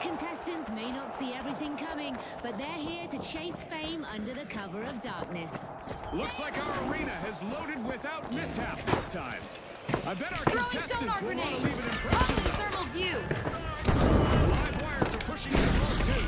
contestants may not see everything coming, but they're here to chase fame under the cover of darkness. Looks like our arena has loaded without mishap this time. I bet our contestants will want to leave an impression, though. Thermal view. The live wires are pushing in full too.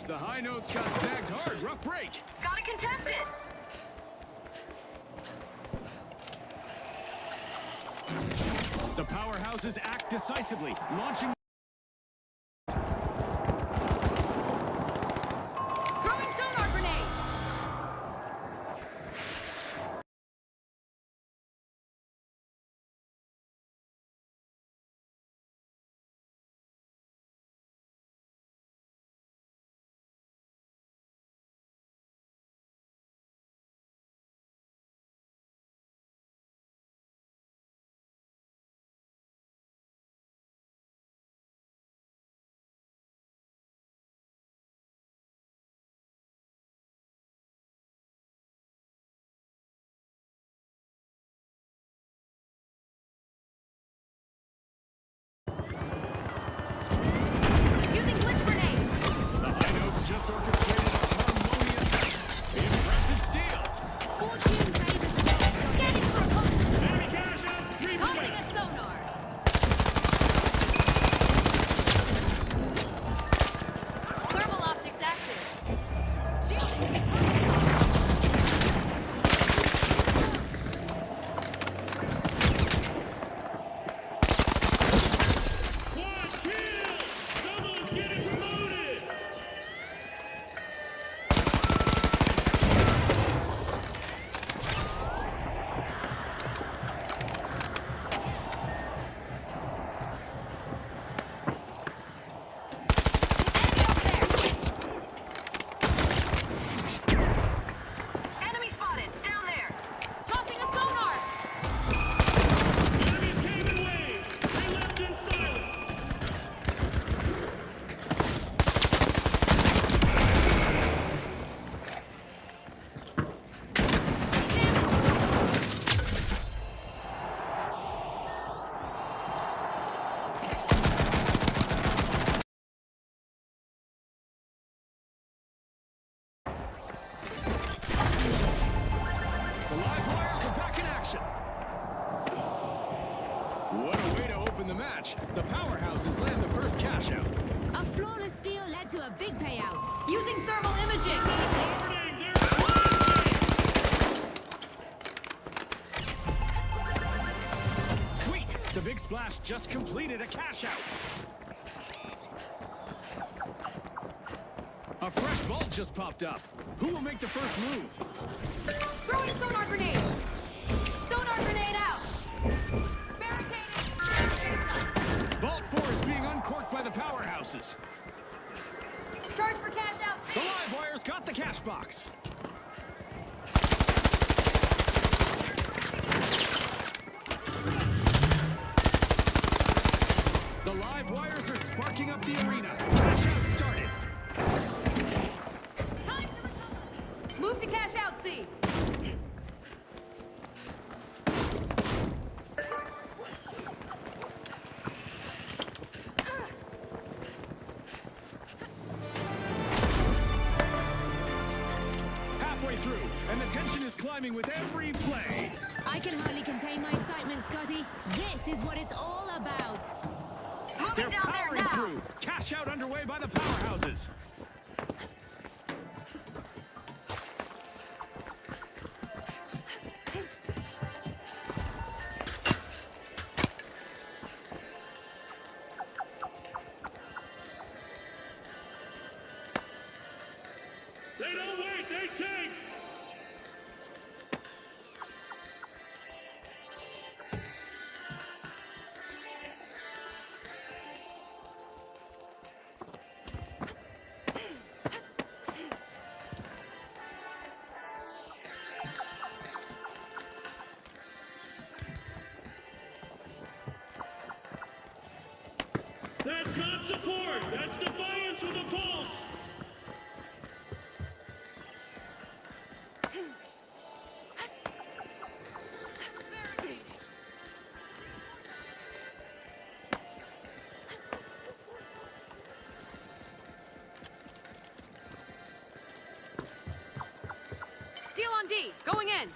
The high notes got snagged hard. Rough break. Got a contestant. The powerhouses act decisively, launching. Throwing sonar grenade. Just orchestrated a harmonious, impressive steal. Fortune favors the best. Scanning for a pump. Enemy cash out. Tossing a sonar. Thermal optics active. Shield. What a way to open the match. The powerhouses land the first cash out. A flawless steal led to a big payout. Using thermal imaging. Sweet! The big splash just completed a cash out. A fresh vault just popped up. Who will make the first move? Throwing sonar grenade. Sonar grenade out. Vault 4 is being uncorked by the powerhouses. Charge for cash out. The live wires got the cash box. The live wires are sparking up the arena. Cash out started. Time to recover. Move to cash out C. Through, and the tension is climbing with every play. I can hardly contain my excitement, Scotty. This is what it's all about. Moving They're down there powering now. through. Cash out underway by the powerhouses. They don't wait, they take! support! That's Defiance with a pulse! Steel on D, going in.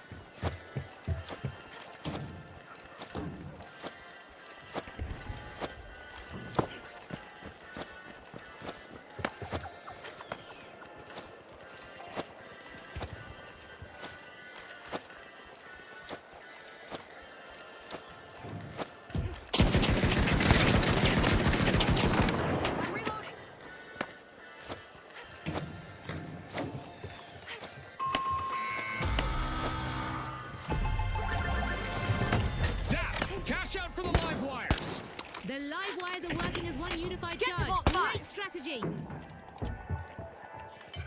I'm reloading. Zap! Cash out for the live wires! The live wires are working as one unified Get to charge. Vault 5. Great strategy.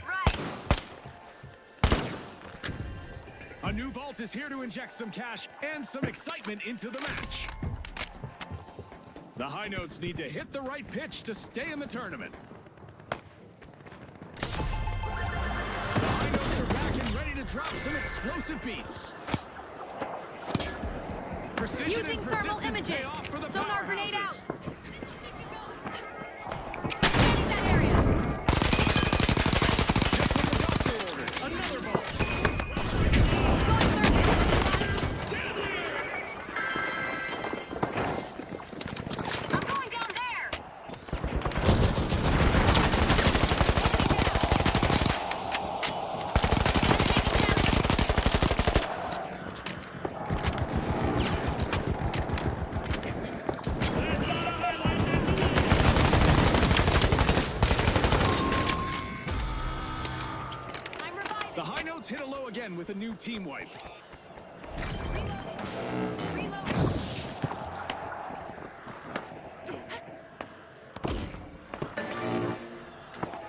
Right. A new vault is here to inject some cash and some excitement into the match. The high notes need to hit the right pitch to stay in the tournament. The high notes are back and ready to drop some explosive beats. Precision Using and thermal persistence imaging. pay off for the Sonar grenade out. powerhouses. Scanning that area. Just what the doctor ordered. Another vault. Going thermal. I'm going down there. That's not a highlight, that's a win! I'm reviving. The high notes hit a low again with a new team wipe. Reloading. Reloading.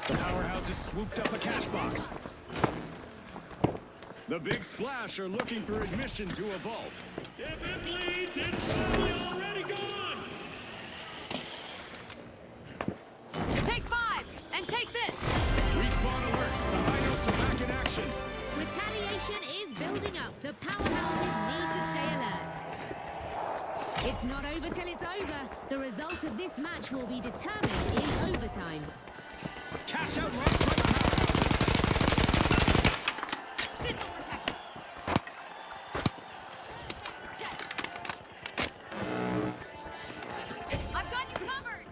The powerhouses swooped up a cash box. The Big Splash are looking for admission to a vault. If it bleeds, it's probably already gone! Take 5 and take this. Respawn alert. The high notes are back in action. Retaliation is building up. The powerhouses need to stay alert. It's not over till it's over. The result of this match will be determined in overtime. Cash out lost by the powerhouses. This will protect us. I've got you covered.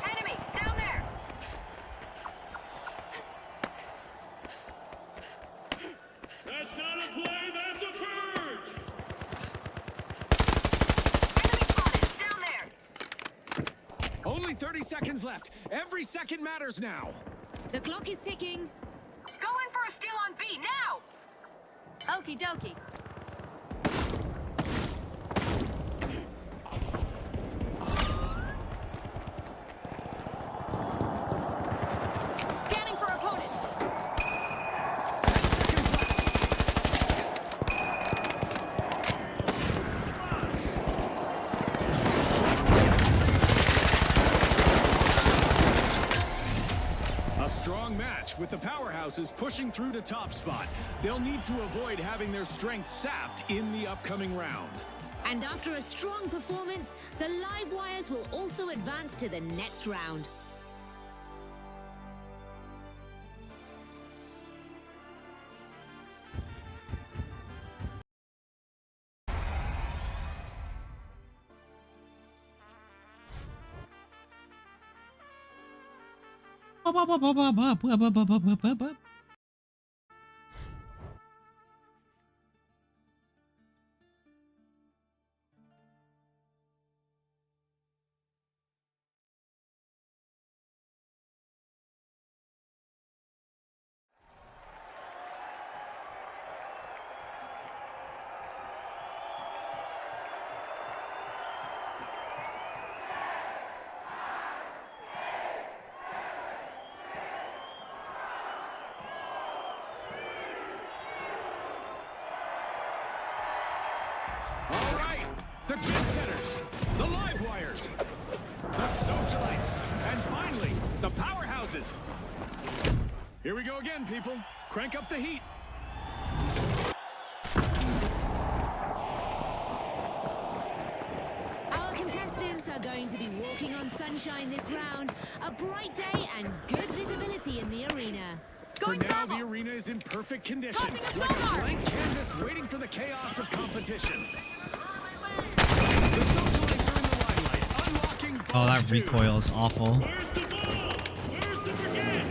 Enemy down there. That's not a play, that's a purge! Enemy spotted down there. Only 30 seconds left. Every second matters now. The clock is ticking. Go in for a steal on B now. Okie dokie. Scanning for opponents. 10 seconds left. A strong match with the powerhouses pushing through to top spot. They'll need to avoid having their strength sapped in the upcoming round. And after a strong performance, the live wires will also advance to the next round. All right, the jet setters, the live wires, the socialites, and finally, the powerhouses. Here we go again, people. Crank up the heat. Our contestants are going to be walking on sunshine this round. A bright day and good visibility in the arena. For now, the arena is in perfect condition, like a blank canvas waiting for the chaos of competition. The socialites are in the limelight, unlocking Oh, that Vault 2. recoil is awful. Where's the ball? Where's the brigade?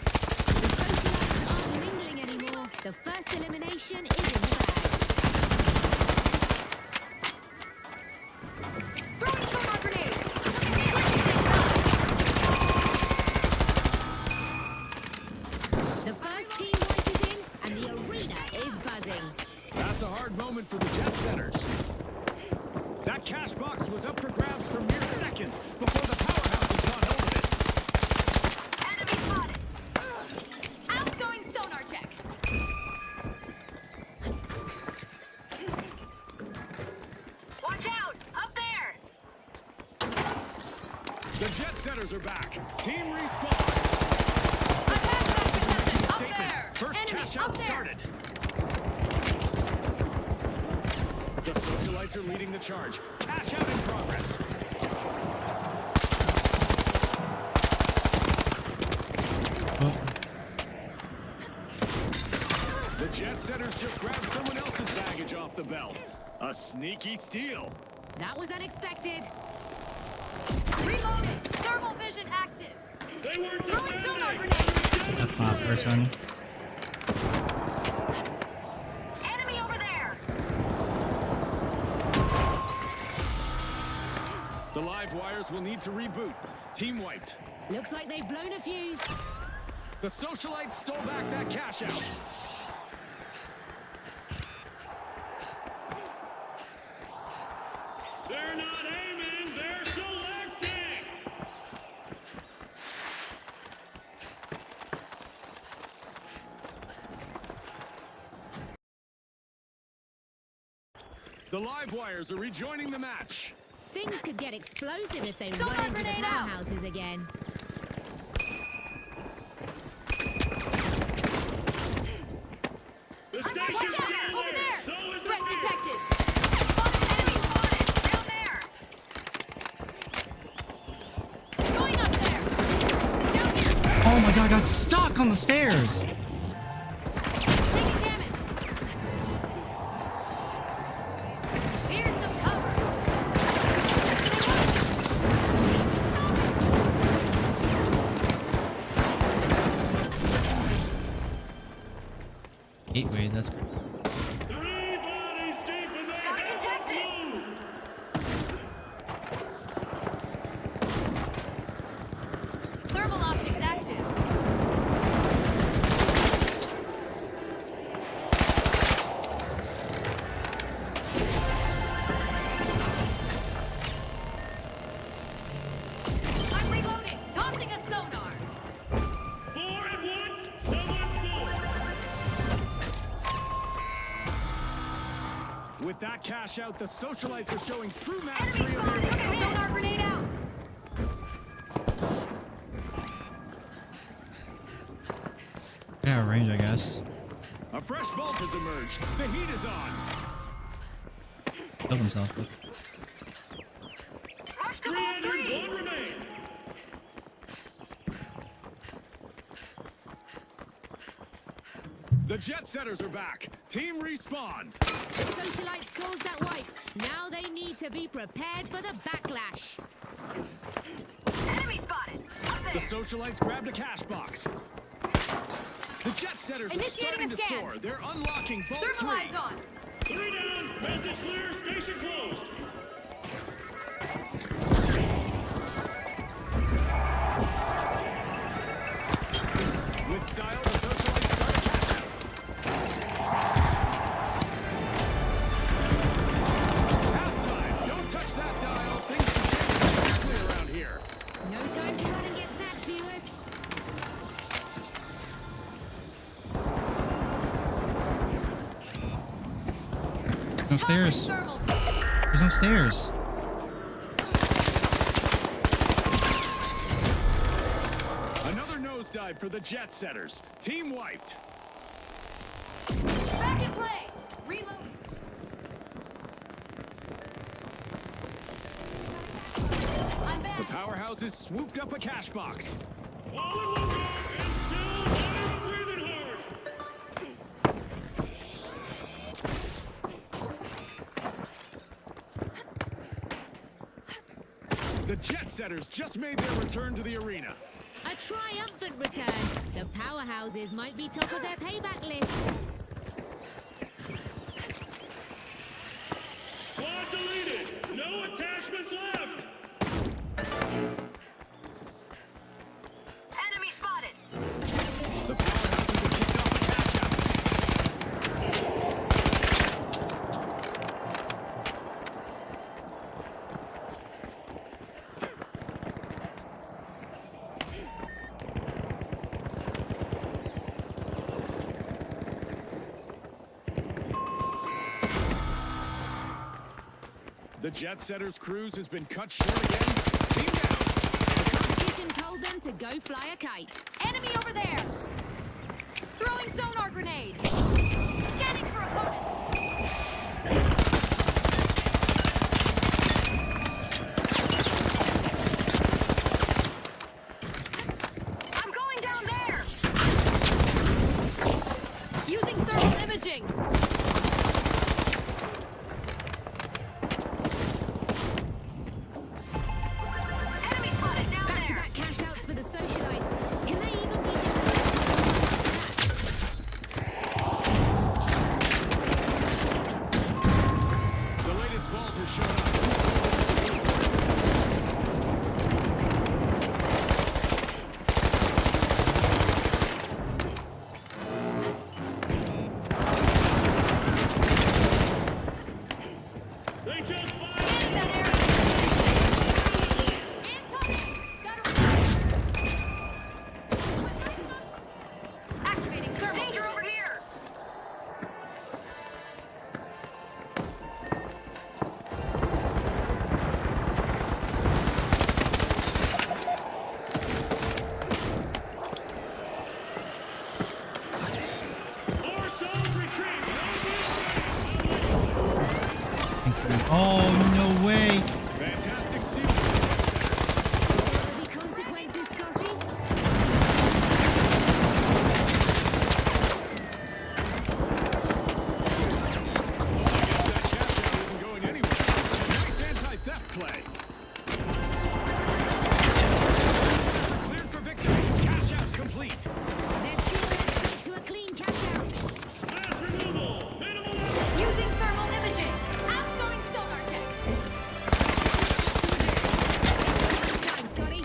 The socialites aren't mingling anymore. The first elimination is in the bag. Throwing sonar grenade. The first team wipe is in, and the arena is buzzing. That's a hard moment for the jet setters. That cash box was up for grabs for mere seconds before the powerhouses got hold of it. Enemy spotted. Outgoing sonar check. Watch out! Up there! The jet setters are back. Team respawn. Attack successes! Up Statement. there! First Enemy cash up out there! started. The socialites are leading the charge. Cash out in progress. Oh, The jet setters just grabbed someone else's baggage off the belt. A sneaky steal. That was unexpected. Reloading! Thermal vision active! They weren't Throwing sonar defending. grenade! that's not a person. Enemy over there! The live wires will need to reboot. Team wiped. Looks like they've blown a fuse. The socialites stole back that cash out. They're not aiming, they're selecting. The live wires are rejoining the match. Things could get explosive if they Sonar run into the grenade out. powerhouses again. The Watch station's out! still Over there! So is the Threat bridge. detected! Enemy spotted! Down there! Going up there! Down here! Oh my god, I got stuck on the stairs. Taking damage! Here's some cover! 8-way, that's good. 3 bodies deep and they Got have ejected. moved. Thermal optics active! I'm reloading! Tossing a sonar! 4 at once, someone's full. With that cash out, the socialites are showing true Enemy mastery of spotted! their Sonar grenade out! Get out of range, I guess. A fresh vault has emerged. The heat is on. Killed himself. Rush to 3 ball entered, 3! 1 remain. The jet setters are back. Team respawn. The socialites caused that wipe. Now they need to be prepared for the backlash. Enemy spotted! Up there! The socialites grabbed a cash box. The jet setters are Initiating starting a to scan. soar. They're unlocking Vault 3. Thermalize on. 3 down. Message clear. Station closed. With style, the socialites start a cash out. Halftime. Don't touch that dial. Things can change quickly around here. No time to run and get snacks, viewers. No stairs. Thermal. There's no stairs. Another nosedive for the jet setters. Team wiped. Back in play. Reload. I'm The back. powerhouses swooped up a cash box. All in one row and still not even breathing hard. The jet setters just made their return to the arena. A triumphant return. The powerhouses might be top of their payback list. Squad deleted. No attachments left. Enemy spotted. The powerhouses have kicked off a cash out. The jet setters' cruise has been cut short again. Team down. The competition told them to go fly a kite. Enemy over there. Throwing sonar grenade. Scanning for opponents. I'm going down there. Using thermal imaging. Enemy spotted down there. Back-to-back cash outs for the socialites. Can they even be The latest vault has shown up. They just fired. Scanning that area. Incoming. Gotta activating thermal. Danger over here. Our souls retreat. Oh, no way. Fantastic steal. Will there be consequences, Scotty? That cash out isn't going anywhere. Nice anti-theft play. Cleared for victory. Cash out complete. They're stealing straight to a clean cash out. Mass removal. Minimal effort. Using thermal imaging. Outgoing sonar check. Time, Scotty.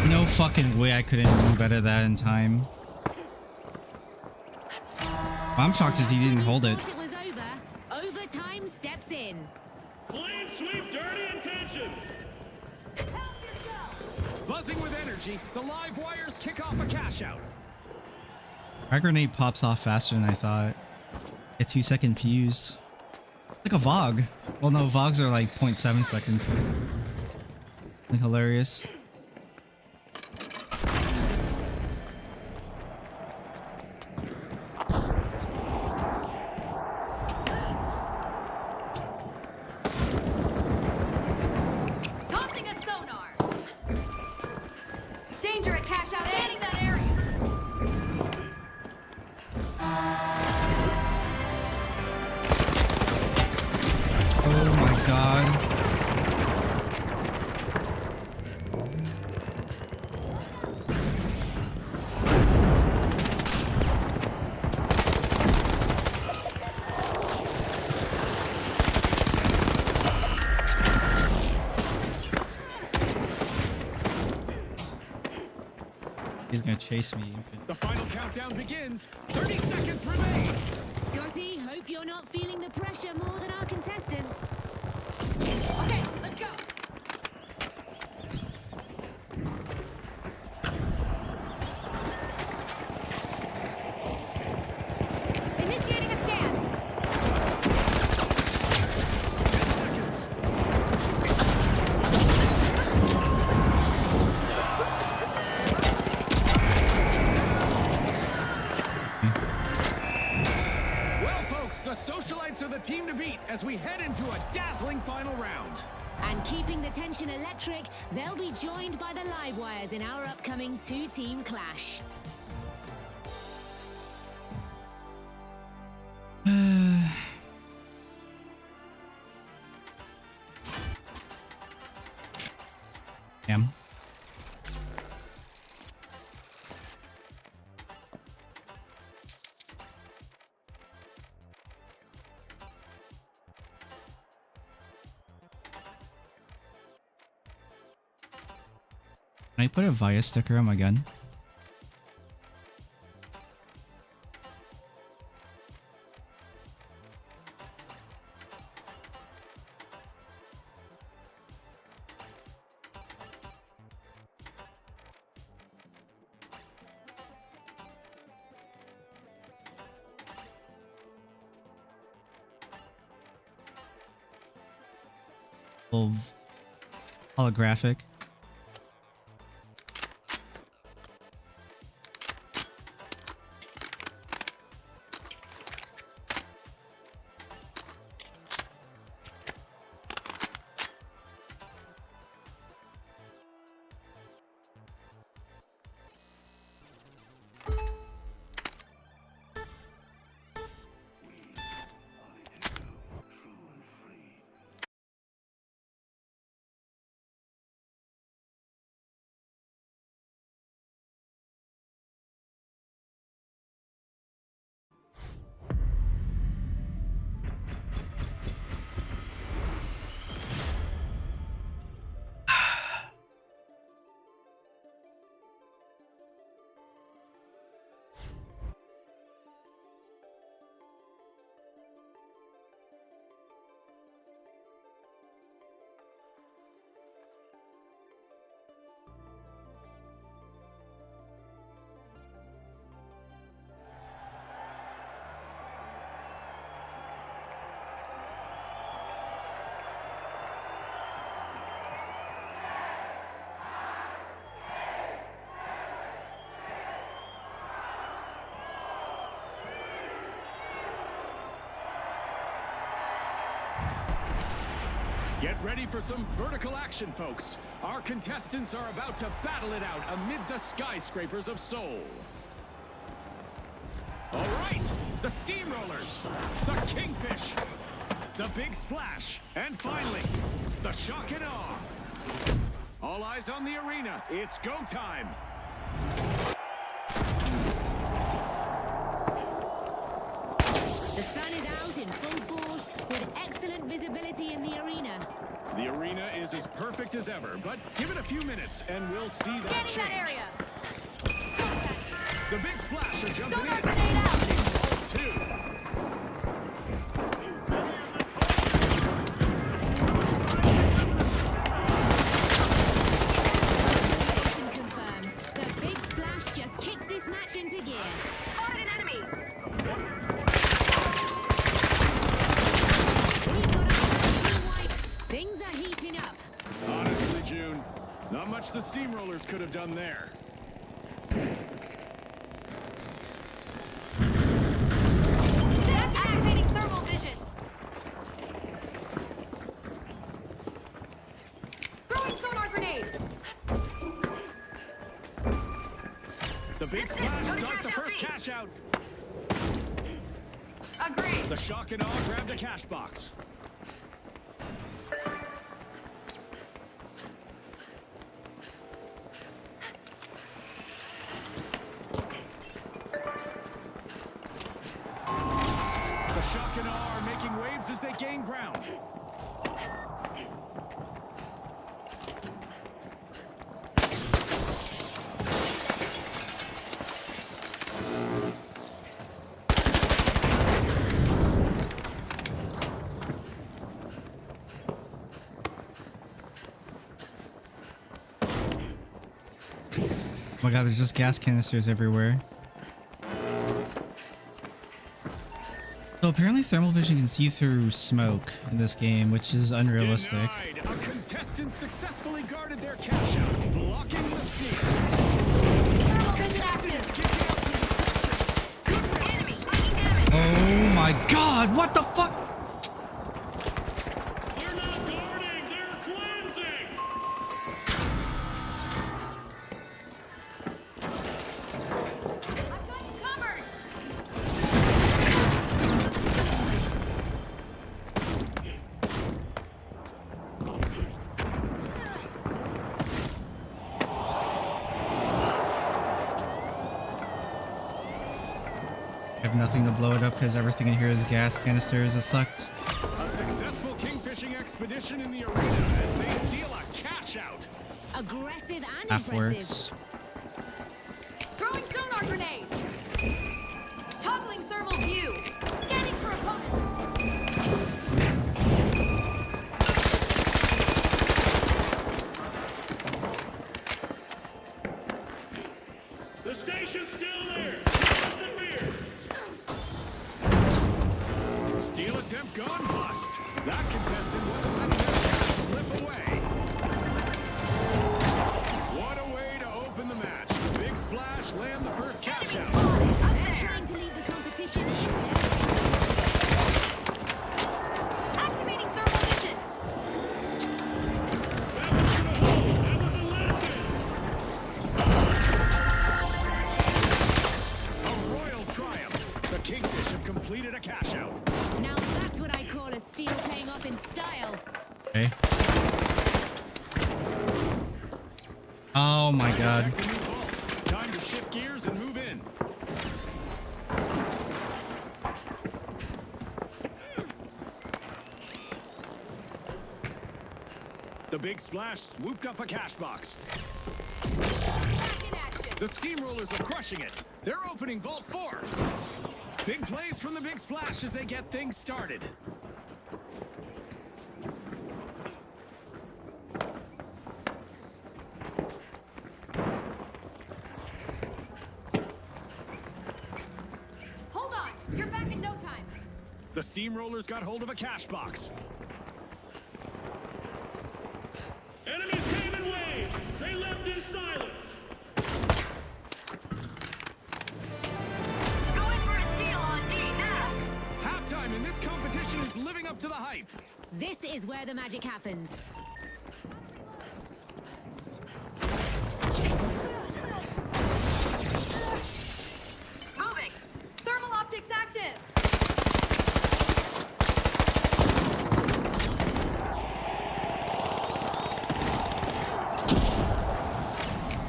No fucking way I couldn't move out of that in time. I'm shocked as he didn't hold it. Thought it was over. Overtime steps in. Clean sweep. Dirty intentions. Buzzing with energy, the live wires kick off a cash out. My grenade pops off faster than I thought. A 2-second fuse. Like a VOG. Well, no, VOGs are like 0.7 seconds. Like hilarious. Tossing a sonar. Danger at cash out. Scanning that area. Oh my god. He's gonna chase me. The final countdown begins. 30 seconds remain. Scotty, hope you're not feeling the pressure more than our contestants. Okay, let's go. Initiating a scan. 10 seconds. Well, folks, the socialites are the team to beat as we head into a dazzling final round. And keeping the tension electric, they'll be joined by the live wires in our upcoming two-team clash. Damn. Can I put a Via sticker on my gun? Little holographic. Get ready for some vertical action, folks. Our contestants are about to battle it out amid the skyscrapers of Seoul. All right, the steamrollers, the kingfish, the big splash, and finally, the shock and awe. All eyes on the arena. It's go time. The sun is out in full force with excellent visibility in the arena. The arena is as perfect as ever, but give it a few minutes and we'll see that Scanning change. that area. The big splash are jumping Sonar in. grenade out. Two. Mission confirmed. The big splash just kicked this match into gear. Spotted an enemy. We've got a white. Things are heating up. Honestly, June, not much the steamrollers could have done there. Activating thermal vision. Throwing sonar grenade. The big Fix it. splash Go to start the cash out first B. cash out. Agreed. The shock and awe grabbed a cash box. The shock and awe are making waves as they gain ground. Oh my god, there's just gas canisters everywhere. So apparently thermal vision can see through smoke in this game, which is unrealistic. Denied. A contestant successfully guarded their cash out, blocking the steal. Thermal vision active. Enemy taking damage. Oh my god, what the fuck? They're not guarding, they're cleansing! I've got you covered. I have nothing to blow it up because everything in here is gas canisters. It sucks. A successful kingfishing expedition in the arena as they steal a cash out. Aggressive and Half impressive. works. Throwing sonar grenade. Toggling thermal view. Scanning for opponents. The station's still there! Where's the fear? Steal attempt gone bust. That contestant wasn't letting their cash slip away. What a way to open the match. The big splash land the first cash out. They're trying to leave the competition in there. Activating thermal vision. That wasn't a hole, that was a lesson! A royal triumph. The Kingfish have completed a cash out. Now that's what I call a steal paying off in style. Okay. Oh my god. Protect a new vault. Time to shift gears and move in. The big splash swooped up a cash box. Back in action. The steamrollers are crushing it. They're opening Vault 4. Big plays from the big splash as they get things started. Hold on. You're back in no time. The steamrollers got hold of a cash box. Enemies came in waves! They left in silence! Going for a steal on D now. Halftime in this competition is living up to the hype. This is where the magic happens. Moving. Thermal optics active.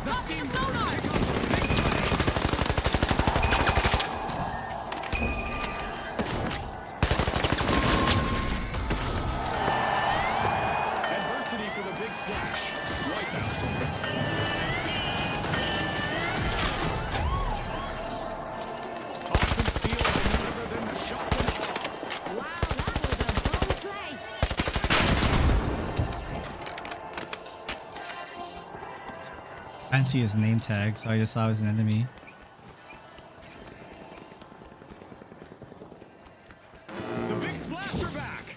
The Tossing a steamrollers sonar. pick up the big play. Adversity for the big splash. Wipeout. Awesome steal by none other than the shotgun ball. Wow, that was a bold play. I didn't see his name tag, so I just thought it was an enemy. The big splash are back.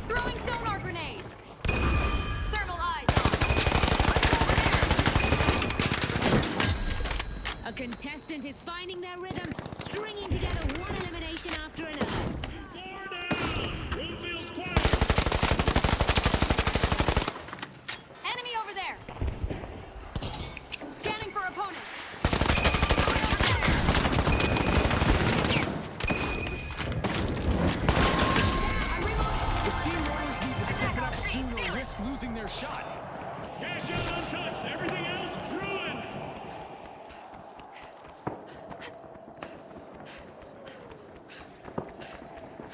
Throwing sonar grenade. Thermal eyes on. A contestant is finding their rhythm, stringing together one elimination after another. 4 down! Room feels quiet! Enemy over there. Scanning for opponents. I'm reloading. The steamrollers need to step it up soon or risk losing their shot. Cash out untouched, everything else ruined!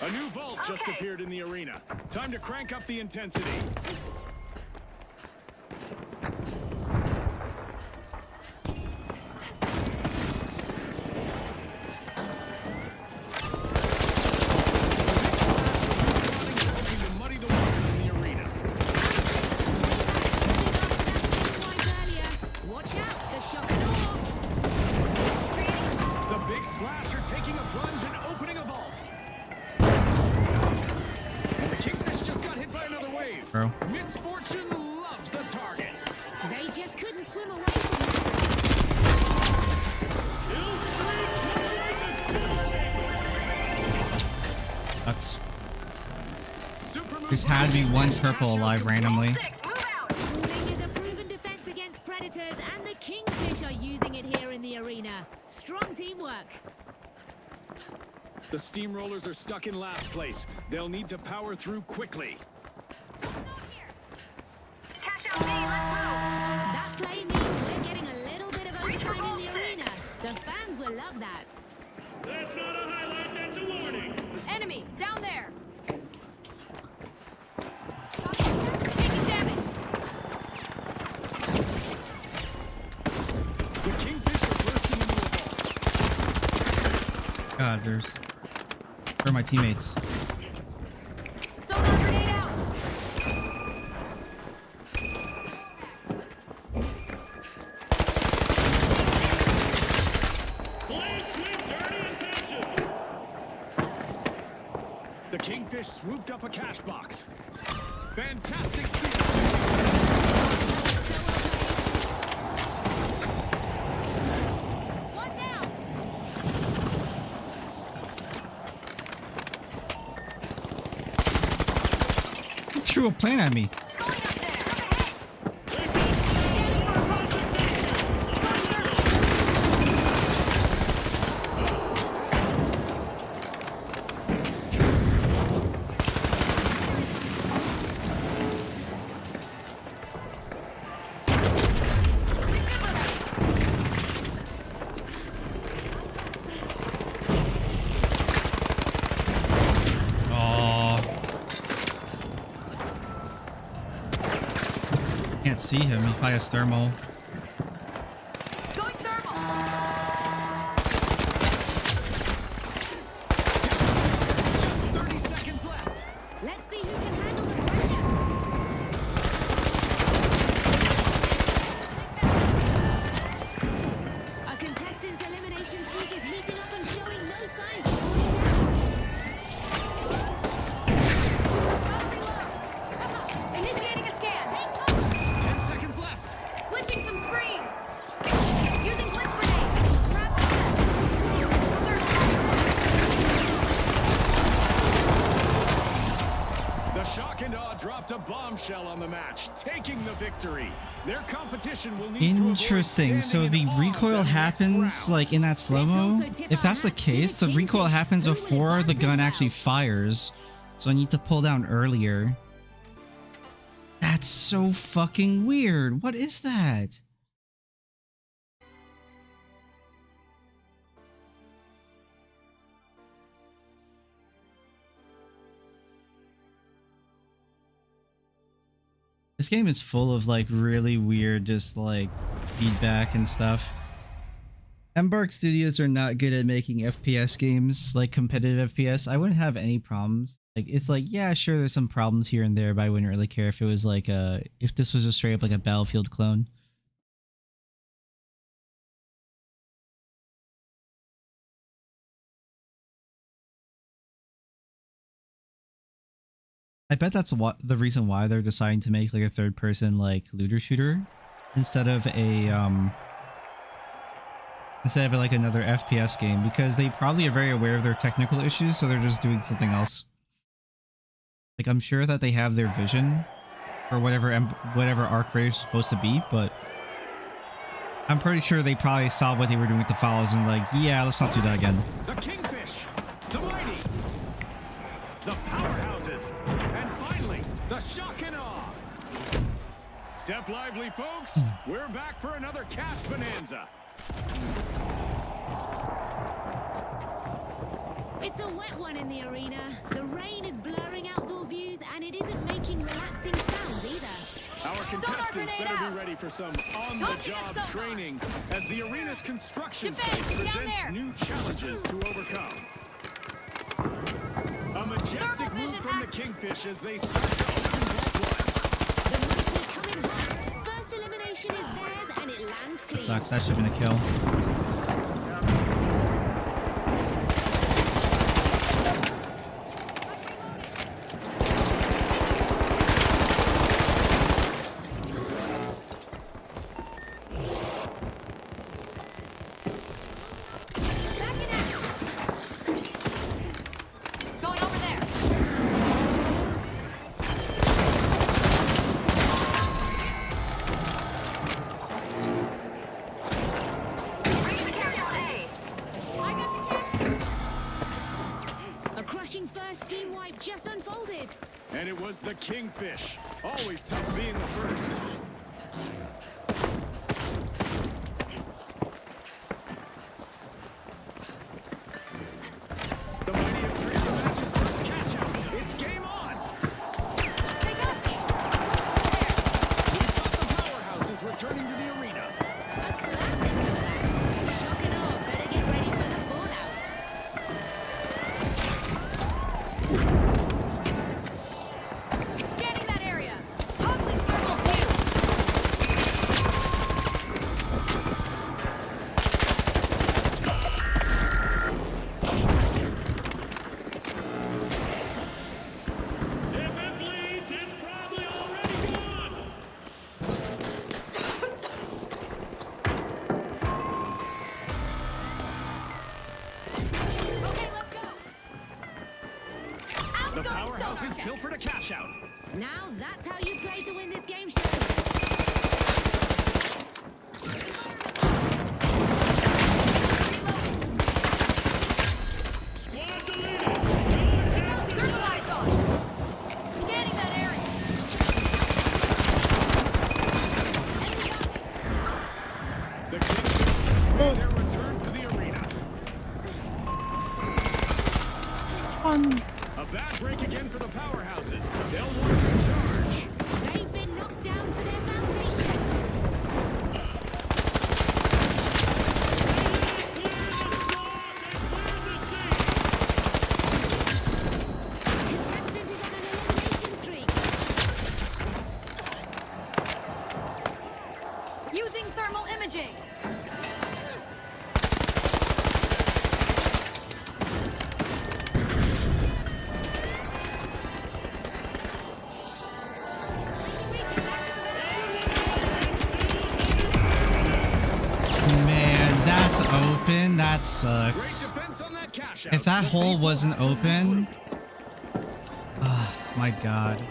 A new vault just Okay. appeared in the arena. Time to crank up the intensity. To muddy the waters in the arena. After that 5 points early bro. Misfortune loves a target. They just couldn't swim away from Sucks. Super move There's had to be one purple alive randomly. Six, move out. Swimming is a proven defense against predators, and the Kingfish are using it here in the arena. Strong teamwork. The steamrollers are stuck in last place. They'll need to power through quickly. Cash out B, let's That play means we're getting a little bit of overtime in the arena. The fans will love that. That's not a highlight, that's a warning. move. Enemy, down there. Taking damage. The Kingfish are bursting into a vault. God, there's. Where are my teammates? Sonar grenade out. Blaze with dirty intentions. The Kingfish swooped up a cash box. Fantastic steal. One down. He threw a plane at me. Going up there. Scanning for approaching. Oh. Can't see him. He probably has thermal. Going thermal. Just 30 seconds left. Let's see who can handle the pressure. A contestant's elimination streak is heating up and showing no signs of slowing down. Initiating a scan. 10 seconds left. Glitching some screens. Using glitch grenade. Grab The Shock and Awe dropped a bombshell on the match, taking the victory. Their competition will need to avoid Interesting. So standing the in awe recoil for the next happens round. like in that slow-mo? If that's the case, the recoil happens before the gun actually fires. So I need to pull down earlier. That's so fucking weird. What is that? This game is full of like really weird just like feedback and stuff. Embark Studios are not good at making FPS games, like competitive FPS. I wouldn't have any problems. Like it's like, yeah, sure, there's some problems here and there, but I wouldn't really care if it was like if this was just straight up like a Battlefield clone. I bet that's the reason why they're deciding to make like a third-person like looter shooter instead of like another FPS game, because they probably are very aware of their technical issues, so they're just doing something else. Like I'm sure that they have their vision for whatever Arc Raid is supposed to be, but I'm pretty sure they probably saw what they were doing with the files and like, yeah, let's not do that again. The Kingfish, the Mighty, the Powerhouses, and finally, the Shock and Awe. Step lively, folks. We're back for another cash bonanza. It's a wet one in the arena. The rain is blurring outdoor views, and it isn't making relaxing sounds either. Our contestants grenade better out. be ready for some Launching a on-the-job sonar. training as the arena's construction Defense, site down presents there. new challenges to overcome. A majestic Thermal move vision from the active. Kingfish as they start to open vault The Mighty come in hot. First elimination is theirs, and it lands That clean. sucks. That should have been a kill. And it was the Kingfish. Always tough being the first. The Mighty have traded the match's first cash out. It's game on. They got me! We've got the powerhouses returning to the arena. A classic comeback. Shock and awe. Better get ready for the fallout. Scanning that area! Toggling thermal view! If it bleeds, it's probably already gone. Okay, let's go! The Outgoing sonar powerhouses check. pilfer to cash out. Now that's how you play to win this game show. Squad deleted. Thermal eyes on! Scanning that area! Enemy got me! The Kingfish made their return to the arena. A bad break again for the powerhouses. They'll want to recharge. They've been knocked down to their foundation. Contestant is on an elimination streak. Using thermal imaging! Man, that's open. That Great sucks. defense on that cash out. If that The hole people wasn't have to open, regroup. oh my god.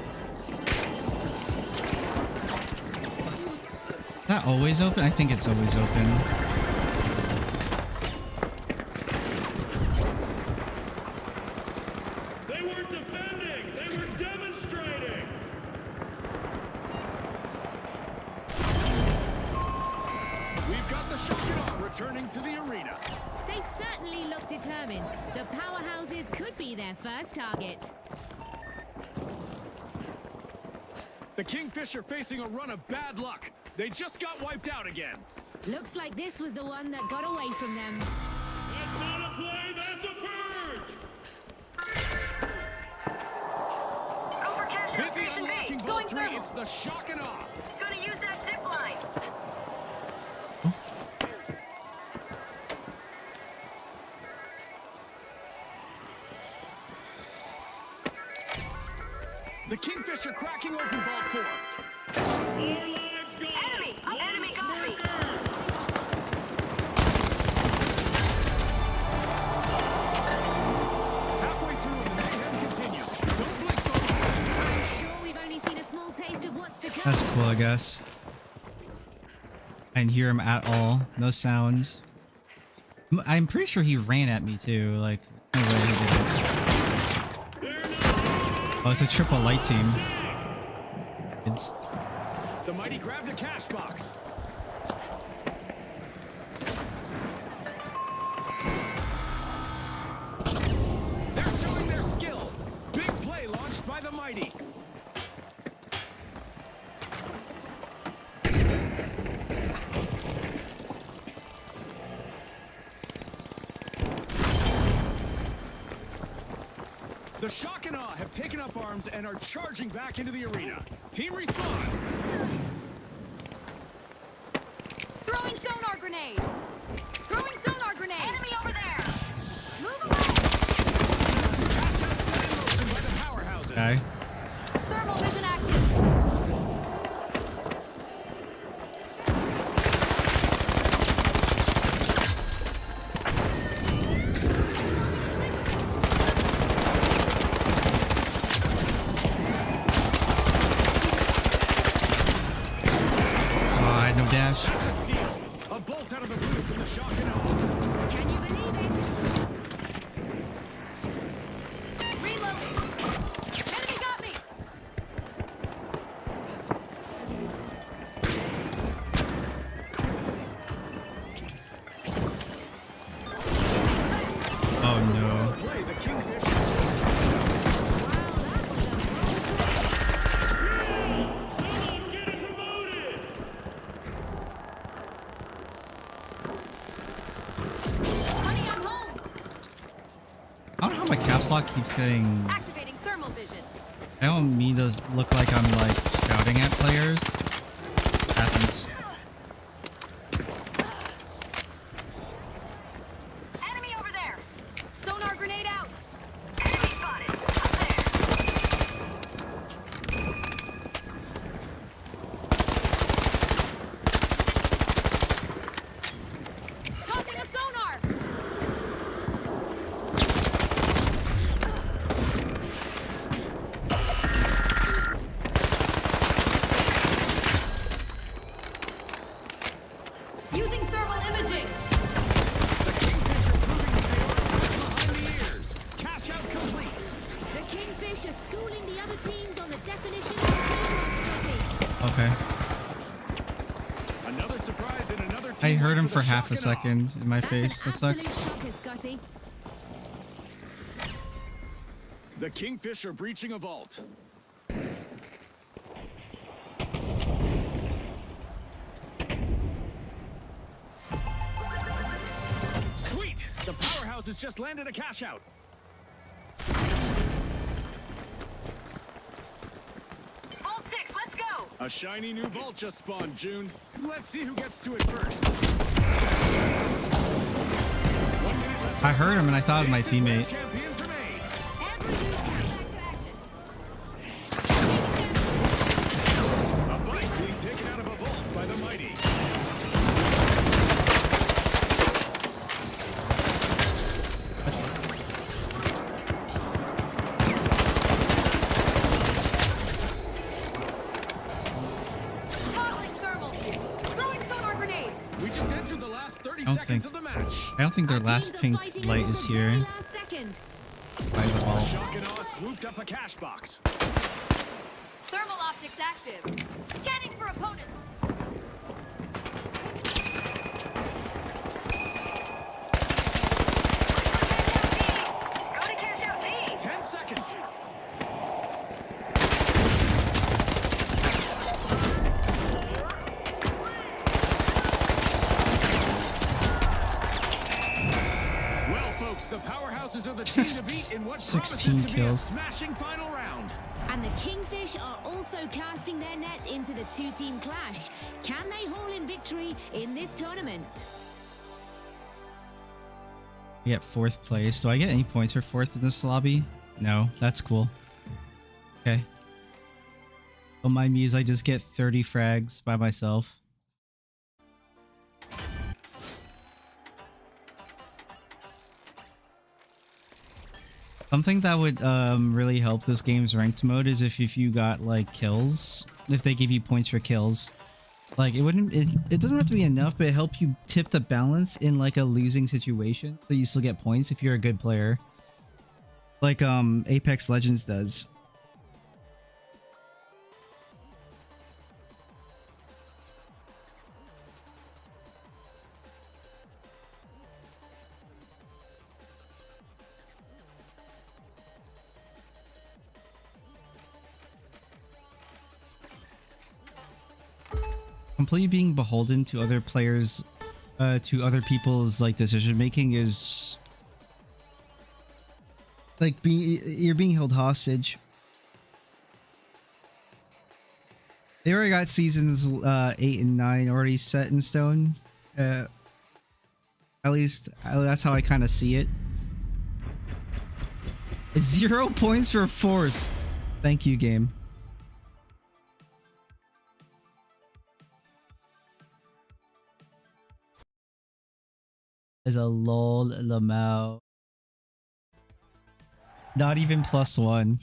That always open? I think it's always open. They weren't defending. They were demonstrating. We've got the shock and awe returning to the arena. They certainly look determined. The powerhouses could be their first target. The Kingfish are facing a run of bad luck. They just got wiped out again. Looks like this was the one that got away from them. That's not a play. That's a purge. Go for cash out Busy station unlocking B! Vault Going 3. thermal! It's the shock and awe. Gonna use that zip line! The Kingfish are cracking open Vault 4. 4 lives gone. Enemy! Enemy got me! Halfway through, the mayhem continues. Don't blink, folks. I'm sure we've only seen a small taste of what's to come. That's cool, I guess. I didn't hear him at all. No sounds. I'm pretty sure he ran at me too. Like, no way he did it. Oh, it's a triple light team. It's The Mighty grabbed a cash box. They're showing their skill. Big play launched by the Mighty. The shock and awe have taken up arms and are charging back into the arena. Team respawn. Throwing sonar grenade! Throwing sonar grenade! Enemy over there! Move away! Cash out set in motion by the powerhouses. okay. Thermal vision active! Oh, I had no dash. That's a steal. A bolt out of the blue from the shock and awe. Can you believe it? Reloading! Enemy got me! clock keeps getting... Activating thermal vision. I don't mean to look like I'm like shouting at players. It happens. Enemy over there. Sonar grenade out. Enemy spotted. Up there. Tossing a sonar. Using thermal imaging. The Kingfisher proving that they are behind the ears. Cash out complete. The Kingfish are schooling the other teams on the definition of teamwork, Okay. Another surprise in another I team heard him the for half a shock and awe. second in my That's face. an That sucks. absolute shocker, Scotty. The Kingfisher breaching a vault. Sweet! The powerhouse has just landed a cash out. Vault 6, let's go. A shiny new vault just spawned, June. Let's see who gets to it first. 1 minute left. I heard him and I thought it was my This is where teammate. champions are made. Every move counts. A bite being taken out of a vault by the mighty. Toggling thermal. Throwing sonar grenade. We just entered the last 30 don't seconds think- of the match. I don't think their Our last teams are pink fighting light until is the very here last second. by the vault. Shock and awe swooped up a cash box. Thermal optics active. Scanning for opponents. Go to cash out B. 10 seconds. Well, folks, the powerhouses are the team to beat in what 16 promises to be a kills. smashing final round. And the Kingfish are also casting their net into the two-team clash. Can they haul in victory in this tournament? We get 4th place. Do I get any points for 4th in this lobby? No, that's cool. Okay. Don't mind me as I just get 30 frags by myself. Something that would really help this game's ranked mode is if you got like kills, if they give you points for kills. Like it doesn't have to be enough, but it helps you tip the balance in like a losing situation so you still get points if you're a good player. Like Apex Legends does. Completely being beholden to other players, to other people's like decision making is like you're being held hostage. They already got seasons 8 and 9 already set in stone. At least that's how I kind of see it. 0 points for 4th. Thank you, game. Is a lol lamau. Not even +1.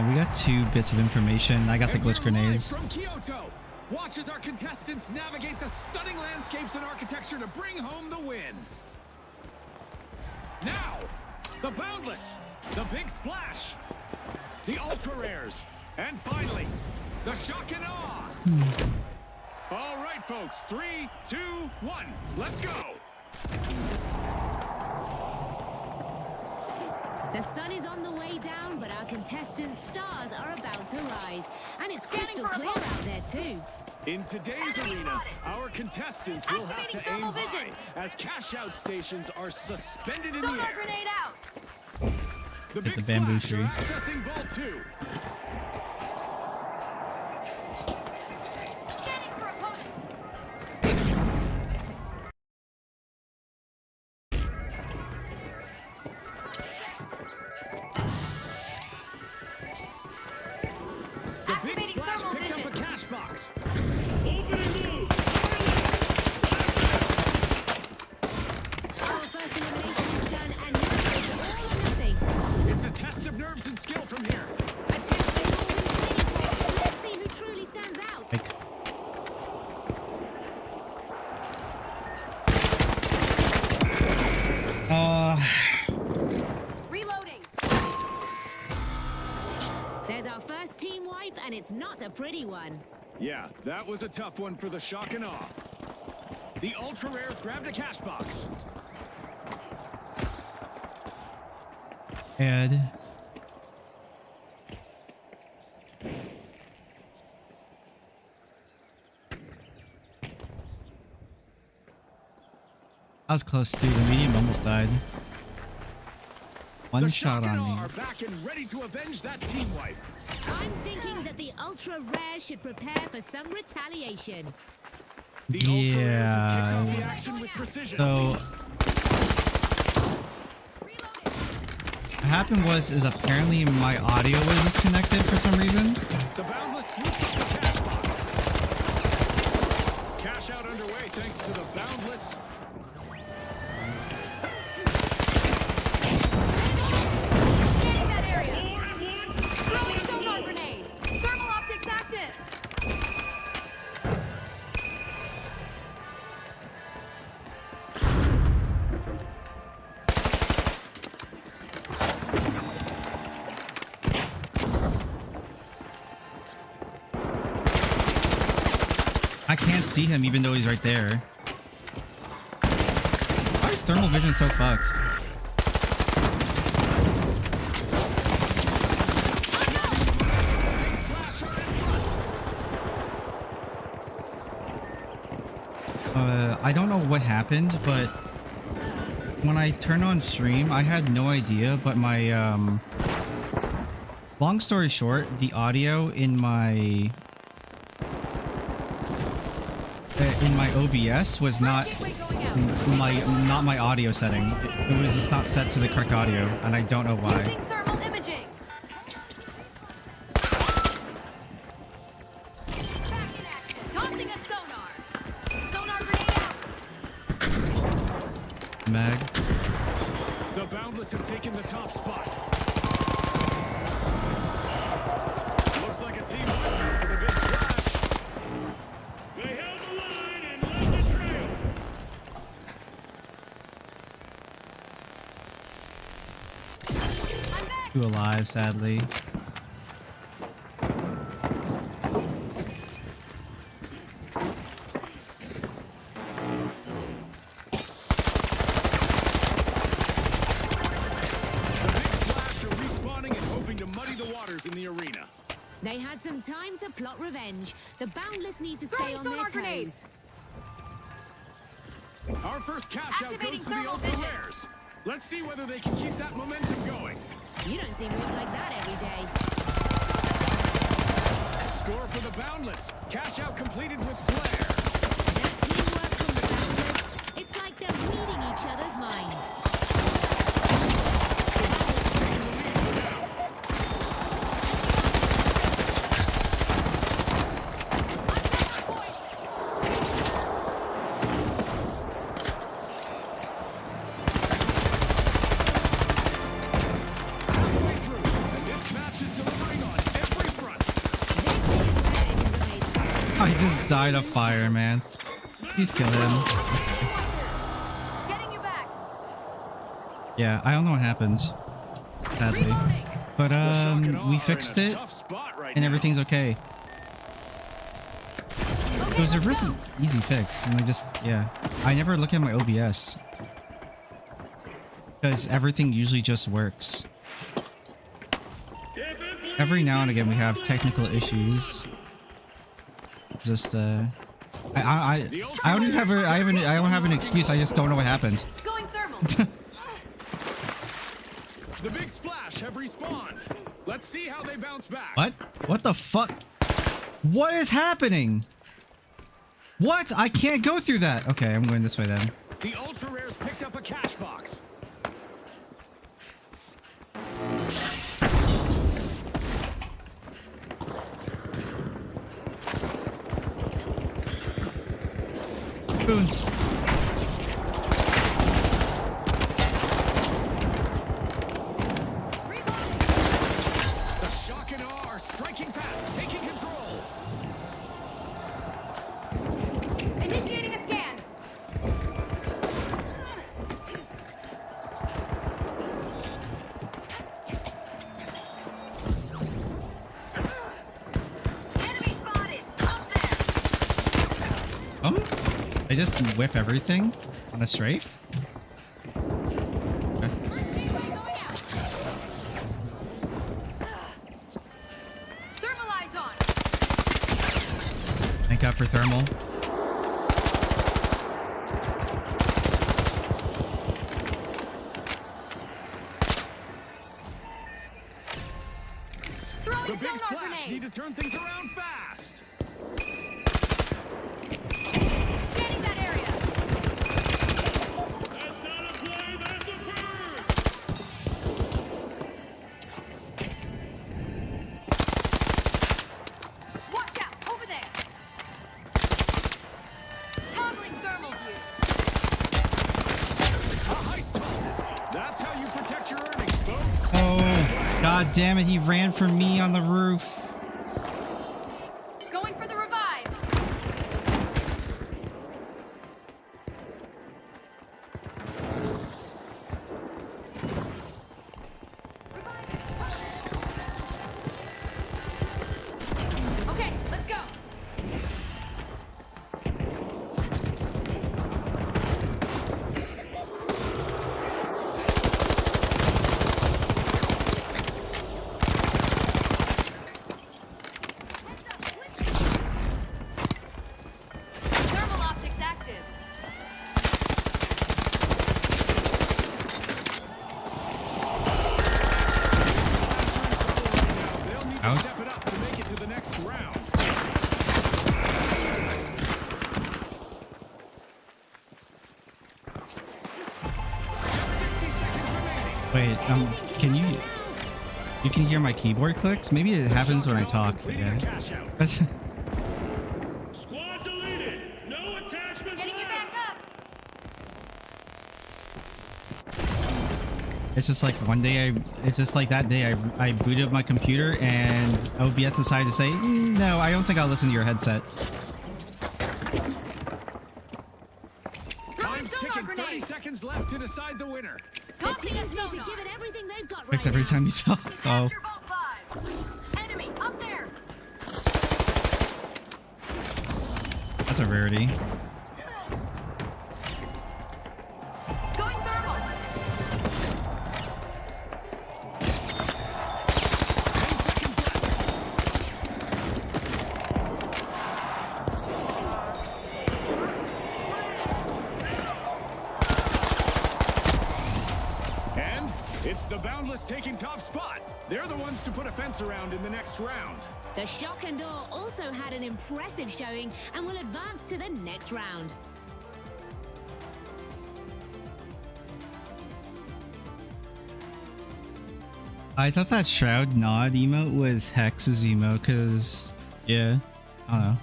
We got 2 bits of information. I got the And we're glitch grenades. live from Kyoto. Watch as our contestants navigate the stunning landscapes and architecture to bring home the win. Now, the Boundless, the Big Splash, the Ultra Rares, and finally, the Shock and Awe. All right, folks, 3, 2, 1, let's go. The sun is on the way down, but our contestants' stars are about to rise. And it's Scanning crystal for clear opponents. out there too. In today's arena, our contestants will have to Activating aim thermal high vision. as cash-out stations are suspended in the Sonar air. grenade out. The Hit big the bamboo splash are tree. accessing Vault 2. Scanning for opponents. The big Activating splash thermal picked vision. up a cash box. Opening move. Our first elimination is done, and now it's all or nothing. It's a test of nerves and skill from here. A test they've all been waiting for. Let's see who truly stands out. Like, Reloading. There's our first team wipe, and it's not a pretty one. Yeah, that was a tough one for the shock and awe. The ultra rares grabbed a cash box. Ed. I was close too. The medium almost died. One The shot shock and on awe me. are back and ready to avenge that team wipe. I'm thinking that the ultra rare should prepare for some retaliation. The ultra rares have kicked off the Yeah. action with precision. So Reloading. what happened is apparently my audio was disconnected for some reason. The Boundless swooped up the cash box. Cash out underway thanks to the Boundless. Scanning that area. Four at once. Throwing sonar grenade. Thermal optics active. I can't see him even though he's right there. Why is thermal vision so fucked? I don't know what happened, but when I turned on stream, I had no idea, but my, long story short, the audio in my OBS was not Gateway going out. not my audio setting. It was just not set to the correct audio, and I don't know why. Using thermal imaging. Back in action. Tossing a sonar. Sonar grenade out. Meg. The Boundless have taken the top spot. Looks like a team wipe for the big splash. They held the line and led the trail. I'm back. Two alive, sadly. The big splash are respawning and hoping to muddy the waters in the arena. They had some time to plot revenge. The Boundless need to stay Throwing on their sonar toes. grenades. Our first cash out Activating goes to the thermal ultra vision. rares. Let's see whether they can keep that momentum going. You don't see moves like that every day. Score for the Boundless. Cash out completed with flair. That teamwork from the Boundless, it's like they're reading each other's minds. Halfway through, and this match is delivering on every front. Oh, he just died of fire, man. Please kill him. Getting you back. Yeah, I don't know what happened. Sadly. Reloading. But The shock and awe are we in fixed a it tough spot right and now. everything's okay. It was a really easy fix, and I just, yeah. I never look at my OBS because everything usually just works. Every now and again we have technical issues. Just I don't even have I don't have an excuse. I just don't know what happened. Going thermal. The big splash have respawned. Let's see how they bounce back. What? What the fuck? What is happening? What? I can't go through that. Okay, I'm going this way then. The ultra rares picked up a cash box. Boons. The shock and awe are striking fast, taking control. Initiating a scan. Enemy spotted. Up there. Oh? I just whiff everything on a strafe? First gateway going out. Thermalize on. Thank God for thermal. The Throwing big sonar splash grenade. need to turn things around fast. Scanning that area. That's not a play, that's a bird! Watch out. Over there. Toggling thermal view. A heist halted. That's how you protect your earnings, folks. Oh, God damn it. He ran from me on the roof. Going for the revive. Okay, let's go. Thermal optics active. They'll need to Out. step it up to make it to the next round. Just 60 seconds remaining. Wait, can you can hear my keyboard clicks? Maybe it happens when I talk, but Completing yeah. a cash out. That's Squad deleted! No attachments Getting you left! back up. it's just like one day it's just like that day I booted up my computer and OBS decided to say, no, I don't think I'll listen to your headset. Throwing Time's sonar ticking. 30 grenade. seconds left to decide the winner. The Tossing a teams need to sonar. give it everything they've got right Fix every now. time you talk. Oh, Capture Vault 5. Enemy up there. that's a rarity. Going thermal. 10 seconds left. And it's the Boundless taking top spot. They're the ones to put a fence around in the next round. The Shock and Awe also had an impressive showing and will advance to the next round. I thought that Shroud Nod emote was Hex's emote, because, yeah, I don't know.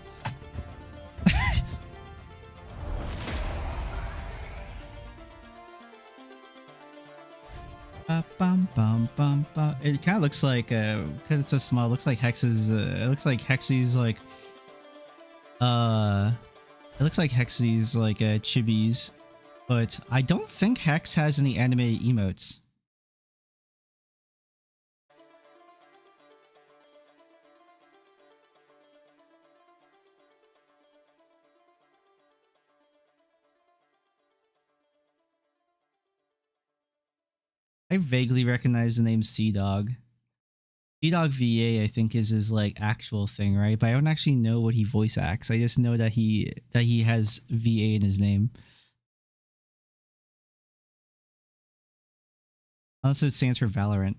Bum, bum, bum, bum. It kind of looks like, because it's so small, it looks like Hex's, it looks like Hexy's, like, it looks like Hexy's, like, chibis, but I don't think Hex has any animated emotes. I vaguely recognize the name Sea Dog. Sea Dog VA, I think, is his like actual thing, right? But I don't actually know what he voice acts. I just know that he has VA in his name. Unless it stands for Valorant.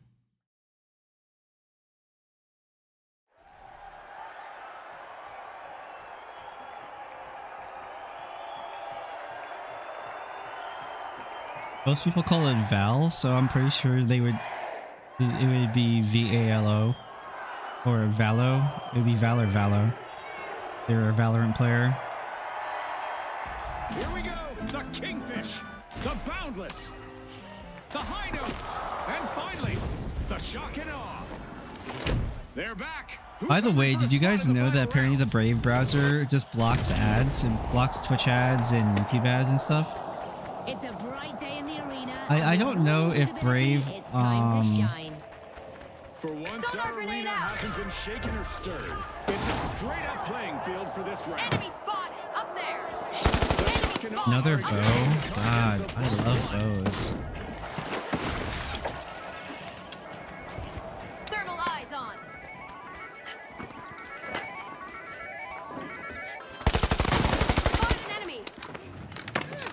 Most people call it Val, so I'm pretty sure it would be VALO or Valo. It would be Val or Valo. They're a Valorant player. Here we go. The Kingfish, the Boundless, the High Notes, and finally, the Shock and Awe. They're back. By the way, did you guys know that apparently the Brave browser just blocks ads and blocks Twitch ads and YouTube ads and stuff? It's a bright day in the arena. I don't know if Brave It's time to shine. For once, Sonar our grenade arena out. hasn't been shaken or stirred. It's a straight-up playing field for this round. Enemy spotted. Up there. The Shock and Awe Another are bow? exhibiting God, confidence of I love bows. Thermal eyes on. Spotted an enemy.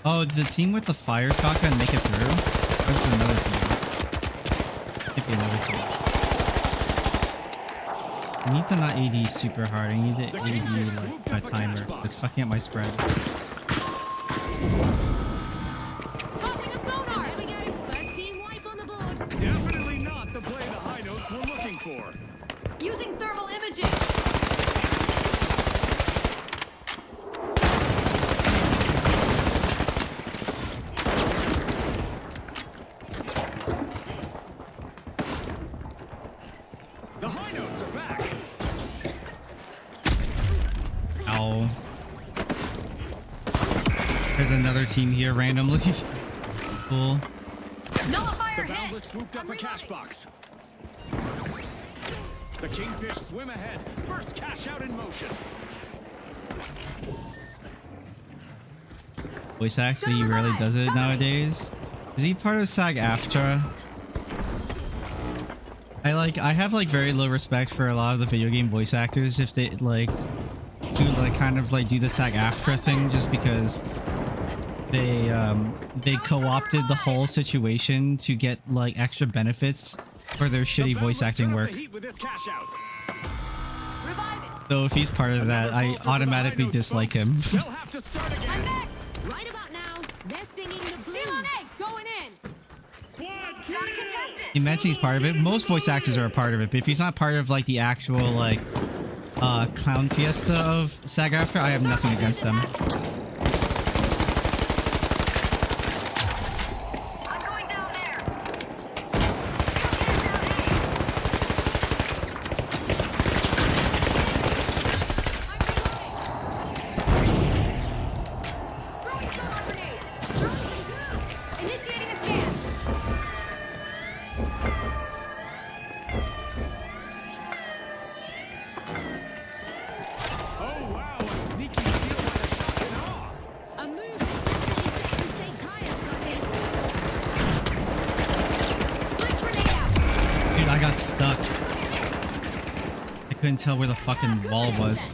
Oh, did the team with the fire shotgun make it through? Or is it another team? Could be another team. I need to not AD super hard. I need to AD like a timer. It's fucking up my spread. Tossing a sonar. There we go. First team wipe on the board. Definitely not the play the High Notes were looking for. Using thermal imaging. The High Notes are back. Ow. There's another team here randomly. Cool. Nullifier The hit. Boundless swooped up I'm a cash reloading. box. The Kingfish swim ahead. First cash out in motion. Voice acts, but he rarely does it nowadays. Is he part of SAG-AFTRA? I have like very low respect for a lot of the video game voice actors if they like do like kind of like do the SAG-AFTRA thing just because they co-opted the whole situation to get like extra benefits for their shitty voice acting work. With this cash out. Revive it. So if he's part of that, I automatically dislike him. They'll have to start I'm again. back. Right about now, they're singing the blues. Steel on egg. Going in. Quad Got a kill! contestant. He mentioned he's part of it. Most voice actors are a part of it, but if he's not part of like the actual like clown fiesta of SAG-AFTRA, I have nothing against them. I'm going down there. Throwing sonar grenade. Initiating a scan. Oh wow, a sneaky steal by the Shock and Awe. A move that definitely set the stakes higher, Scotty. Blitz grenade out. Dude, I got stuck. I couldn't tell where the fucking wall was.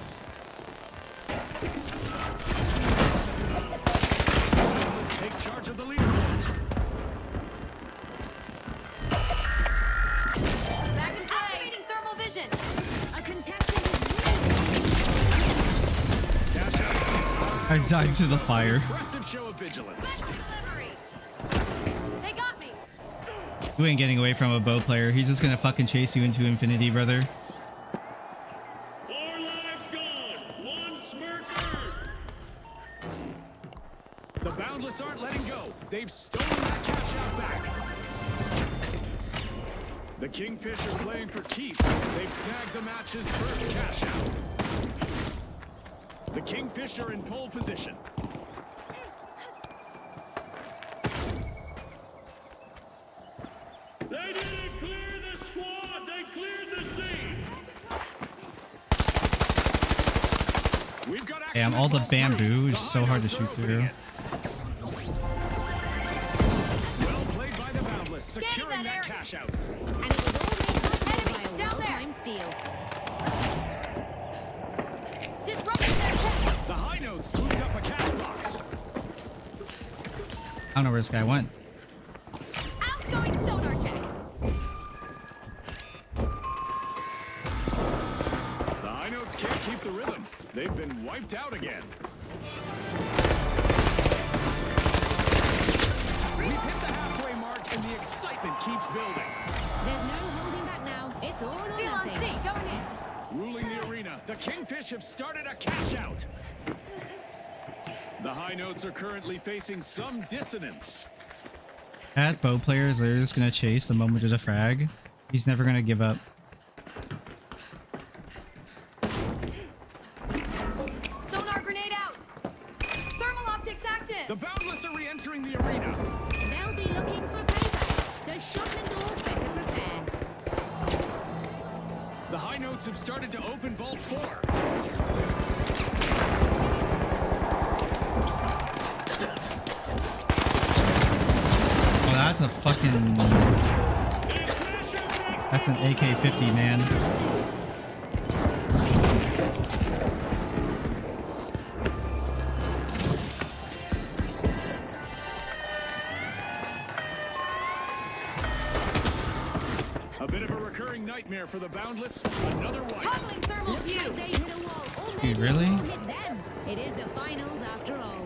Let's take charge of the leaderboard. Back in play. Activating thermal vision. A contestant is Cash out. I died to the fire. Impressive show of vigilance. Delivery. They got me. You ain't getting away from a bow player. He's just gonna fucking chase you into infinity, brother. 4 lives gone. 1 smirk earned. The Boundless aren't letting go. They've stolen that cash out back. The Kingfish are playing for keeps. They've snagged the match's first cash out. The Kingfish are in pole position. They didn't clear the squad. They cleared the scene. We've got action Damn, all in the pole three. bamboo is The so High hard to Notes are shoot opening through. it. Well played by the Boundless, securing securing that that area. cash out. And it was all made possible Enemy, by a down there. well-timed steal. Disrupting their tech. The high notes swooped up a cash box. I don't know where this guy went. Outgoing sonar check. The high notes can't keep the rhythm. They've been wiped out again. We've hit the halfway mark and the excitement keeps building. There's no holding back now. It's all or Steal on nothing. C. Going in. Ruling the arena, the Kingfish have started a cash out. The high notes are currently facing some dissonance. At bow players, they're just gonna chase the moment there's a frag. He's never gonna give up. Sonar grenade out. Thermal optics active. The Boundless are re-entering the arena. They'll be looking for payback. The shotgun door better prepare. The high notes have started to open Vault 4. Oh, that's a fucking... That's an AK-50, man. A bit of a recurring nightmare for the Boundless. Another one. Toggling thermal Looks view. like they hit a wall. Or Dude, maybe really? a wall hit them. It is the finals after all.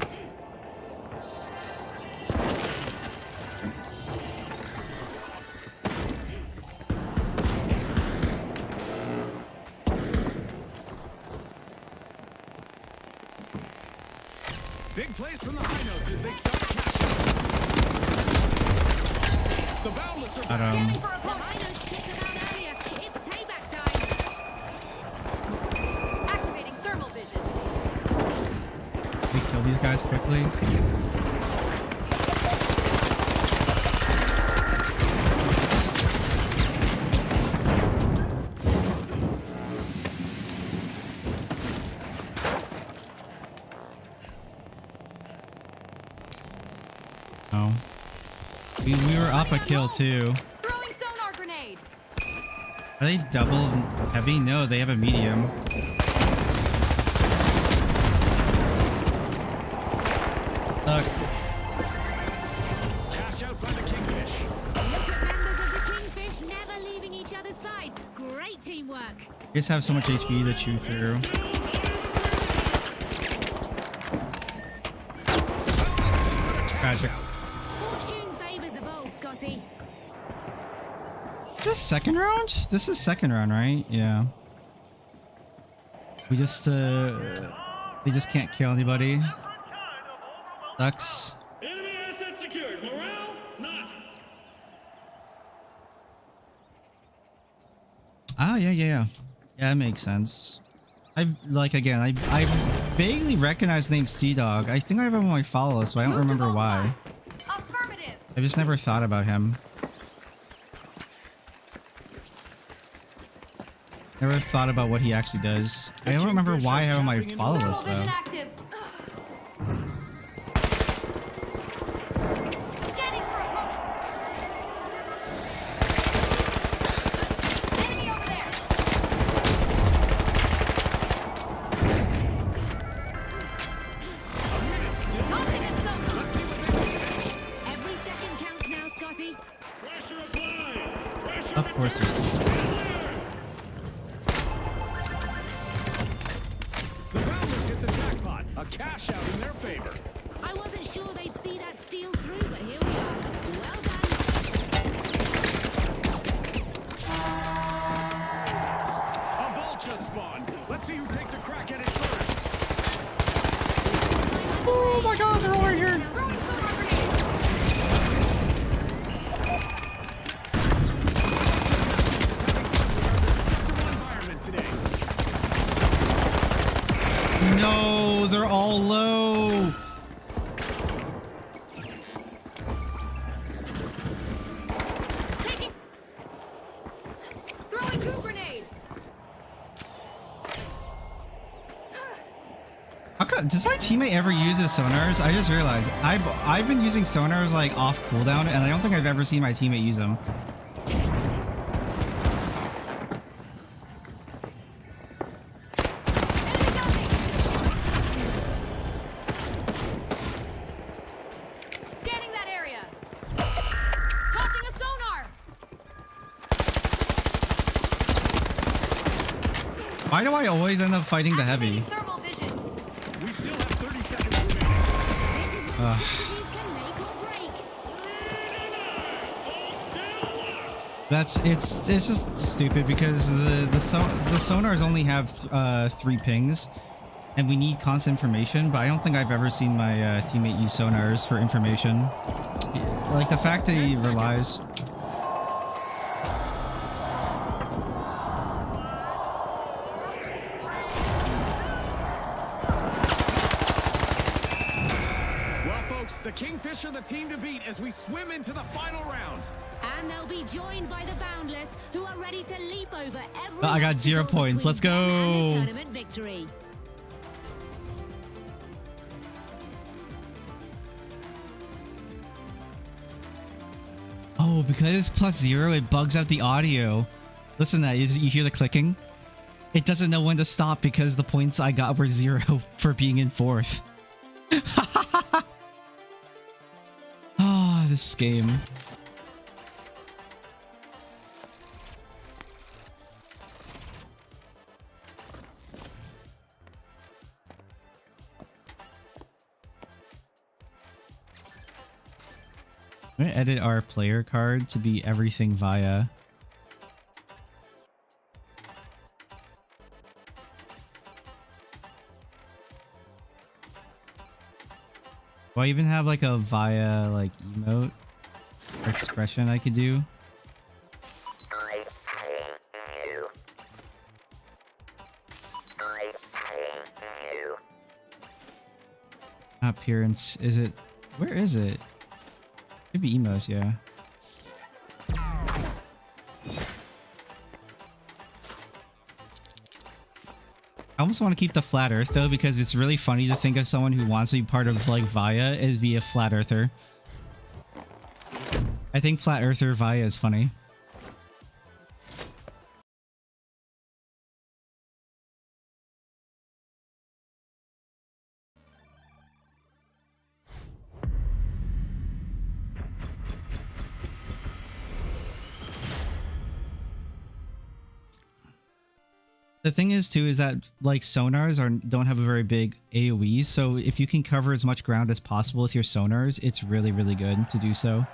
Big plays from the high notes as they start cashing. The Boundless are back. Scanning for The opponent. high notes kicked them out earlier. It's payback time. Activating thermal vision. We kill these guys quickly. Oh. We were up a kill too. Throwing sonar grenade. Are they double heavy? No, they have a medium. Look. Cash out by the Kingfish. Look at members of the Kingfish never leaving each other's side. Great teamwork. You just have so much HP to chew through. Tragic. Fortune favors the bold, Scotty. Is this second round? This is second round, right? Yeah. We just, they just can't kill anybody. Sucks. Enemy asset secured. Morale, not. Oh, yeah. Yeah, that makes sense. I vaguely recognize the name Sea Dog. I think I have him on my follow list, but I don't remember why. Affirmative. I just never thought about him. Never thought about what he actually does. I don't remember why I have him on my follow Thermal list though. vision active. Scanning for opponent. Enemy over there. A minute still. Tossing a sonar. Let's see what they can get. Every second counts now, Scotty. Pressure applied. Pressure Of course there's two. The Boundless hit the jackpot. A cash out in their favor. I wasn't sure they'd see that steal through, but here we are. Well done. A vulture spawned. Let's see who takes a crack at it first. Oh my god, they're all right here. Throwing sonar grenade. Environment today. No, they're all low. Taking. Throwing goo grenade. does my teammate ever use his sonars? I just realized I've been using sonars like off cooldown, and I don't think I've ever seen my teammate use them. Scanning that area. Tossing a sonar. Why do I always end up fighting the heavy? Activating thermal vision. We still have 30 seconds remaining. Can make or break. It's just stupid because the sonars only have 3 pings, and we need constant information. But I don't think I've ever seen my teammate use sonars for information. Like the fact that he relies. The Kingfish are the team to beat as we swim into the final round. And they'll be joined by the Boundless, who are ready to leap over every I got 0 obstacle points. Let's between them and go. the tournament victory. Oh, because it's +0, it bugs out the audio. Listen to that. You hear the clicking? It doesn't know when to stop because the points I got were 0 for being in 4th. Ah, this game. I'm gonna edit our player card to be everything via. Do I even have like a via like emote or expression I could do? Appearance, is it? Where is it? Could be emos, yeah. I almost want to keep the flat earth though, because it's really funny to think of someone who wants to be part of like Via as be a flat earther. I think flat earther Via is funny. The thing is too is that like sonars don't have a very big AoE, so if you can cover as much ground as possible with your sonars, it's really good to do so.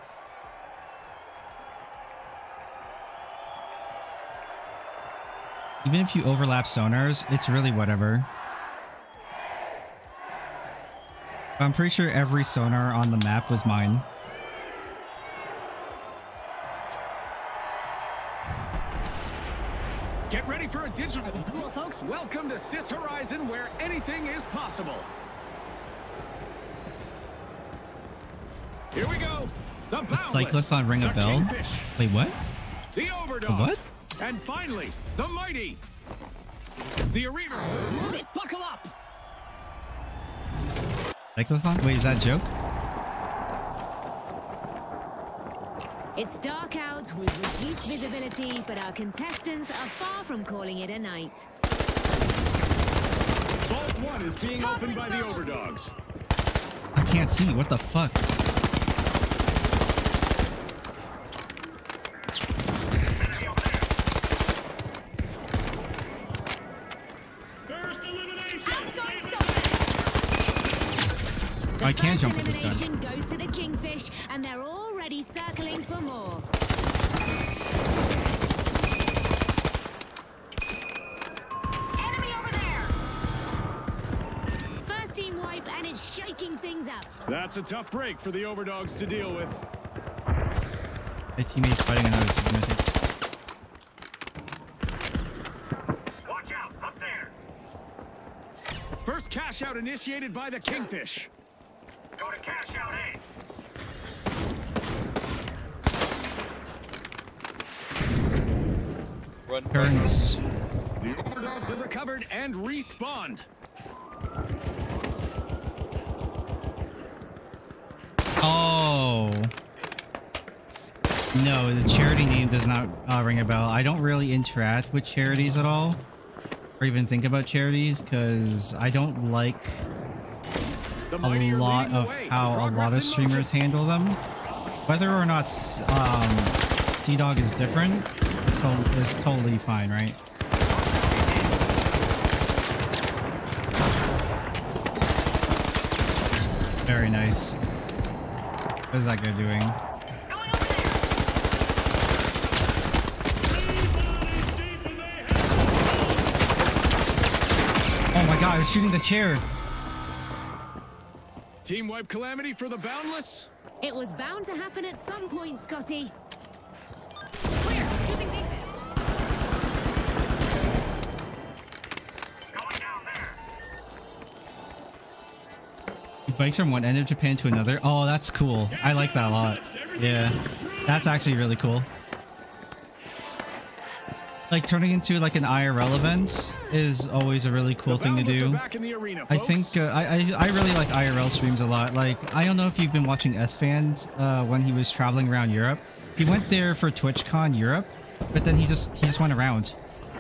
Even if you overlap sonars, it's really whatever. I'm pretty sure every sonar on the map was mine. Get ready for a digital duel, folks. Welcome to Sis Horizon, where anything is possible. Here we go. The Boundless, Cyclist on Ring a the Bell? Kingfish, Wait, what? the Overdogs, what? and finally, the Mighty. The Arena. Buckle up. Cyclothon? Wait, is that a joke? It's dark out with reduced visibility, but our contestants are far from calling it a night. Vault 1 is being opened by the Overdogs. I can't see. What the fuck? First elimination. I can't jump with First this gun. elimination goes to the Kingfish, and they're already circling for more. Enemy over there. First team wipe, and it's shaking things up. That's a tough break for the Overdogs to deal with. My teammate's fighting another team, I think. Watch out, up there. First cash out initiated by the Kingfish. Go to cash out A. Turns. The Overdogs have recovered and respawned. Oh. No, the charity name does not ring a bell. I don't really interact with charities at all, or even think about charities, because I don't like a lot of how a lot of streamers handle them. Whether or not T-Dog is different is totally fine, right? Very nice. What is that guy doing? Oh my god, I was shooting the chair. Team wipe calamity for the Boundless. It was bound to happen at some point, Scotty. Clear. Using defense. He bikes from one end of Japan to another. Oh, that's cool. I like that a lot. Yeah, that's actually really cool. Like turning into like an IRL event is always a really cool thing to do. I think I really like IRL streams a lot. Like, I don't know if you've been watching S-Fans when he was traveling around Europe. He went there for TwitchCon Europe, but then he just went around.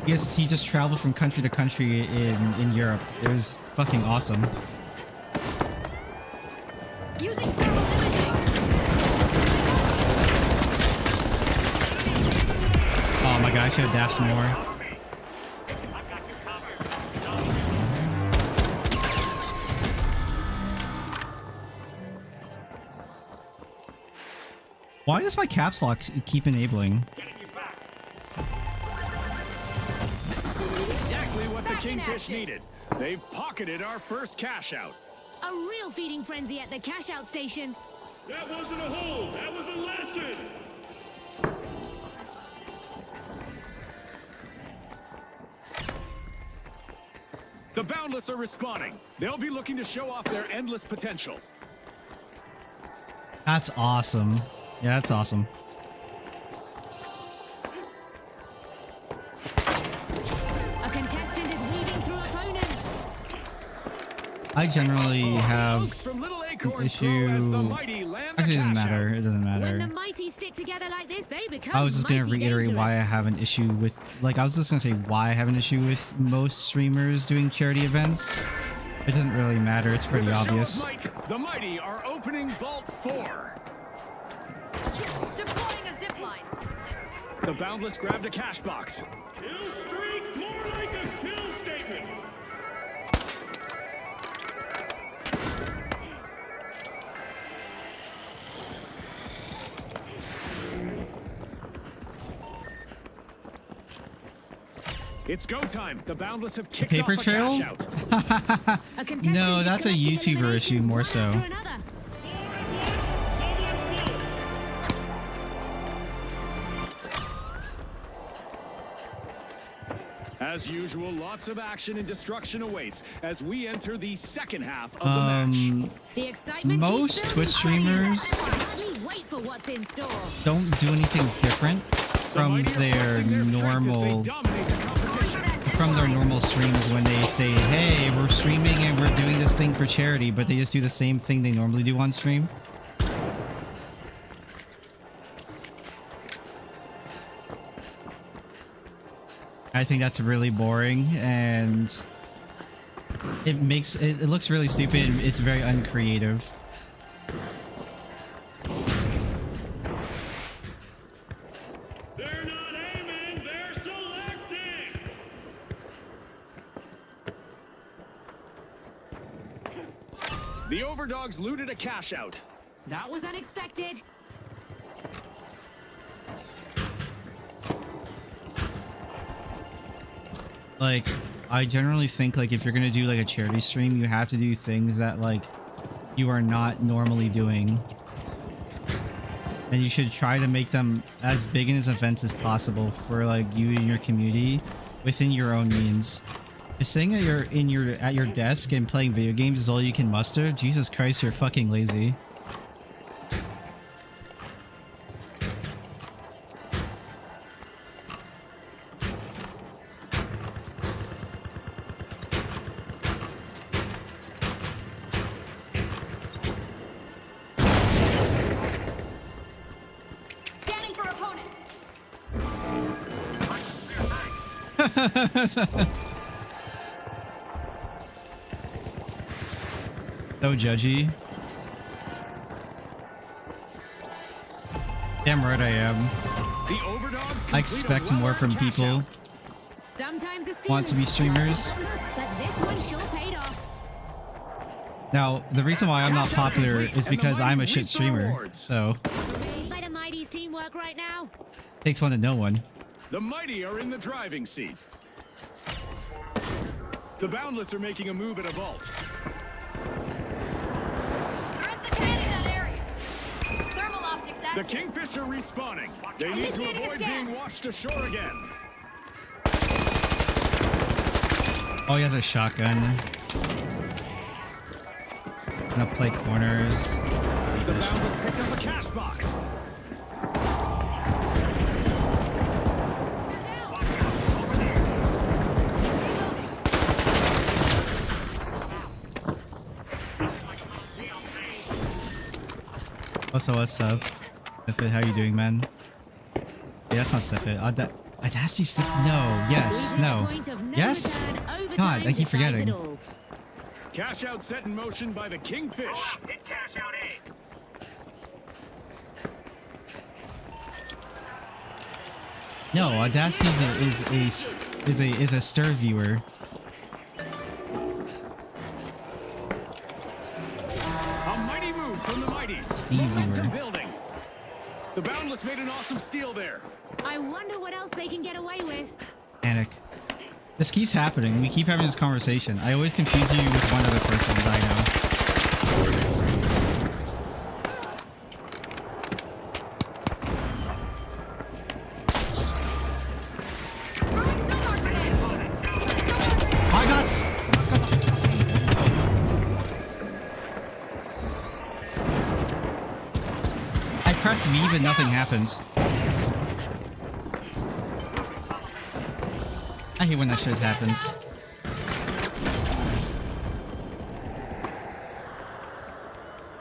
He just traveled from country to country in Europe. It was fucking awesome. Using thermal imaging. Oh my god, I should have dashed more. Why does my caps lock keep enabling? Exactly what the Kingfish needed. They've pocketed our first cash out. A real feeding frenzy at the cash out station. That wasn't a hold. That was a lesson. The Boundless are responding. They'll be looking to show off their endless potential. That's awesome. Yeah, that's awesome. A contestant is weaving through opponents. I generally have Folks from Little an Acorns grow as the issue. mighty land the Actually, it doesn't cash matter. out. It doesn't When the matter. mighty stick together like this, they become I was just gonna mighty reiterate why I dangerous. have an issue with, like, I was just gonna say why I have an issue with most streamers doing charity events. It doesn't really matter. It's pretty With a show of obvious. might, the mighty are opening Vault 4. Deploying a zip line. The Boundless grabbed a cash box. Kill streak, more like a kill statement. It's go time. The Boundless have kicked Paper off a trail? cash out. A contestant No, is that's a collecting YouTuber eliminations issue more one so. after another. Someone's blue. As usual, lots of action and destruction awaits as we enter the second half of the match. The excitement Most keeps Twitch building. streamers Hardly wait for what's in store. don't do anything different The from mighty are their forcing their strength as normal they dominate the competition. streams when they say, hey, we're streaming and we're doing this thing for charity, but they just do the same thing they normally do on stream. I think that's really boring, and it looks really stupid, and it's very uncreative. They're not aiming, they're selecting. The Overdogs looted a cash out. That was unexpected. Like, I generally think, like, if you're gonna do like a charity stream, you have to do things that, like, you are not normally doing. And you should try to make them as big as events as possible for, like, you and your community within your own means. If sitting at your desk and playing video games is all you can muster, Jesus Christ, you're fucking lazy. So judgy. Damn right I am. The overdogs I expect more from people Sometimes a want to be streamers. but this one sure paid off. Now, the reason why I'm not popular is because I'm a shit streamer. So, By the Mighty's teamwork right now. takes one to know one. The mighty are in the driving seat. The Boundless are making a move at a vault. Grab the can in that area. Thermal optics The active. Kingfish are respawning. They need to Initiating a avoid scan. being washed ashore again. Oh, he has a shotgun. Gonna play corners. The Boundless picked up a cash box. Also, what's up? Stiffit, how you doing, man? Yeah, that's not Stiffit. Audacity Stiff. No. Yes. We've hit the No. point of no Yes. return. Overtime God, I keep decides forgetting. it all. Cash out set in motion by the Kingfish. Hit cash out A. No. Audacity is a stir viewer. A mighty move from the mighty. Steve Momentum viewer. building. The Boundless made an awesome steal there. I wonder what else they can get away with. Panic. This keeps happening. We keep having this conversation. I always confuse you with one other person that I know. Throwing sonar grenade. I got. I press V, but nothing happens. I hate when that shit happens.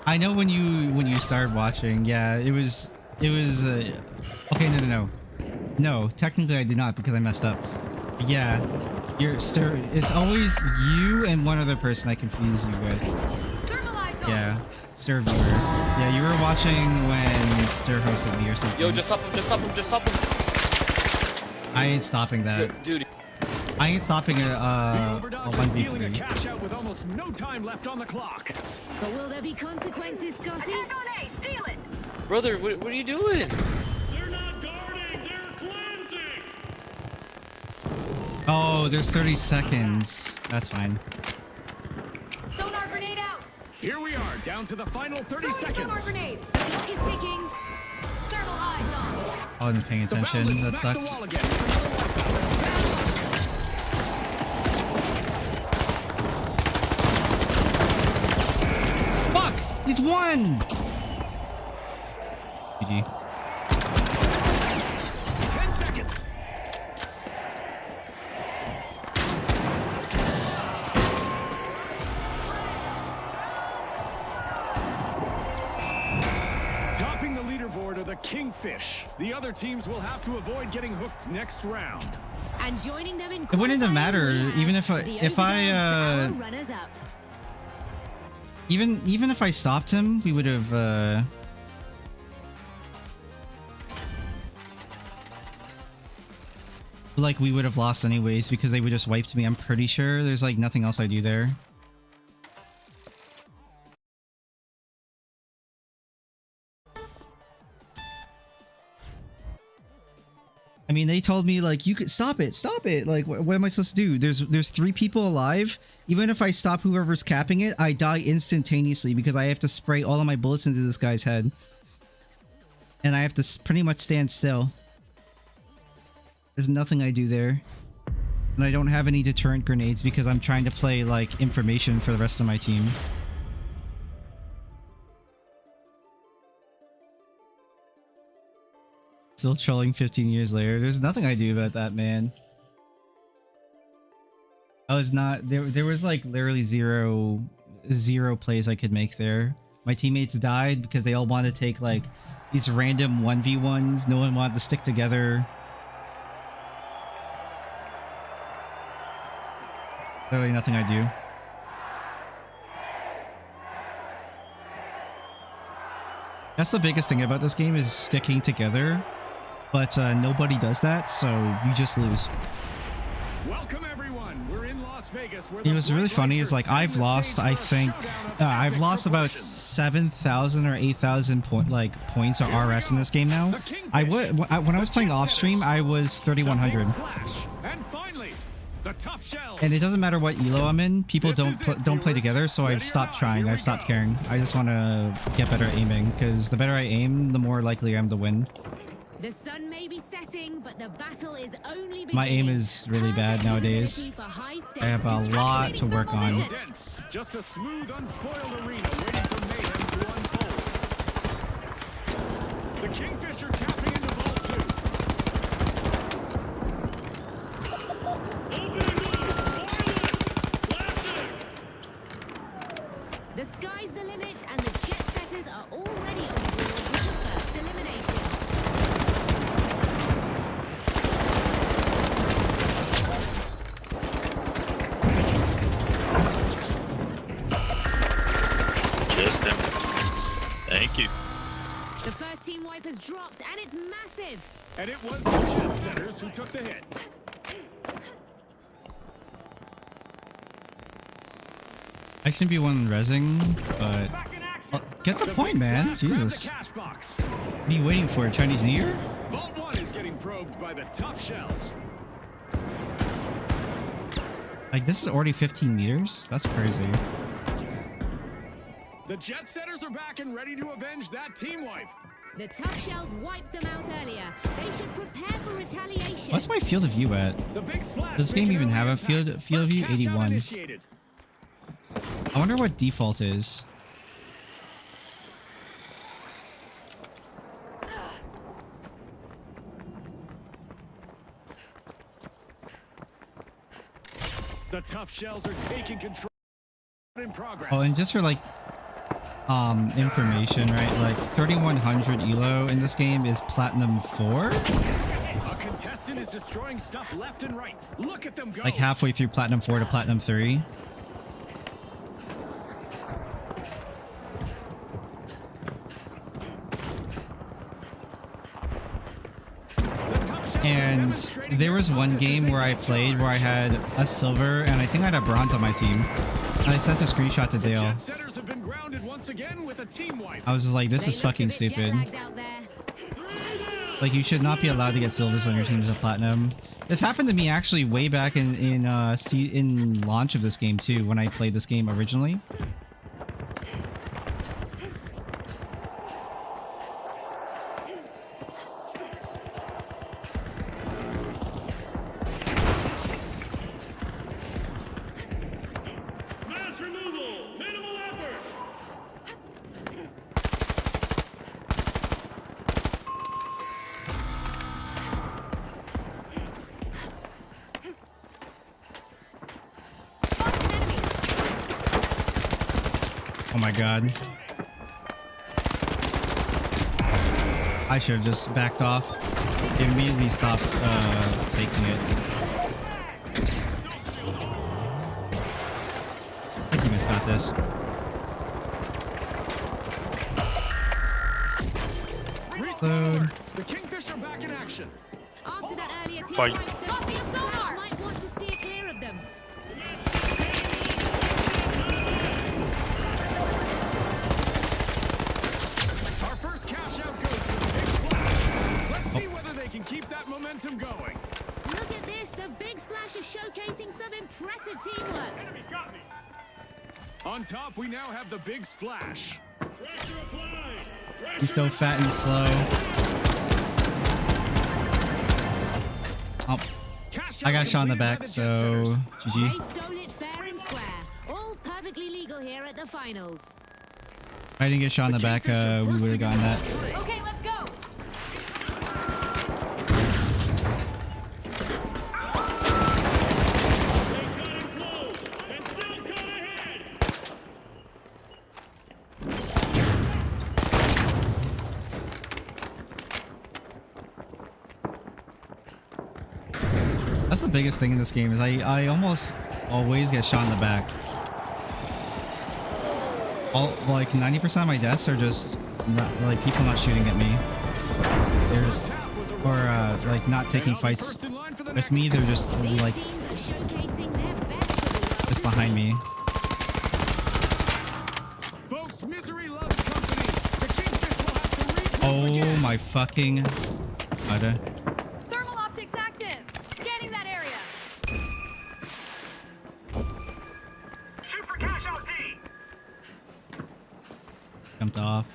I know when you started watching, yeah, it was okay, no. No, technically I did not because I messed up. But yeah, it's always you and one other person I confuse you with. Thermalize zone. Yeah, Stir viewer. Yeah, you were watching when Stir hosted me or something. Yo, just stop him, just stop him, just stop him. I ain't stopping that. Dude, I ain't stopping The a overdogs are stealing a 1v3. cash out with almost no time left on the clock. But will there be consequences, Scotty? Attack on A. Steal it. brother, what are you doing? They're not guarding, they're cleansing. Oh, there's 30 seconds. That's fine. Sonar grenade out. Here we are, down to the final 30 Throwing sonar seconds. grenade. Clock is ticking. Thermal eyes on. I wasn't paying The attention. Boundless That smacked the sucks. wall again with another wipeout. Fuck! He's won! GG. 10 seconds. Topping the leaderboard are the Kingfish. The other teams will have to avoid getting hooked next round. And joining them in It wouldn't have qualifying, mattered, we have even if the I, Overdogs, our runners-up. even if I stopped him, we would have like we would have lost anyways because they would just wiped me. I'm pretty sure there's like nothing else I do there. I mean, they told me like you could stop it. Like, what am I supposed to do? There's 3 people alive. Even if I stop whoever's capping it, I die instantaneously because I have to spray all of my bullets into this guy's head, and I have to pretty much stand still. There's nothing I do there, and I don't have any deterrent grenades because I'm trying to play like information for the rest of my team. Still trolling 15 years later. There's nothing I do about that, man. I was not there was like literally zero plays I could make there. My teammates died because they all wanted to take like these random 1v1s. No one wanted to stick together. Literally nothing I do. That's the biggest thing about this game is sticking together, but nobody does that, so you just lose. Welcome everyone. We're in Las Vegas. Where It was really funny is like I've lost, I think, I've lost about 7,000 or 8,000 points or RS in this game now. When I was playing off stream, I was 3,100. And finally, the tough shells. And it doesn't matter what elo I'm in, people don't play together, so I've stopped trying. I've stopped caring. I just want to get better at aiming, because the better I aim, the more likely I am to win. The sun may be setting, but the battle is only beginning. My aim is really bad nowadays. I have a lot to work on. Just a smooth, unspoiled arena waiting for mayhem to unfold. The Kingfisher tapping into Vault 2. The sky's the limit, and the jet setters are already on board with the first elimination. Just him. Thank you. The first team wipe has dropped, and it's massive. And it was the jet setters who took the hit. I shouldn't be one rezzing, but get the point, man. Jesus. What are you waiting for? Chinese New Year? Vault 1 is getting probed by the tough shells. Like, this is already 15 meters? That's crazy. The jet setters are back and ready to avenge that team wipe. The tough shells wiped them out earlier. They should prepare for retaliation. What's my field of view at? The big splash. Does this game even have a field of view? 81. Initiated. I wonder what default is. The tough shells are taking control in progress. Oh, and just for like information, right? Like 3,100 elo in this game is platinum 4. A contestant is destroying stuff left and right. Look at them go. Like halfway through platinum 4 to platinum 3. And there was one game where I played where I had a silver and I think I had a bronze on my team. And I sent a screenshot to Dale. I was just like, this is fucking stupid. Like, you should not be allowed to get silvers on your team as a platinum. This happened to me actually way back in launch of this game too, when I played this game originally. Oh my god. I should have just backed off. Immediately stopped taking it. I think you guys got this. Reload. The Kingfisher back in action. After that earlier team Fight. wipe, the Flash might want to steer clear of them. Our first cash out goes to the big splash. Let's see whether they can keep that momentum going. Look at this, the big splash is showcasing some impressive teamwork. On top, we now have the big splash. He's so fat and slow. Oh, I got shot in the back, so They GG. stole it fair and square. All perfectly legal here at the finals. If I didn't get shot in the back, we would have gotten that. Okay, let's go. That's the biggest thing in this game is I almost always get shot in the back. Like 90% of my deaths are just like people not shooting at me. They're just, or like not taking fights with me. They're just like just behind me. Folks, misery loves company. The Kingfish will have to regroup Oh again. my fucking god. Thermal optics active. Scanning that area. Shoot for cash out D. Jumped off.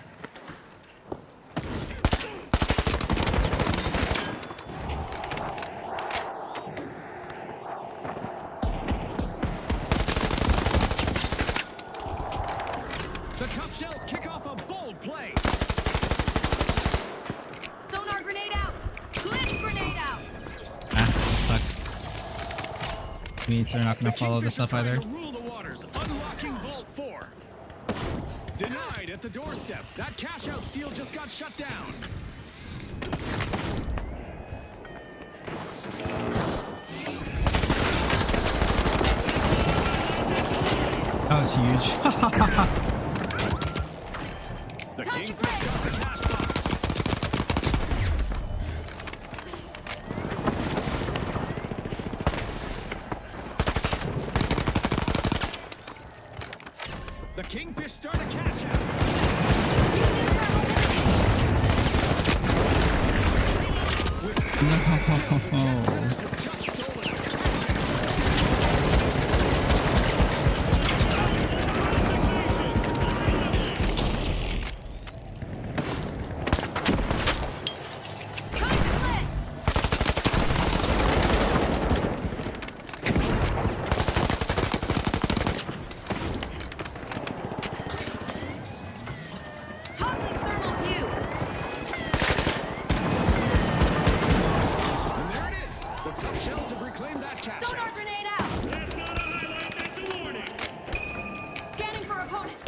The tough shells kick off a bold play. Sonar grenade out. Glitch grenade out. Ah, sucks. Means they're not gonna The follow Kingfish this up are trying either. to rule the waters, unlocking Vault 4. Denied at the doorstep. That cash out steal just got shut down. That was huge. The Kingfish got the cash box. The Kingfish start a cash out. No. Just stolen it. Toggling thermal view. And there it is. The tough shells have reclaimed that cash Sonar out. grenade out. That's not a highlight, that's a warning. Scanning for opponents.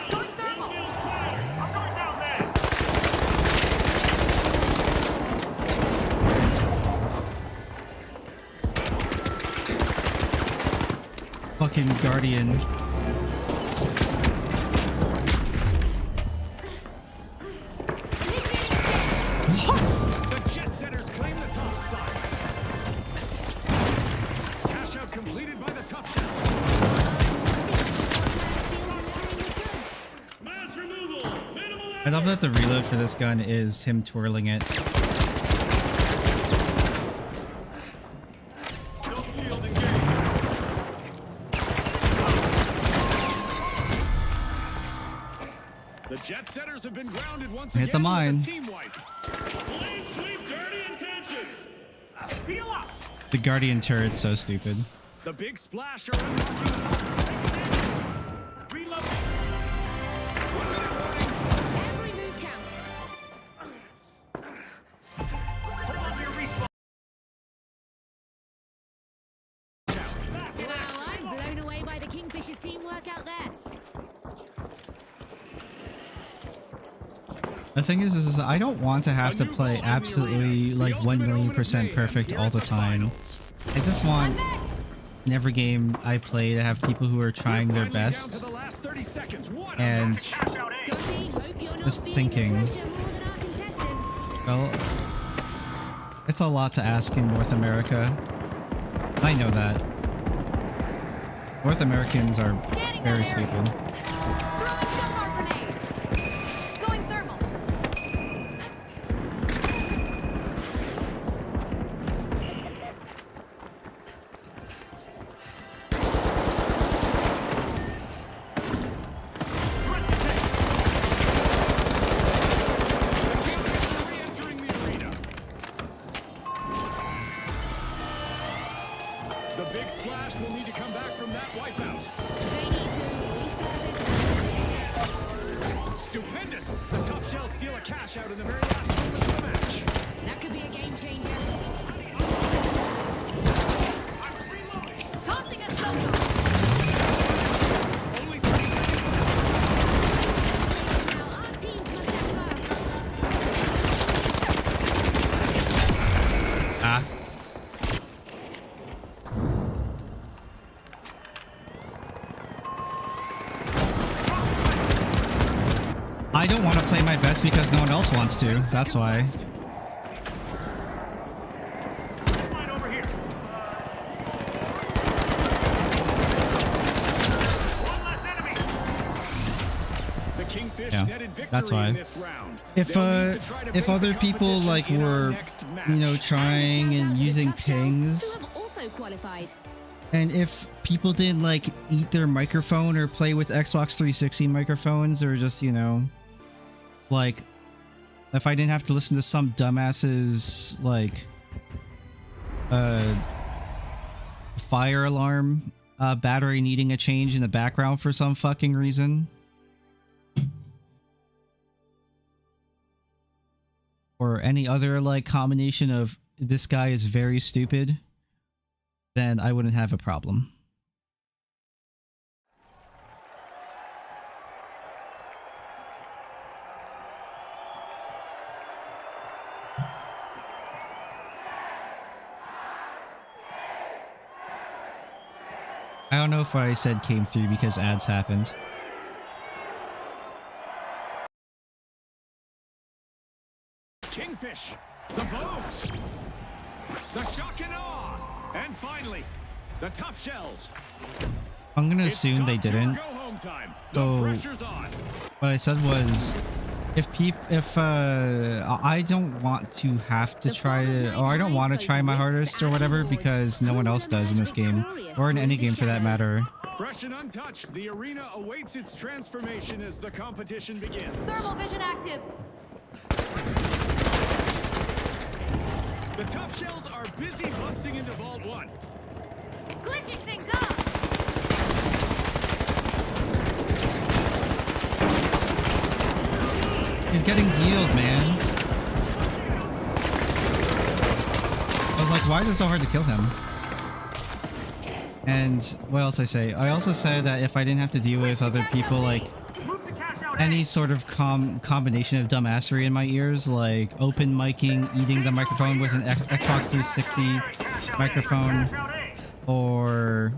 Going thermal. Feels fire. I'm going down there. Fucking Guardian. The jet setters claim the top spot. Cash out completed by the tough shells. Mass removal. Minimal I love that the reload for this gun is him twirling it. No shield engaged. The jet setters have been grounded once Hit the again mine. with a team wipe. Blade sweep dirty intentions. Peel up. The Guardian turret's so stupid. The big splash are unlocking the vault. Reload. 1 minute warning. Every move counts. Hold on to your respawn. Wow, I'm blown away by the Kingfish's teamwork out there. The thing is I don't want to have to play absolutely like 1,000,000% perfect all the time. I just want in every game I play to have people who are trying their Finally down best to the last 30 seconds. What a and Cash out A. Scotty, hope you're not Just feeling the thinking. pressure more than our contestants. well, it's a lot to ask in North America. I know that. North Americans are very stupid. Throwing sonar grenade. Going thermal. Re-entering the arena. The big splash will need to come back from that wipeout. They need to resurface. Stupendous! The tough shells steal a cash out in the very last moments of the match. That could be a game changer. Tossing a sonar. Only 3 seconds. Now our teams must act fast. Ah. I don't want to play my best because no one else wants to. That's why. Line over here. One less enemy. The Kingfish Yeah, netted victory that's why. in this round. If They'll need to try to if break other the people competition like in our were, next match. you know, trying Shout out and to the using Tough Shells, pings, who have also qualified. and if people didn't like eat their microphone or play with Xbox 360 microphones, or just, you know, like, if I didn't have to listen to some dumbass's like fire alarm battery needing a change in the background for some fucking reason, or any other like combination of this guy is very stupid, then I wouldn't have a problem. I don't know if what I said came through because ads happened. Kingfish, the Vogues, the Shock and Awe, and finally, the Tough Shells. I'm gonna It's assume they top tier didn't. go home time. So- The pressure's on. What I said was, if I don't want to have to try to, or I don't want to try my hardest or whatever because no one else does in this game, or in any game for that matter. Fresh and untouched, the arena awaits its transformation as the competition begins. Thermal vision active. The Tough Shells are busy busting into Vault 1. Glitching things up. He's getting healed, man. I was like, why is it so hard to kill him? And what else I say? I also said that if I didn't have to deal with other people, like Move the cash out. any sort of combination of dumbassery in my ears, like open micing, eating the microphone with an Xbox 360 microphone, or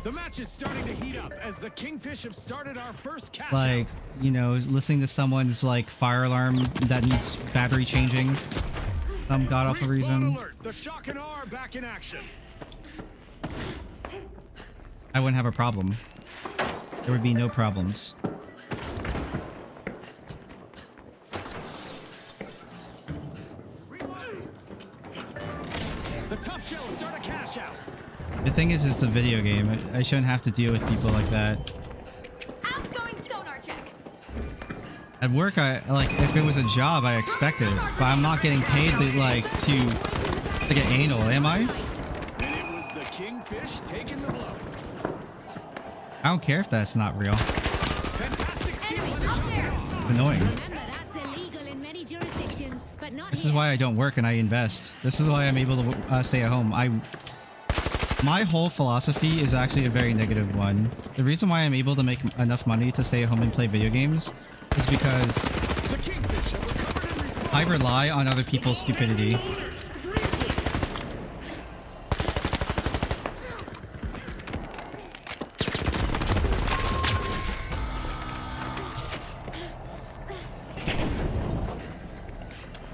The match is starting to heat up as the Kingfish have started our first cash like, you know, listening to someone's like fire alarm that needs battery changing, some god awful reason. Alert. The Shock and Awe are back in action. I wouldn't have a problem. There would be no problems. The Tough Shells start a cash out. The thing is, it's a video game. I shouldn't have to deal with people like that. Outgoing sonar check. At work, I like if it was a job, I expect it, but I'm not getting paid to like to get anal, am I? And it was the Kingfish taking the blow. I don't care if that's not real. Fantastic steal Enemy by the up Shock there. and Awe. It's annoying. Remember, that's illegal in many jurisdictions, but not This is here. why I don't work and I invest. This is why I'm able to stay at home. My whole philosophy is actually a very negative one. The reason why I'm able to make enough money to stay at home and play video games is because The Kingfish have recovered and responded. I rely on other people's stupidity.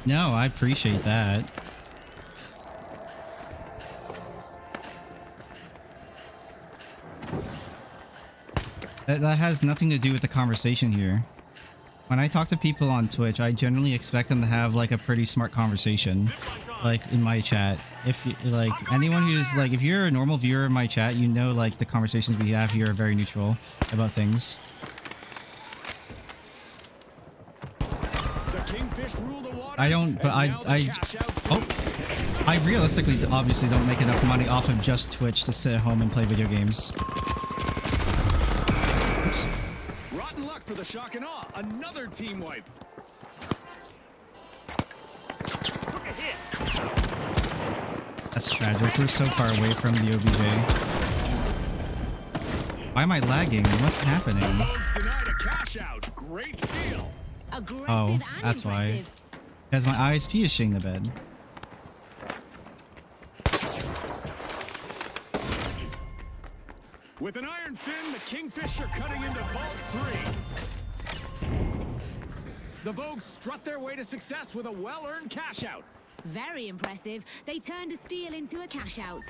No, I appreciate that. That has nothing to do with the conversation here. When I talk to people on Twitch, I generally expect them to have like a pretty smart conversation, like in my chat. If like anyone who's like, if you're a normal viewer of my chat, you know like the conversations we have here are very neutral about things. The Kingfish rule the waters, I don't, but and now the cash out oh, I realistically obviously don't make enough money off of just Twitch to sit at home and play video games. Oops. Rotten luck for the shock and awe. Another team wipe. Took a hit. That's tragic. We're so far away from the OBJ. Why am I lagging? What's happening? Rogues denied a cash out. Great steal. Aggressive Oh, and that's why. impressive. Because my ISP is shitting the bed. With an iron fin, the Kingfisher cutting into Vault 3. The Vogues strut their way to success with a well-earned cash out. Very impressive. They turned a steal into a cash out.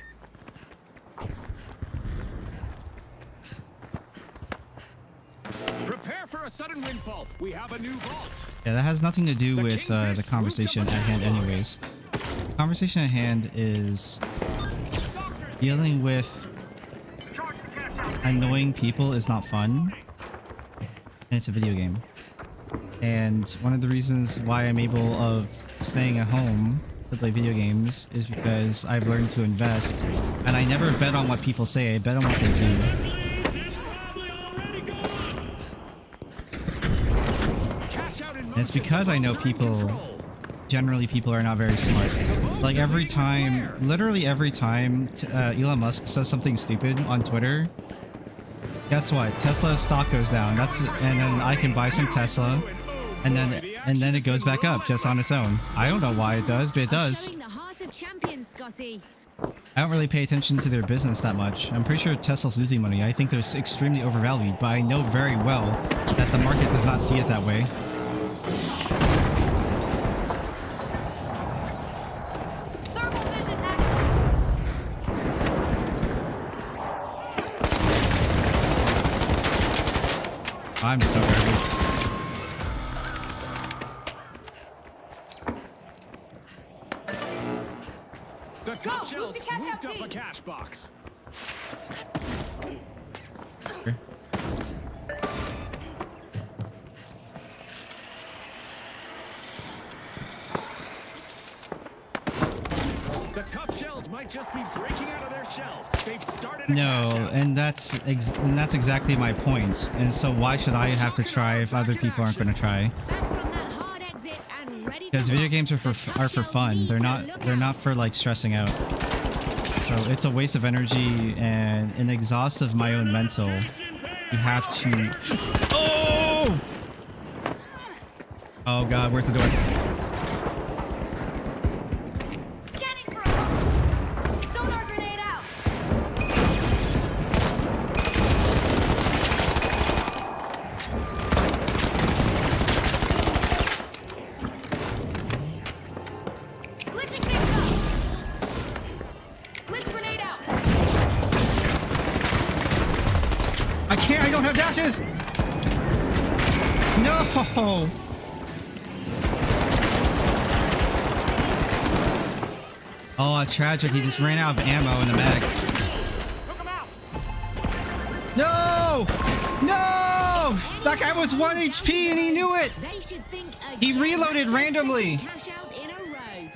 Prepare for a sudden windfall. We have a new vault. Yeah, that has nothing to do The with the Kingfish conversation swooped at up hand on the anyways. The conversation at hand is dealing with annoying people is not fun. And it's a video game. And one of the reasons why I'm able of staying at home to play video games is because I've learned to invest. And I never bet on what people say, I bet on what they do. And it's because I know people, generally people are not very smart. Like every time, literally every time Elon Musk says something stupid on Twitter, guess what? Tesla's stock goes down. And then I can buy some Tesla, and then it goes back up just on its own. I don't know why it does, but it does. Showing the heart of champions, Scotty. I don't really pay attention to their business that much. I'm pretty sure Tesla's losing money. I think they're extremely overvalued, but I know very well that the market does not see it that way. Thermal vision active. I'm so garbage. The Go, tough move shells the cash out swooped up a deep. cash box. Here. The tough shells might just be breaking out of their shells. They've started a No, cash out. and that's exactly my point. And so why should I have to try if other people aren't going to try? Back from that hard exit and ready to Because video rock. games are The for tough shells fun. need They're to not look out. for like stressing out. So it's a waste of energy and an exhaust of my own mental. You have to. Oh! Oh God, where's the door? Scanning for a sonar grenade out. Glitching things up. Glitch grenade out. I can't. I don't have dashes. No. Oh, tragic. He just ran out of ammo in the mag. No! No! That guy was 1 HP and he knew it! They should think He again. reloaded That's their randomly. second cash out in a row.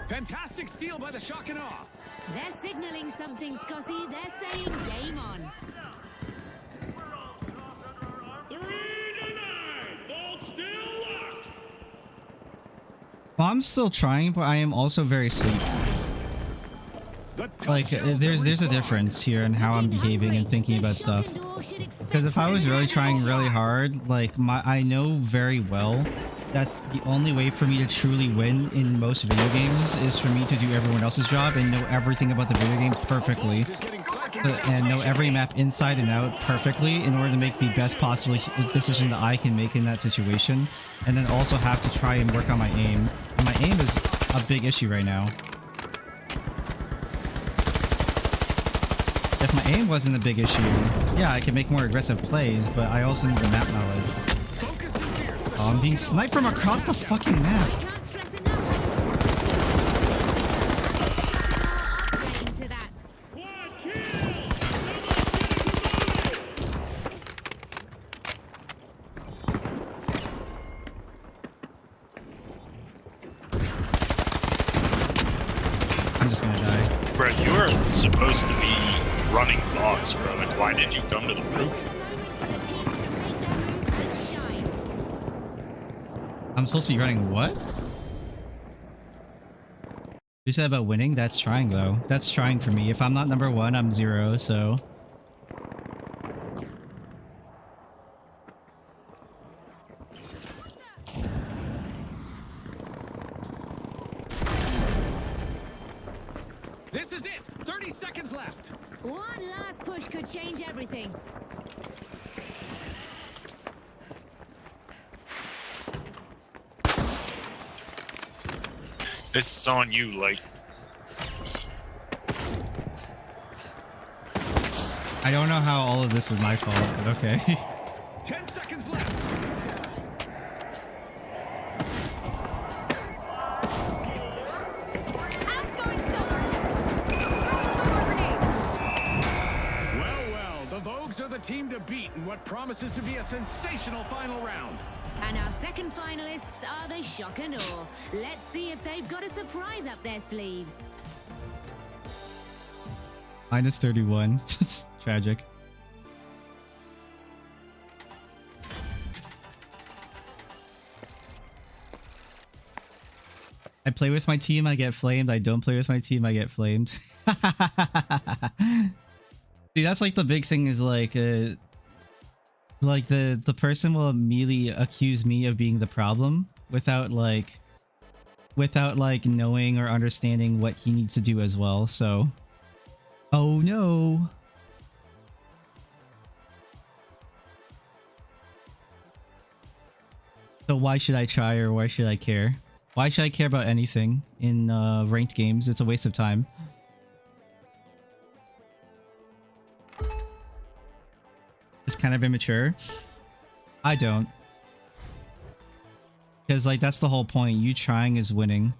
Fantastic steal by the shock and awe. They're signaling something, Scotty. They're saying game on. 3 denied. Vault still locked. Well, I'm still trying, but I am also very asleep. The tough Like, shells there's have a respawned. difference here in how I'm Looking behaving and hungry. thinking The about stuff. shock and awe should expect Because if I was some really trying action. really hard, like I know very well that the only way for me to truly win in most video games is for me to do everyone else's job and know everything about the video game perfectly. Just getting siphoned by the And know tough every shells. map inside and out perfectly in order to make the best possible decision that I can make in that situation. And then also have to try and work on my aim. And my aim is a big issue right now. If my aim wasn't a big issue, yeah, I could make more aggressive plays, but I also need the map knowledge. Focus and fierce. The Oh, I'm shock being and awe sniped from across the fucking map. I can't stress enough. Upgrading to that. Quad kill. Someone's getting I'm just gonna die. Bro, you are supposed to be running box, bro. Like, why did you come to the This roof? is the moment for the team to make their move and shine. I'm supposed to be running what? You said about winning? That's trying though. That's trying for me. If I'm not number 1, I'm 0, so... This is it. 30 seconds left. One last push could change everything. This is on you, like. I don't know how all of this is my fault, but okay. 10 seconds left. Outgoing sonar chip. Throwing sonar grenade. Well, the Vogues are the team to beat in what promises to be a sensational final round. And our second finalists are the Shock and Awe. Let's see if they've got a surprise up their sleeves. Minus 31. It's tragic. I play with my team, I get flamed. I don't play with my team, I get flamed. See, that's like the big thing is like the person will immediately accuse me of being the problem without like knowing or understanding what he needs to do as well. So, oh no. So why should I try or why should I care? Why should I care about anything in ranked games? It's a waste of time. It's kind of immature. I don't. Because like that's the whole point. You trying is winning.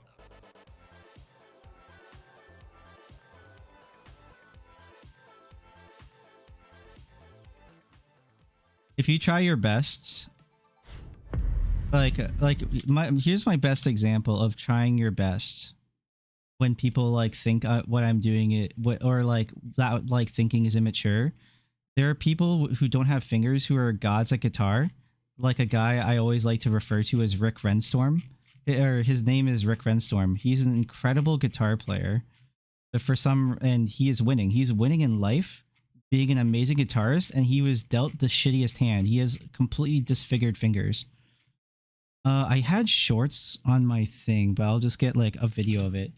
If you try your best, here's my best example of trying your best. When people like think what I'm doing or like that like thinking is immature. There are people who don't have fingers who are gods at guitar. Like a guy I always like to refer to as Rick Renstorm. Or his name is Rick Renstorm. He's an incredible guitar player. But and he is winning. He's winning in life, being an amazing guitarist, and he was dealt the shittiest hand. He has completely disfigured fingers. I had shorts on my thing, but I'll just get like a video of it.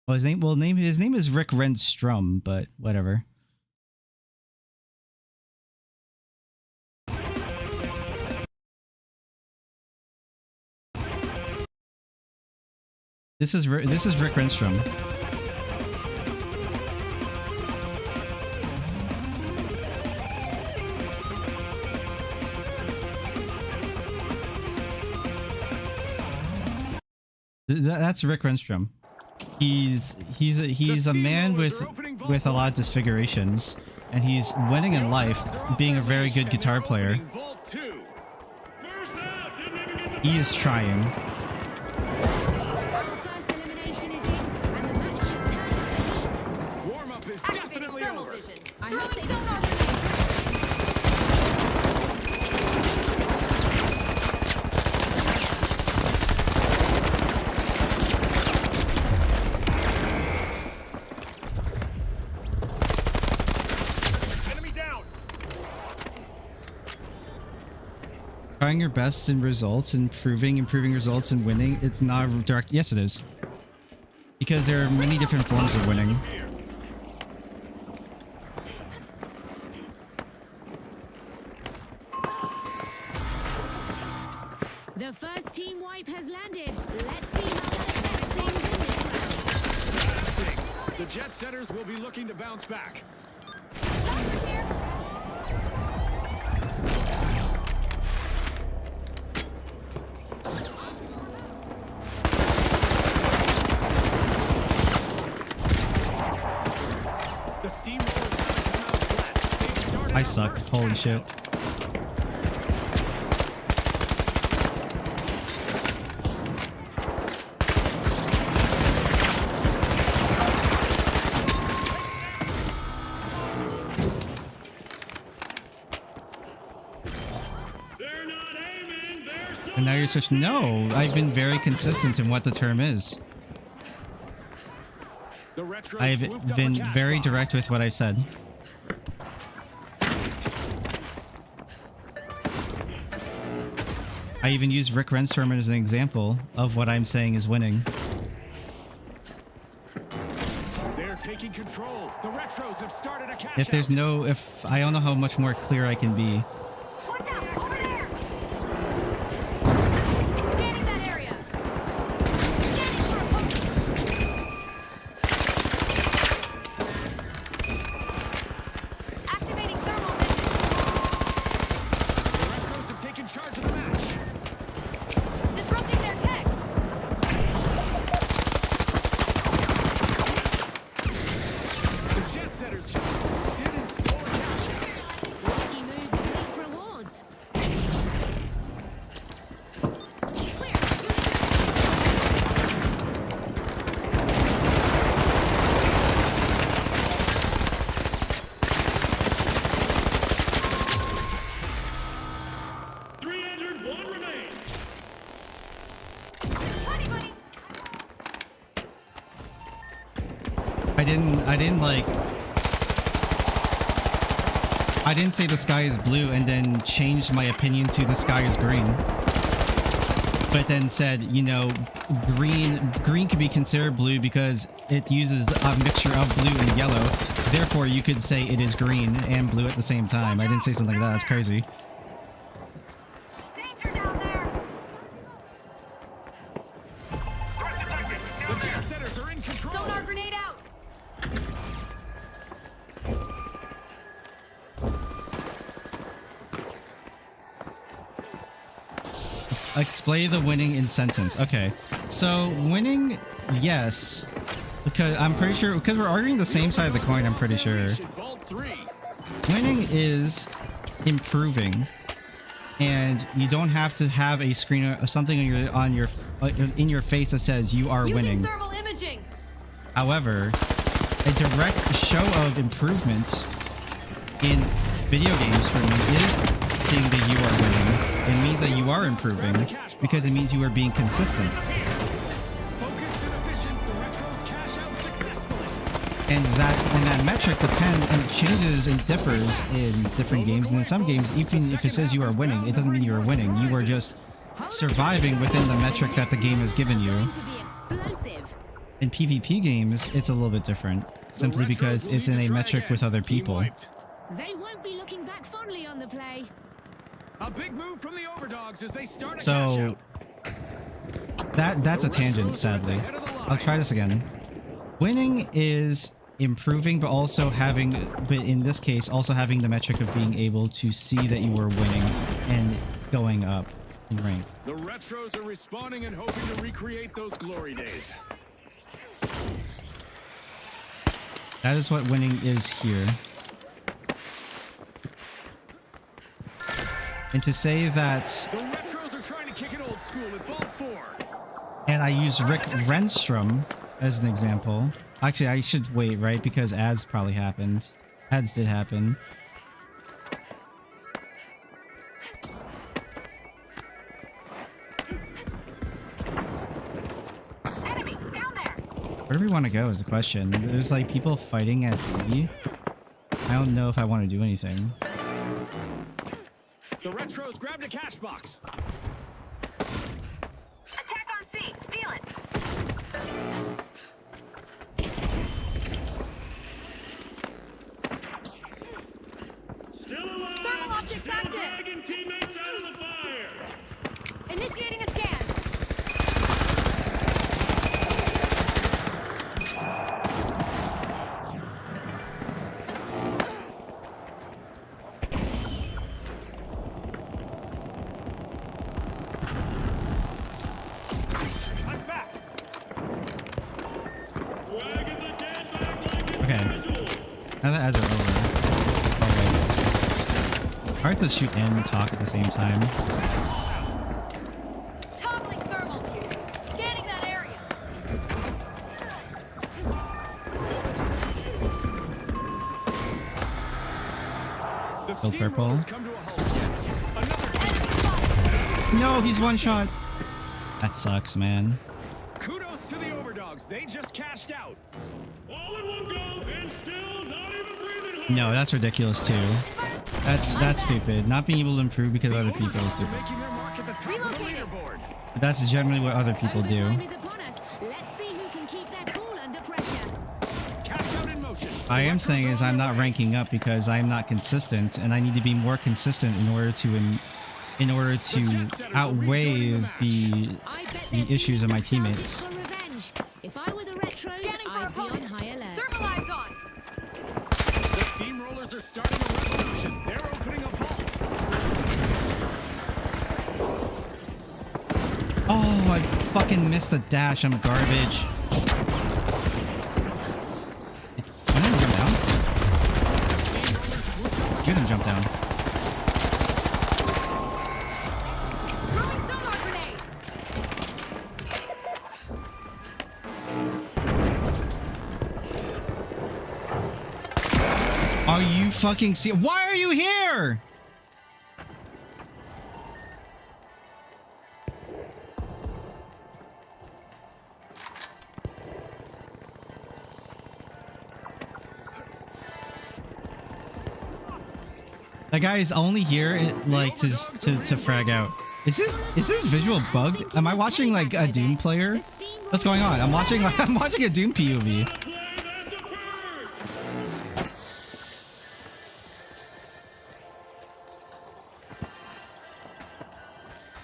Oh, his name is Rick Renstrom, but whatever. This is Rick Renstrom. That's Rick Renstrom. He's a man with a lot of disfigurations, and he's winning in life, being a very good guitar player. He is trying. Our first elimination is in, and the match just turned up the heat. Warm-up is Activating definitely thermal over. vision. I hope Throwing they sonar don't grenade. Enemy down. Trying your best in results, improving results, and winning. It's not a direct. Yes, it is. Because there are many different forms of winning. The first team wipe has landed. Let's see how that affects things in this round. Stings. The Jet Setters will be looking to bounce back. Doctor here. The steamrollers haven't come out flat. They've started I out suck. first. Holy shit. And now you're such no. I've been very consistent in what the term is. The retro I've swooped up been a cash very box. direct with what I've said. I even used Rick Renstrom as an example of what I'm saying is winning. They're taking control. The retros have started a cash If there's out. no, if I don't know how much more clear I can be. Watch out! Over there! Scanning that area! Scanning for a focus! Activating thermal vision! The retros have taken charge of the match. Disrupting their tech! The jet setters just didn't store a cash out. Risky moves reap rewards. Clear! One remains. Buddy, buddy! I didn't say the sky is blue and then changed my opinion to the sky is green. But then said, you know, green could be considered blue because it uses a mixture of blue and yellow. Therefore, you could say it is green and blue at the same time. I didn't say something like that. That's crazy. Danger down there! The jet setters are in control. Sonar grenade out! Explain the winning in sentence. Okay. So, winning, yes. Because I'm pretty sure, because we're arguing the same side of the coin, I'm pretty sure. Vault 3. Winning is improving. And you don't have to have a screen or something in your face that says you are Using winning. thermal imaging! However, a direct show of improvement in video games for me is seeing that you are winning. It means that you are improving because it means you are being consistent. Focused and efficient, the retros cash out successfully. And that metric depends and changes and differs in different games. And in some games, even if it says you are winning, it doesn't mean you are winning. You are just surviving within the metric that the game has given you. Going to be explosive. In PvP games, it's a little bit different, simply because it's in a metric with other people. They won't be looking back fondly on the play. A big move from the overdogs as they start a cash So out. that's a tangent, sadly. I'll try this again. Winning is improving, but also but in this case, also having the metric of being able to see that you are winning and going up in rank. The retros are responding and hoping to recreate those glory days. That is what winning is here. And to say that, The retros are trying to kick it old school at Vault 4. and I use Rick Renstrom as an example. Actually, I should wait, right? Because ads probably happened. Ads did happen. Enemy! Down there! Where do we want to go is the question. There's like people fighting at D. I don't know if I want to do anything. The retros grabbed a cash box. Attack on C! Steal it! Still alive. Thermal optics Still active. dragging teammates out of the fire. Initiating a scan! I'm back. Dragging the dead back like it's Okay. casual. Now that ads are over. Alright. Hard to shoot and talk at the same time. Toggling thermal view! Scanning that area! The Still purple. steamrollers come to a halt again. Another Enemy spotted! No, he's one shot. That sucks, man. Kudos to the Overdogs. They just cashed out. All in one go and still not even breathing hard. No, that's ridiculous too. That's stupid. Not being able to improve because of other people is Overdogs are stupid. making their mark at the top of the Relocating. leaderboard. But that's generally what other people do. Overtime is upon us. Let's see who can keep their cool under pressure. Cash out in motion. I am saying is I'm not ranking up because I'm not consistent, and I need to be more consistent in order to outweigh the I bet they're issues of my feeling teammates. nostalgic for revenge. If I were the retros, Scanning for I'd be on opponents. high alert. Thermal eyes on. The steamrollers are starting a revolution. They're opening a vault. Oh, I fucking missed the dash. I'm garbage. Can I jump down? You didn't jump down. Throwing sonar grenade. Are you fucking Why are you here? That guy is only here like to frag out. Is this visual bugged? Am I watching like a Doom player? What's going on? I'm watching a Doom POV. Play that's occurred.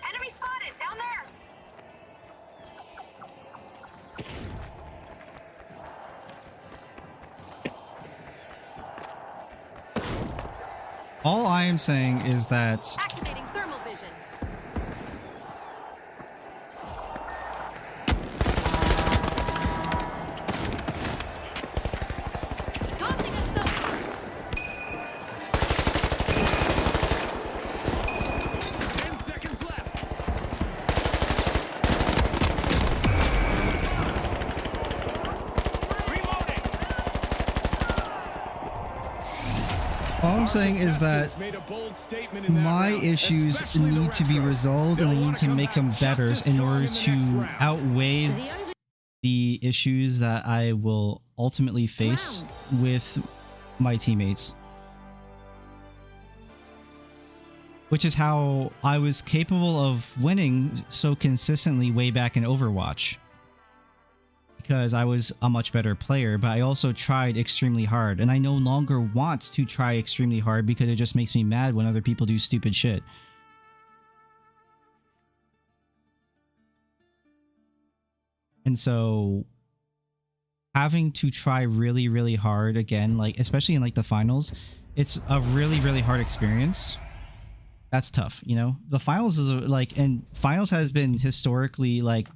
Enemy spotted down there. All I am saying is that Activating thermal vision. Tossing a sonar. 10 seconds left. Reloading. all I'm saying is that Made a bold statement in that my round, issues especially the need to be retros. resolved, and I They'll need wanna to come make back them just better as in strong order in the next to round. outweigh The over the issues that I will ultimately face with my teammates. Which is how I was capable of winning so consistently way back in Overwatch. Because I was a much better player, but I also tried extremely hard. And I no longer want to try extremely hard because it just makes me mad when other people do stupid shit. And so having to try really, really hard again, like especially in like the finals, it's a really, really hard experience. That's tough, you know. The finals is and finals has been historically like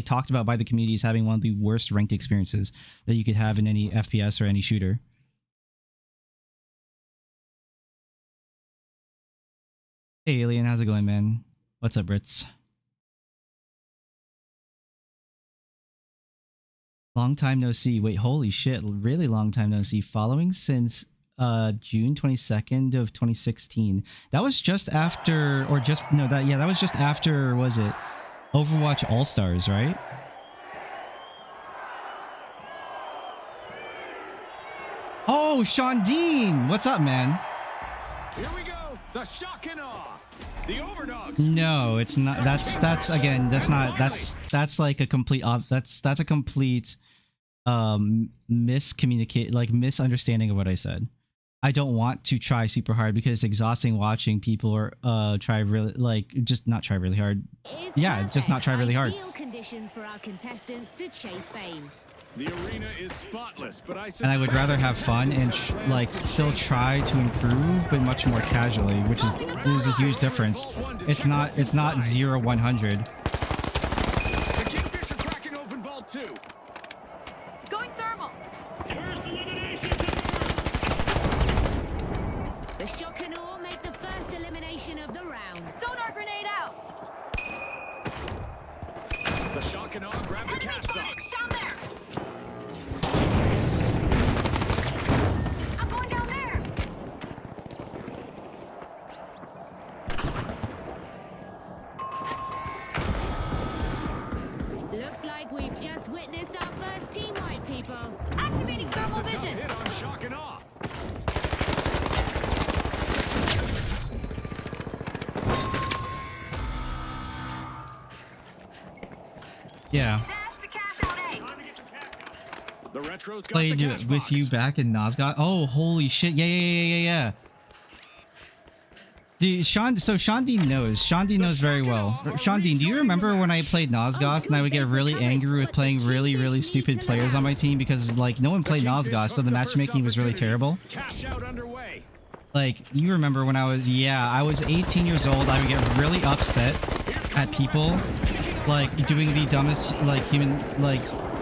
talked about by the community as having one of the worst ranked experiences that you could have in any FPS or any shooter. Hey Alien, how's it going, man? What's up, Brits? Long time no see. Wait, holy shit, really long time no see. Following since June 22nd of 2016. That was just after, or just, no, that was just after, was it Overwatch All-Stars, right? Oh, Sean Dean! What's up, man? Here we go. The shock and awe. The Overdogs. No, it's not. That's again. That's like a complete. That's a complete misunderstanding of what I said. I don't want to try super hard because it's exhausting watching people or try really just not try really hard. is Yeah, just not try really hard. Ideal conditions for our contestants to chase fame. The arena is spotless, but And I would rather have fun and still try to improve, but much more casually, which is a huge difference. It's not 0-100. The Kingfisher cracking open vault 2. Going thermal. First elimination. The shock and awe make the first elimination of the round. Sonar grenade out. The shock and awe grab the Enemy cash spotted box. down there. I'm going down there. Yeah. The retro's got the Played cash with box. you back in Nosgoth. Oh, holy shit. Yeah. Dude, Shandi knows. Shandi knows very well. Shandi, do you remember when I played Nosgoth and I would get really angry with playing really stupid players on my team because, like, no one played Nosgoth, so the matchmaking was really terrible? Cash out underway. Like, you remember when I was 18 years old, I would get really upset at people, like, doing the dumbest, like,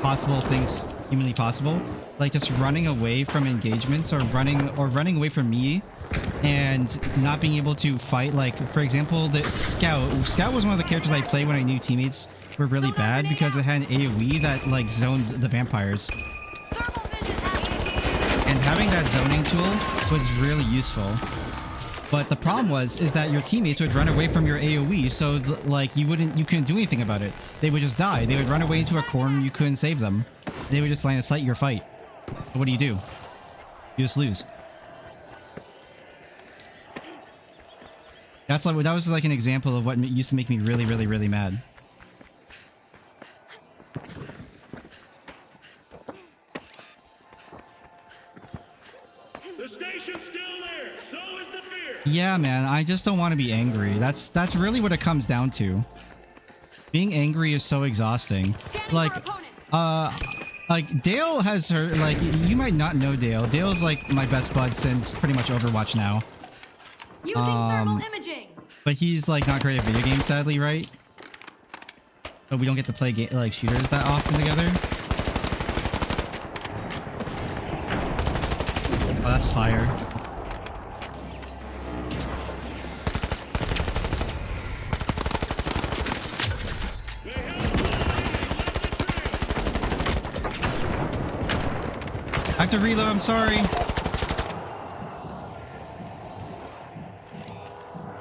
possible things humanly possible. Like, just running away from engagements or running away from me and not being able to fight. Like, for example, the Scout. Scout was one of the characters I played when I knew teammates were really bad because it had an AoE that, like, zoned the vampires. And having that zoning tool was really useful. But the problem is that your teammates would run away from your AoE, so like you couldn't do anything about it. They would just die. They would run away into a corner and you couldn't save them. They would just line of sight your fight. So what do? You just lose. That was like an example of what used to make me really mad. The station's still there. So is the fear. Yeah, man, I just don't want to be angry. That's really what it comes down to. Being angry is so exhausting. Like Dale has her, like, you might not know Dale. Dale's like my best bud since pretty much Overwatch now. Using thermal imaging. But he's like not great at video games, sadly, right? But we don't get to play like shooters that often together. Oh, that's fire. I have to reload, I'm sorry.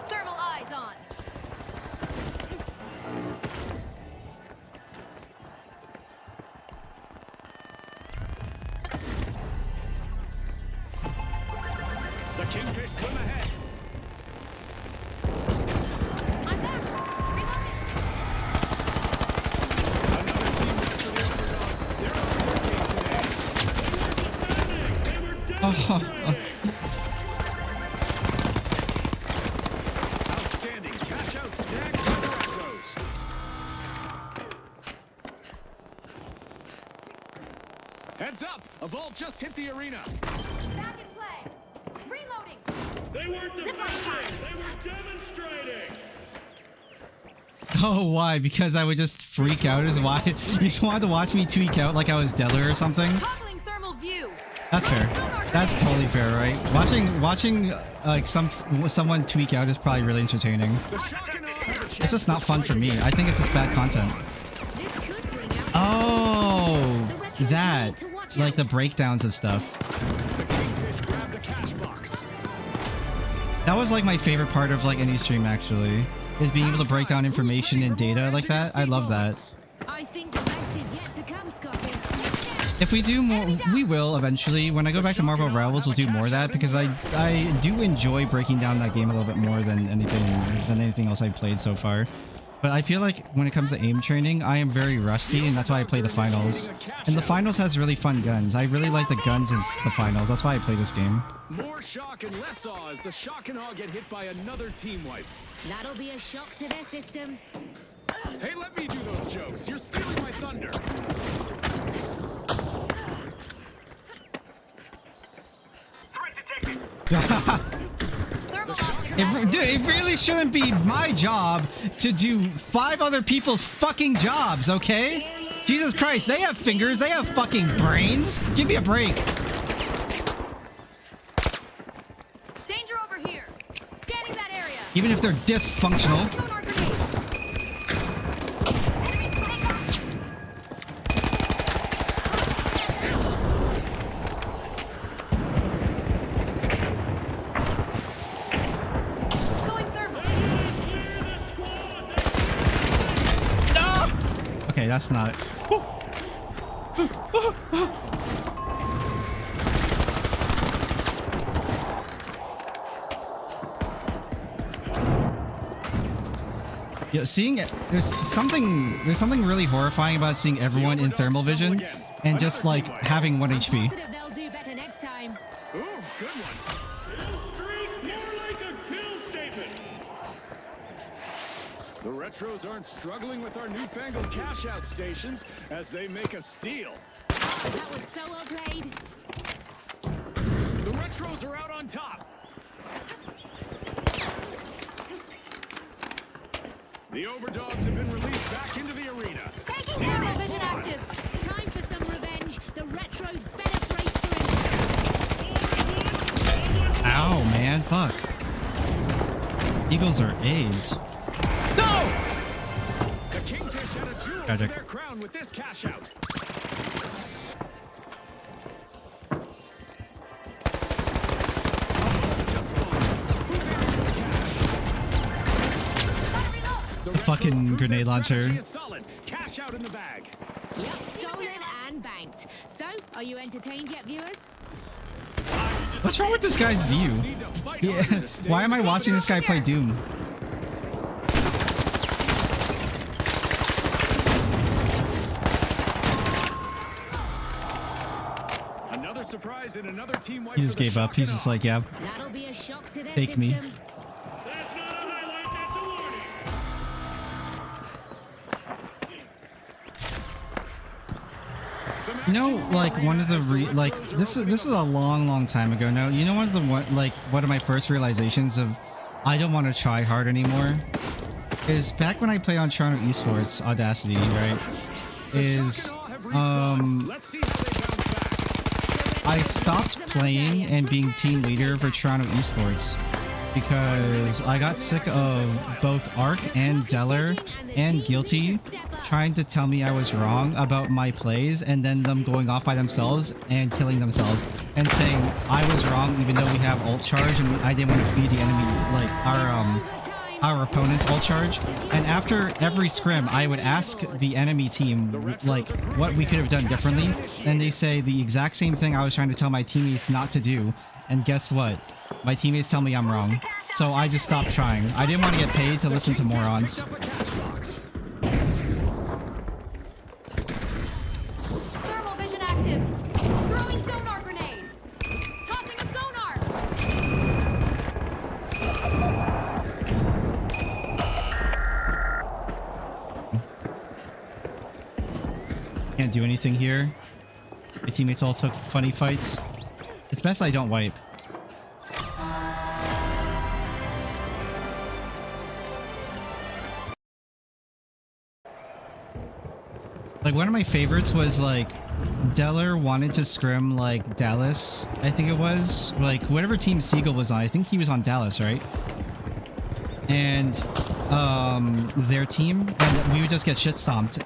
Thermal eyes on. The Kingfish swim ahead. I'm back. Reloading. Another team back for the underdogs. They're on their game today. They were Outstanding. Cash out snags and retros. Heads up! A vault just hit the arena. Back in play. Reloading. They weren't defending. They were demonstrating. Oh, why? Because I would just freak out is why? You just wanted to watch me tweak out like I was Deller or something? Toggling thermal view. That's fair. That's totally fair, right? Watching like someone tweak out is probably really entertaining. The shock and awe have a It's chance just not fun for me. I think it's just bad content. This could bring out Oh, the retros that. need to watch Like the out. breakdowns of stuff. The Kingfish grab the cash box. That was like my favorite part of like any stream actually. Is being able to break down information and data like that. I love that. I think the best is yet to come, Scotty. If we do more, we will eventually. When I go back to Marvel Rivals, we'll do more of that because I do enjoy breaking down that game a little bit more than anything else I've played so far. But I feel like when it comes to aim training, I am very rusty, and that's why I play the finals. And the finals has really fun guns. I really like the guns in the finals. That's why I play this game. More shock and less awe as the shock and awe get hit by another team wipe. That'll be a shock to their system. Hey, let me do those jokes. You're stealing my thunder. Thermal Dude, it really shouldn't be my job to do 5 other people's fucking jobs, okay? Jesus Christ, they have fingers, they have fucking brains. Give me a break. Danger over here. Scanning that area. Even if they're dysfunctional. Sonar grenade. Enemy take off. Going thermal. Okay, that's not. You know, there's something really horrifying about seeing everyone in thermal vision and just like having 1 HP. Positive they'll do better next time. Ooh, good one. Kill streak, more like a kill statement. The Retros aren't struggling with our newfangled cash-out stations as they make a steal. That was so well played. The Retros are out on top. The Overdogs have been released back into the arena. Team Thermal is vision fun. active. Time for some revenge. The Retros better brace for it. Ow, man, fuck. Eagles are A's. No! The Kingfish had a jewel to Tragic. their crown with this cash out. Just fine. Who's aiming for the cash? The Retros Fucking proved grenade their launcher. strategy is solid. Cash out in the bag. Yep, stolen and banked. So, are you entertained yet, viewers? What's wrong with this guy's view? Need to fight Yeah. harder to stay Why am I in the watching this guy play Doom? Another surprise and another team wipe He for just the gave up. shock He's and just awe. like, yeah. That'll be a shock to their Fake me. system. That's not a highlight, that's a warning. Some You know, action in the like one of the arena as like Retros are this opening is up. a long time ago now. You know, one of my first realizations of I don't want to try hard anymore is back when I played on Toronto Esports Audacity, right? Is Let's see how they bounce back. I stopped playing and being team leader for Toronto Esports because I got sick of both Ark and Deller and Guilty trying to tell me I was wrong about my plays and then them going off by themselves and killing themselves and saying I was wrong even though we have ult charge and I didn't want to feed the enemy like our opponent's ult charge. And after every scrim I would ask the enemy team like what we could have done differently and they say the exact same thing I was trying to tell my teammates not to do, and guess what? My teammates tell me I'm wrong. So I just stopped trying. I didn't want to get paid to listen to morons. Up a cash box. Thermal vision active. Throwing sonar grenade. Tossing a sonar. Can't do anything here. My teammates all took funny fights. It's best I don't wipe. Like one of my favorites was like Deller wanted to scrim like Dallas, I think it was. Like whatever team Seagull was on. I think he was on Dallas, right? And their team, and we would just get shit stomped.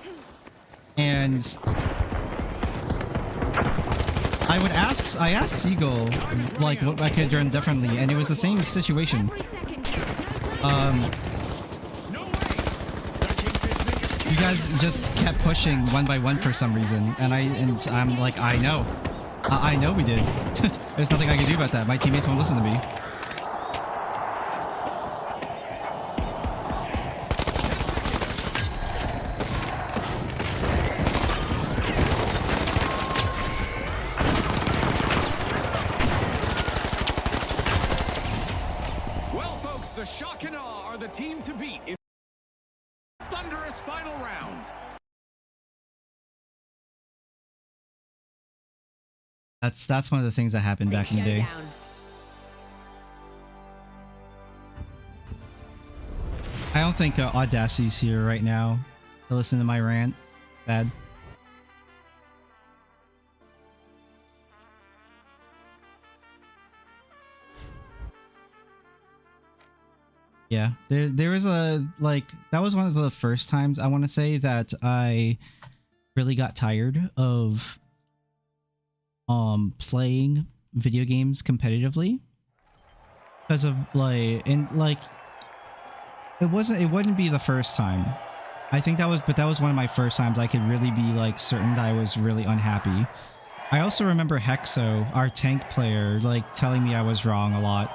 And I asked Seagull like what I could have done differently, and it was the same situation. Every second counts. No time. No way. The Kingfish make it You guys just kept pushing one by one for some reason, and I'm like, I know we did. There's nothing I can do about that. My teammates won't listen to me. Well, folks, the Shock and Awe are the team to beat in the thunderous final round. That's one of the things that happened back in the day. Showdown. I don't think Audacity's here right now to listen to my rant. Sad. Yeah, there was a like that was one of the first times I want to say that I really got tired of playing video games competitively because of like it wouldn't be the first time. I think that was one of my first times I could really be like certain that I was really unhappy. I also remember Hexo, our tank player, like telling me I was wrong a lot.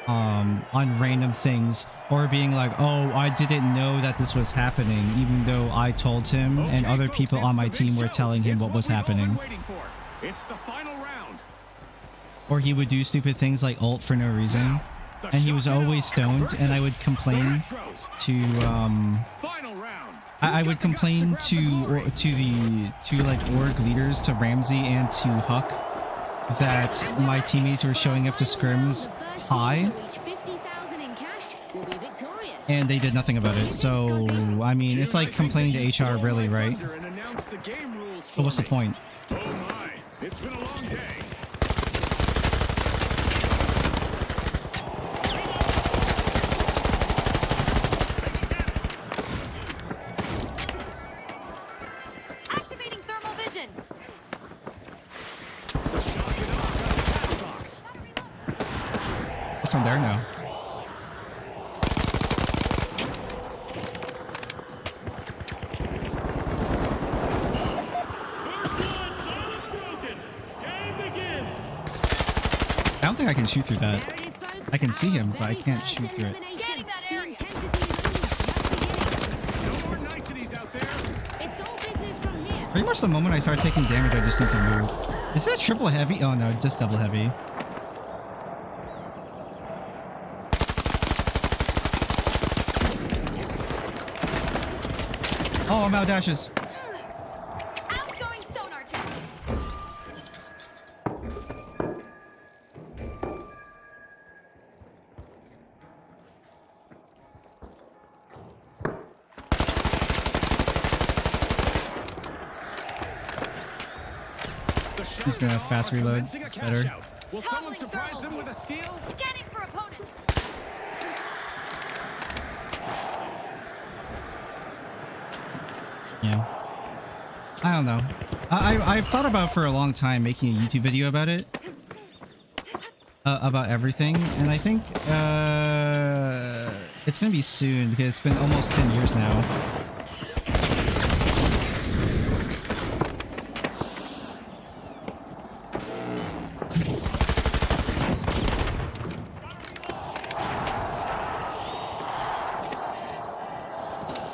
on random things, or being like, oh, I didn't know that this was happening, even though I told him and Okay, other folks, people it's on my the big team were show. telling him It's what was we've all been happening. waiting for. It's the final round. Or he would do stupid things like ult for no reason, The and he was shock and always awe stoned, versus and I would the complain Retros. to Final round. I would Who's got the guts complain grab the glory? to like org leaders, to Ramsey and to Huck, that my teammates were showing up to scrims high, and they did nothing about it. So I mean, it's like complaining to HR, really, right? But what's the point? Oh my, it's been a long day. Activating thermal vision. The shock and awe got the pass box. What's on there now? First blood, silence broken. Game begins. I don't think I can shoot through that. I can see him, but I can't shoot through it. Scanning that area. No more niceties out there. It's all business from here. Pretty much the moment I start taking damage, I just need to move. Is that triple heavy? Oh no, just double heavy. Oh, I'm out dashes. Outgoing sonar check. The shock He's gonna and have awe fast are reload. commencing a It's cash better. out. Will Toggling someone surprise thermal. them with a steal? Scanning for opponents. Yeah. I don't know. I've thought about for a long time making a YouTube video about it. About everything. And I think it's gonna be soon, because it's been almost 10 years now.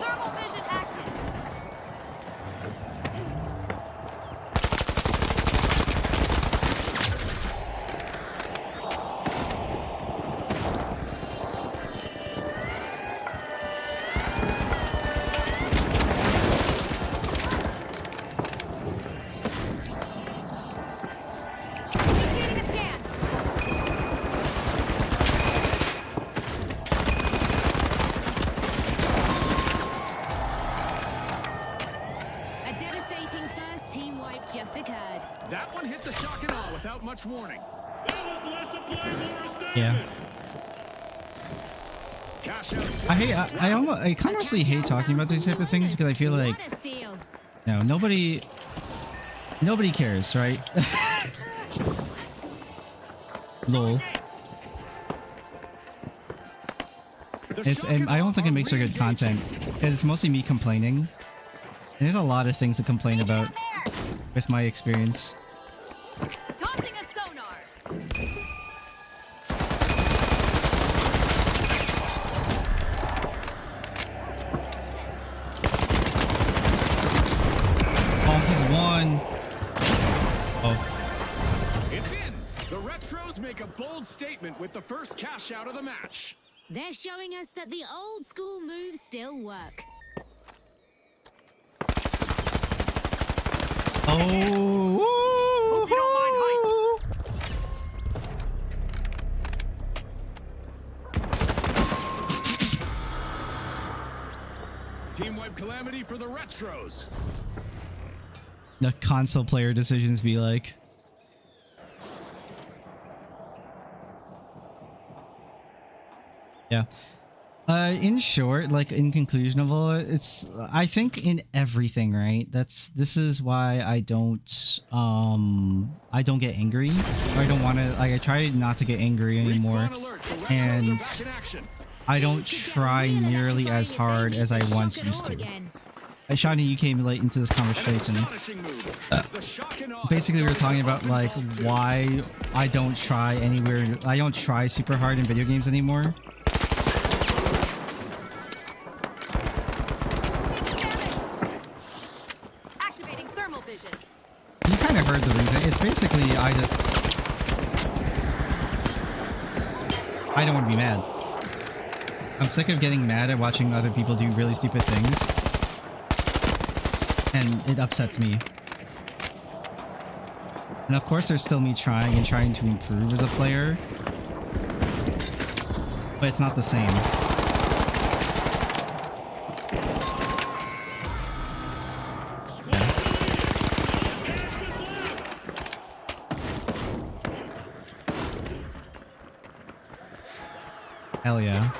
Thermal vision active. Initiating a scan. A devastating first team wipe just occurred. That one hit the shock and awe without much warning. That was less a play, more a statement. Yeah. Cash out. I honestly hate talking about these type of things, because I feel like, What a steal. no, nobody cares, right? Lol. And I don't think it makes for good content, because it's mostly me complaining. And there's a lot of things to complain about with my experience. Tossing a sonar. Oh, he's one. Oh, It's in. The Retros make a bold statement with the first cash out of the match. They're showing us that the old school moves still work. oh. you don't mind Team wipe calamity for the Retros. The console player decisions be like. Yeah. In short, like in conclusion of all, it's I think in everything, right? This is why I don't get angry. Or I don't want to, like, I try not to get angry anymore. Respawn alert. The Retros And are back in action. I don't try nearly as hard as I once used to. Again. Shiny, you came late into this conversation. Astonishing move. The shock and awe Basically, we were has talking started about like on Vault 2. why I don't try anywhere. I don't try super hard in video games anymore. Activating thermal vision. You kind of heard the reason. It's basically I don't want to be mad. I'm sick of getting mad at watching other people do really stupid things. And it upsets me. And of course there's still me trying to improve as a player. But it's not the same. Hell yeah.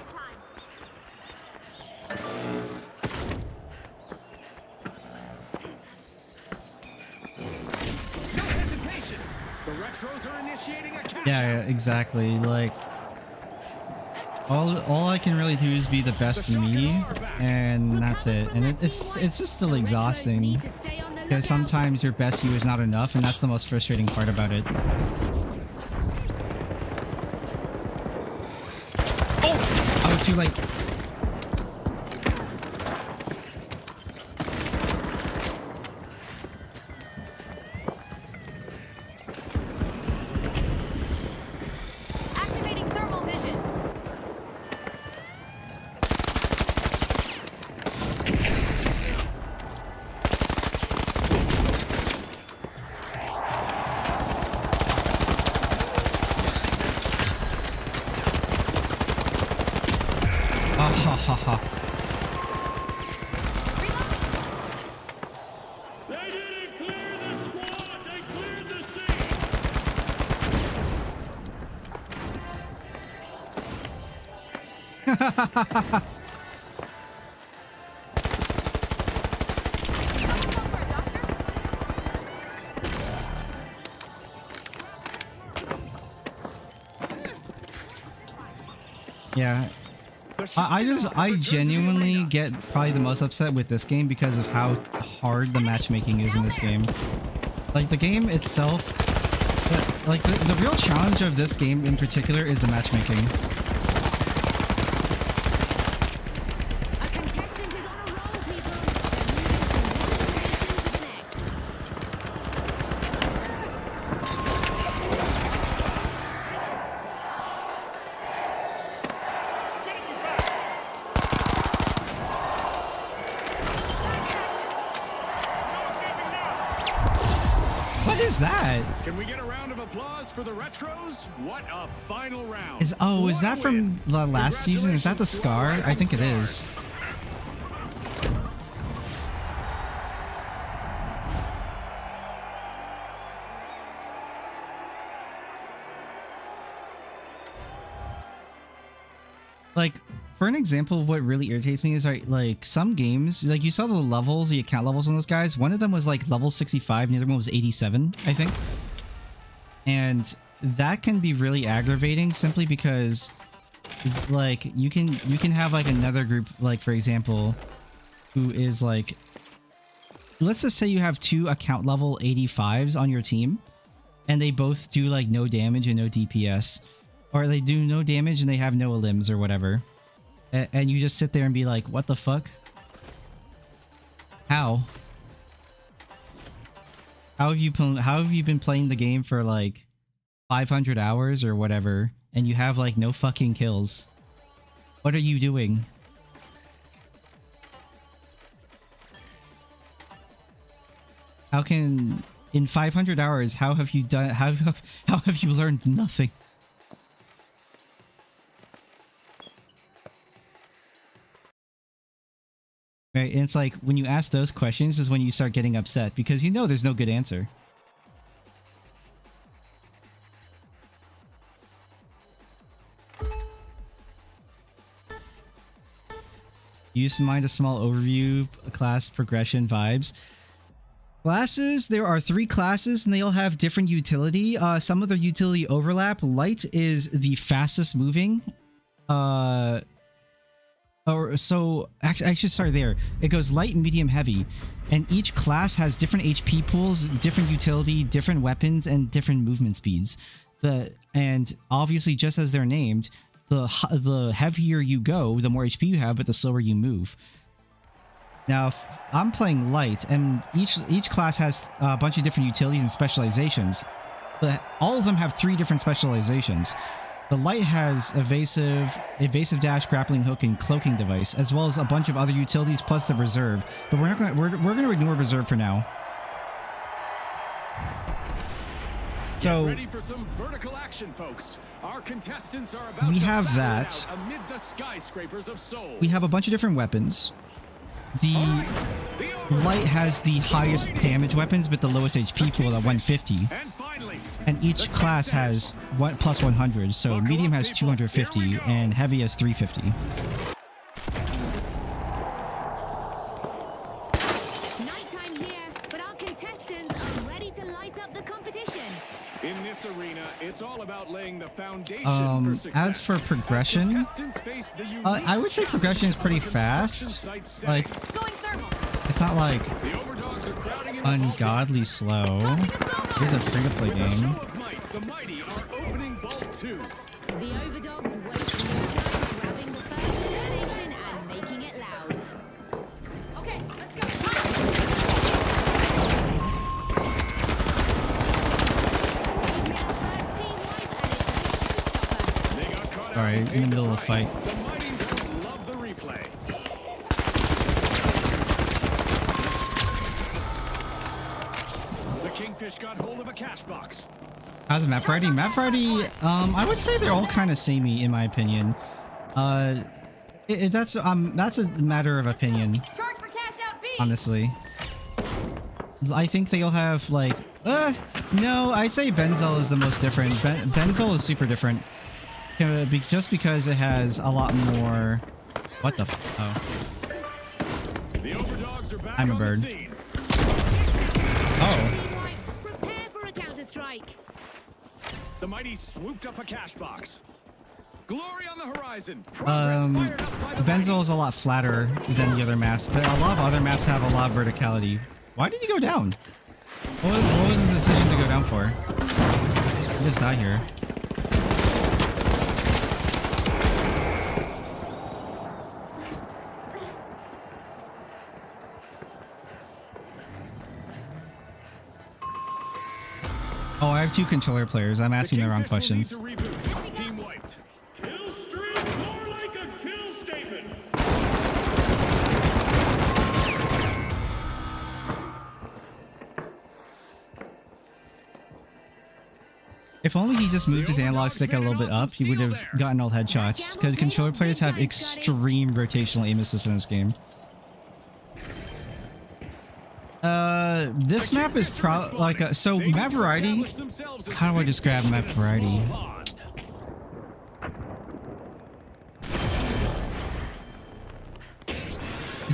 No hesitation. The retros are initiating a cash Yeah, out. exactly. Like all I can really do is be the best me, and that's it. And it's just still The retros exhausting need to stay on the because lookout. sometimes your best you is not enough, and that's the most frustrating part about it. Oh, I was too late. Activating thermal vision. Ah ha ha ha. They didn't clear the squad. They cleared the scene. Yeah. The shock I and just awe I returns to the genuinely arena. get probably the most upset with this game because of how hard the matchmaking is in this game. Like the game itself, like the real challenge of this game in particular is the matchmaking. A contestant is on a roll, people. They're moving from one location to the next. What is that? Can we get a round of applause for the retros? What a final round. Is What that a from win. the last season? Is that the Scar? Congratulations to our I think it rising is. stars. Like, for an example of what really irritates me is like some games, like you saw the levels, the account levels on those guys. One of them was like level 65, and the other one was 87, I think. And that can be really aggravating simply because like you can have like another group, like for example, who is like, let's just say you have two account level 85s on your team, and they both do like no damage and no DPS. Or they do no damage and they have no limbs or whatever. And you just sit there and be like, what the fuck? How? How have you been playing the game for like 500 hours or whatever, and you have like no fucking kills? What are you doing? How can in 500 hours, how have you learned nothing? Right, and it's like when you ask those questions is when you start getting upset because you know there's no good answer. Use to mind a small overview, class progression vibes. Classes, there are 3 classes and they all have different utility. Some of their utility overlap. Light is the fastest moving. Or so actually, I should start there. It goes light, medium, heavy, and each class has different HP pools, different utility, different weapons, and different movement speeds. And obviously, just as they're named, the heavier you go, the more HP you have, but the slower you move. Now, I'm playing light, and each class has a bunch of different utilities and specializations. All of them have 3 different specializations. The light has evasive dash, grappling hook, and cloaking device, as well as a bunch of other utilities plus the reserve. But we're going to ignore reserve for now. So ready for some vertical action, folks. Our contestants are about we to have battle it that. out amid the skyscrapers of Seoul. We have a bunch of different weapons. The light has the highest damage weapons, but the lowest HP pool at 150. And finally, And each class has plus 100, so medium has 250 and heavy has 350. Nighttime here, but our contestants are ready to light up the competition. in this arena, it's all about laying the foundation for success. As for progression, Contestants face the unique I would say progression is pretty fast. construction site Like, setting. Going thermal. it's not like The overdogs are crowding in the ungodly slow. It is a free-to-play vault. With a show game. of might, the mighty are opening Vault 2. The Overdogs waste no time grabbing the first elimination and making it loud. Okay, let's go. First team wipe and it's a showstopper. They got caught out Sorry, and in the paid middle of the price. fight. The mighty will love the replay. The Kingfish got hold of a cash box. How's the map variety? Map variety, I would say they're all kind of samey in my opinion. That's a matter of opinion, Charge for cash out B. honestly. I think they'll have like, no, I say Benzel is the most different. Benzel is super different. Just because it has a lot more. What the? Oh, The overdogs are back I'm a on bird. the scene. oh. Team wipe, prepare for a counter-strike. The mighty swooped up a cash box. Glory on the horizon. Progress fired up by the Benzel is a lot flatter than the other maps, but a lot of other maps have a lot of verticality. Why did you go down? What was the decision to go down for? You just die here. Oh, I have 2 controller players. I'm asking the wrong Kingfish will need questions. to reboot. Team wiped. Kill streak more like a kill statement. If only he just moved his analog stick a little bit up, he would have gotten all headshots. Because controller players have extreme rotational aim assist in this game. This map is like so They need map to variety. establish themselves as How do I big describe fish map in a small variety? pond.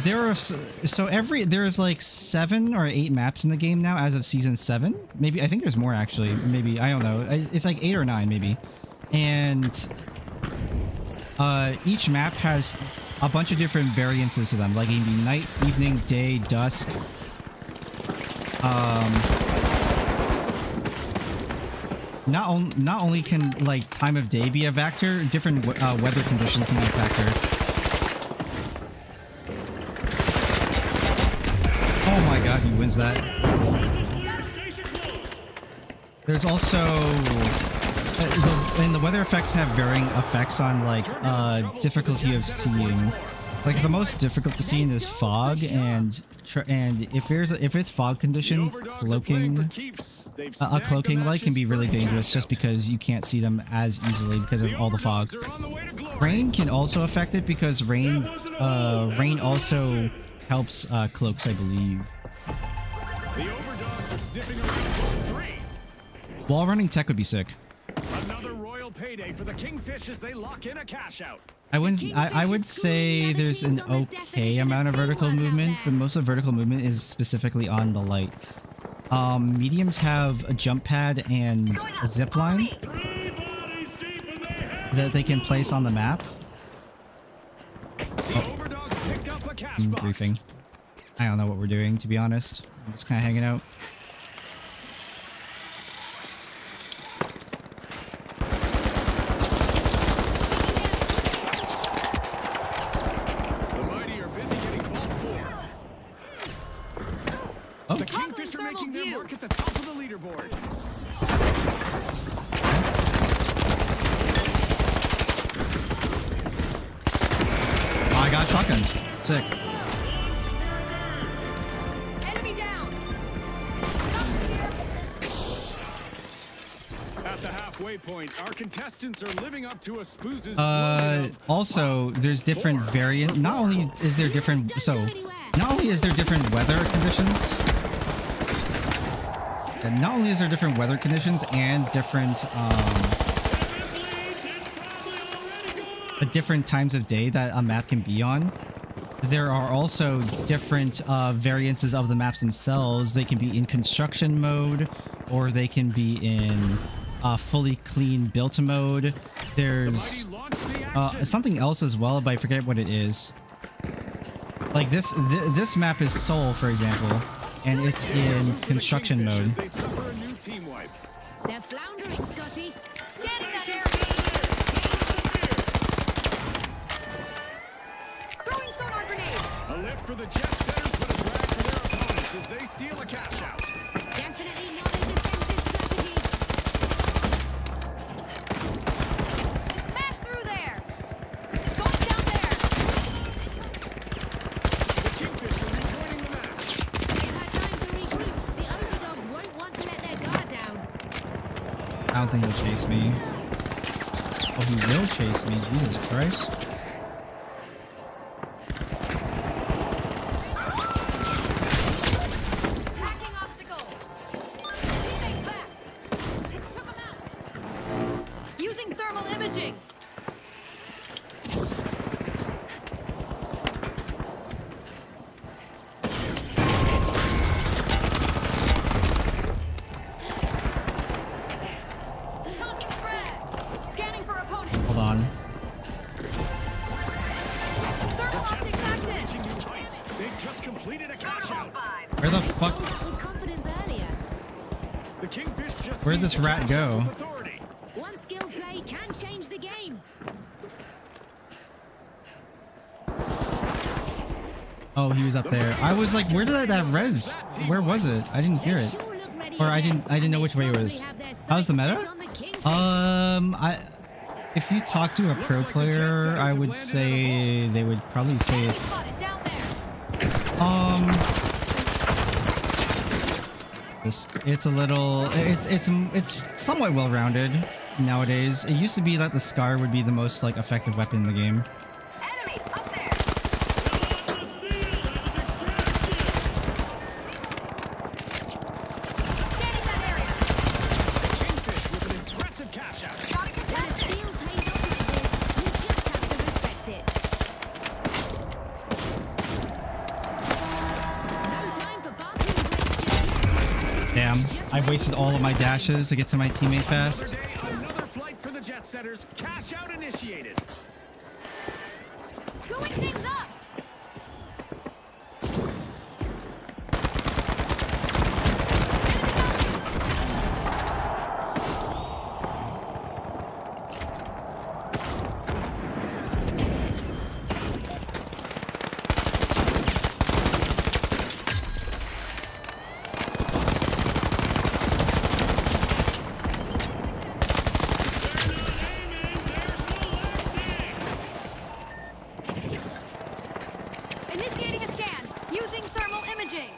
There are there's like 7 or 8 maps in the game now as of season 7. Maybe I think there's more actually. Maybe I don't know. It's like 8 or 9 maybe. And each map has a bunch of different variances to them. Like it can be night, evening, day, dusk. Not only can like time of day be a factor, different weather conditions can be a factor. Oh my god, he wins that. There's also and the weather effects have varying effects on like difficulty of seeing. Like the most difficult to see is fog, and if it's fog condition, cloaking a cloaking light can be really dangerous just because you can't see them as easily because of all the fog. Rain can also affect it because rain also helps cloaks, I believe. The overdogs are sniffing around 3. Wall running tech would be sick. Another royal payday for the Kingfish as they lock in a cash out. I would say there's an okay amount of vertical movement, but most of vertical movement is specifically on the light. Mediums have a jump pad and a zip line that they can place on the map. Oh. cash box. briefing. I don't know what we're doing, to be honest. I'm just kind of hanging out. The mighty are busy getting Vault 4. The Kingfish are making their mark at the top of the leaderboard. Oh, I got shotgunned. Sick. Enemy down. At the halfway point, our contestants are living up to a Spooz's Also, there's different variant. Not only is there different, not only is there different weather conditions, and not only is there different weather conditions and different different times of day that a map can be on. There are also different variances of the maps themselves. They can be in construction mode, or they can be in fully clean built mode. There's something else as well, but I forget what it is. Like this map is Seoul, for example, and it's in construction mode. They suffer a new team wipe. They're floundering, Scotty. Scanning that area. Throwing sonar grenade. A lift for the jet setters, but a drag for their opponents as they steal a cash out. Definitely not a defensive strategy. Smash through there. Going down there. The Kingfish are rejoining the match. They've had time to regroup. The underdogs won't want to let their guard down. I don't think he'll chase me. Oh, he will chase me. Jesus Christ. Tracking obstacle. Teammates back. Took him out. Using thermal imaging. Constant frag. Scanning for opponent. Hold on. Thermal Jet optics setters are active. reaching new heights. They've just completed a cash out. Where the fuck? Sold it with confidence earlier. The Kingfish just Where'd seized this the rat cash out go? with authority. One skilled play can change the game. Oh, he was up there. I was like, where did that res? Where was it? I didn't hear it. Sure look ready Or I again, didn't know and which they way it probably was. have their How's the sights meta? set on the Kingfish. If you talk to a pro like the jet player, setters I have would landed say in a they would probably say Enemy it's spotted down there. it's a little it's somewhat well-rounded nowadays. It used to be that the Scar would be the most like effective weapon in the game. Enemy up there. Scanning that area. Kingfish with an impressive cash out. Got a When the contestant. steel pays off like this, you just have to respect it. No time for barking questions. Damn, I wasted all of my dashes to get to my teammate fast. Another day, another flight for the jet setters. Cash out initiated. Going things up. Initiating a scan. Using thermal imaging.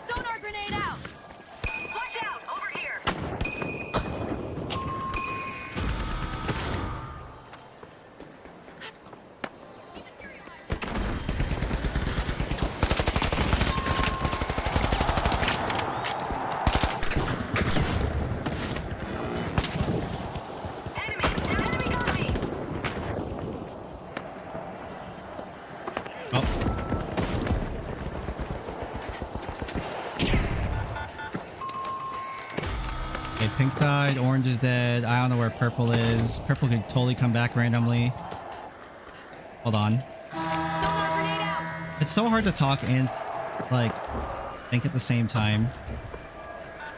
Sonar grenade out. Watch out. Over here. Enemy got me. Oh. Okay, pink died, orange is dead. I don't know where purple is. Purple could totally come back randomly. Hold on. It's so hard to talk and like think at the same time.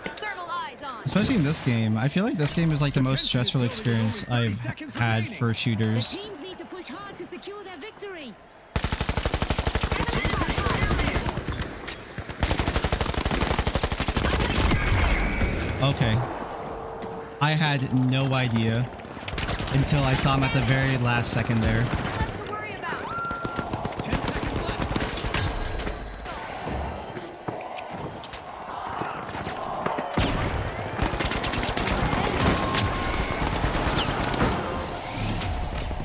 Thermal eyes on. Especially in this game. I feel like this game is like the most stressful experience I've had for The shooters. teams need to push hard to secure their victory. Okay. I had no idea until I saw him at the very last second there. Less to worry about. 10 seconds left.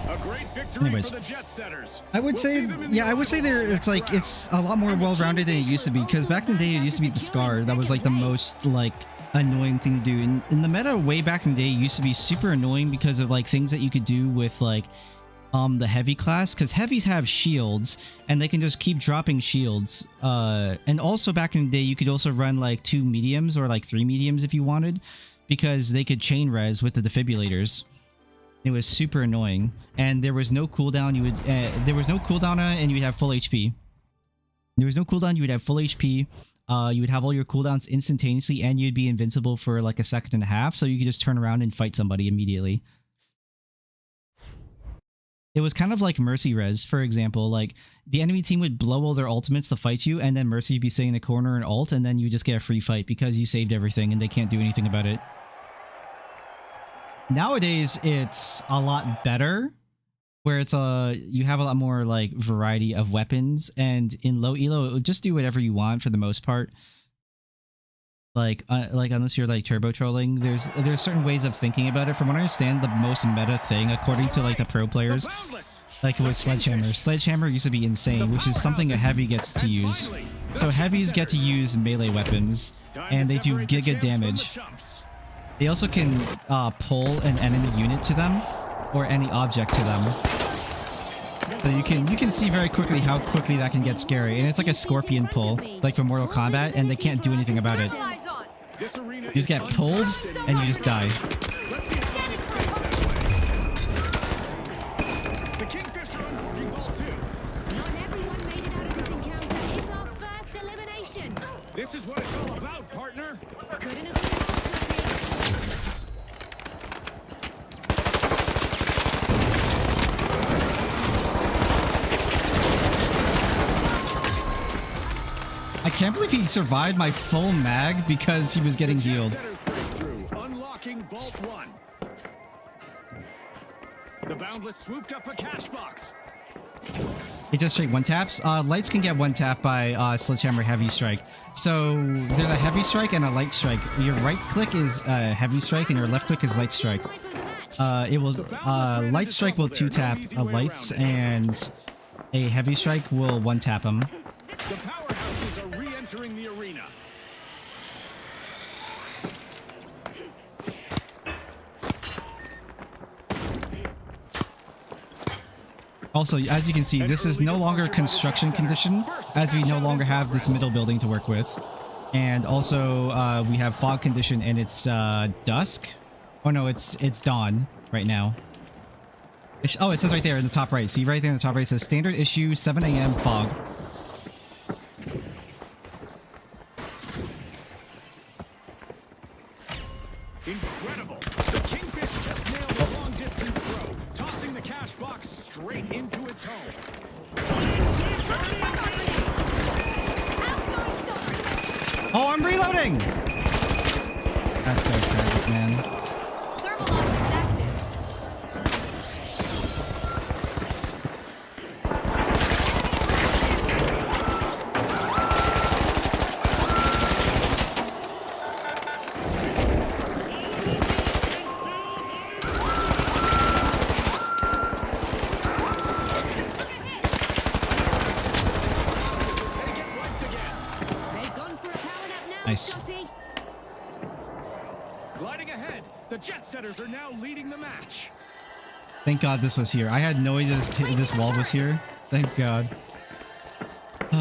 A great victory Anyways. for the Jet Setters. I would We'll say, see them in the yeah, I would say there. It's like it's a lot more well-rounded than it used to be. Because back in the day, it used to be the Scar. That was like the most like annoying thing to do. In the meta, way back in the day, it used to be super annoying because of like things that you could do with like the heavy class. Because heavies have shields and they can just keep dropping shields. And also back in the day, you could also run like 2 mediums or like 3 mediums if you wanted, because they could chain res with the defibrillators. It was super annoying, and there was no cooldown. You would there was no cooldown on it, and you would have full HP. There was no cooldown. You would have full HP. You would have all your cooldowns instantaneously, and you'd be invincible for like a second and a half. So you could just turn around and fight somebody immediately. It was kind of like Mercy Res, for example. Like the enemy team would blow all their ultimates to fight you, and then Mercy would be sitting in a corner and ult, and then you just get a free fight because you saved everything, and they can't do anything about it. Nowadays, it's a lot better, where it's you have a lot more like variety of weapons, and in low elo, it would just do whatever you want for the most part. Like unless you're like turbo trolling, there's certain ways of thinking about it. From what I understand, the most meta thing, according to like the pro players, like with Sledgehammer. Sledgehammer used to be insane, which is something a heavy gets to use. So heavies get to use melee weapons, and they do giga damage. They also can pull an enemy unit to them, or any object to them. So you can see very quickly how quickly that can get scary, and it's like a scorpion pull, like from Mortal Kombat, and they can't do anything about it. Thermal eyes on. You just get pulled, and you just die. The Kingfisher uncorking vault 2. Not everyone made it out of this encounter. It's our first elimination. This is what it's all about, partner. Couldn't have been more flattering. I can't believe he survived my full mag because he was getting healed. Setters breakthrough, unlocking Vault 1. The Boundless swooped up a cash box. It just straight one taps. Lights can get one tap by Sledgehammer Heavy Strike. So there's a Heavy Strike and a Light Strike. Your right click is Heavy Strike and your left click is Light Strike. It will Light Strike will 2-tap a Lights, and a Heavy Strike will 1-tap them. The powerhouses are re-entering the arena. Also, as you can see, this is no longer construction condition, as we no longer have this middle building to work with. And also, we have fog condition, and it's dusk. Oh no, it's dawn right now. Oh, it says right there in the top right. See right there in the top right, it says standard issue 7 a.m. fog. Incredible! The Kingfish just nailed a long-distance throw, tossing the cash box straight into its home. Oh, I'm reloading! That's so tragic, man. Thermal optics active. They've gone for a power nap now, Nice. Scotty. Gliding ahead, the Jet Setters are now leading the match. Thank God this was here. I had no idea this wall was here. Thank God. The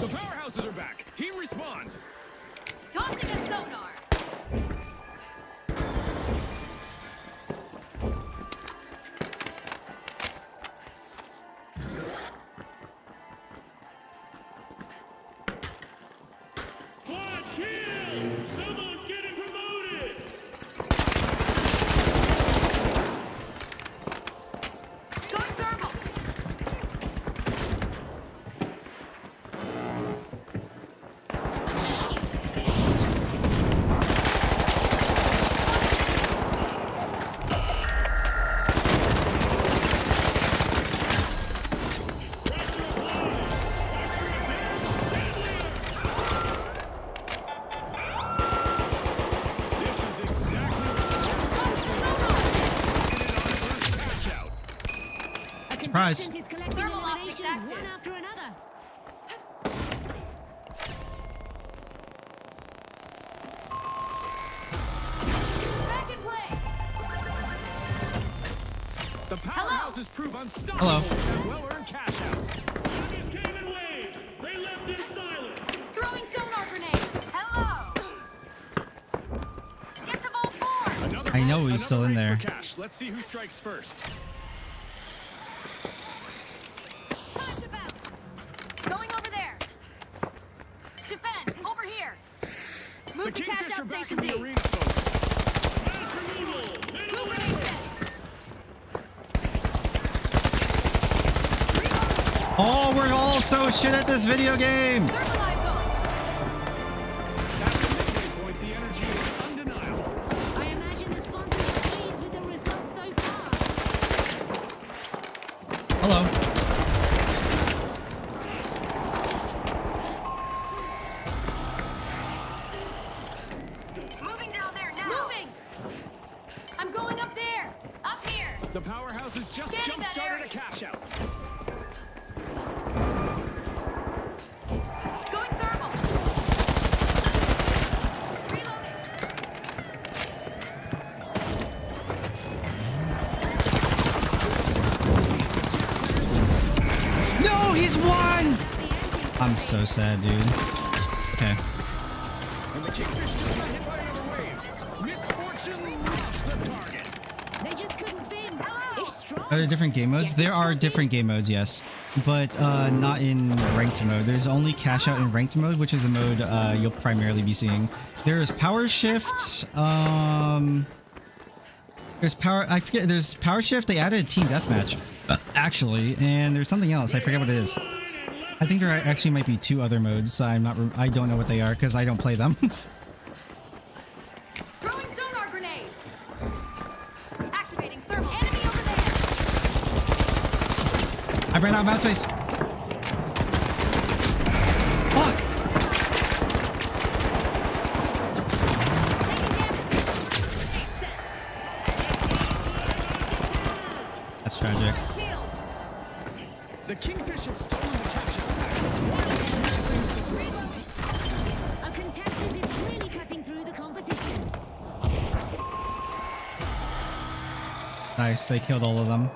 powerhouses are back. Team respond. Tossing a sonar. surprise. Contestant is collecting Thermal optics eliminations one active. after another. Back in play. The powerhouses prove unstoppable Hello. with that well-earned cash out. Enemies came in waves. They left in silence. Throwing sonar grenade. Hello. Get to vault 4. Another I know vault, he's still another in race there. for cash. Let's see who strikes first. Time to bounce. Going over there. Defend. Over here. The Move to cash Kingfisher out back station in the D. arena, folks. Mass removal. Middle Move range. grenade set. Oh, we're all so shit at this video game. Thermalize on. That's the midway point. The energy is undeniable. I imagine the sponsors are pleased with the results so far. Hello. Moving down there now. Moving. I'm going up there. Up here. The powerhouses just Scanning that jump-started a area. cash out. Going thermal. Reloading. No, he's won. I'm so sad, dude. Okay. And the Kingfish just got hit by another wave. Misfortune loves a target. They just couldn't fin. It's strong. Are there different game modes? There are different game modes, yes, but not in ranked mode. There's only cash out in ranked mode, which is the mode you'll primarily be seeing. There's power shift. There's power. I forget. There's power shift. They added a team deathmatch, actually, and there's something else. I forget what it is. I think there actually might be 2 other modes. I don't know what they are because I don't play them. Throwing sonar grenade. Activating thermal. Enemy over there. I ran out of mouse space. Fuck! Taking damage. Grenade set. That's tragic. Field. The Kingfish have stolen the cash out. Reloading. A contestant is really cutting through the competition. Nice, they killed all of them.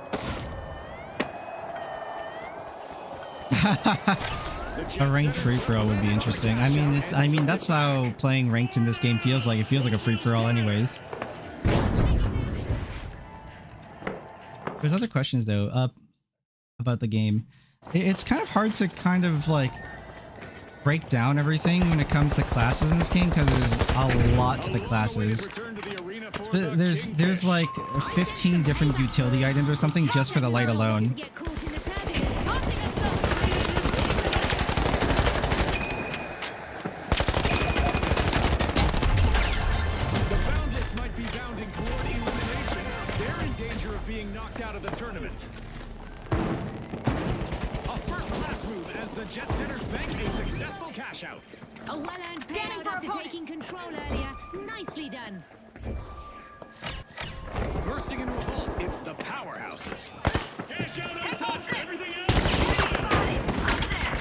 A ranked free-for-all would be interesting. I mean, that's how playing ranked in this game feels like. It feels like a free-for-all anyways. There's other questions though, about the game. It's kind of hard to kind of like break down everything when it comes to classes in this game because there's a lot to the classes. Return to the arena for the There's like 15 different utility items or something just for the light To alone. get caught in the turbulence. Launching a sonar. The Boundless might be bounding toward elimination. They're in danger of being knocked out of the tournament. A first-class move as the Jet Setters bank a successful cash out. A well-earned Scanning payout for after opponents. taking control earlier. Nicely done. Bursting into a vault, it's the powerhouses. Cash out on Take top. on 6. Everything else. Spotted. Up there.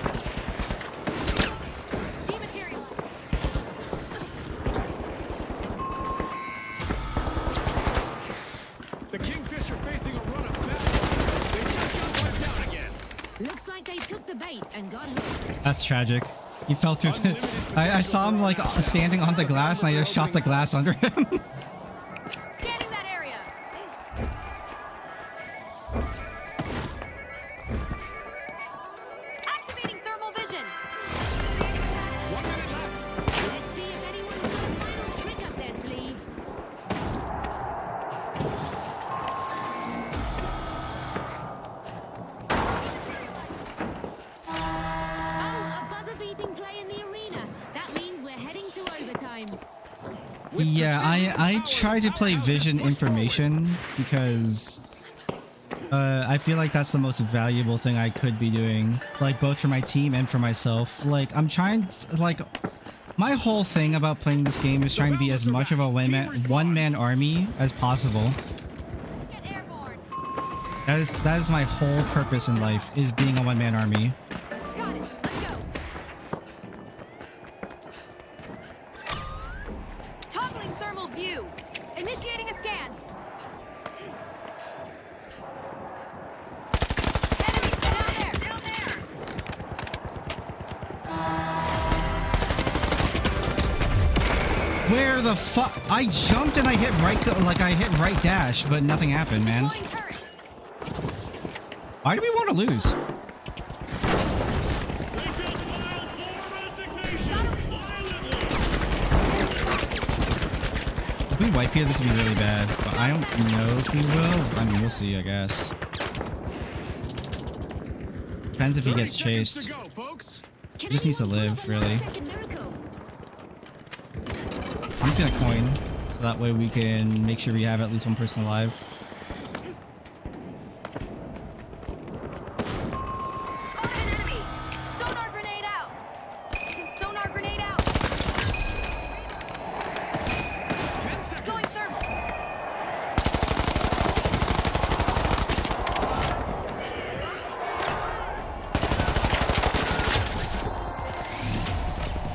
Dematerialize. The Kingfish are facing a run of battle. They just got wiped out again. Looks like they took the bait and got hooked. That's tragic. He fell through the... I saw him like standing on the glass and I just shot the glass under him. Scanning that area. Activating thermal vision. 1 minute left. Let's see if anyone's got a final trick up their sleeve. Oh, a buzzer-beating play in the arena. That means we're heading to overtime. Yeah, I try to play vision information because I feel like that's the most valuable thing I could be doing, like both for my team and for myself. Like I'm trying to, like my whole thing about playing this game is trying to be as much of a one-man army as possible. Get airborne. That is my whole purpose in life, is being a one-man army. Got it. Let's go. Toggling thermal view. Initiating a scan. Enemy down there. Down there. Where the fuck? I jumped and I hit right dash, but nothing happened, man. Deploying turret. Why do we want to lose? They just filed for resignation violently. If we wipe here, this will be really bad. But I don't know if we will. I mean, we'll see, I guess. Depends if he 30 gets seconds chased. to go, folks. He just needs to live, really. Second miracle. I'm just gonna coin, so that way we can make sure we have at least one person alive. Spotted an enemy. Sonar grenade out. Sonar grenade out. 10 Going seconds. thermal.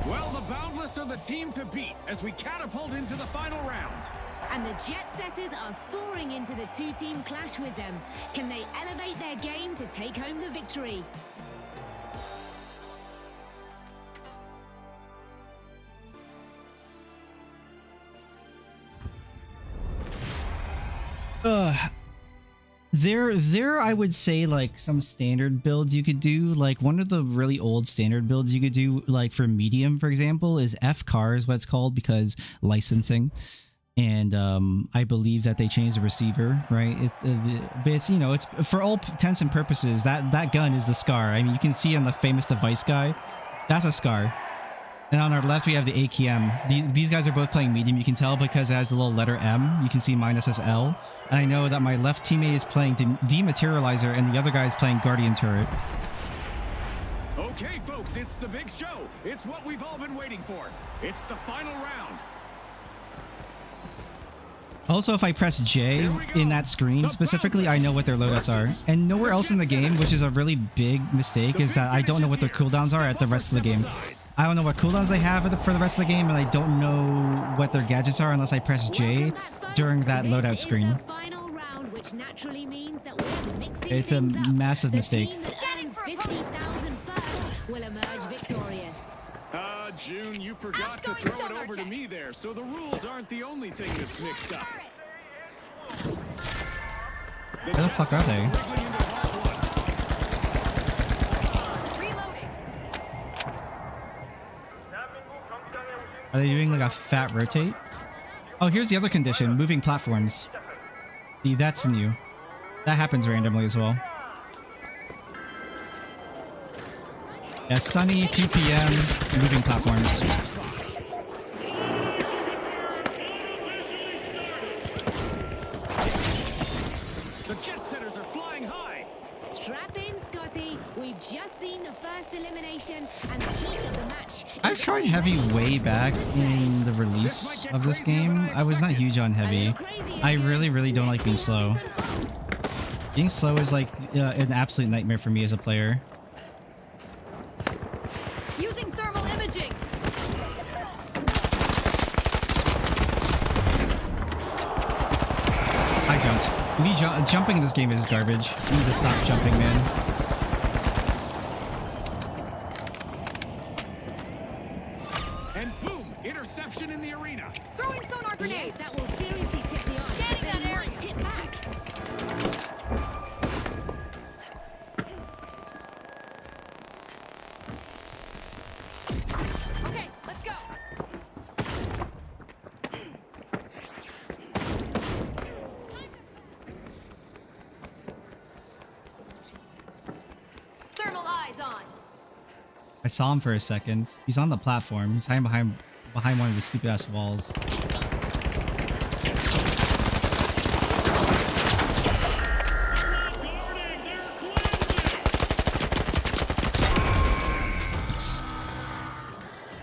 Well, the Boundless are the team to beat as we catapult into the final round. And the Jet Setters are soaring into the two-team clash with them. Can they elevate their game to take home the victory? There I would say like some standard builds you could do. Like one of the really old standard builds you could do, like for medium, for example, is FCAR is what it's called because licensing. And I believe that they changed the receiver, right? It's you know, it's for all intents and purposes that gun is the SCAR. I mean, you can see on the famous device guy, that's a SCAR. And on our left, we have the AKM. These guys are both playing medium. You can tell because it has the little letter M. You can see mine says L. And I know that my left teammate is playing Dematerializer and the other guy is playing Guardian Turret. Okay, folks, it's the big show. It's what we've all been waiting for. It's the final round. Also, if I press J in that screen, specifically, I know what their loadouts are. And nowhere else in the game, which is a really big mistake, is that I don't know what their cooldowns are at the rest of the game. I don't know what cooldowns they have for the rest of the game, and I don't know what their gadgets are unless I press J during that loadout screen. This is the final round, which naturally means that we're mixing It's a things up. massive The mistake. team that earns 50,000 first will emerge victorious. June, you forgot to throw it over to me there, so the rules aren't the only thing that's mixed up. Where the fuck are they? Reloading. Are they doing like a fat rotate? Oh, here's the other condition, moving platforms. See, that's new. That happens randomly as well. Yeah, sunny, 2 p.m., moving platforms. The Jet Setters are flying high. Strap in, Scotty. We've just seen the first elimination and the heat of the match. I've tried heavy way back in the release of this game. I was not huge on heavy. I really don't like being slow. Being slow is like an absolute nightmare for me as a player. Using thermal imaging. I jumped. Jumping in this game is garbage. You need to stop jumping, man. And boom, interception in the arena. Throwing sonar grenade. Yes, that will seriously tip the odds. Scanning They that might area. tip back. Okay, let's go. Thermal eyes on. I saw him for a second. He's on the platform. He's hiding behind one of the stupid ass walls. Guarding, they're cleansing. Oops.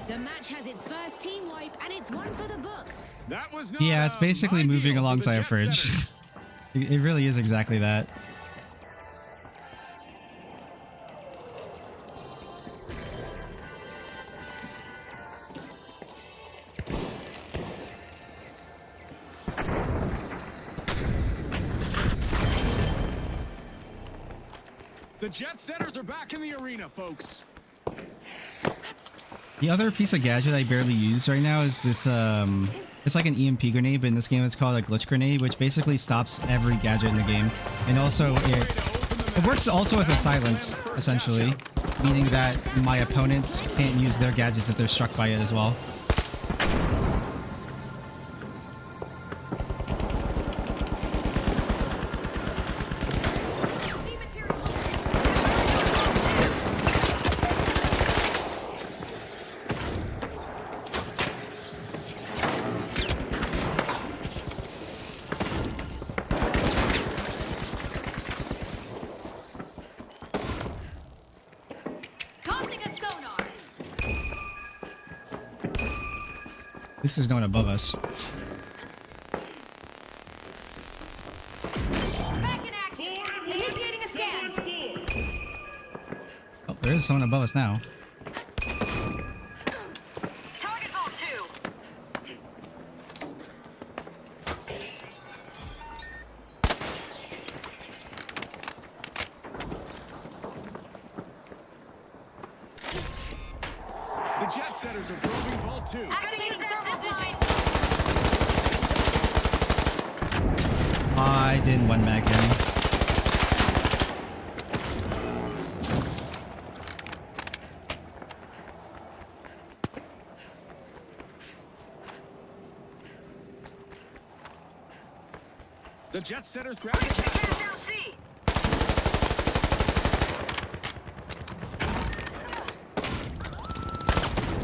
The match has its first team wipe and it's one for the books. That was not, Yeah, it's basically ideal moving for the alongside a Jet fridge. Setters. It really is exactly that. The jet setters are back in the arena, folks. The other piece of gadget I barely use right now is this, it's like an EMP grenade, but in this game it's called a glitch grenade, which basically stops every gadget in the game. And also it works also as a silence, essentially, meaning that my opponents can't use their gadgets if they're struck by it as well. At least there's no one above us. Back in action. Initiating a scan. Oh, there is someone above us now. Target vault 2. The jet setters are probing Vault 2. Activating thermal vision. I didn't one mag him. The jet setters grab the cash box.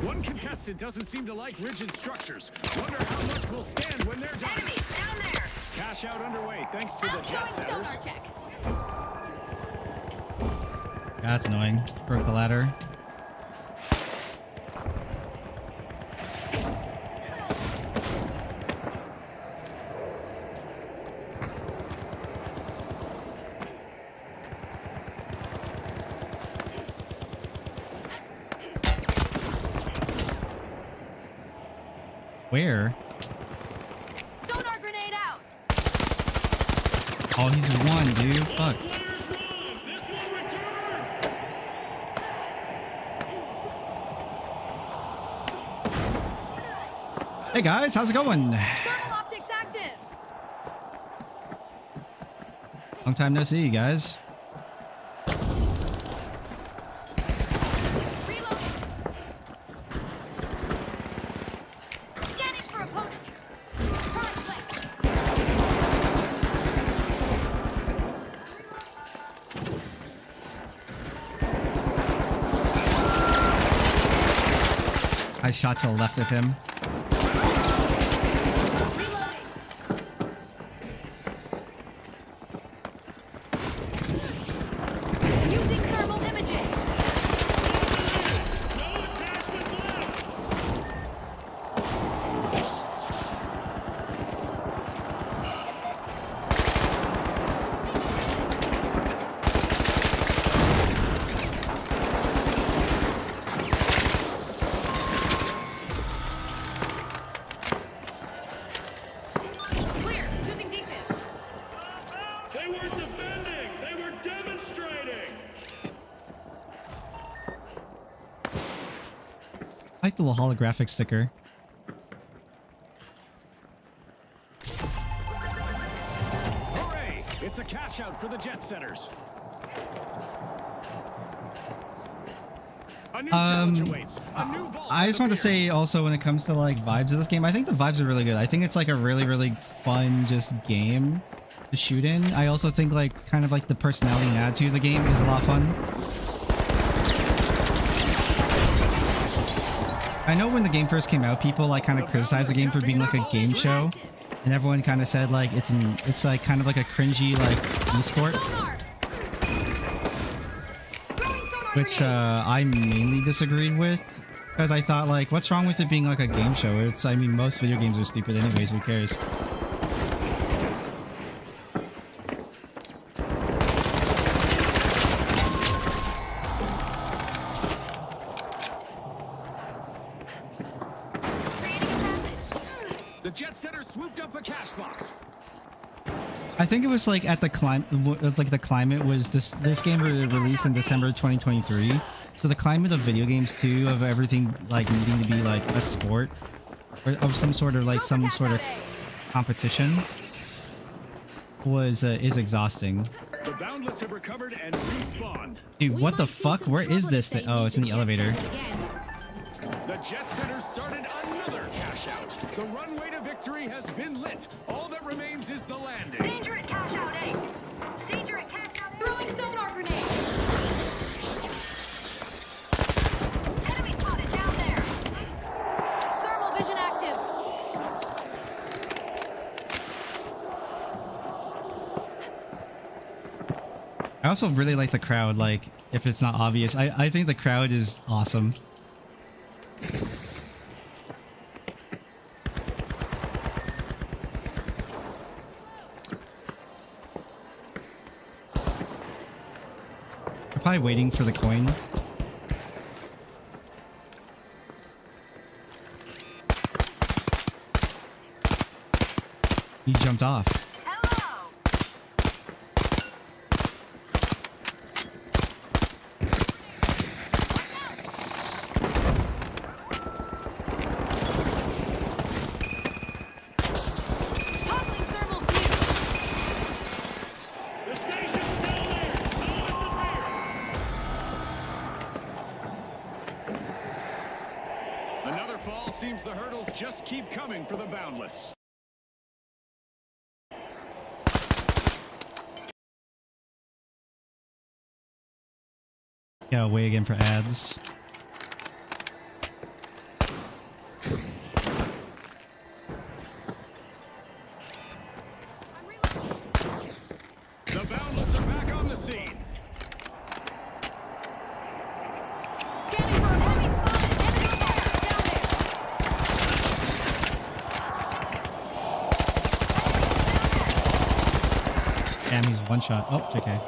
One contestant doesn't seem to like rigid structures. Wonder how much will stand when they're done. Enemy down there. Cash out underway thanks to the jet Outgoing sonar setters. check. That's annoying. Broke the ladder. Where? Sonar grenade out. Oh, he's one, dude. Fuck. Players won. This one returns. Hey guys, how's it going? Thermal optics active. Long time no see, you guys. Reloading. Scanning for opponent. Turret plate. I shot to the left of him. Reloading. Using thermal imaging. No attachments left. Clear. Using defense. They weren't defending. They were demonstrating. I like the little holographic sticker. Hooray! It's a cash out for the jet setters. A new challenge awaits. A new vault I has just want to appeared. say also when it comes to like vibes of this game, I think the vibes are really good. I think it's like a really fun just game to shoot in. I also think like kind of like the personality and attitude of the game is a lot of fun. I know when the game first came out, people like kind of criticized the game for being like a game show, and everyone kind of said like it's like kind of like a cringy like esport, Sonar. Throwing sonar which grenade. I mainly disagreed with because I thought like what's wrong with it being like a game show? It's I mean most video games are stupid anyways. Who cares? Creating a passage. The jet setters swooped up a cash box. I think it was like at the like the climate was this game released in December 2023. So the climate of video games too, of everything like needing to be like a sport or of some sort of like some sort of competition was is exhausting. The Boundless have recovered and respawned. Dude, what the fuck? Where is this thing? Oh, it's in the elevator. The Jet Setters started another cash out. The runway to victory has been lit. All that remains is the landing. Danger at cash out A. Danger at cash out A. Throwing sonar grenade. Enemy spotted down there. Thermal vision active. I also really like the crowd, like, if it's not obvious. I think the crowd is awesome. I'm probably waiting for the coin. He jumped off. Hello. Toggling thermal view. The station's still there. So is the beer. Another fall seems the hurdles just keep coming for the Boundless. Gotta wait again for ads. The Boundless are back on the scene. Scanning for enemy spotted. Enemy fire down there. Damn, he's one shot. Oh, JK.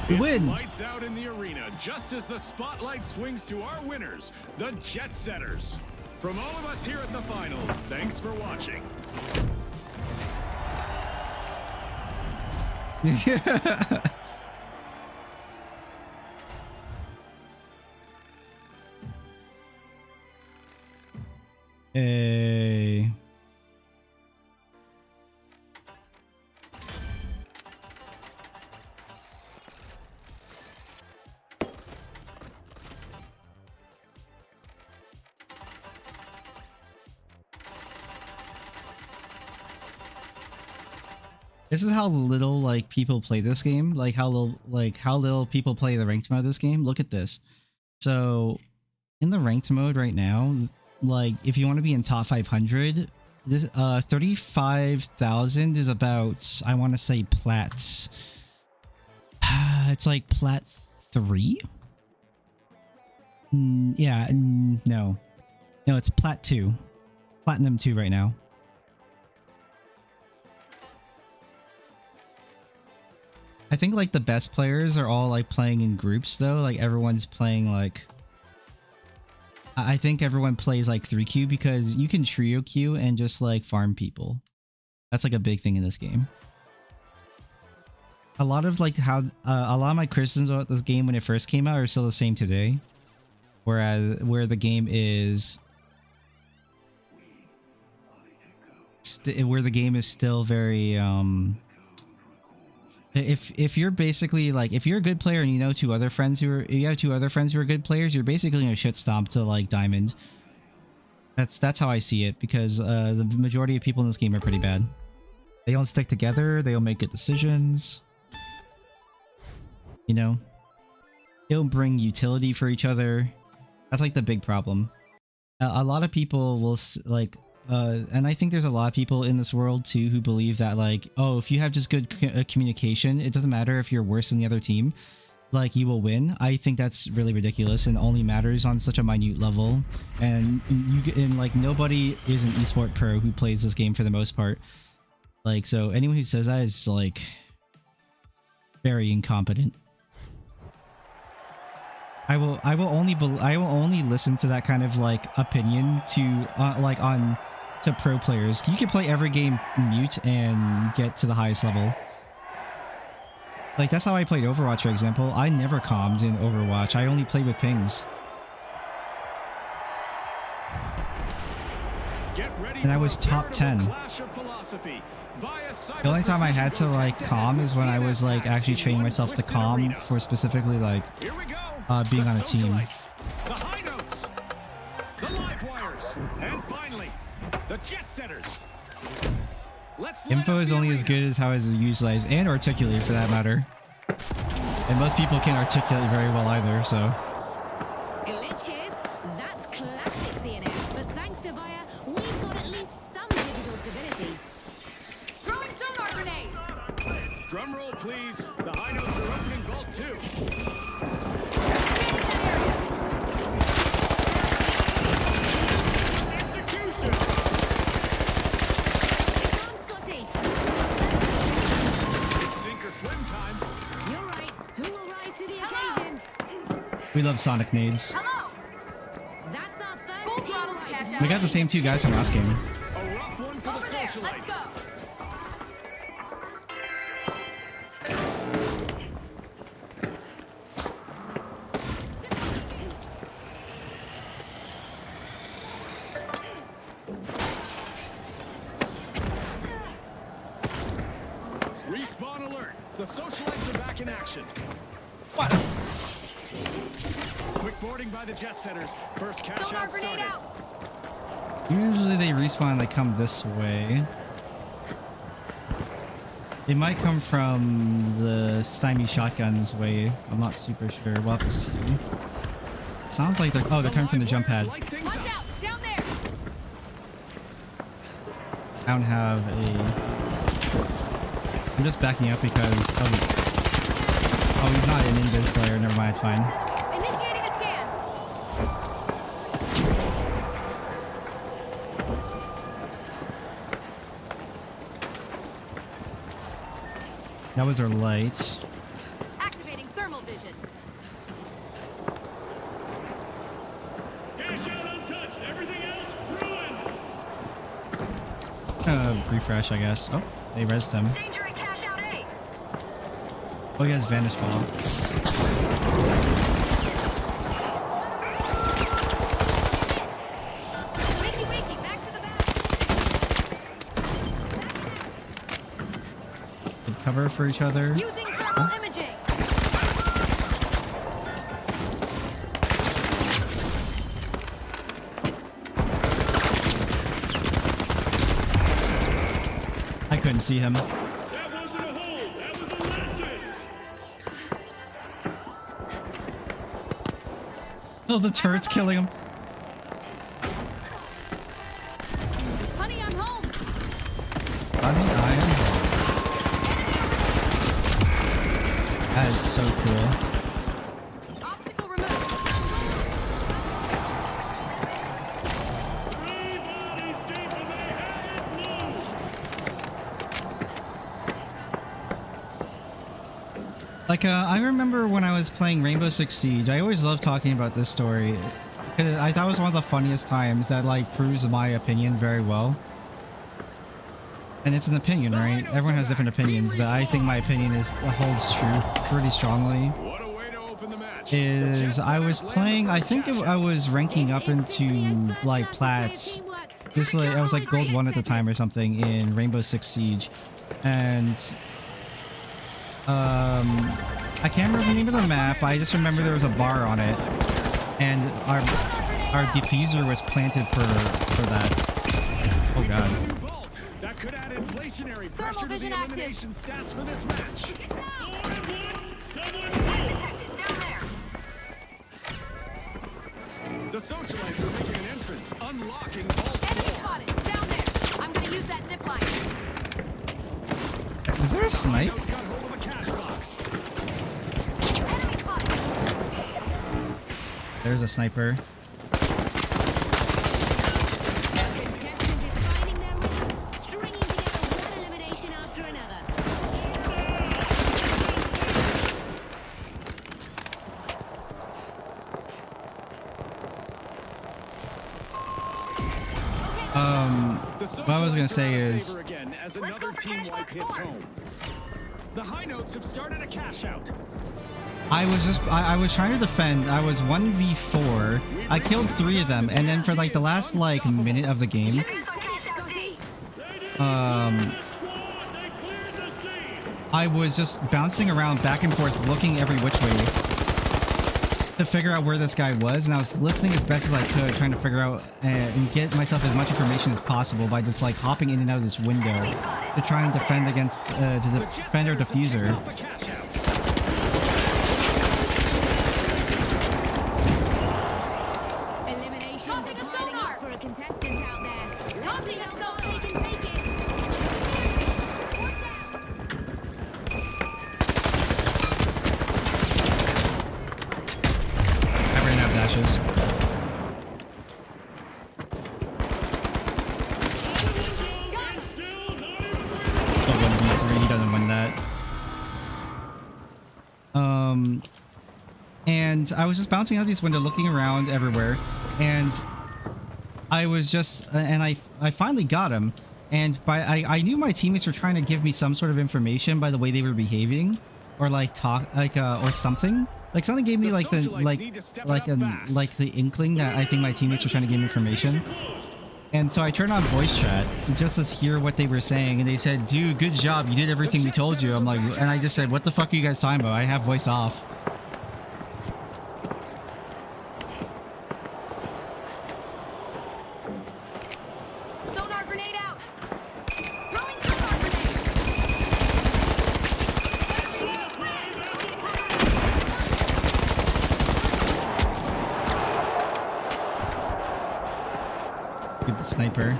We win! Lights out in the arena just as the spotlight swings to our winners, the Jet Setters. From all of us here at the finals, thanks for watching. Hey. This is how little like people play this game, like how little people play the ranked mode of this game. Look at this. So in the ranked mode right now, like if you want to be in top 500, this 35,000 is about, I want to say plat. It's like plat 3. Yeah, no, it's plat 2, platinum 2 right now. I think like the best players are all like playing in groups though, like everyone's playing like, I think everyone plays like 3Q because you can trio queue and just like farm people. That's like a big thing in this game. A lot of like how a lot of my criticisms about this game when it first came out are still the same today, whereas where the game is still very if you're basically like, if you're a good player and you have two other friends who are good players, you're basically gonna shit stomp to like diamond. That's how I see it, because the majority of people in this game are pretty bad. They don't stick together, they don't make good decisions. You know? They don't bring utility for each other. That's like the big problem. A lot of people will like and I think there's a lot of people in this world too who believe that like, oh, if you have just good communication, it doesn't matter if you're worse than the other team, like you will win. I think that's really ridiculous and only matters on such a minute level. And like nobody is an esport pro who plays this game for the most part. Like, so anyone who says that is like very incompetent. I will only listen to that kind of like opinion to like on to pro players. You can play every game mute and get to the highest level. Like that's how I played Overwatch, for example. I never commed in Overwatch. I only played with pings. And I was top 10. The only time I had to like calm is when I was like actually training myself to calm for specifically like being on a team. The high notes, the live wires, and finally, the jet setters. Info is only as good as how it's utilized and articulated for that matter. And most people can't articulate very well either, so. Glitches? That's classic CNS, but thanks to Via, we've got at least some digital stability. Throwing sonar grenade. Drum roll, please. The high notes are opening vault 2. Execution! It's on, Scotty. It's sink or swim time. You're right. Who will rise to the occasion? We love Sonic nades. Hello. That's our Full first team throttle to wipe. cash out. We got the same two guys from last game. A rough one for Over the there. Let's socialites. go. Respawn alert. The socialites are back in action. What? Quick boarding by the jet setters. First cash Sonar out grenade started. out. Usually they respawn and they come this way. They might come from the Stymie shotguns way. I'm not super sure. We'll have to see. Sounds like they're they're coming from the jump pad. Light things Watch up. out. Down there. I don't have a. I'm just backing up because oh he's not an invis player. Never mind, it's fine. Initiating a scan. That was our lights. Activating thermal vision. Cash out untouched. Everything else ruined. Refresh, I guess. Oh, they rezzed him. Danger in cash out A. Oh, he has vanish ball. Wakey, wakey. Back to the back. Good cover for each other. Using thermal imaging. I couldn't see him. That wasn't a hold. That was a lesson. Oh, the turret's killing him. Honey, I'm home. I mean, I am. That is so cool. Obstacle removed. Three bodies deep and they have it loose. Like, I remember when I was playing Rainbow Six Siege, I always loved talking about this story. 'Cause I thought it was one of the funniest times that, like, proves my opinion very well. And it's an opinion, right? Everyone has different opinions, but I think my opinion holds true pretty strongly. What a way to open the match. Is I was playing, I think I was ranking up into, like, plats. This, like, I was, like, gold 1 at the time or something in Rainbow Six Siege. And I can't remember the name of the map. I just remember there was a bar on it, and our diffuser was planted for that. Oh god! That could add inflationary pressure to the vision active. elimination stats for this match. All at once. Someone Detected. Down there. The socialites are making an entrance, unlocking vault Enemy 4. spotted. Down there. I'm gonna use that zip line. Is there a snipe? Notes got hold of a cash box. Enemy spotted. There's a sniper. Contestant is finding their rhythm, stringing together one elimination after another. The what I was gonna say Socialites are out of is, favor again as another team wipe hits home. The high notes have started a cash out. I was trying to defend. I was 1v4. I killed 3 of them, and then for like the last like minute of the game, I was just bouncing around back and forth, looking every which way to figure out where this guy was, and I was listening as best as I could, trying to figure out and get myself as much information as possible by just like hopping in and out of this window to try and defend against to defend our diffuser. Eliminations are piling up for a contestant out there. Tossing a soul, they can take it. I ran out of dashes. Still 1v3, he doesn't win that. And I was just bouncing out these windows, looking around everywhere, and I was just, and I finally got him, and I knew my teammates were trying to give me some sort of information by the way they were behaving, or like or something. Like something gave me like the inkling that I think my teammates were trying to give me information. And so I turned on voice chat just to hear what they were saying, and they said, "Dude, good job, you did everything we told you." I'm like, and I just said, "What the fuck are you guys talking about? I have voice off." Sonar grenade out. Throwing sonar grenade. Get the sniper.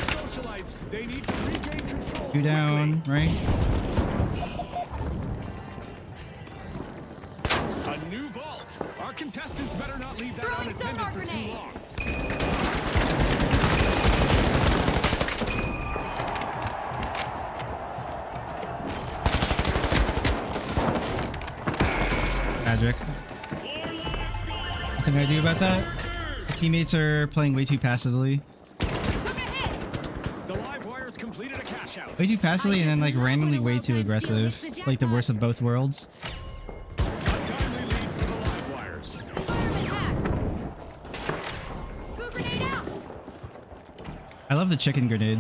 Socialites, they need to regain control. 2 down, right? A new vault. Our contestants better not leave that Throwing unattended sonar for too grenade. long. Magic. Nothing I do about that. The teammates are playing way too passively. Took a hit. The live wires completed a cash out. Way too passively and then like randomly way too aggressive. Like the worst of both worlds. A timely lead for the live wires. Environment hacked. Goo grenade out. I love the chicken grenade.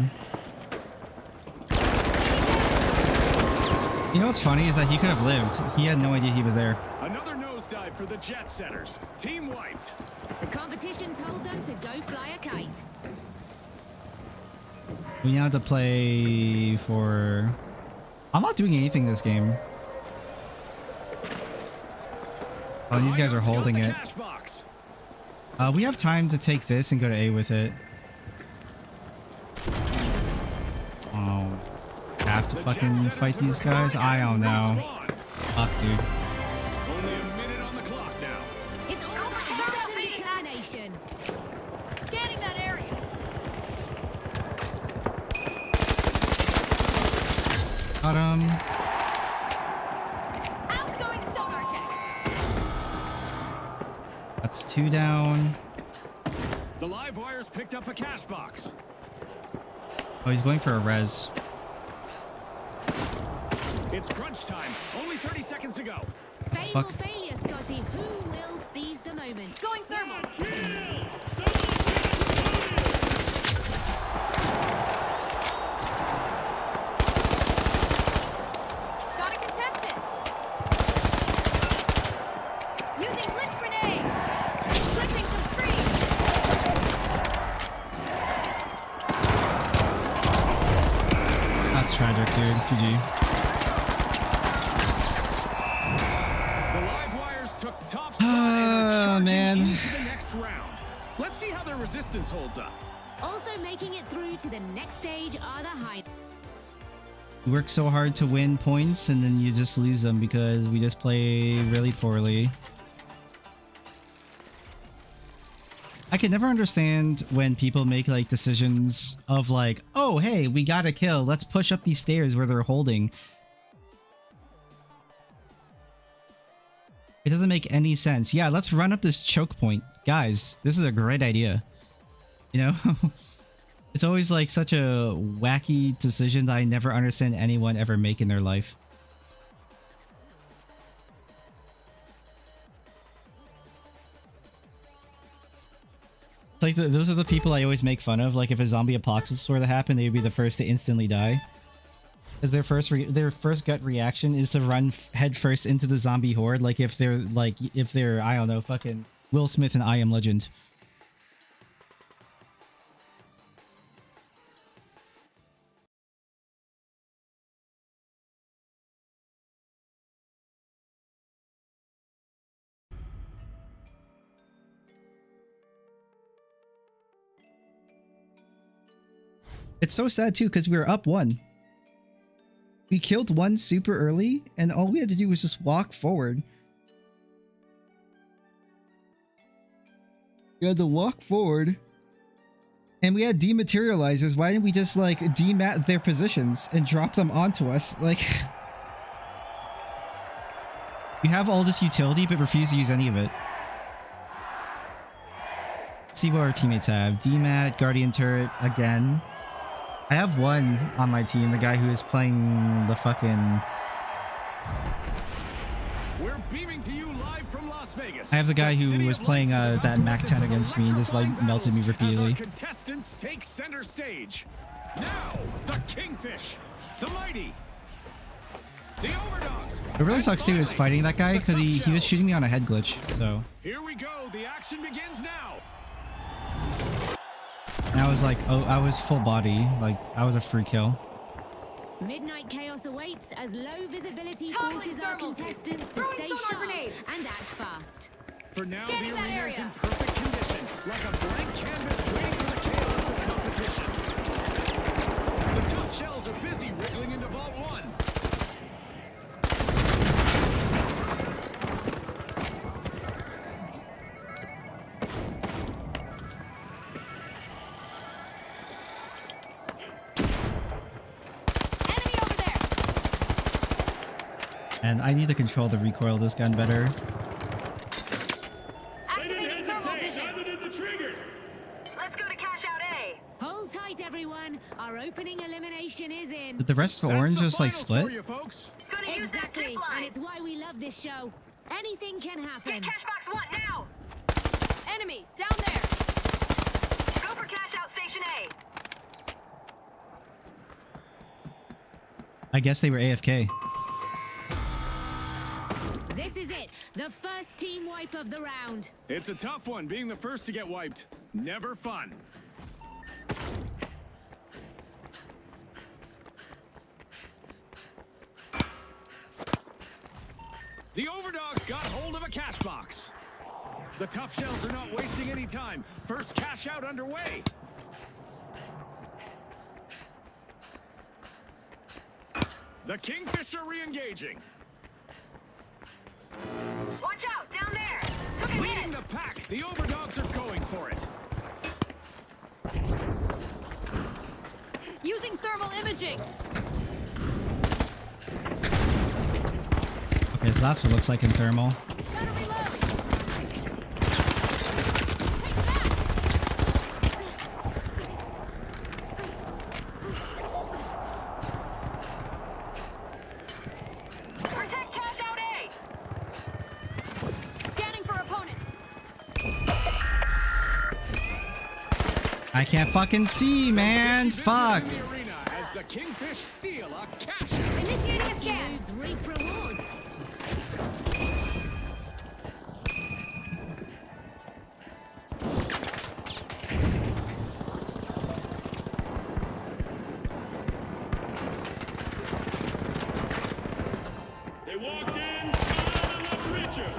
You know what's funny is that he could have lived. He had no idea he was there. Another nosedive for the jet setters. Team wiped. The competition told them to go fly a kite. We now have to play for... I'm not doing anything this game. Oh, these guys are holding it. Cash box. We have time to take this and go to A with it. Oh. Have to fucking fight these guys? I don't know. Fuck, dude. Only a minute on the clock now. It's all about determination. Scanning that area. Got him. Outgoing sonar check. That's 2 down. The live wires picked up a cash box. Oh, he's going for a res. It's crunch time. Only 30 seconds to go. Fame Fuck. or failure, Scotty. Who will seize the moment? Going thermal. Got a contestant. Using blitz grenade. Flipping some screen. That's tragic, dude. GG. The live wires took top spot and are man. charging into the next round. Let's see how their resistance holds up. Also making it through to the next stage are the high. We work so hard to win points and then you just lose them because we just play really poorly. I can never understand when people make like decisions of like, oh hey, we got a kill, let's push up these stairs where they're holding. It doesn't make any sense. Yeah, let's run up this choke point. Guys, this is a great idea. You know? It's always like such a wacky decision that I never understand anyone ever make in their life. It's like those are the people I always make fun of. Like if a zombie apocalypse were to happen, they would be the first to instantly die. Because their first gut reaction is to run head first into the zombie horde. Like if they're I don't know, fucking Will Smith and I Am Legend. It's so sad too because we were up 1. We killed 1 super early and all we had to do was just walk forward. We had to walk forward and we had dematerializers. Why didn't we just like demat their positions and drop them onto us? Like you have all this utility but refuse to use any of it. Let's see what our teammates have. Demat, Guardian Turret again. I have one on my team, the guy who is playing the fucking... We're beaming to you live from Las Vegas. I have the guy who was playing that Mac 10 against me and just like melted me repeatedly. Contestants take center stage. Now, the Kingfish, the Mighty, the Overdogs. It really sucks too is fighting that guy because he was shooting me on a head glitch, so... Here we go, the action begins now. And I was like, oh, I was full body. Like, I was a free kill. Midnight chaos awaits as low visibility forces our contestants to stay sharp and act fast. For now, the arena is in perfect condition, like a blank canvas waiting for the chaos of competition. The tough shells are busy wriggling into Vault 1. And I need to control the recoil of this gun better. Activating thermal vision. Neither did the trigger. Let's go to cash out A. Hold tight, everyone. Our opening elimination is in. Did the rest of Orange just like split? For you, folks. Gonna use that Exactly, zip line. and it's why we love this show. Anything can happen. Hit cash box 1 now. Enemy down there. Go for cash out station A. I guess they were AFK. This is it, the first team wipe of the round. It's a tough one, being the first to get wiped. Never fun. The Overdogs got hold of a cash box. The tough shells are not wasting any time. First cash out underway. The Kingfish are re-engaging. Watch out down there. Took a Leading hit. the pack, the Overdogs are going for it. Using thermal imaging. Okay, so that's what it looks like in thermal. Gotta reload. Protect cash out A. Scanning for opponents. I can't fucking see, man. Fuck. In the arena as the Kingfish steal a cash out. Initiating a Risky scan. moves reap rewards. They walked in, styled and left richer.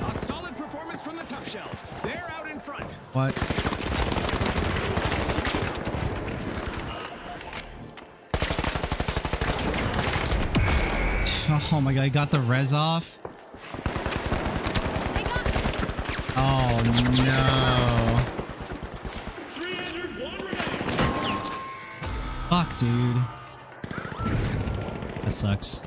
A solid performance from the tough shells. They're out in front. What? Oh my god, I got the res off. They got me. Oh no. 301 remaining. Fuck, dude. That sucks.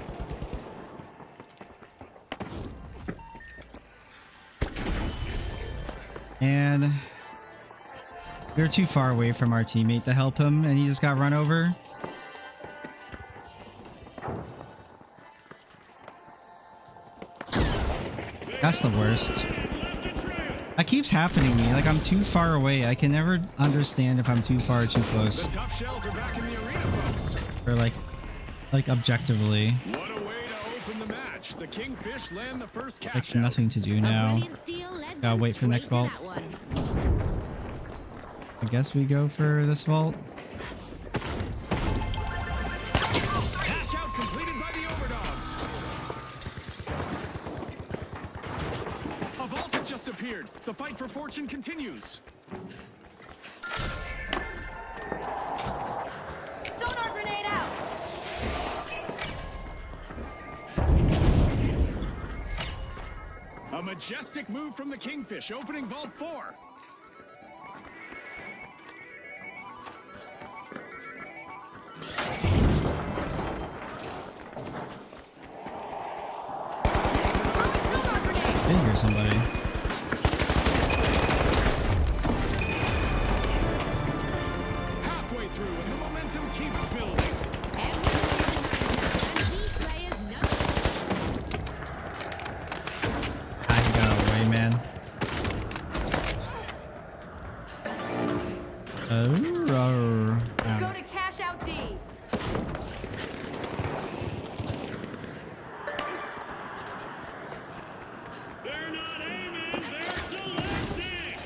And we were too far away from our teammate to help him, and he just got run over. That's the worst. That keeps happening to me. Like, I'm too far away. I can never understand if I'm too far or too close. The tough shells are back in the arena, folks. Or like objectively. What a way to open the match. The Kingfish land the first cash Like, out. nothing to do A now. brilliant steal led Gotta them wait for the next straight to vault. that one. I guess we go for this vault. Cash out completed by the Overdogs. A vault has just appeared. The fight for fortune continues. Sonar grenade out. A majestic move from the Kingfish, opening Vault 4. Sonar grenade. I didn't hear somebody. Halfway through, and the momentum keeps building. And with these players know I got away, man. Oh, Go to cash out D. They're not aiming, they're selecting.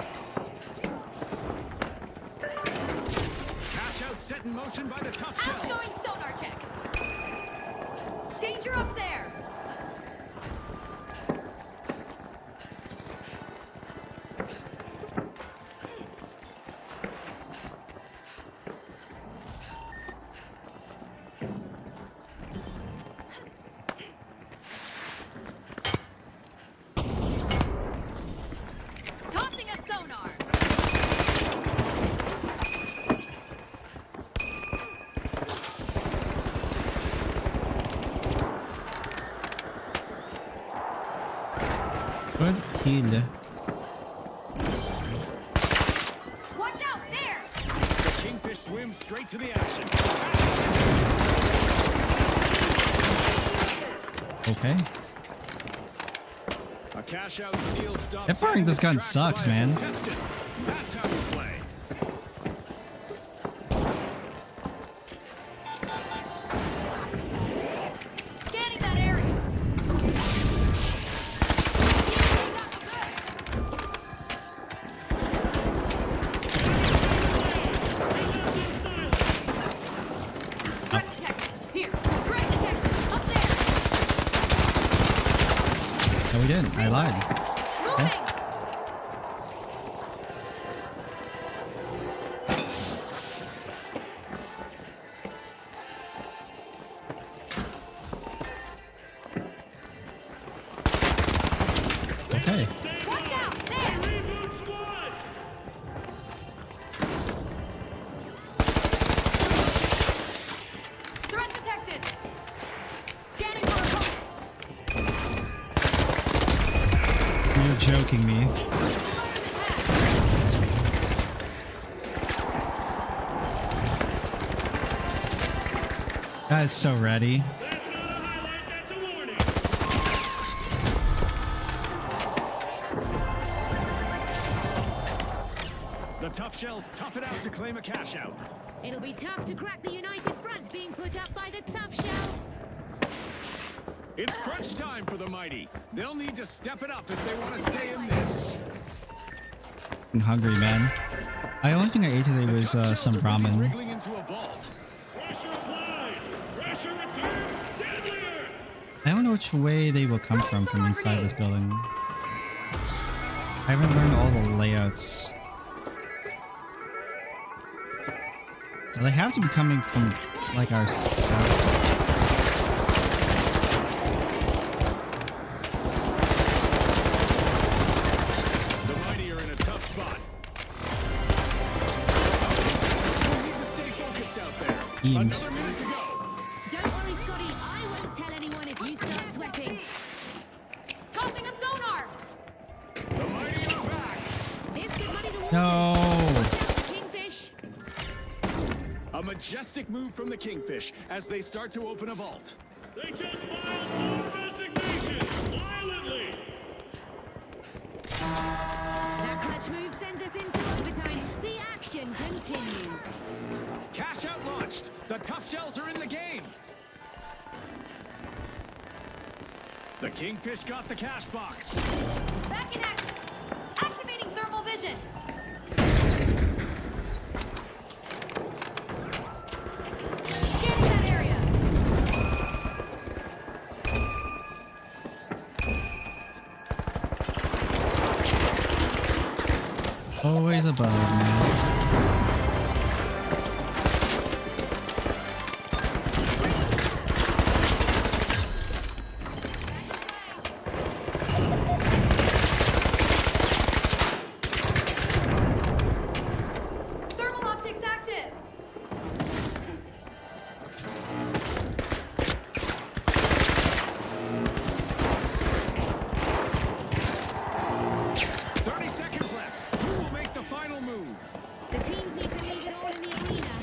Cash out set in motion by the tough shells. Outgoing sonar check. Danger up there. Tossing a sonar. good kill. Watch out there. The Kingfish swims straight to the action. Okay. A cash out steal stop. That firing this gun Tracks sucks, by a man. contestant. That's how you play. Scanning that area. Threat detected. Here. Threat detected. Up there. No, we didn't. I lied. Moving. Okay. Watch out there. Reboot squads. Threat detected. Scanning for opponents. You're joking me. That is so ready. That's not a highlight, that's a warning. The tough shells tough it out to claim a cash out. it'll be tough to crack the united front being put up by the tough shells. It's crunch time for the mighty. They'll need to step it up if they want to stay in this. I'm hungry, man. The only thing I ate today The was tough shells some are busy ramen. wriggling into a vault. Pressure applied. Pressure return. Deadlier. I don't know which way they will come from inside this building. I haven't learned all the layouts. They have to be coming from like our south. The reloading. Tossing a sonar. The mighty are back. This could muddy the waters. No. Watch out, Kingfish. A majestic move from the Kingfish as they start to open a vault. They just filed 4 resignations violently. That clutch move sends us into overtime. The action continues. Cash out launched. The tough shells are in the game. The Kingfish got the cash box. Back in action. Activating thermal vision. Scanning that area. Always above, man. Thermal optics active. "30 seconds left. Who will make the final move?" The teams need to leave it all in the arena.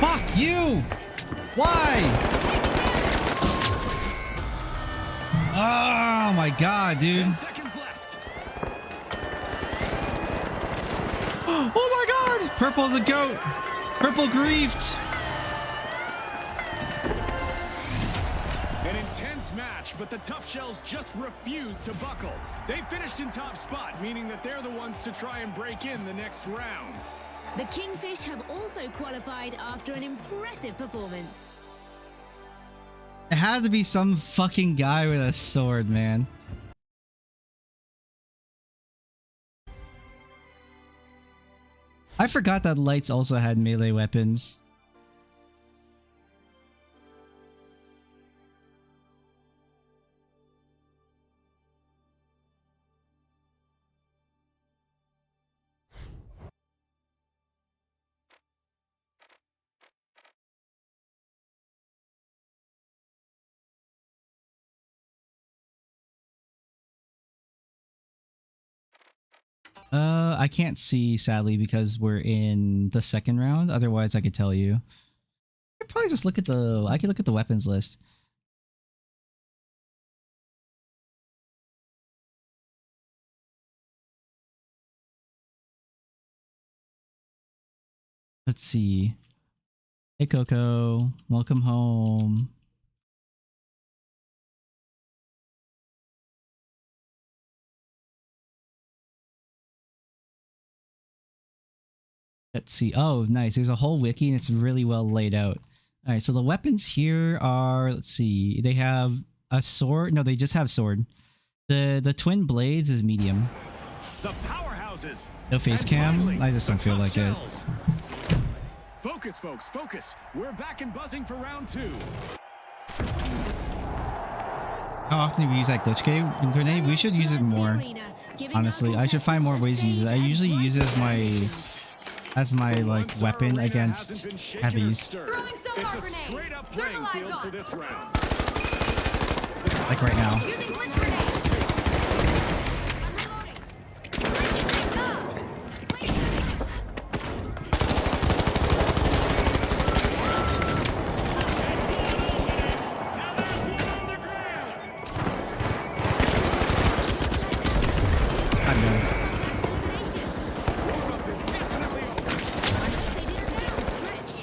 Fuck you! Why? Oh my god, dude. 10 seconds left. Oh my god! Purple's a goat! Purple griefed! An intense match, but the tough shells just refuse to buckle. They finished in top spot, meaning that they're the ones to try and break in the next round. The Kingfish have also qualified after an impressive performance. It had to be some fucking guy with a sword, man. I forgot that lights also had melee weapons. I can't see, sadly, because we're in the second round. Otherwise, I could tell you. I could probably just look at the... I could look at the weapons list. Let's see. Hey, Coco. Welcome home. Let's see. Oh, nice. There's a whole wiki and it's really well laid out. All right, so the weapons here are, let's see. They have a sword. No, they just have sword. The twin blades is medium. The powerhouses. No face And cam. finally, I just don't the feel tough like it. shells. Focus, folks, focus. We're back and buzzing for round 2. How often do we use that glitch grenade? We should use it more. Honestly, I should find more ways to use it. I usually use it as my like weapon against heavies. Throwing sonar It's a grenade. straight up playing Thermalize field for on. this round. Like right now. Using blitz grenade. I'm reloading. Blitz, go. Now there's one on the ground. I'm done. Warm-up is definitely over. They didn't get to stretch.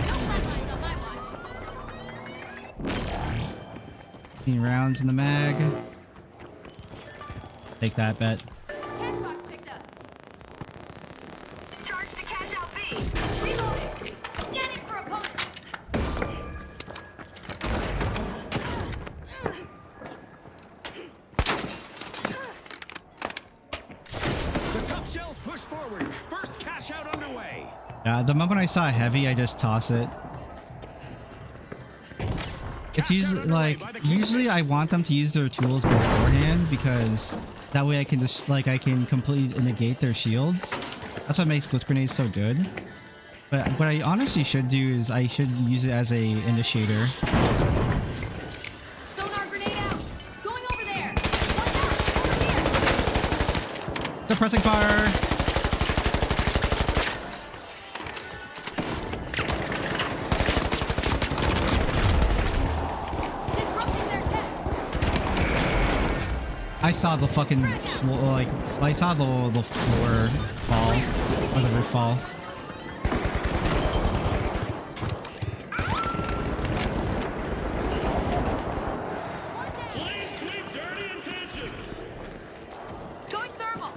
No flatlines on my watch. 15 rounds in the mag. Take that bet. Cash box picked up. Charge to cash out B. Reloading. Scanning for opponent. The tough shells push forward. First cash out underway. The moment I saw a heavy, I just toss it. It's usually like, usually I want them to use their tools beforehand because That way I can just, like, I can completely negate their shields. That's what makes blitz grenades so good. But what I honestly should do is I should use it as a initiator. Sonar grenade out. Going over there. Watch out. Over here. Suppressing fire! Disrupting their tech. I saw the fucking floor, like, I saw the floor fall, or the roof fall. Clean sweep dirty intentions. Going thermal.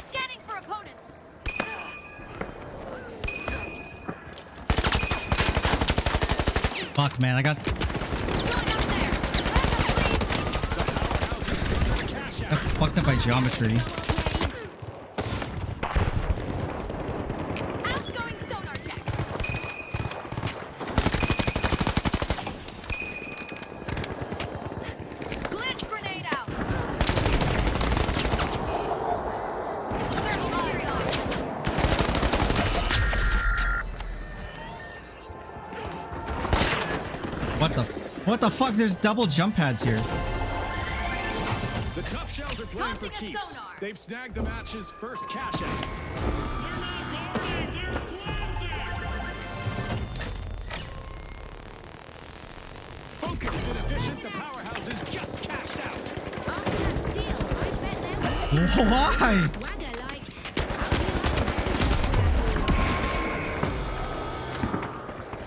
Scanning for opponents. Fuck, man, I got Going up there. Backup, please. got fucked up by geometry. Outgoing sonar check. Glitch grenade out. Thermal area. What the fuck? There's double jump pads here. The tough shells are playing for Tossing a keeps. sonar. They've snagged the match's first cash out. They're not guarding, they're cleansing. Focused and efficient, the powerhouse is just cashed out. After that steal, I bet there was Why? swagger like.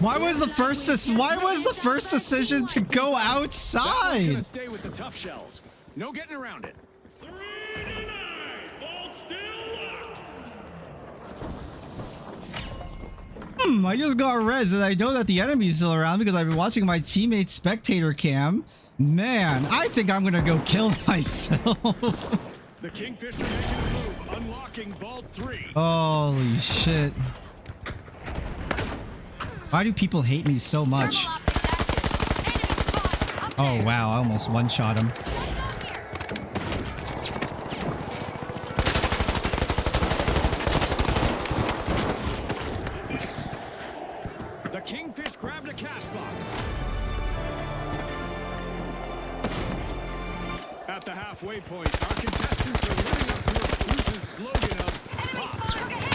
Why was the first decision to go Gonna outside? stay with the tough shells. No getting around it. 3 denied. Vault still locked. I just got res and I know that the enemy's still around because I've been watching my teammate's spectator cam. Man, I think I'm gonna go kill myself. The Kingfisher making a move, unlocking Vault 3. Holy shit. Why do people hate me so much? Thermal optics active. Enemy spot. Up Oh there. wow, I almost one-shot him. Let's go here. The Kingfish grabbed a cash box. At the halfway point, our contestants are living up to Bruce's slogan of pop,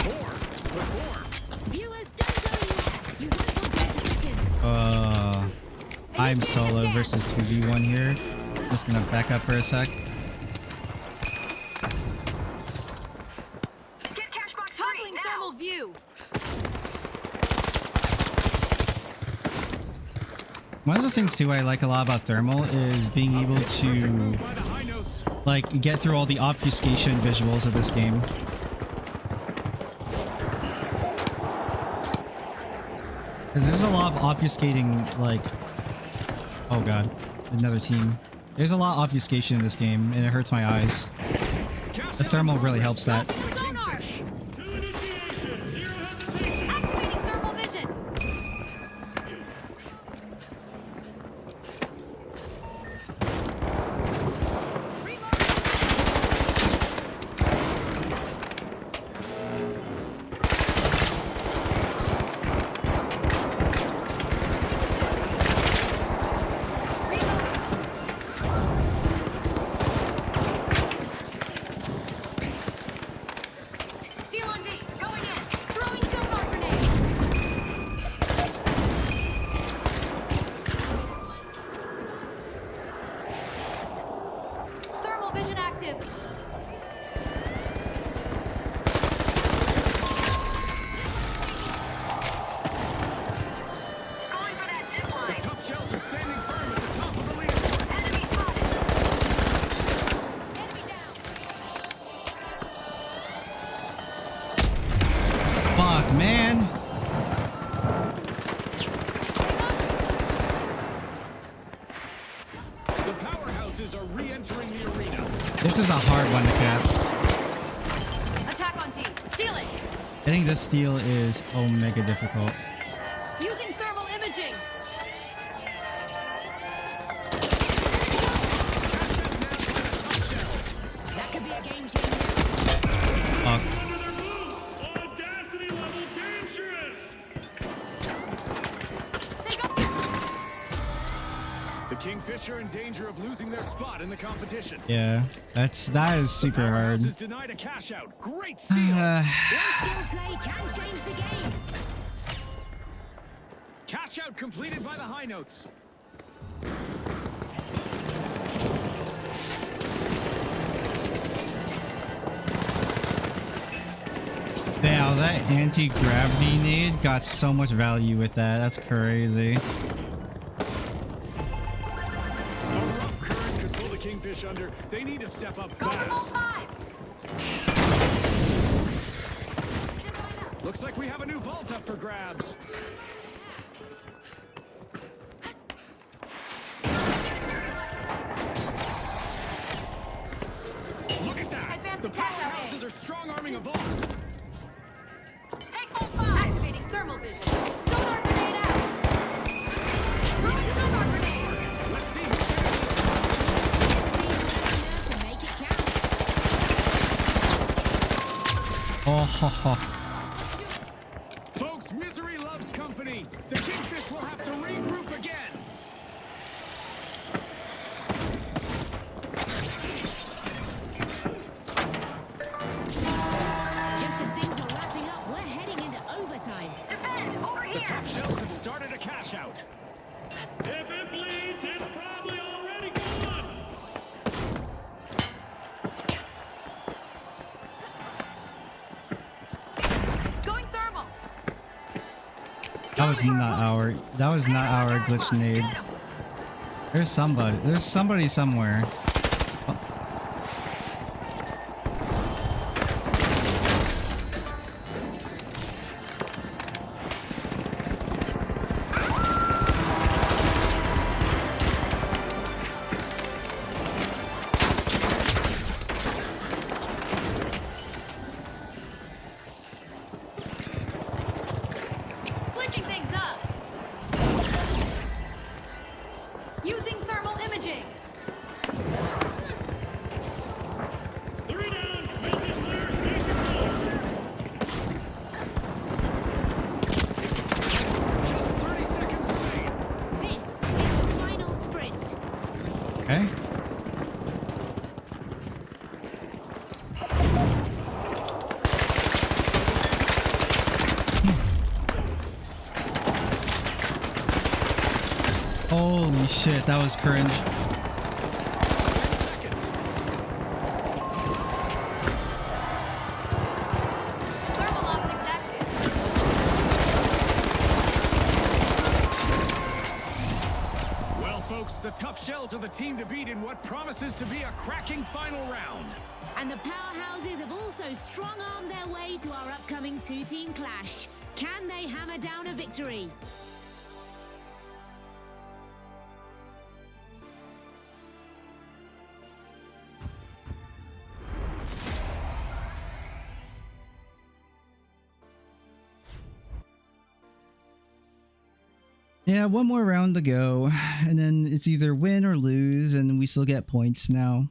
or perform. Viewers, don't go anywhere. You won't want 30 seconds. I'm solo versus 2v1 here. Just gonna back up for a sec. Get cash box toggling thermal view. One of the things too I like a lot about thermal is being able Perfect to move by the high notes. like get through all the obfuscation visuals of this game. Because there's a lot of obfuscating, like, oh god, another team. There's a lot of obfuscation in this game, and it hurts my eyes. The thermal really helps that. Sonar. To initiation. Zero hesitation. Activating thermal vision. Fuck, man. The powerhouses are re-entering the arena. This is a hard one to cap. Attack on D. Steal it. Getting this steal is omega difficult. Using thermal imaging. That could be a game changer. Fuck. Under their boots! Audacity level dangerous! They got The Kingfisher in danger of losing their spot in the competition. Yeah, that is super hard. Powerhouse is denied a cash out. Great steal. One skill play can change the game. Cash out completed by the high notes. Wow, that anti-gravity nade got so much value with that. That's crazy. A rough current could pull the Kingfish under. They need to step up go for all fast. 5. Looks like we have a new vault up for grabs. Look at that! Advance The to cash out powerhouses A. are strong arming a vault. Take all 5. Activating thermal vision. Sonar grenade out. Throwing sonar grenade. Let's see. To make it count. Oh, ho, ho. Folks, misery loves company. The Kingfish will have to regroup again. Just as things were wrapping up, we're heading into overtime. Defend. Over The here. tough shells have started a cash out. If it bleeds, it's probably already gone! Going thermal. That was not our glitch nades. There's somebody somewhere. Glitching things up. Using thermal imaging. 3 down! Message clear! Station closed! Just 30 seconds remain. This is the final sprint. Okay. Holy shit, that was cringe. 10 seconds. Thermal optics active. Well, folks, the tough shells are the team to beat in what promises to be a cracking final round. And the powerhouses have also strong-armed their way to our upcoming two-team clash. Can they hammer down a victory? Yeah, one more round to go, and then it's either win or lose, and we still get points now.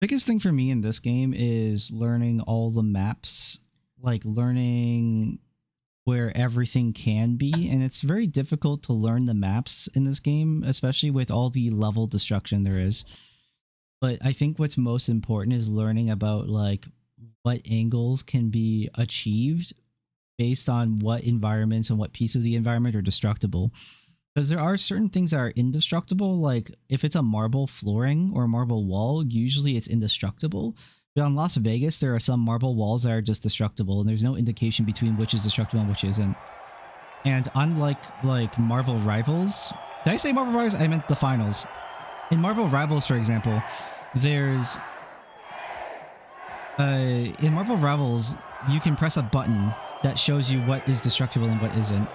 Biggest thing for me in this game is learning all the maps, like learning where everything can be, and it's very difficult to learn the maps in this game, especially with all the level destruction there is. But I think what's most important is learning about like what angles can be achieved based on what environments and what piece of the environment are destructible. Because there are certain things that are indestructible, like if it's a marble flooring or a marble wall, usually it's indestructible. But on Las Vegas, there are some marble walls that are just destructible, and there's no indication between which is destructible and which isn't. And unlike like Marvel Rivals, did I say Marvel Rivals? I meant the finals. In Marvel Rivals, for example, there's in Marvel Rivals, you can press a button that shows you what is destructible and what isn't,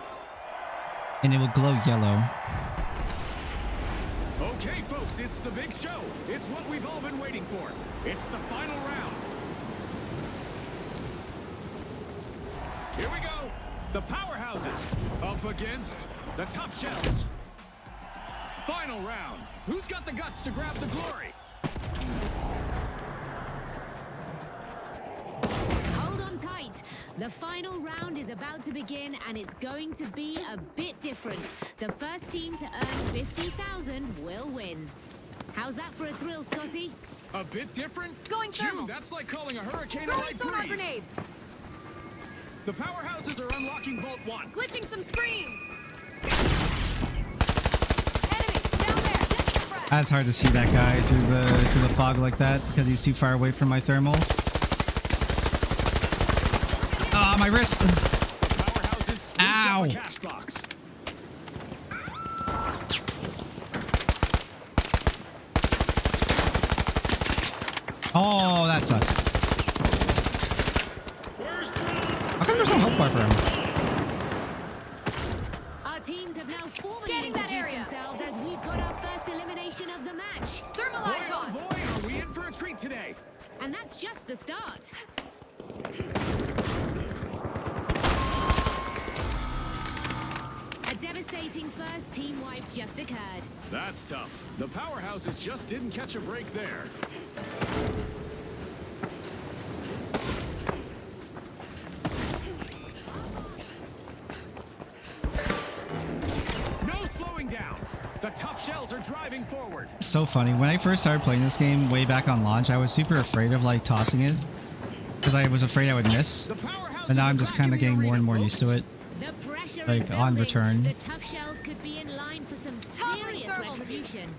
and it will glow yellow. Okay, folks, it's the big show. It's what we've all been waiting for. It's the final round. Here we go. The powerhouses up against the tough shells. Final round. Who's got the guts to grab the glory? Hold on tight. The final round is about to begin, and it's going to be a bit different. The first team to earn 50,000 will win. How's that for a thrill, Scotty? A bit different? Going thermal. June, that's like calling a hurricane a Throwing light sonar breeze. grenade. The powerhouses are unlocking Vault 1. Glitching some screens. Enemy down there. Get the frag. It's hard to see that guy through the fog like that because he's too far away from my thermal. Ah, my wrist! Powerhouses scooped Ow. up a cash box. Oh, that sucks. How come there's no health bar for him? Our teams have now formally Scanning that introduced area. themselves as we've got our first elimination of the match. Thermal Boy, icon. oh boy, are we in for a treat today. And that's just the start. A devastating first team wipe just occurred. That's tough. The powerhouses just didn't catch a break there. No slowing down. The tough shells are driving forward. So funny. When I first started playing this game way back on launch, I was super afraid of like tossing it because I was afraid I would miss. The powerhouses And now I'm are just back kind in of the getting more arena, and more folks. used to it. The pressure Like, is on building. return. The tough shells could be in line for some Toppling serious thermal. retribution.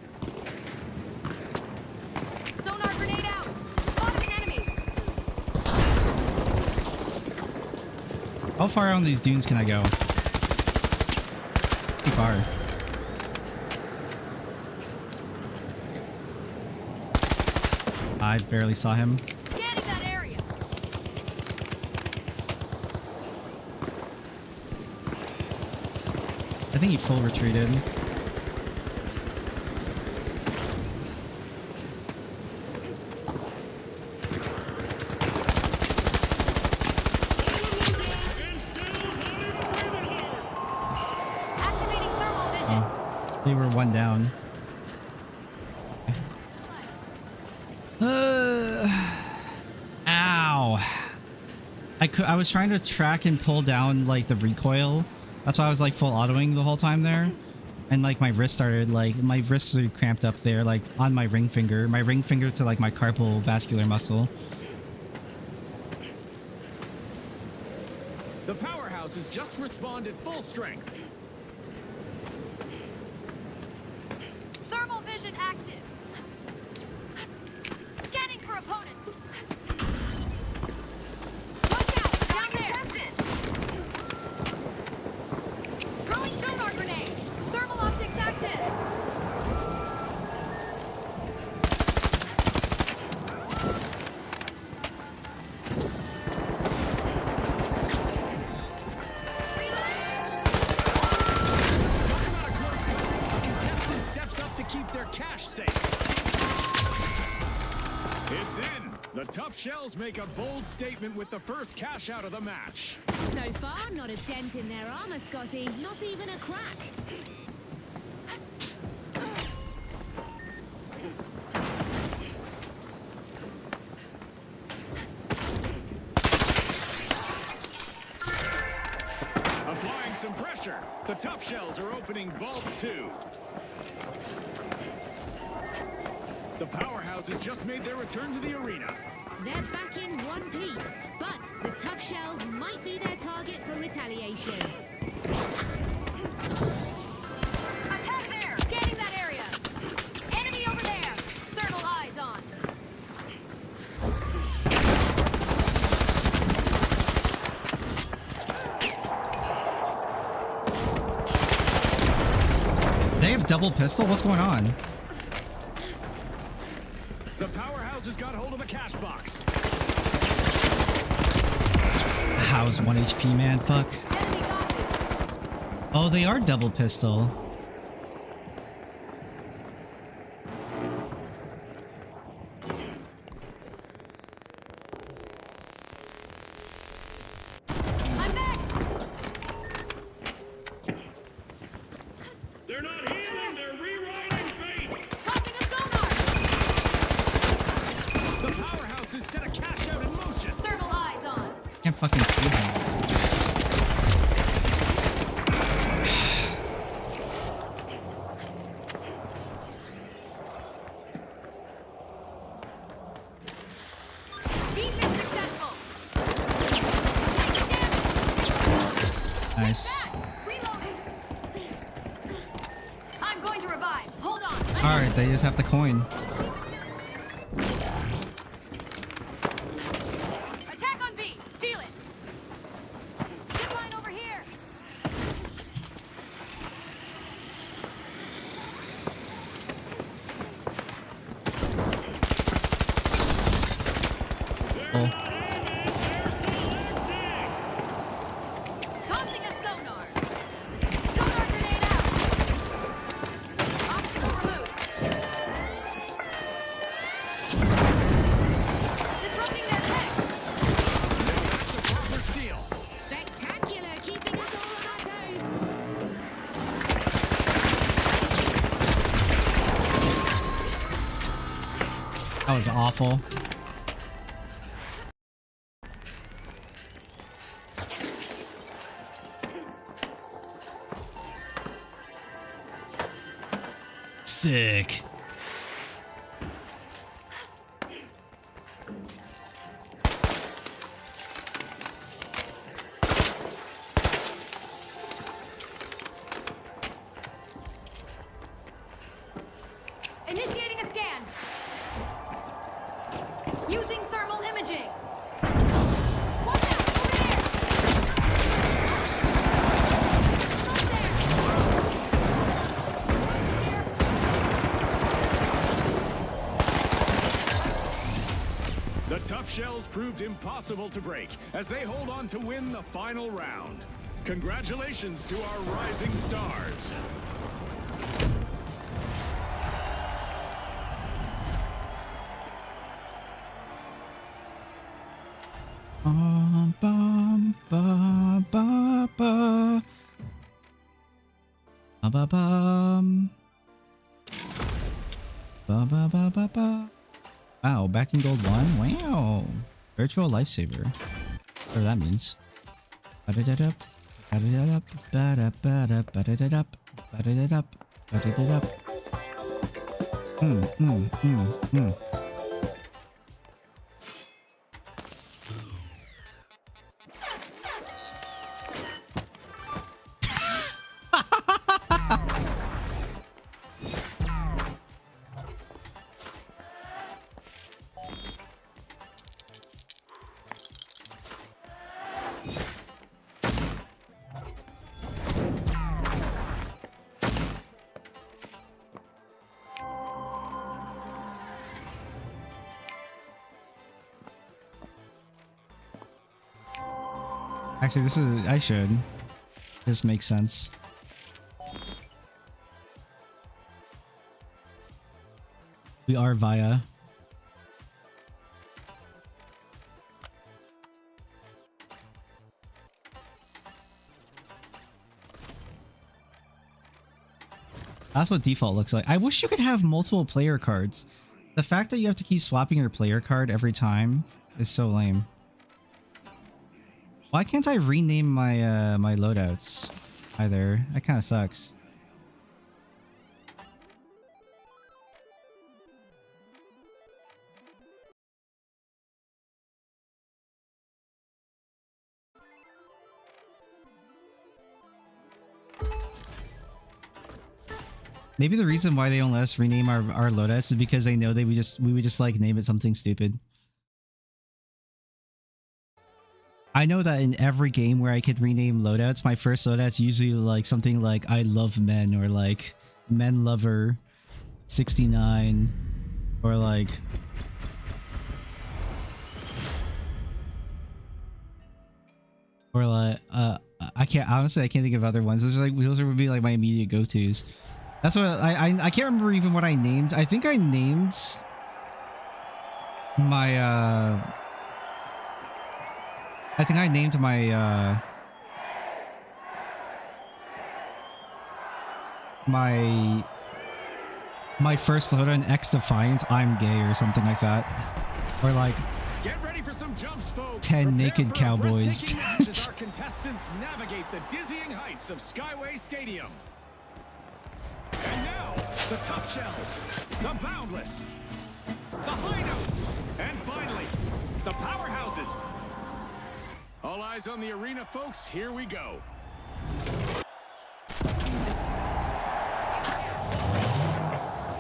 Sonar grenade out. Spotted an enemy. How far on these dunes can I go? Too far. I barely saw him. Scanning that area. I think he full retreated. Activating thermal vision. Oh, they were one down. Ow. I was trying to track and pull down like the recoil. That's why I was like full autoing the whole time there. And like my wrist started like my wrists were cramped up there like on my ring finger. My ring finger to like my carpal vascular muscle. The powerhouses just responded full strength. Thermal vision active. Scanning for opponents. Watch out! Down there! Throwing sonar grenade. Thermal optics active. Talk about a close call. A contestant steps up to keep their cash safe. It's in. The tough shells make a bold statement with the first cash out of the match. So far, not a dent in their armor, Scotty. Not even a crack. Applying some pressure. The tough shells are opening Vault 2. The powerhouses just made their return to the arena. They're back in one piece, but the tough shells might be their target for retaliation. Attack there! Scanning that area! Enemy over there! Thermal eyes on! double pistol? What's going on? The powerhouse has got hold of a cash box. How's 1 HP, man? Fuck. Enemy got me. Oh, they are double pistol. I'm back. They're not healing, they're rewriting fate! Tossing a sonar. The powerhouse has set a cash out in motion. Thermal eyes on. Can't fucking see him. Defense successful. Taking damage. Nice. Back. Reloading. I'm going to revive. Hold on. Alright, they just have to coin. Attack on B. Steal it. Zip line over here. Oh. Tossing a sonar. Sonar grenade out. Obstacle removed. Disrupting their tech. That's a proper steal. Spectacular, keeping us all on our toes. That was awful. Sick. Initiating a scan. Using thermal imaging. Watch out, over there. Up there. Here. The tough shells proved impossible to break as they hold on to win the final round. Congratulations to our rising stars. Bum, ba, ba, ba. Ba, ba, bum. Ba, ba, ba, ba, ba. Wow, back in gold 1? Wow. Virtual lifesaver. Whatever that means. Ba-da-da-dup, ba-da-da-dup, ba-da-ba-da, ba-da-da-dup, ba-da-da-dup, ba-da-da-dup. Actually, this is... I should. This makes sense. We are via. That's what default looks like. I wish you could have multiple player cards. The fact that you have to keep swapping your player card every time is so lame. Why can't I rename my my loadouts either? That kind of sucks. Maybe the reason why they don't let us rename our loadouts is because they know we would just like name it something stupid. I know that in every game where I could rename loadouts, my first loadout's usually like something like I love men or like Men Lover 69 or like I can't think of other ones. Those would be like my immediate go-tos. That's what I can't remember even what I named. I think I named my my first loadout X Defiant I'm Gay or something like that. Or like Get ready for some jumps, folks. 10 Prepare naked for a cowboys. breathtaking match as our contestants navigate the dizzying heights of Skyway Stadium. And now, the tough shells, the boundless, the high notes, and finally, the powerhouses. All eyes on the arena, folks. Here we go.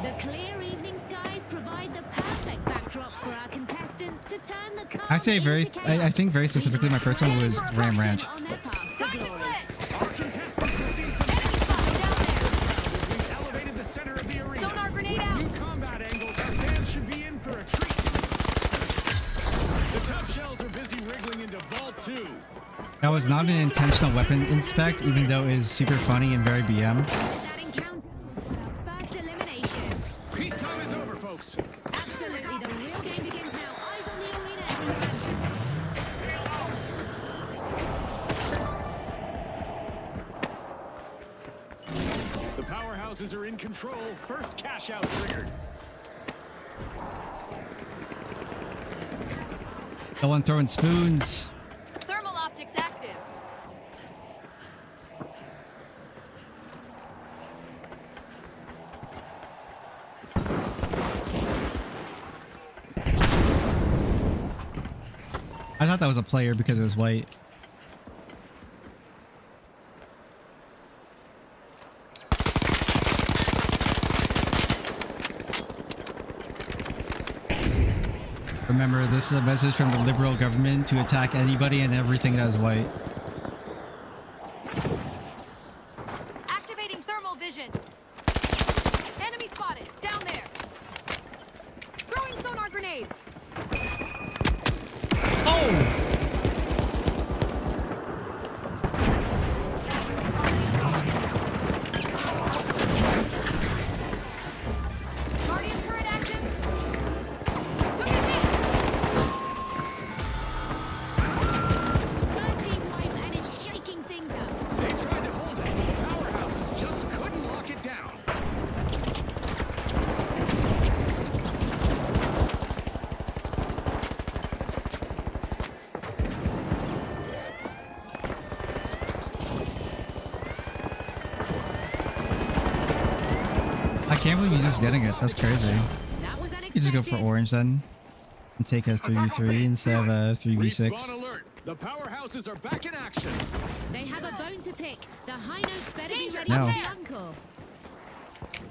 The clear evening skies provide the perfect backdrop for our contestants to turn the calm I'd say into chaos. I think very specifically my first one was Ram Ranch. On their path to Time to glory. split! Our contestants will see some Enemy spotted down there! we've elevated the center of the arena. Sonar grenade With out. new combat angles, our fans should be in for a treat. The tough shells are busy wriggling into Vault 2. That was not an intentional weapon inspect, even though it is super funny and very BM. That encounter, first elimination. Peacetime is over, folks. Absolutely, the real game begins now. Eyes on the arena, everyone. The powerhouses are in control. First cash out triggered. No one throwing spoons. Thermal optics active. I thought that was a player because it was white. Remember, this is a message from the liberal government to attack anybody and everything that is white. Activating thermal vision. Enemy spotted. Down there. Throwing sonar grenade. Oh! Guardian turret active. Took a hit. First team wipe, and it's shaking things up. They tried to hold it. Powerhouses just couldn't lock it down. I can't believe he's just getting it. That's crazy. That was You just go for unexpected. orange then. And take a 3v3 instead of a Respawn 3v6. alert. The powerhouses are back in action. They have a bone to pick. The high notes better be Danger, ready No. for the uncle.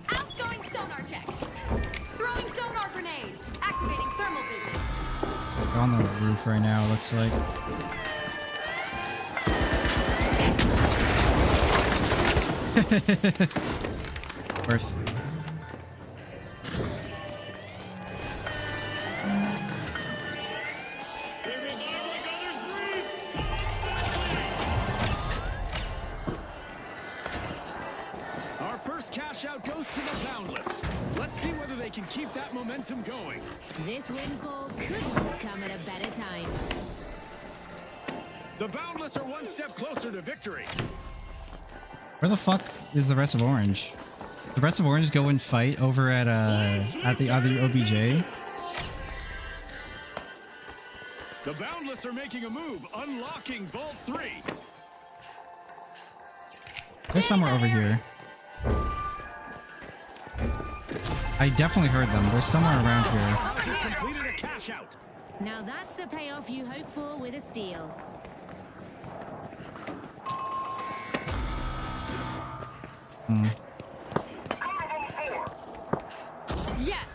Outgoing sonar check. Throwing sonar grenade. Activating thermal vision. They're on the roof right now, it looks like. Worth. Our first cash out goes to the Boundless. Let's see whether they can keep that momentum going. This windfall couldn't have come at a better time. The Boundless are one step closer to victory. Where the fuck is the rest of Orange? The rest of Orange go and fight over at the other OBJ. The Boundless are making a move, unlocking Vault 3. They're somewhere over here. I definitely heard them. They're somewhere around here. Just completed a cash out. Now that's the payoff you hope for with a steal. Yes.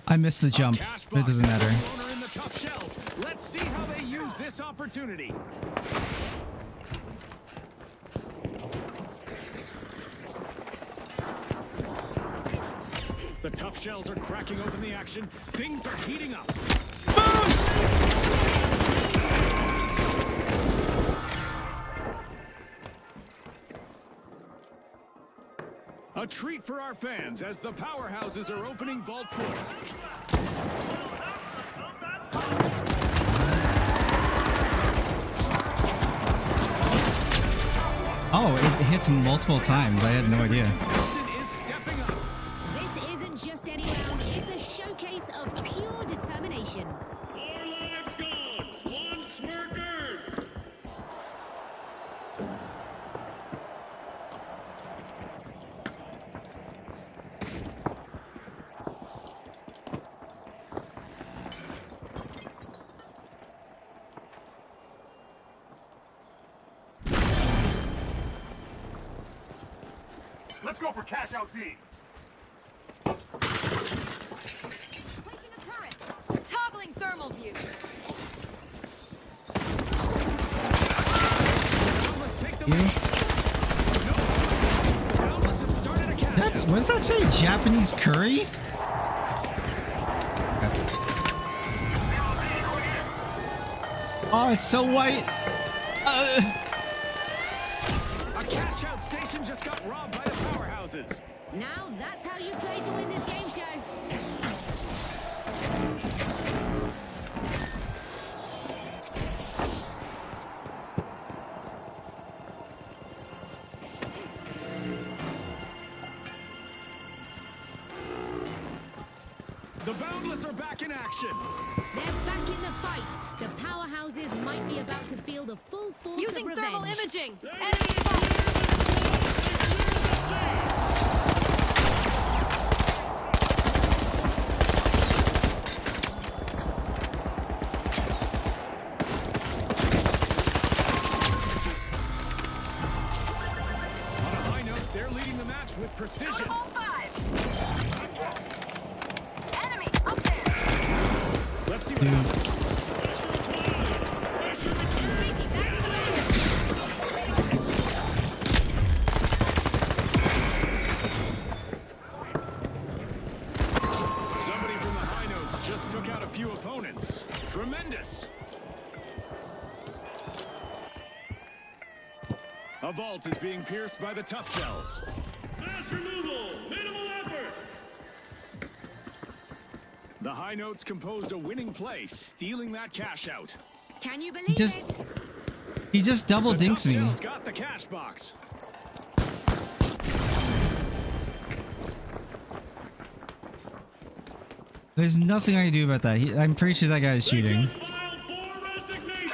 I missed the jump, Cash but it doesn't box matter. owner in the tough shells. Let's see how they use this opportunity. The tough shells are cracking open the action. Things are heating up. Bombs! A treat for our fans as the powerhouses are opening Vault 4. Oh, it hits multiple times. I had no idea. Contestant is stepping up. This isn't just any round, it's a showcase of pure determination. 4 lives gone. 1 smirk earned. Let's go for cash out D. Placing a turret. Toggling thermal view. Boundless take the You? lead. No. Boundless have started a cash That's, out. what does that say? Japanese curry? Oh, it's so white. A cash out station just got robbed by the powerhouses. Now that's how you play to win this game show. The Boundless are back in action. They're back in the fight. The powerhouses might be about to feel the full force Using of thermal revenge. imaging. Enemy spotted. On a high note, they're leading the match with precision. All 5. Enemy up there. Let's see what happens. Safety back to the Somebody from the high notes just took out a few opponents. Tremendous. A vault is being pierced by the tough shells. Fast removal. Minimal effort. The high notes composed a winning play, stealing that cash out. Can you believe Just- it? He just double The dinks tough me. shells got the cash box. There's nothing I can do about that. I'm pretty sure that guy is cheating. Just filed 4 resignations.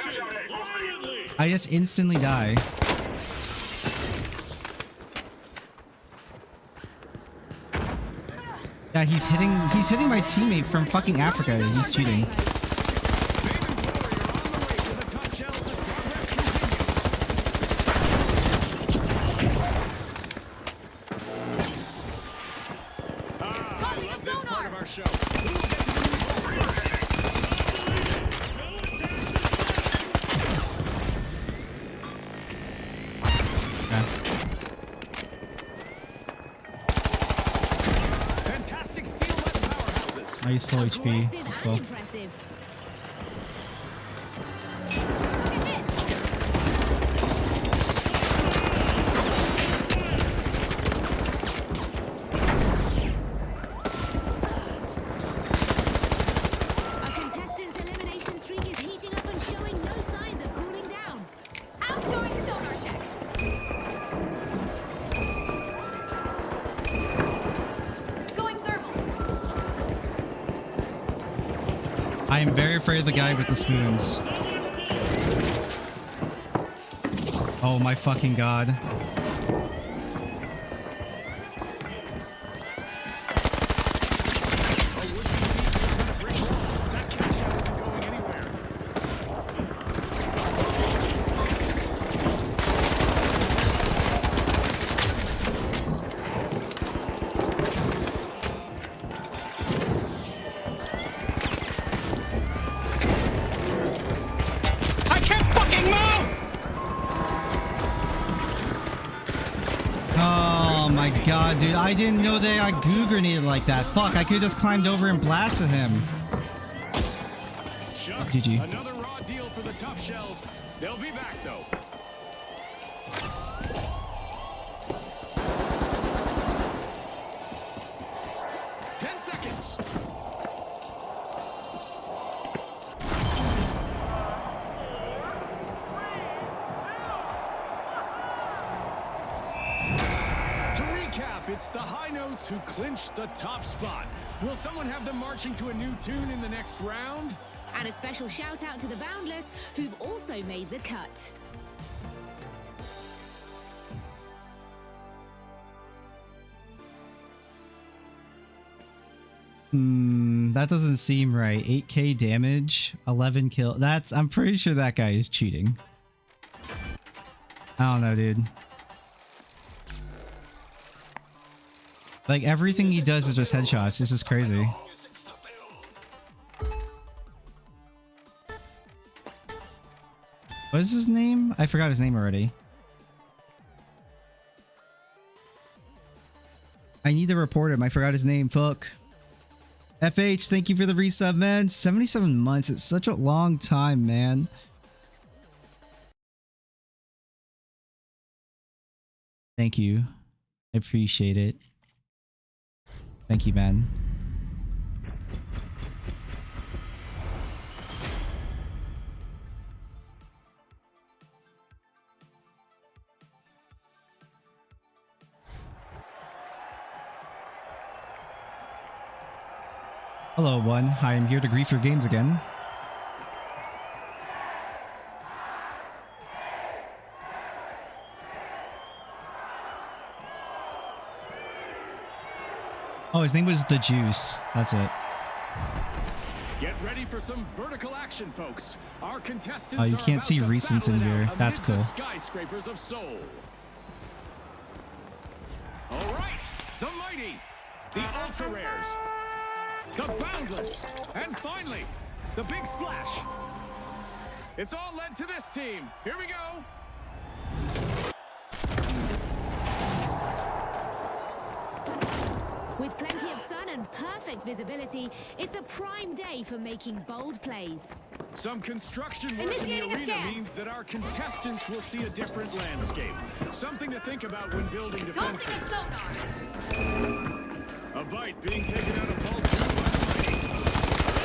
Quietly. I just instantly die. Yeah, he's hitting my teammate from fucking Africa. He's cheating. Maven Warrior on the way to the tough shells as progress continues. I love this part of our show. Who gets to move forward? Yeah. Fantastic steal by the powerhouses. Oh, he's full HP. Aggressive That's and cool. impressive. A contestant's elimination streak is heating up and showing no signs of cooling down. outgoing sonar check. Going thermal. I am very afraid of the guy with the spoons. Oh my fucking god. That cash out isn't going anywhere. I can't fucking move! dude, I didn't know they got goo grenaded like that. Fuck, I could have just climbed over and blasted him. Shucks, GG. another raw deal for the tough shells. They'll be back though. It's the high notes who clinched the top spot. Will someone have them marching to a new tune in the next round? And a special shout out to the Boundless, who've also made the cut. That doesn't seem right. 8k damage, 11 kill. I'm pretty sure that guy is cheating. I don't know, dude. Like, everything he does is just headshots. This is crazy. What is his name? I forgot his name already. I need to report him. I forgot his name. Fuck. FH, thank you for the resub, man. 77 months. It's such a long time, man. Thank you. I appreciate it. Thank you, man. Hello, one. Hi, I'm here to grief your games again. Oh, his name was The Juice. That's it. Get ready for some vertical action, folks. Our contestants Oh, you can't see recent in here. That's cool. Skyscrapers of Seoul. All right, the mighty, the ultra rares, the boundless, and finally, the big splash. It's all led to this team. Here we go. With plenty of sun and perfect visibility, it's a prime day for making bold plays. Some construction work Initiating in a the arena scan. means that our contestants will see a different landscape. Something to think about when building Tossing defenses. a sonar. A bite being taken out of Vault 2 by the mighty.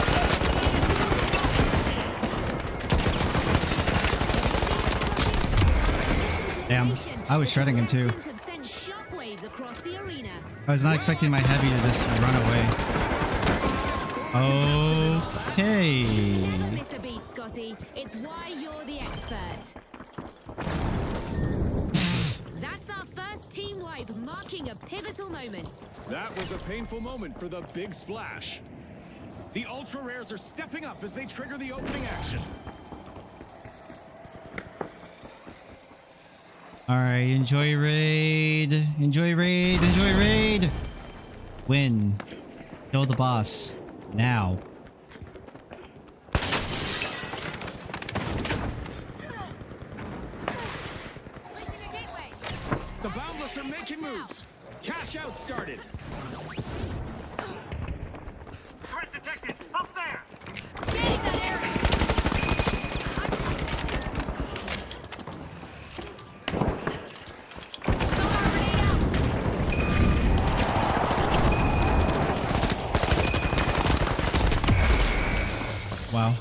Damn, I was shredding him too. Have sent shockwaves across the arena. I was not expecting my heavy to just run away. Okay. Never miss a beat, Scotty. It's why you're the expert. That's our first team wipe, marking a pivotal moment. That was a painful moment for the big splash. The ultra rares are stepping up as they trigger the opening action. Alright, enjoy raid. Enjoy raid. Enjoy raid. Win. Kill the boss. Now. Placing a gateway. The Boundless are making moves. Cash out started. Threat detected! Up there! Scanning that area. Sonar grenade out. Wow.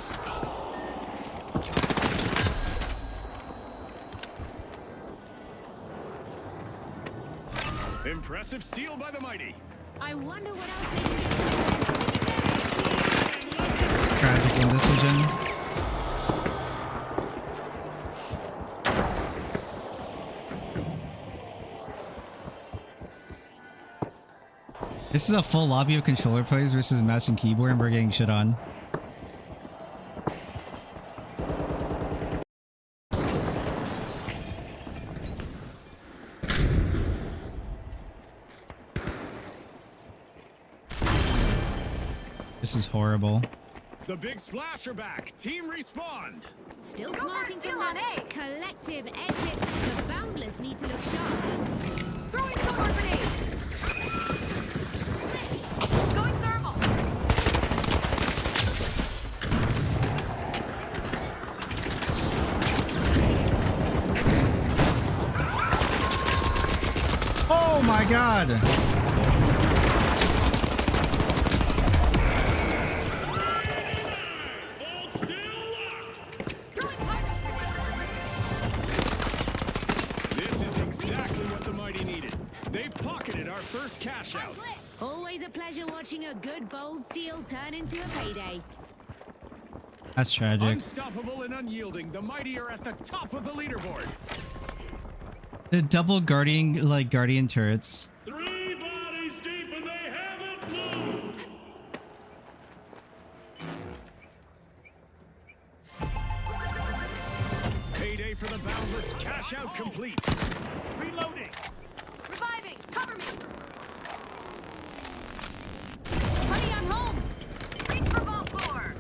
Impressive steal by the mighty. I wonder what else they can do. Tragic indecision. This is a full lobby of controller players versus mouse and keyboard, and we're getting shit on. This is horrible. The big splash are back. Team respawned. Still Go smarting for it, from Phil, on that A. collective exit. The Boundless need to look sharp. Throwing sonar grenade. my god. Hold still locked. Throwing fire. This is exactly what the Mighty needed. They've pocketed our first cash out. Always a pleasure watching a good bold steal turn into a payday. That's tragic. Unstoppable and unyielding, the Mighty are at the top of the leaderboard. The double guardian turrets. 3 bodies deep and they haven't moved. Payday for the boundless, cash out complete. Reloading. Reviving. Cover me. Honey, I'm home. Reach for Vault 4.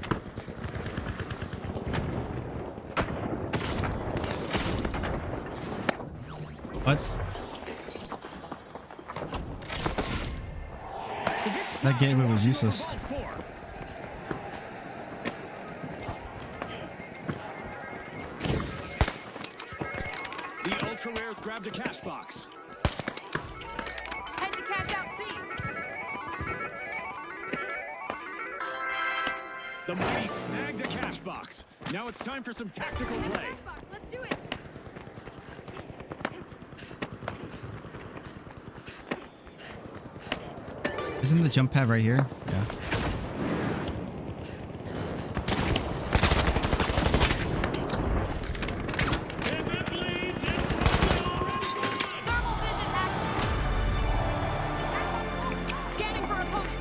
What? That gateway was useless. Vault 4. The ultra rares grabbed a cash box. Head to cash out C. The Mighty snagged a cash box. Now it's time for some tactical play. Cash box. Let's do it. Isn't the jump pad right here? Yeah. And that bleeds and Thermal vision active. Scanning for opponents.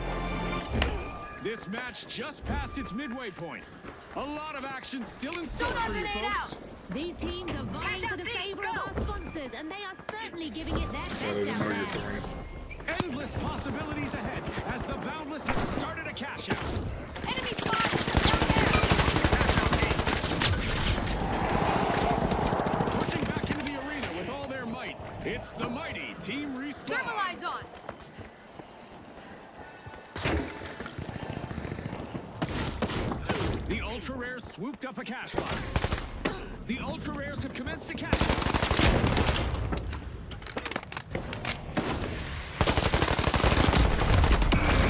This match just passed its midway point. A lot of action still in store Sonar for you grenade folks. out. These teams are vying Cash for the out, favor go. of our sponsors, and they are certainly giving it their best there's out no there. use in it. Endless possibilities ahead as the Boundless have started a cash out. Enemy spotted. Pushing back into the arena with all their might. It's the Mighty Team Respawn. Thermal eyes on. The Ultra Rares swooped up a cash box. The Ultra Rares have commenced a cash.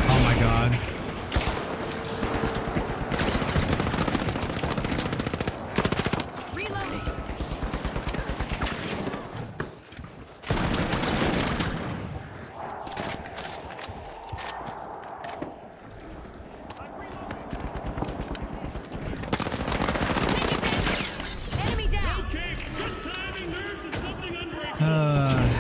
Oh my god. Reloading. Enemy down. okay. Just timing nerves and something unbreakable.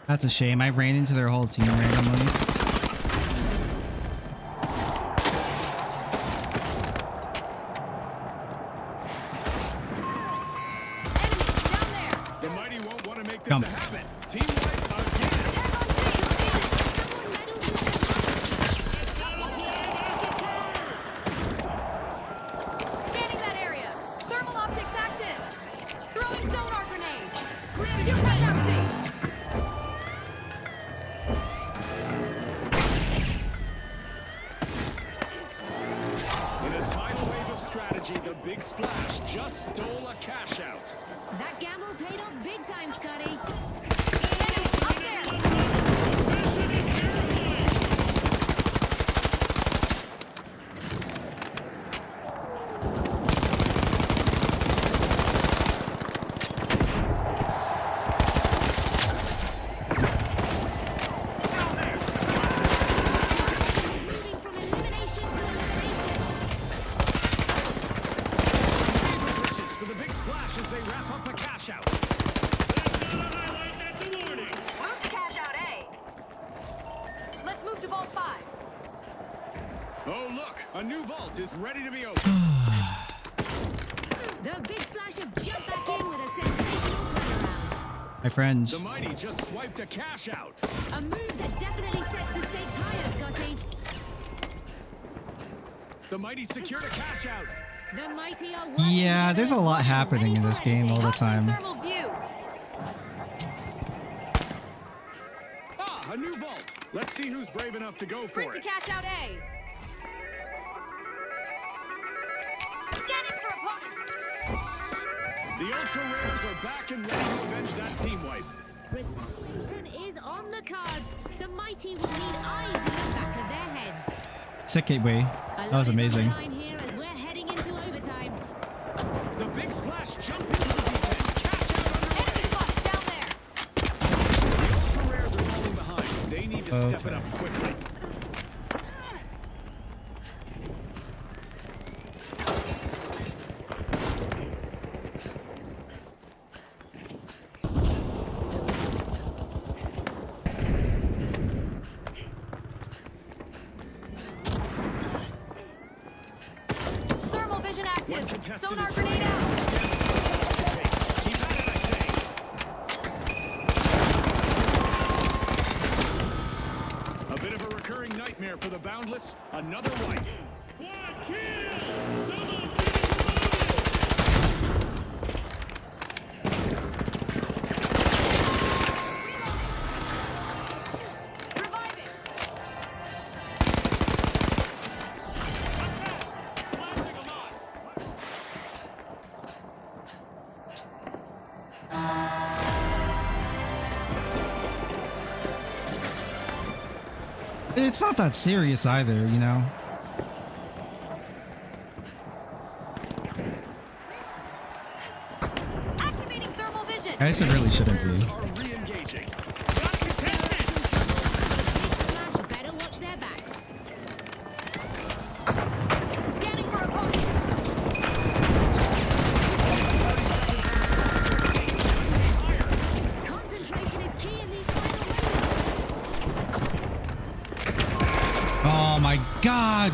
That's a shame. I ran into their whole team randomly. Enemy down there. The Mighty won't want to make this Jump. a habit. Team wipe again. Scanning that area. Thermal optics active. Throwing sonar grenade. Do cash out C. In a tidal wave of strategy, the Big Splash just stole a cash out. That gamble paid off big time, Scotty. Enemy up there. Moving from elimination to elimination. Wishes for the Big Splash as they wrap up a cash out. That's not a highlight, that's a warning. Move to cash out A. Let's move to Vault 5. Oh, look, a new vault is ready to be opened. The Big Splash have jumped back in with a sensational turnaround. My friend. The Mighty just swiped a cash out. A move that definitely sets the stakes higher, Scotty. The Mighty secured a cash out. The Mighty are Yeah, there's a lot happening in this game all the time. Thermal view. Ah, a new vault. Let's see who's brave enough to go Sprint for to it. cash out A. Scanning for opponents. The ultra rares are back and ready to avenge that team wipe. Retaliation is on the cards. The mighty will need eyes in the back of their heads. Sick gateway. That was amazing. A lot is on the line here as we're heading into overtime. The big splash jump into the deep end. Cash out underway. Enemy spot down there. The ultra rares are falling behind. They need to step it up quickly. Thermal vision active. Contestant Sonar is grenade out. Keep at it, I say. A bit of a recurring nightmare for the Boundless. Another wipe. Quad kill! Someone's getting Reviving. It's not that serious either, you know? Activating thermal vision. I guess it really shouldn't be. Are re-engaging. Got contested. Splash better watch their backs. Scanning for opponents. Concentration is key in these final moments. Oh my god!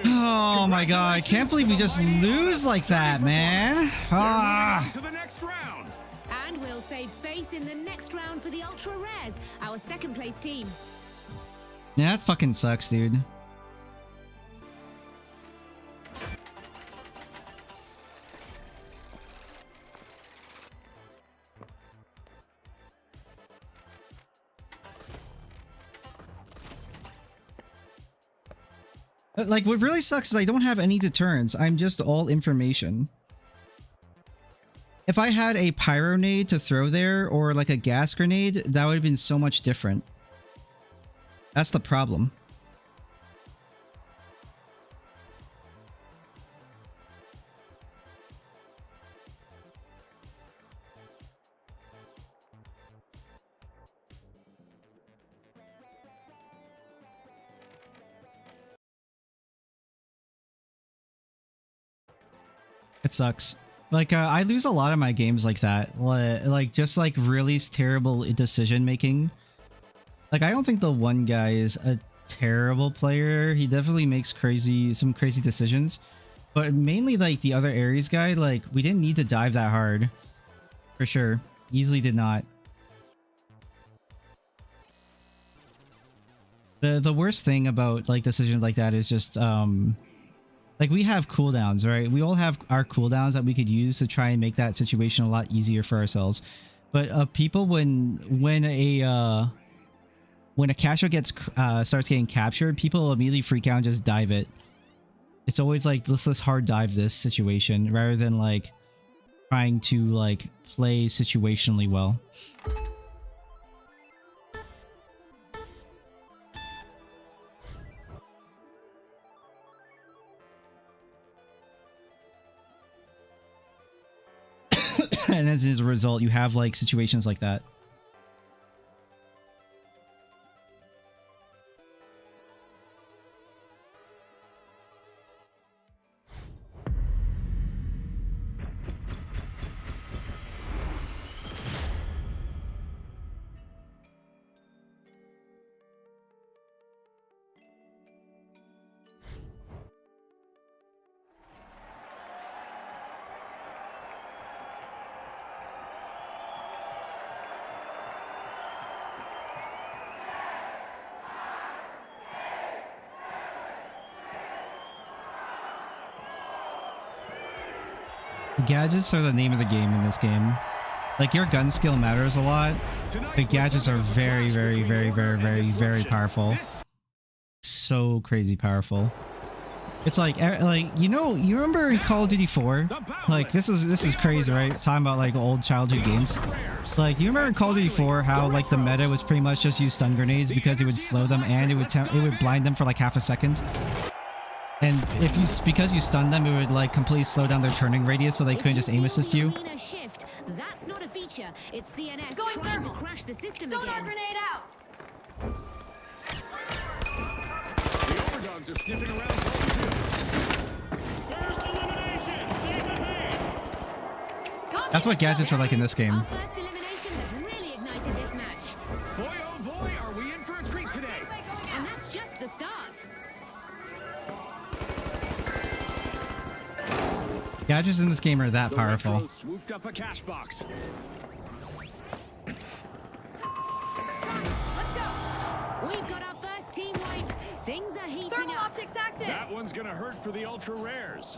Oh my god, I can't believe we just lose like that, man. Ah. To the next round. And we'll save space in the next round for the Ultra Rares, our second place team. Yeah, that fucking sucks, dude. Like, what really sucks is I don't have any deterrents. I'm just all information. If I had a pyro nade to throw there, or like a gas grenade, that would have been so much different. That's the problem. It sucks. Like, I lose a lot of my games like that. Like, just like really terrible decision making. Like, I don't think the one guy is a terrible player. He definitely makes some crazy decisions. But mainly, like, the other Ares guy, like, we didn't need to dive that hard. For sure. Easily did not. The worst thing about, like, decisions like that is just, like, we have cooldowns, right? We all have our cooldowns that we could use to try and make that situation a lot easier for ourselves. But people, when a capture starts getting captured, people immediately freak out and just dive it. It's always like, let's hard dive this situation rather than like trying to like play situationally well. And as a result, you have like situations like that. Gadgets are the name of the game in this game. Like, your gun skill matters a lot. The gadgets are very, very, very, very, very, very powerful. So crazy powerful. It's like you know, you remember in Call of Duty 4? Like, this is crazy, right? Talking about like old childhood games. Like, you remember in Call of Duty 4 how like the meta was pretty much just use stun grenades because it would slow them and it would blind them for like half a second. And if you because you stunned them, it would like completely slow down their turning radius so they couldn't just aim assist you. Shift, that's not a feature. It's CNS Going trying thermal. to crash the system Sonar again. grenade out. The overdogs are sniffing around Zone 2. First elimination. Stay behind. That's what gadgets are like in this game. Our first elimination has really ignited this match. Boy, oh boy, are we in for a treat today. And that's just the start. Gadgets in this game are that The powerful. Retros swooped up a cash box. Let's go. We've got our first team wipe. Things are heating Thermal up. optics active. That one's gonna hurt for the ultra rares.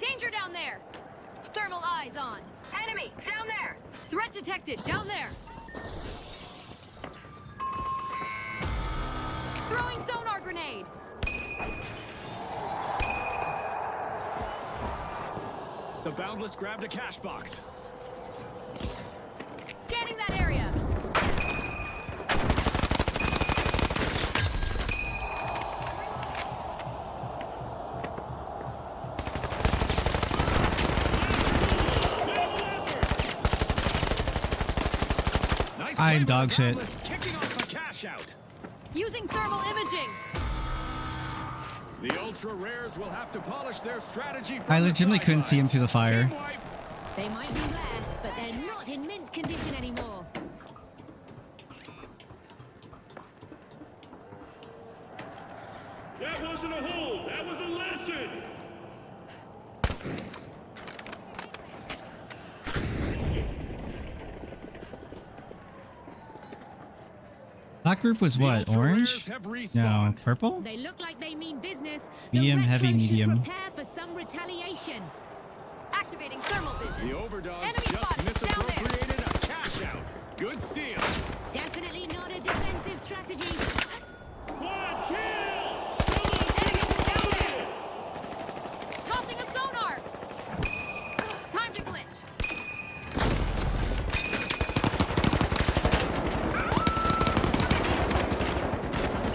Danger down there. Thermal eyes on. Enemy down there. Threat detected down there. Throwing sonar grenade. The Boundless grabbed a cash box. Scanning that area. Nice I'm play by dog the shit. Boundless, kicking off a cash out. Using thermal imaging. The ultra rares will have to polish their strategy. From I the legitimately couldn't see him through the fire. Team wipe. They might be rare, but they're not in mint condition anymore. That wasn't a hold. That was a lesson. That group was The what? ultra Orange? rares have No, respawned. purple? They look like they mean business. Medium, The heavy, Retros should medium. Prepare for some retaliation. Activating thermal vision. The overdogs Enemy just spotted. Down there. misappropriated a cash out. Good steal. Definitely not a defensive strategy. Quad kill. Enemy down there. Tossing a sonar. Time to glitch.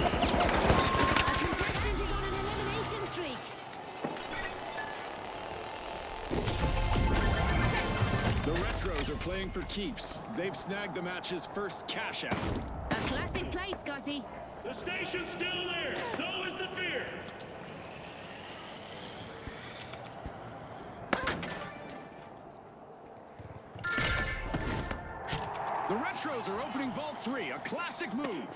A contestant is on an elimination streak. The Retros are playing for keeps. They've snagged the match's first cash out. A classic play, Scotty. The station's still there. So is the fear. The Retros are opening Vault 3, a classic move.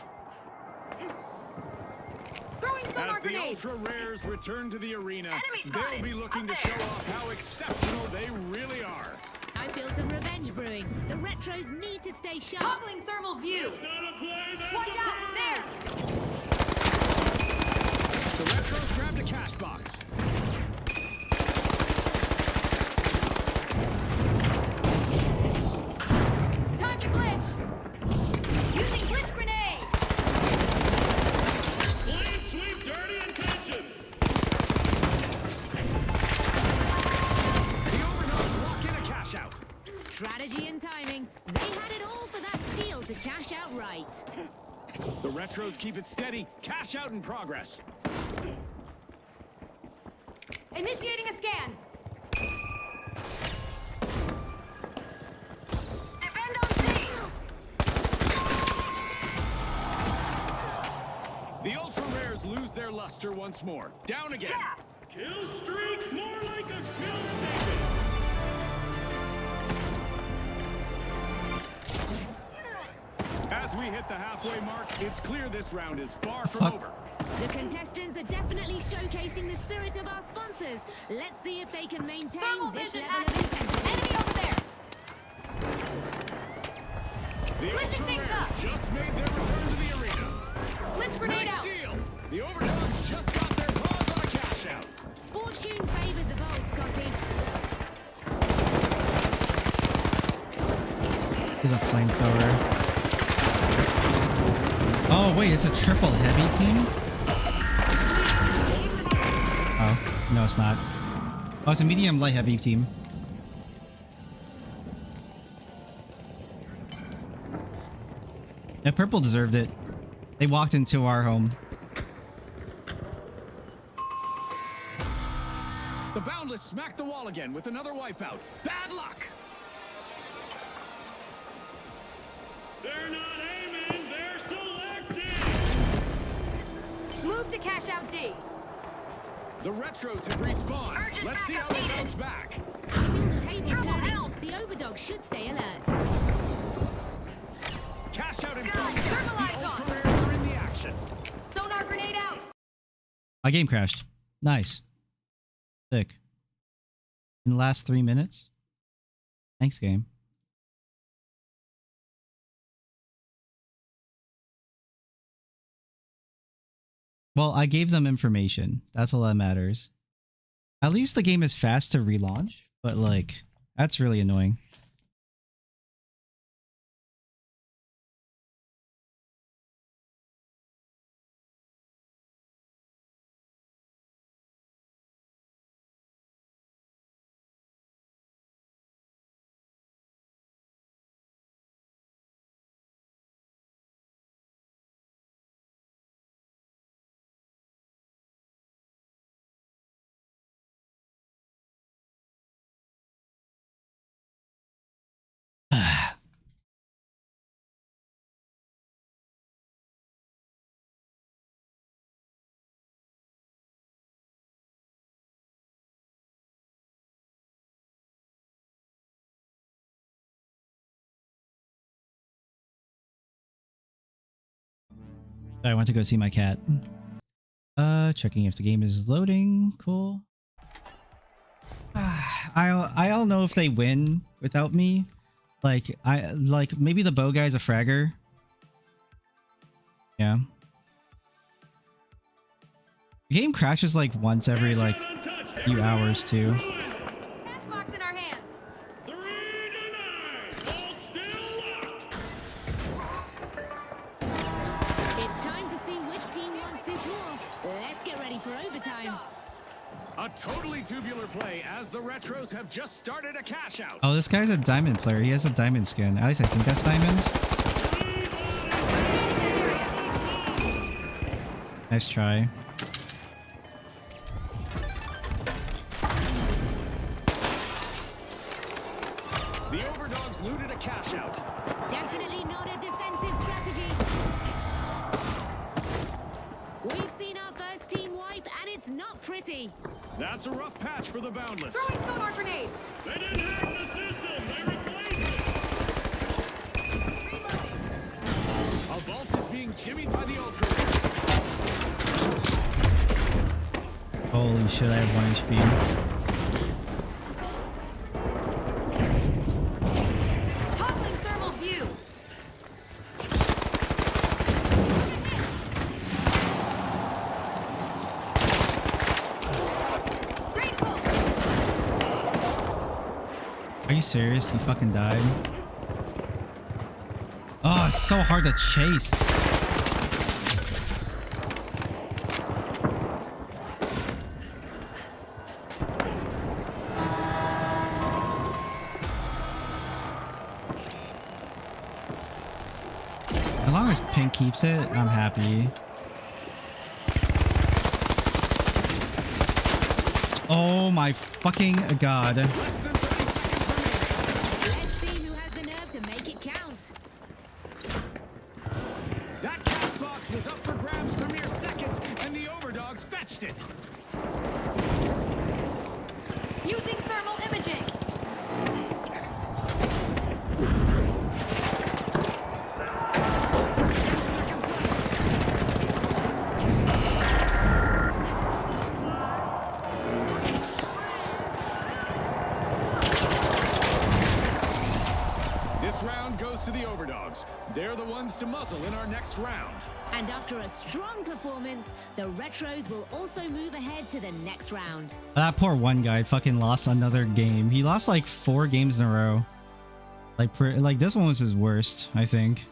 Throwing sonar As the grenade. ultra rares return to the arena, Enemy they'll spotted. be looking Up to show there. off how exceptional they really are. I feel some revenge brewing. The Retros need to stay sharp. Toggling thermal view. It's not a play. That's Watch a out there. The Retros grabbed a cash box. Time to glitch. Using glitch grenade. Clean sweep. Dirty intentions. The overdogs walk in a cash out. Strategy and timing. They had it all for that steal to cash out right. The Retros keep it steady. Cash out in progress. Initiating a scan. Defend on C. The ultra rares lose their luster once more. Down again. Kill streak. More like a kill station. halfway mark, it's clear this round is far from Fuck. over. The contestants are definitely showcasing the spirit of our sponsors. Let's see if they can maintain Thermal this vision level of active. intensity. Enemy over there. The Glitching Ultra things Rares up. just made their return to the arena. Glitch grenade Nice out. steal. The Overdogs just got their paws on a cash out. Fortune favors the bold, Scotty. He's a flamethrower. Oh wait, it's a triple heavy team? Oh, no it's not. Oh, it's a medium light heavy team. Yeah, purple deserved it. They walked into our home. The Boundless smacked the wall again with another wipeout. Bad luck. They're not aiming, they're selecting! Move to cash out D. The Retros have respawned. Urgent Let's see how backup they needed. bounce back. I feel the tables Trouble, turning. help. The Overdogs should stay alert. Cash out in Go. front. Thermalize The on. Ultra Rares are in the action. Sonar grenade out. My game crashed. Nice. Sick. In the last 3 minutes? Thanks, game. Well, I gave them information. That's all that matters. At least the game is fast to relaunch, but like, that's really annoying. I went to go see my cat. Checking if the game is loading. Cool. I don't know if they win without me. Like maybe the bow guy's a fragger. Yeah. The game crashes like once every like few hours too. Cash box in our hands. 3 to 9! Hold still locked! It's time to see which team wants this war. Let's get ready for overtime. A totally tubular play as the Retros have just started a cash out. Oh, this guy's a diamond player. He has a diamond skin. At least I think that's diamond. Nice try. The Overdogs looted a cash out. Definitely not a defensive strategy. We've seen our first team wipe, and it's not pretty. That's a rough patch for the Boundless. Throwing sonar grenade. They didn't hack the system, they replaced it! Reloading. A vault is being jimmied by the Ultra Rares. Holy shit, I have 1 HP. Toggling thermal view. Grateful. Are you serious? You fucking died? Oh, it's so hard to chase. As long as Pink keeps it, I'm happy. Oh my fucking god. Less than 30 seconds remaining. Let's see who has the nerve to make it count. That cash box was up for grabs for mere seconds, and the Overdogs fetched it. Using thermal imaging. Overdogs. They're the ones to muzzle in our next round. And after a strong performance, the Retros will also move ahead to the next round. That poor one guy fucking lost another game. He lost like 4 games in a row. Like this one was his worst, I think.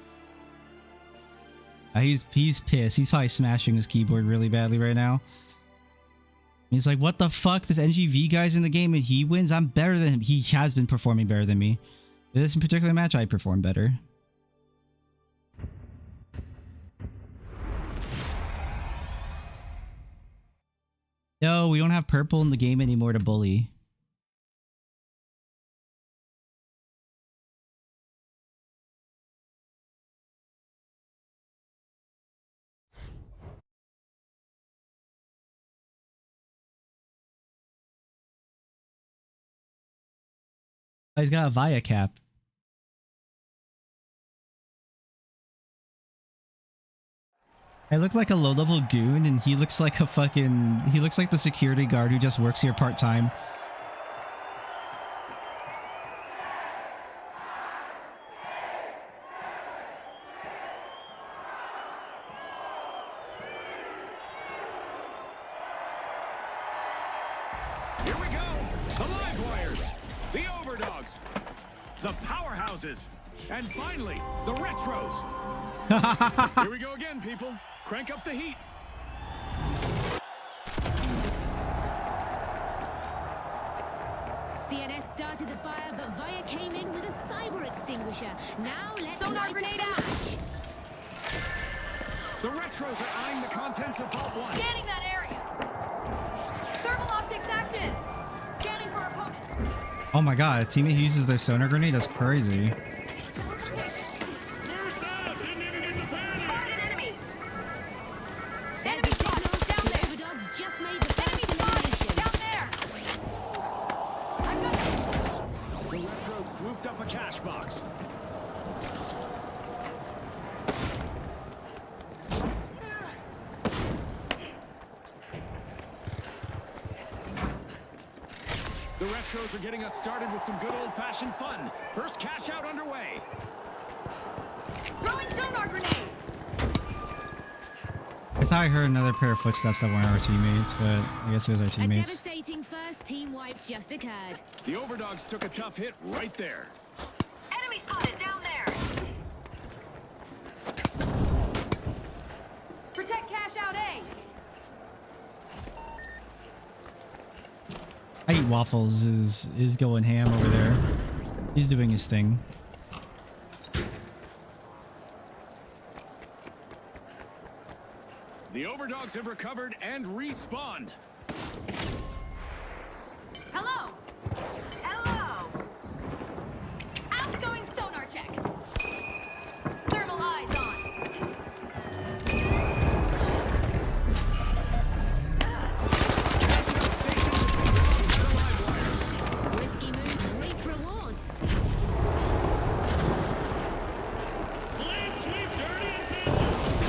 He's pissed. He's probably smashing his keyboard really badly right now. He's like, what the fuck? This NGV guy's in the game and he wins? I'm better than him. He has been performing better than me. In this particular match, I performed better. No, we don't have purple in the game anymore to bully. Oh, he's got a Via cap. I look like a low-level goon, and he looks like a fucking... He looks like the security guard who just works here part-time. Here we go. The live wires. The Overdogs. The powerhouses. And finally, the Retros. Here we go again, people. Crank up the heat. CNS started the fire, but Via came in with a cyber extinguisher. Now let's Sonar light a grenade flash. The Retros are eyeing the contents of Vault 1. Scanning that area. Thermal optics active. Scanning for opponents. Oh my god, a teammate who uses their sonar grenade? That's crazy. First out! Didn't even get the panic! Spotted enemy. There's Enemy the spotted. signal. Down The there. Overdogs just made the Enemy first spotted. elimination. Down there. I've got The Retros swooped up a cash box. The Retros are getting us started with some good old-fashioned fun. First cash out underway. throwing sonar grenade. I thought I heard another pair of footsteps that weren't our teammates, but I guess it was our A teammates. devastating first team wipe just occurred. The Overdogs took a tough hit right there. Enemy spotted down there. Protect cash out A. I Eat Waffles is going ham over there. He's doing his thing. The Overdogs have recovered and respawned. Hello. Hello. Outgoing sonar check. Thermal eyes on. Risky moves reap rewards. Clean sweep, dirty and filthy!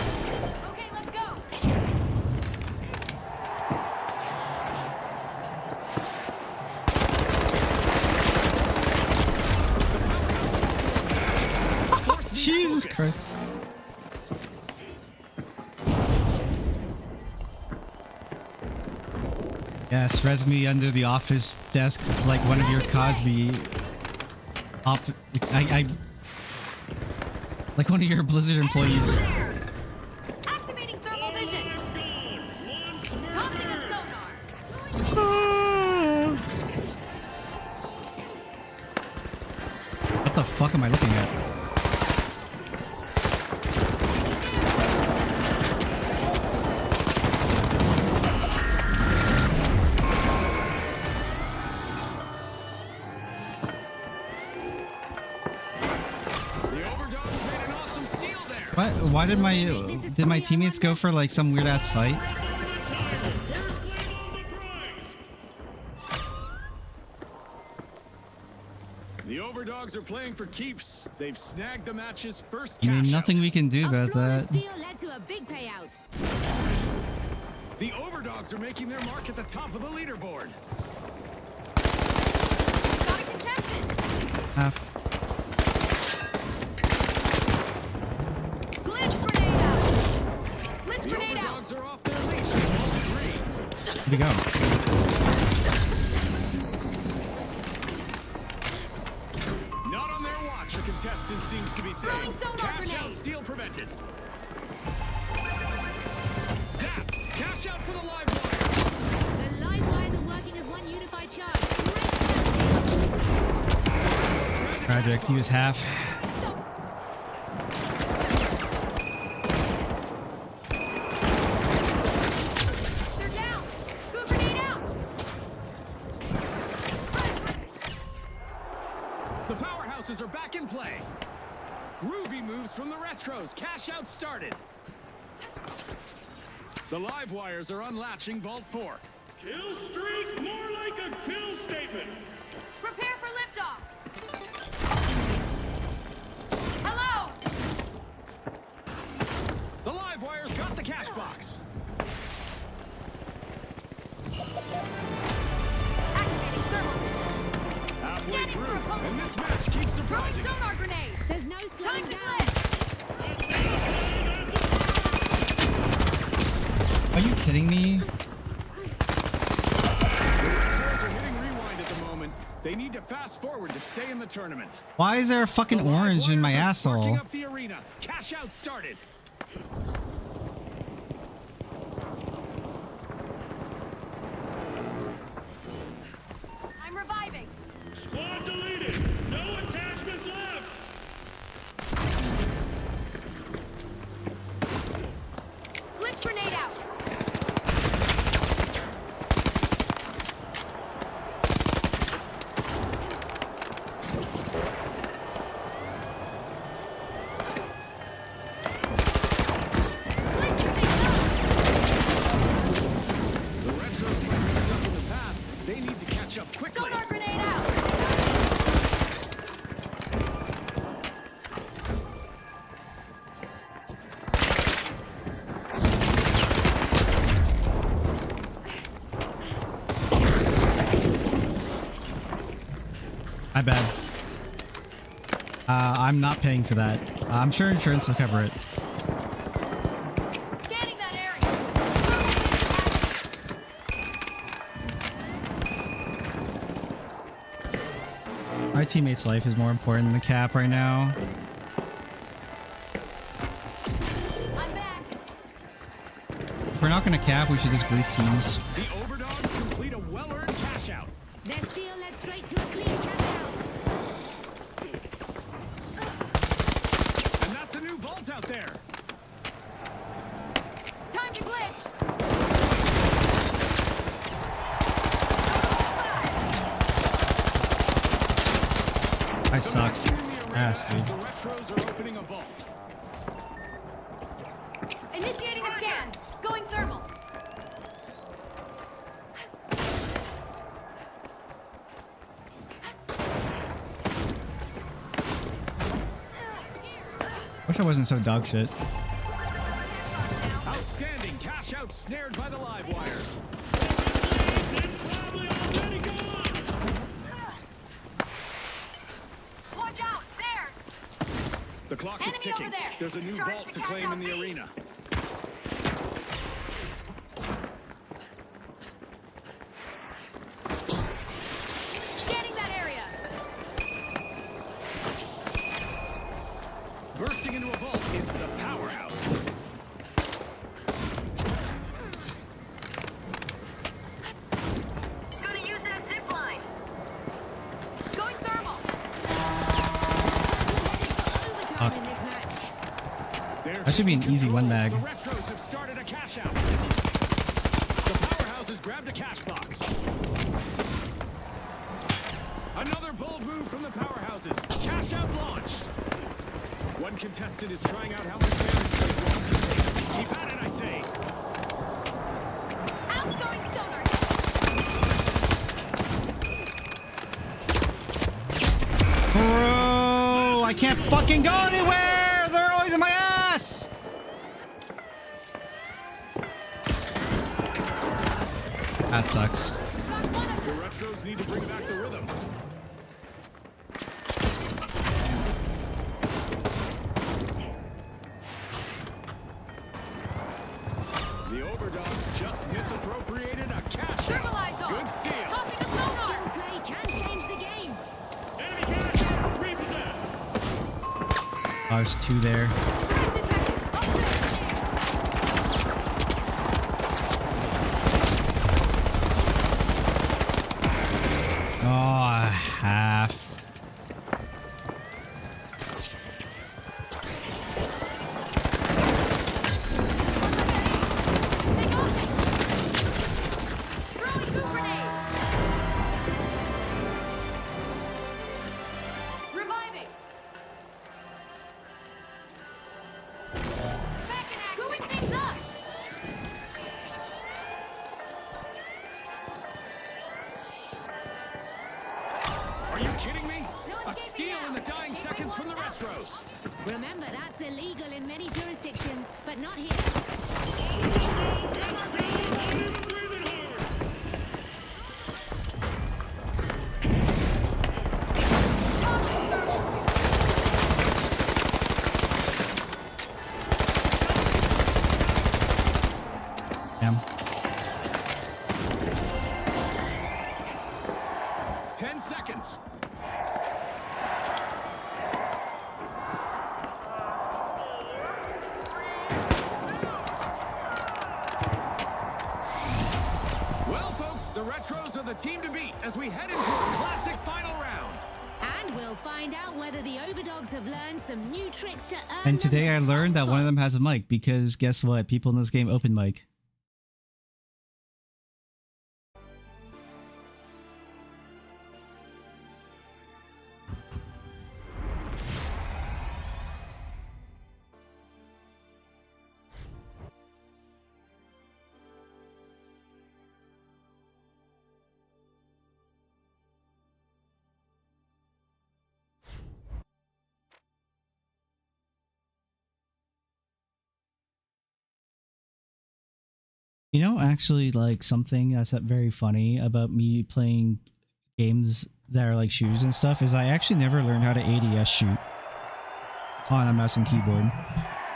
Okay, let's go. Jesus Christ. Yes, res me under the office desk like one of your Cosby like one of your Blizzard employees. There. Activating thermal vision. Fire's gone! One Tossing a smirker! sonar. What the fuck am I looking at? The Overdogs made an awesome steal there. What? Why did my teammates go for like some weird ass fight? First claim on the prize! The Overdogs are playing for keeps. They've snagged the match's first I mean, cash nothing out. we can do A about flawless that. steal led to a big payout. The Overdogs are making their mark at the top of the leaderboard. Got a contestant. Half. Where'd he go? Not on their watch. A contestant seems to be Throwing saved. sonar Cash grenade. out, steal prevented. Zap! Cash out for the live wire. The live wires are working as one unified charge. Great Tragic. He was half. They're down. Go grenade out. The powerhouses are back in play. Groovy moves from the retros. Cash out started. The live wires are unlatching Vault 4. Kill streak, more like a kill statement. Prepare for liftoff. Hello. The live wires got the cash box. Activating thermal vision. Halfway Scanning for through, opponent. and this match keeps Throwing surprising us. sonar grenade. There's no slowing Time to down. glitch. Are you kidding me? The retros are hitting rewind at the moment. They need to fast forward to stay in the tournament. Why is there a fucking The live orange in my wires are sparking asshole? up the arena. Cash out started. I'm reviving. Squad deleted. No attachments left. Glitch grenade out. Glitch grenade out. The retros might be stuck in the past. They need to catch up quickly. Sonar grenade out. My bad. I'm not paying for that. I'm sure insurance will cover it. Scanning that area. My teammate's life is more important than the cap right now. I'm back. If we're not gonna cap, we should just grief teams. The overdogs complete a well-earned cash out. Their steel led straight to a clean cash out. And that's a new vault out there. Time to glitch. I suck. Action in the arena Ass, as dude. the retros are opening a vault. Initiating a scan. Going thermal. Wish I wasn't so dog shit. Outstanding cash out snared by the live wires. It's probably already gone. Watch out. There. The clock is Enemy ticking. over there. There's a new Charge vault to to cash claim out in the B. arena. Scanning that area. Bursting into a vault, it's the powerhouse. Gonna use that zip line. Going thermal. Overtime in this match. They're That should be an taking easy one control. mag. The retros have started a cash out. The powerhouses grabbed a cash box. Another bold move from the powerhouses. Cash out launched. One contestant is trying out how much damage these walls can take. Keep at it, I say. Outgoing sonar. Bro, I can't fucking go anywhere! They're always in my ass! That sucks. Got one of The them. retros need to bring back the rhythm. The overdogs just misappropriated a cash Oh, there's two there. Oh, half. Throwing goo grenade. Reviving. Back in action. Moving things up. Are you kidding me? No A escaping steal now. in the dying seconds from the retros. Remember, that's illegal in many jurisdictions, but not here. Toppling thermal. Damn. 10 seconds. Well, folks, the retros are the team to beat as we head into a classic final round. And we'll find out whether the Overdogs have learned some new tricks to earn And them today the I top learned that one of spot. them has a mic because guess what? People in this game open mic. You know, actually, like something that's very funny about me playing games that are like shooters and stuff is I actually never learned how to ADS shoot on a mouse and keyboard.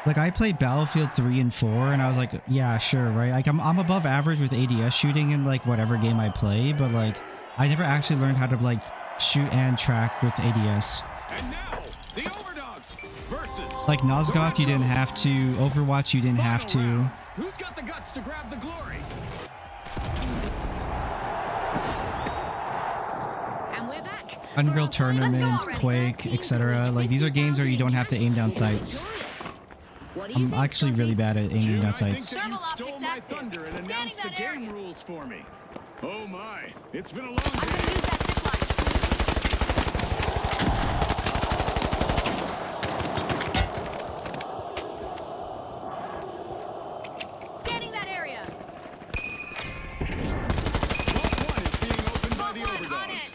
Like I played Battlefield 3 and 4 and I was like, yeah, sure, right? Like I'm above average with ADS shooting in like whatever game I play, but like I never actually learned how to like shoot and track with ADS. And now, the Overdogs versus... Like Nosgoth, you didn't have to. Overwatch, you didn't have to. Who's got the guts to grab the glory? And we're back. Unreal For our final Tournament, round. Quake, First team etc. towards Like these are games where you don't 50,000 have to aim down cash sights. victorious. What do you I'm think, actually really Scotty? bad at aiming June, down I think sights. that you Thermal stole optics my active. thunder and Scanning announced the that game area. rules for me. Oh my, it's been a long I'm day. gonna use that zip line. Scanning that area. Vault 1 is being opened by Vault the 1 on Overdogs. it.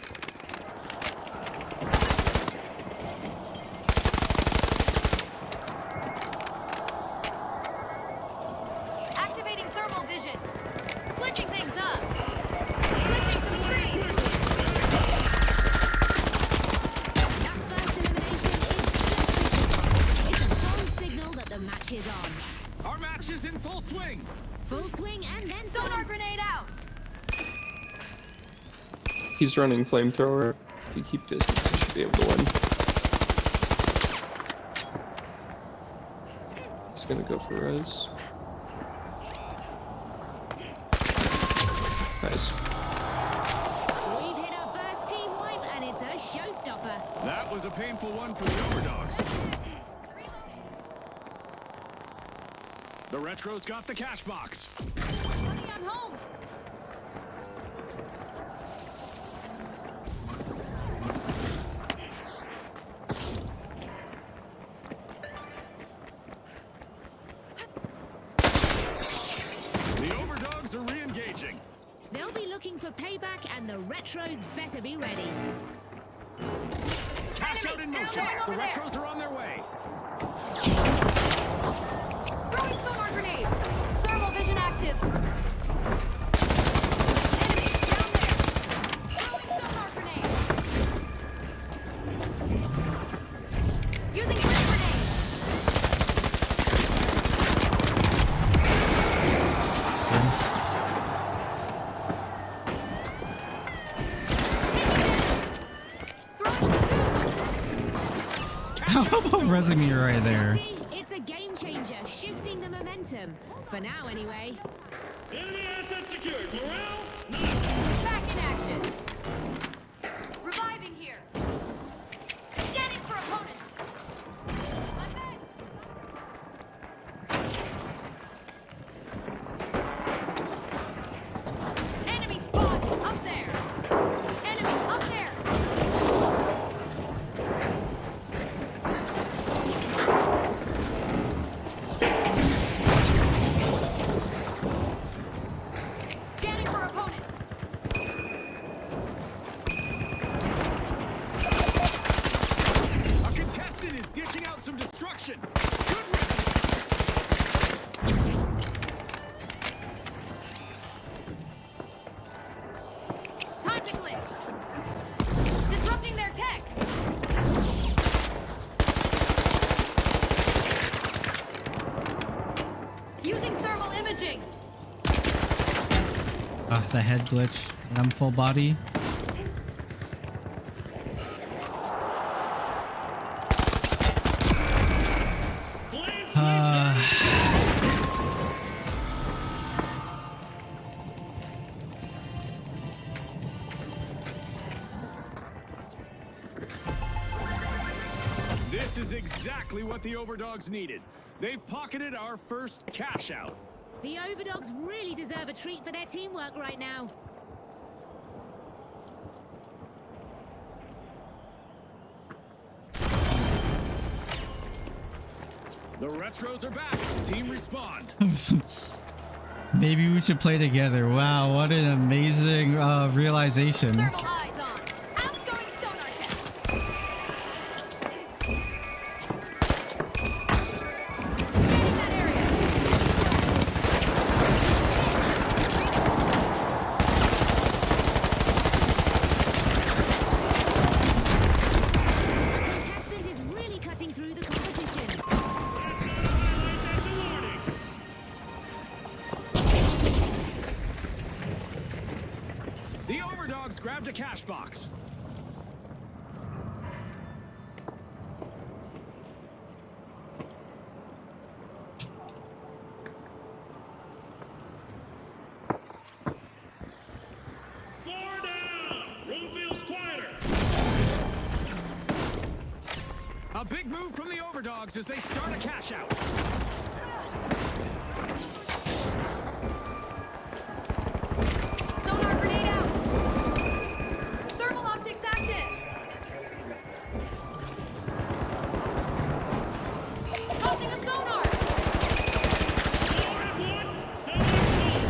Activating thermal vision. Glitching things up. Glitching some screens. That first elimination is it's a bold signal that the match is on. Our match is in full swing. Full swing and then Sonar some. grenade out. He's running flamethrower. If you keep distance, you should be able to win. He's gonna go for res. Nice. We've hit our first team wipe and it's a showstopper. That was a painful one for the Overdogs. The Retros got the cash box. I'm home. The Overdogs are re-engaging. They'll be looking for payback and the Retros better be ready. Cash out in Enemy, motion. they're going The over there. Retros are on their way. Throwing sonar grenade. Thermal vision active. Enemy down there. Throwing sonar grenade. Using flame grenade. Throwing some goo. How about resing me right there? Scotty, it's a game changer, shifting the momentum. For now, anyway. Enemy asset secured. Morale? None. Back in action. Reviving here. Scanning for opponents. I'm back. Enemy spotted. Up there. Enemy up there. Scanning for opponents. A contestant is dishing out some destruction. Good riddance. Time to glitch. Disrupting their tech. Using thermal imaging. Ah, the head glitch. And I'm full body. This is exactly what the Overdogs needed. They've pocketed our first cash out. The Overdogs really deserve a treat for their teamwork right now. The Retros are back. Team respond. Maybe we should play together. Wow, what an amazing realization. Thermal eyes on. Outgoing sonar check. Scanning that area. Contestant is really cutting through the competition. That's a warning. The Overdogs grabbed a cash box. Floor down. Room feels quieter. A big move from the Overdogs as they start a cash out. Sonar grenade out. Thermal optics active. Tossing a sonar. All at once. Someone close.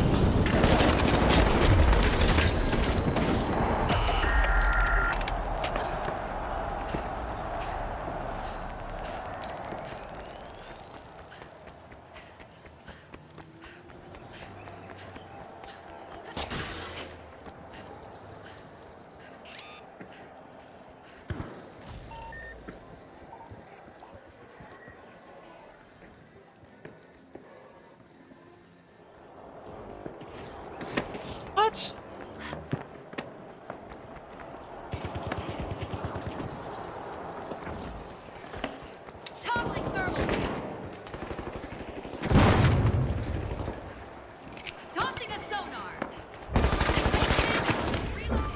What? Toggling thermal. Tossing a sonar. Reloading.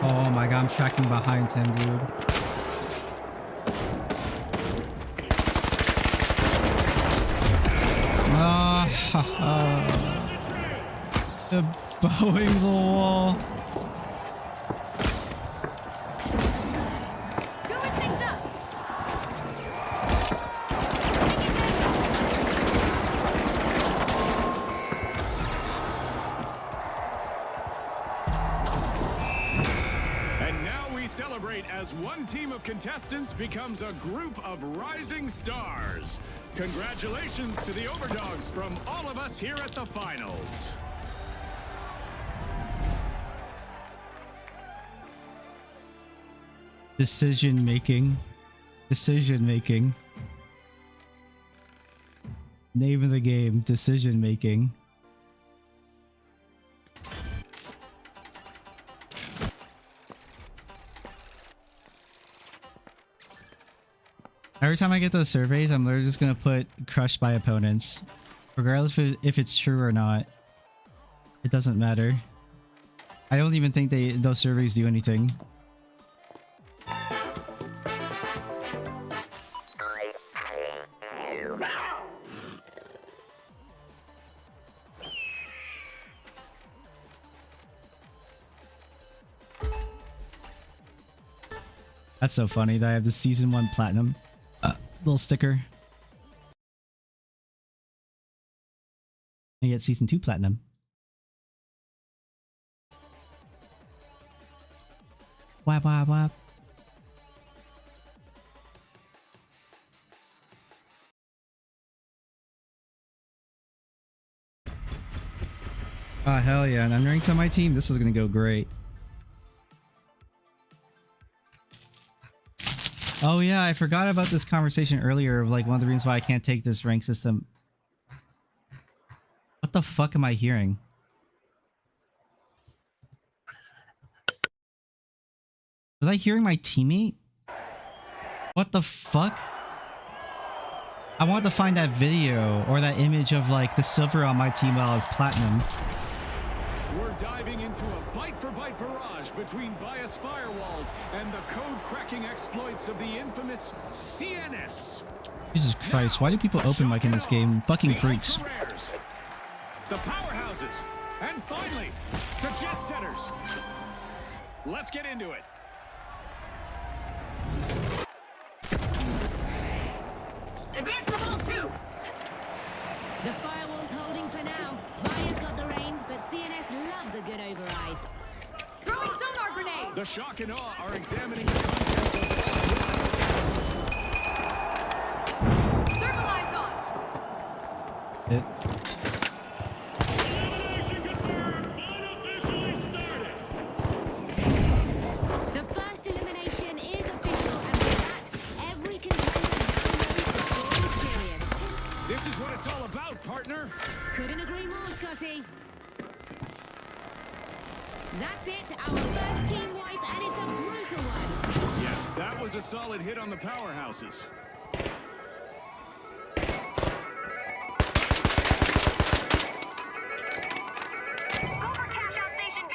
Oh my god, I'm tracking behind him, dude. The bowing the wall. Going things up. And now we celebrate as one team of contestants becomes a group of rising stars. Congratulations to the Overdogs from all of us here at the finals. Decision making. Decision making. Name of the game, decision making. Every time I get those surveys, I'm literally just gonna put crushed by opponents. Regardless if it's true or not. It doesn't matter. I don't even think those surveys do anything. That's so funny that I have the season 1 platinum little sticker. I get season 2 platinum. Wap wap wap. Ah, hell yeah, and I'm ranked on my team. This is gonna go great. Oh yeah, I forgot about this conversation earlier of like one of the reasons why I can't take this rank system. What the fuck am I hearing? Was I hearing my teammate? What the fuck? I want to find that video or that image of like the silver on my team while it's platinum. We're diving into a bite-for-bite barrage between Vias firewalls and the code-cracking exploits of the infamous CNS. Jesus Christ, why do people open mic in this game? Fucking freaks. The powerhouses, and finally, the jet setters. Let's get into it. Invincible 2! The firewall's holding for now. Via's got the reins, but CNS loves a good override. Throwing sonar grenade! The shock and awe are examining the contents of the Thermalize on! It. Elimination confirmed. Unofficially started. The first elimination is official, and with that, every contender downloads the full experience. This is what it's all about, partner. Couldn't agree more, Scotty. That's it, our first team wipe, and it's a brutal one. Yeah, that was a solid hit on the powerhouses. Go for cash out station B!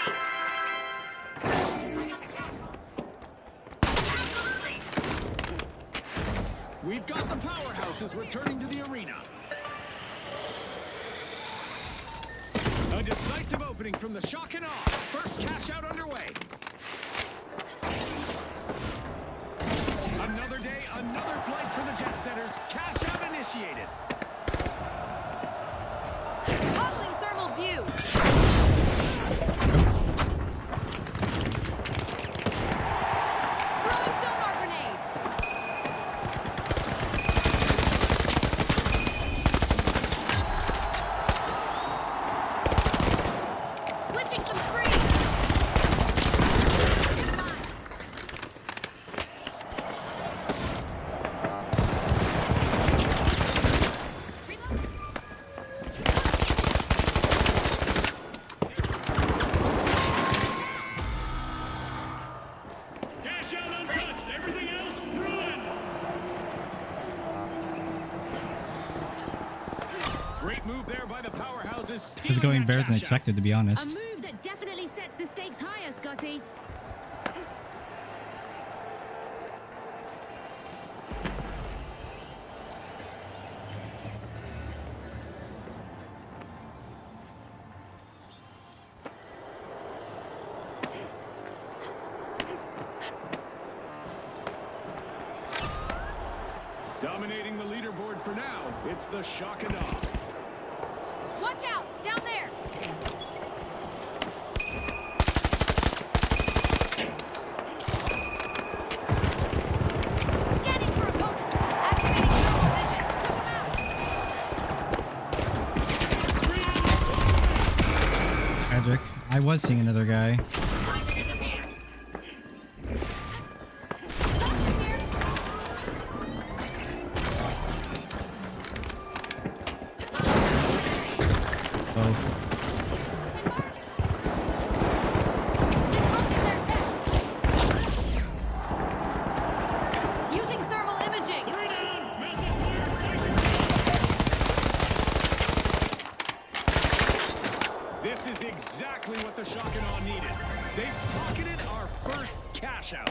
We've got the powerhouses returning to the arena. A decisive opening from the shock and awe. First cash out underway. Another day, another flight for the jet setters. Cash out initiated. Toggling thermal view! Throwing sonar grenade! Glitching some screen! Cash out untouched. Everything else ruined. Great move there by the powerhouses. It's stealing going that better than cash out. expected, to be A honest. move that definitely sets the stakes higher, Scotty. Dominating the leaderboard for now, it's the shock and awe. Watch out! Down there! Scanning for opponents! Activating thermal vision! Magic. I was seeing another guy. This is exactly what the Shock and Awe needed. They've pocketed our first cash out.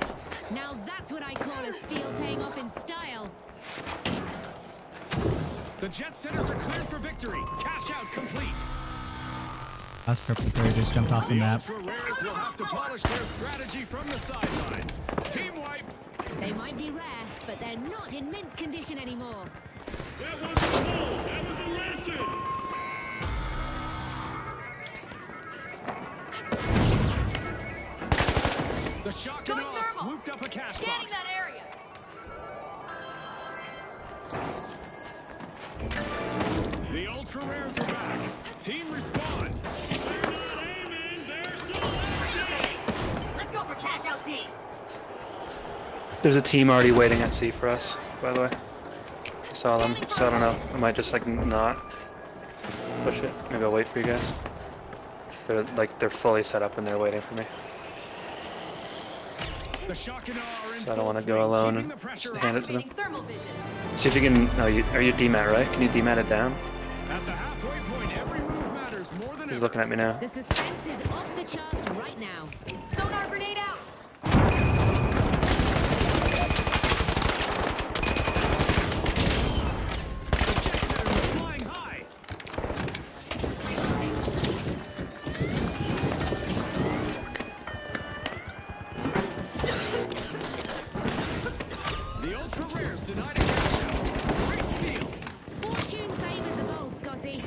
Now that's what I call a steal paying off in style. The Jet Setters are cleared for victory. Cash out complete. That's perfect. They just jumped off the The map. Ultra Rares will have to polish their strategy from the sidelines. Team wipe. They might be rare, but they're not in mint condition anymore. That was a goal. That was a lesson. The Shock and Going Awe thermal. swooped up a cash Scanning box. that area. The Ultra Rares are back. Team respond. They're not aiming. They're selecting. Let's go for cash out D. There's a team already waiting at C for us, by the way. I saw them, so I don't know. I might just like not push it. Maybe I'll wait for you guys. They're fully set up and they're waiting for me. The Shock and Awe are in So I don't full want to go swing, alone keeping and the pressure just hand it to them. Activating thermal vision. See if you can. No, are you DMAT, right? Can you DMAT it down? At the halfway point, every move matters more than He's ever. looking at me now. The suspense is off the charts right now. Sonar grenade out. Jet Setters are flying high. The Ultra Rares denied a cash out. Great steal. Fortune favors the bold, Scotty.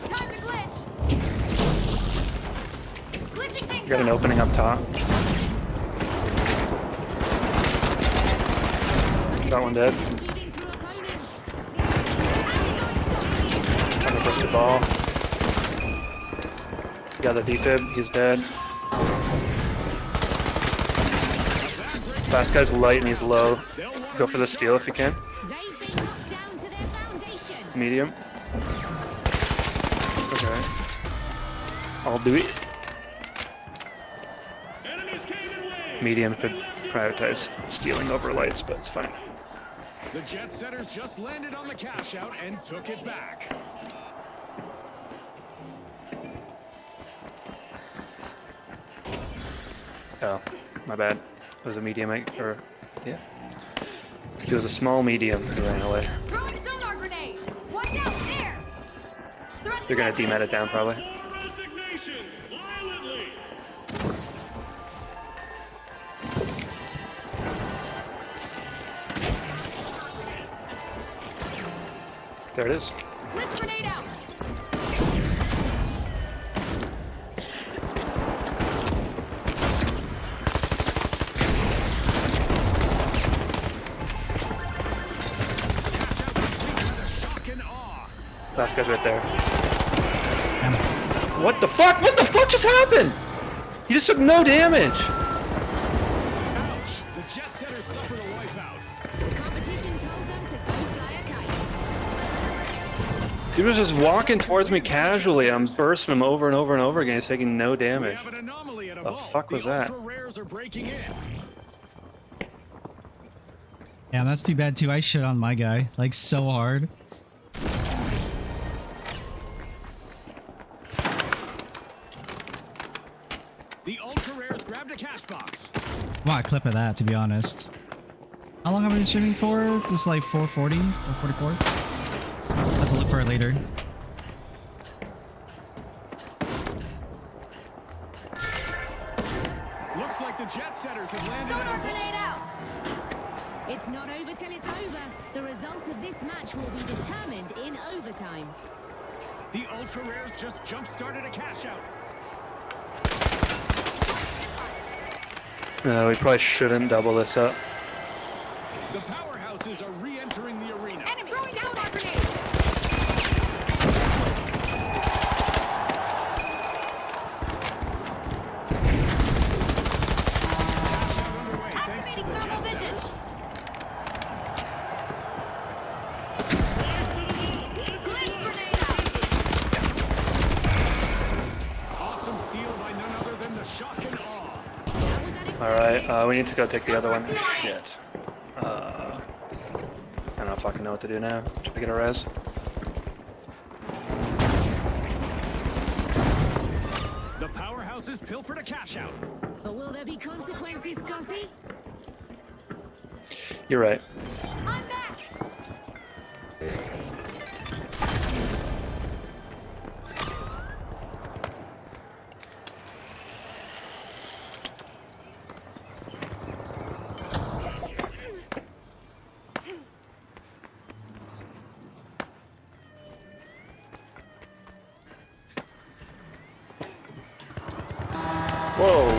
Time to glitch. Glitching things Got an up. opening up top. Got one dead. Moving through opponents. Trying to push the ball. Got the defib. He's dead. Last guy's light and he's low. Go for the steal if you can. They've been knocked down to their foundation. Medium. Okay. I'll do it. Enemies came in waves. Medium could prioritize stealing over lights, but it's fine. The Jet Setters just landed on the cash out and took it back. Oh, my bad. It was a medium, or yeah. He was a small medium who ran away. Throwing sonar grenade. Watch out there. They're gonna demat it down probably. More resignations. Violently. There it is. Blitz grenade out. Shock and Awe. Last guy's right there. What the fuck? What the fuck just happened? He just took no damage. Ouch! The Jet Setters suffered a wipeout. The competition told them to go fly a kite. He was just walking towards me casually. I'm bursting him over and over and over again. He's taking no We damage. have an anomaly at a The vault. fuck was that? Ultra Rares are breaking in. Yeah, that's too bad too. I shit on my guy like so hard. The Ultra Rares grabbed a cash box. Want a clip of that, to be honest. How long have I been streaming for? Just like 440 or 44? I'll have to look for it later. Looks like the Jet Setters have landed Sonar at a grenade vault. out. It's not over till it's over. The result of this match will be determined in overtime. The Ultra Rares just jump-started a cash out. We probably shouldn't double this up. The powerhouses are re-entering the arena. And throwing sonar grenade. Underway thanks to the Activating thermal Jet vision. Setters. Blitz grenade out. Awesome steal by none other than the Shock and Awe. That was unexpected. Alright, we need to go take the other one. Shit. don't fucking know what to do now. Try to get a res. The powerhouses pilfered a cash out. But will there be consequences, Scotty? You're right. I'm back! Whoa.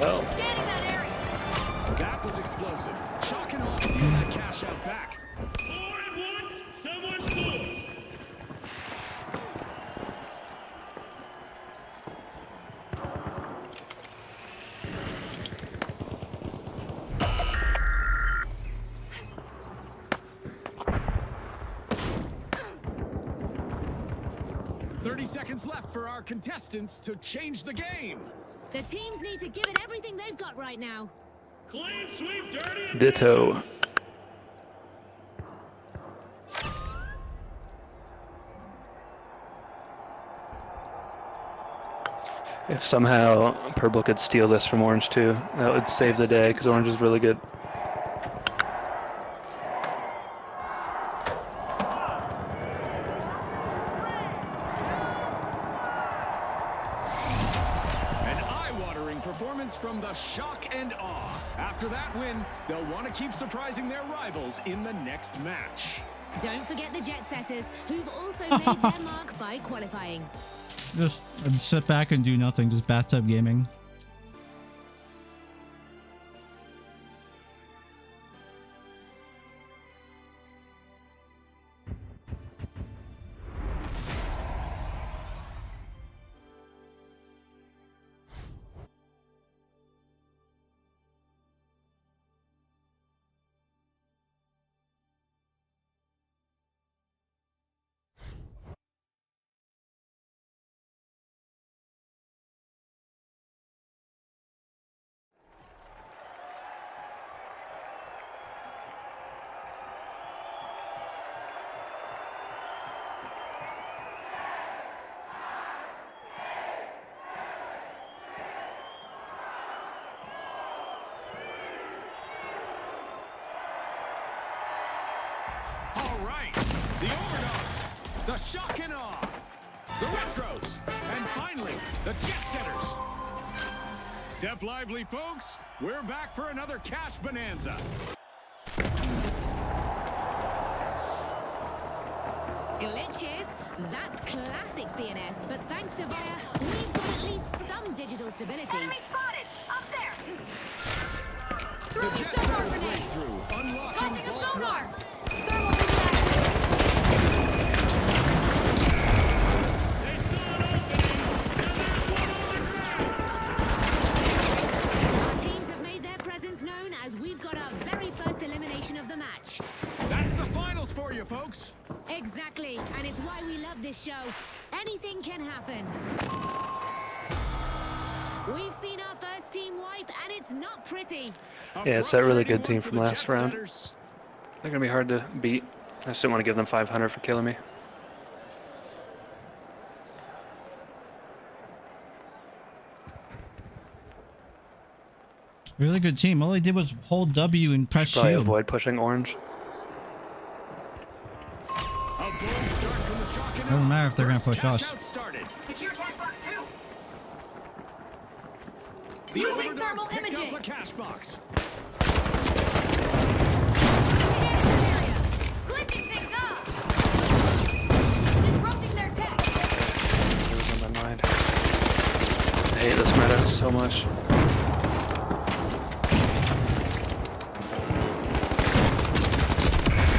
Hell. Scanning that area! That was explosive. Shock and awe steal that cash out back. Four at once, someone's full. Seconds left for our contestants to change the game. The teams need to give it everything they've got right now. Clean sweep, dirty and Ditto. nasty. If somehow Purple could steal this from Orange too, that would save the day, because Orange is really good. From the shock and awe. After that win, they'll want to keep surprising their rivals in the next match. Don't forget the Jet Setters, who've also made their mark by qualifying. Just sit back and do nothing, just bathtub gaming. The Overdogs, the Shock and Awe, the Retros, and finally, the Jet Setters. Step lively, folks. We're back for another cash bonanza. Glitches? That's classic CNS, but thanks to Via, we've got at least some digital stability. Enemy spotted! Up there! The Throwing Jet sonar Setters grenade! breakthrough, unlocking Launching a vault sonar! one. Thermal vision active! They saw an opening. Now there's one on the ground. Our teams have made their presence known as we've got our very first elimination of the match. That's the finals for you, folks. Exactly, and it's why we love this show. Anything can happen. We've seen our first team wipe, and it's not pretty. Yeah, it's that really good Frustrating team one for from the last Jet round. Setters. They're gonna be hard to beat. I just didn't want to give them 500 for killing me. Really good team. All they did was hold W and press Probably shield. avoid pushing Orange. A bold start from the Shock and Doesn't Awe. matter if they're gonna First push us. cash out started. Secure tag box 2! The Using Overdogs thermal picked imaging. up a cash box. Glitching things up! Disrupting their tech! It was on my mind. I hate this meta so much.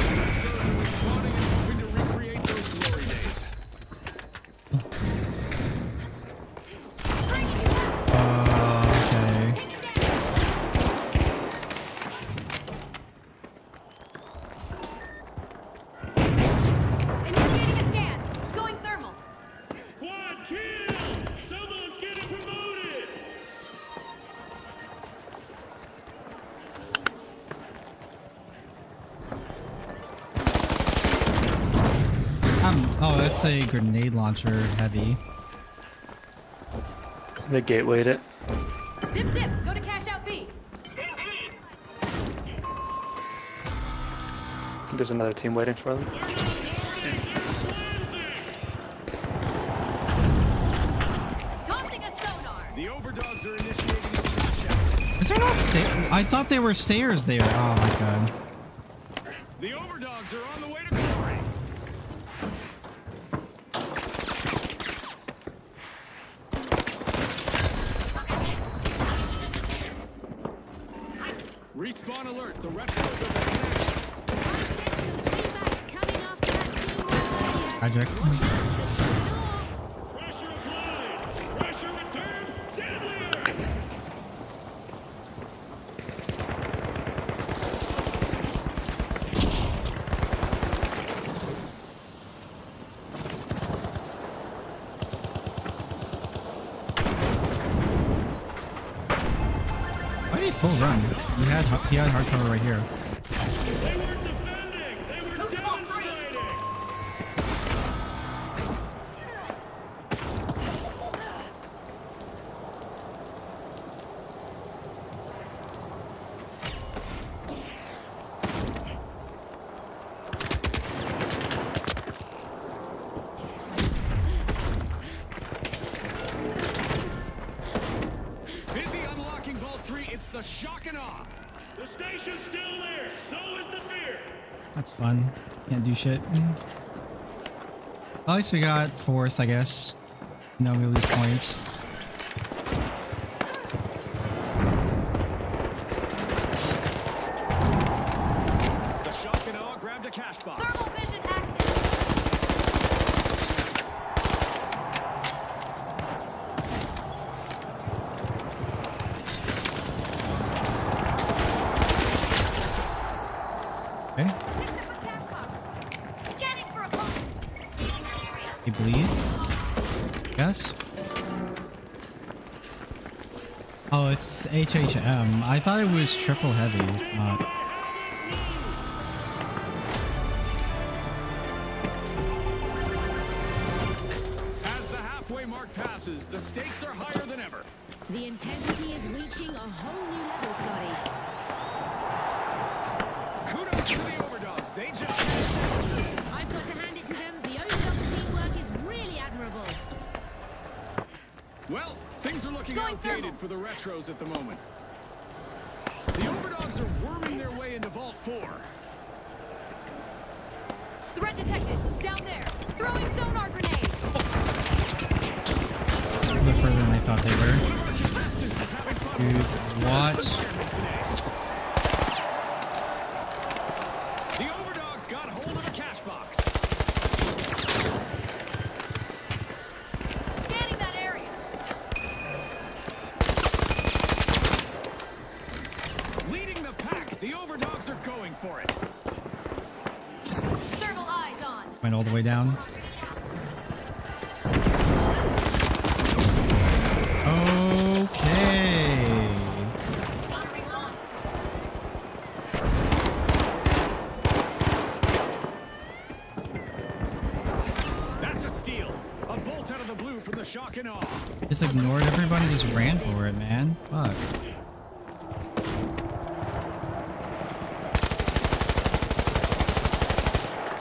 Spawning and hoping to recreate those glory days. Bringing you down! Okay. Taking damage! Initiating a scan! Going thermal! Quad kill! Someone's getting promoted! Oh, that's a grenade launcher heavy. They gatewayed it. Zip, zip. Go to cash out B. There's another team waiting for them. Tossing a sonar. The overdogs are initiating the crash out. Is there not stairs? I thought there were stairs there. Oh my god. The overdogs are on the way to glory. Respawn alert. The retros are back in action. I sent some feedback coming after that team earlier. Project. Watch out for the shot door. Pressure applied. Pressure returned. Deadlier. Why did he full run? He had hard cover right here. They weren't defending. They were demonstrating. Busy unlocking Vault 3. It's the shock and awe. The station's still there. So is the fear. That's fun. Can't do shit. At least we got fourth, I guess. No, we lose points. The shock and awe grabbed a cash box. Thermal vision active. Okay. Picked up a cash box. Scanning for opponents. You bleed? Yes? Oh, it's HHM. I thought it was triple heavy. It's not. As the halfway mark passes, the stakes are higher than ever. The intensity is reaching a whole new level, Scotty. Kudos to the overdogs. They just... I've got to hand it to them. The Overdogs teamwork is really admirable. Well, things are looking Going outdated thermal. for the retros at the moment. The overdogs are worming their way into Vault 4. Threat detected. Down there. Throwing sonar grenade. A bit further than I thought they were. One of our contestants is having fun Dude, with this what? environment today. The overdogs got hold of a cash box. Scanning that area. Leading the pack, the overdogs are going for it. Thermal eyes on. Went all the way down. Okay. That's a steal. A bolt out of the blue from the shock and awe. Just ignored everybody, just ran for it, man. Fuck.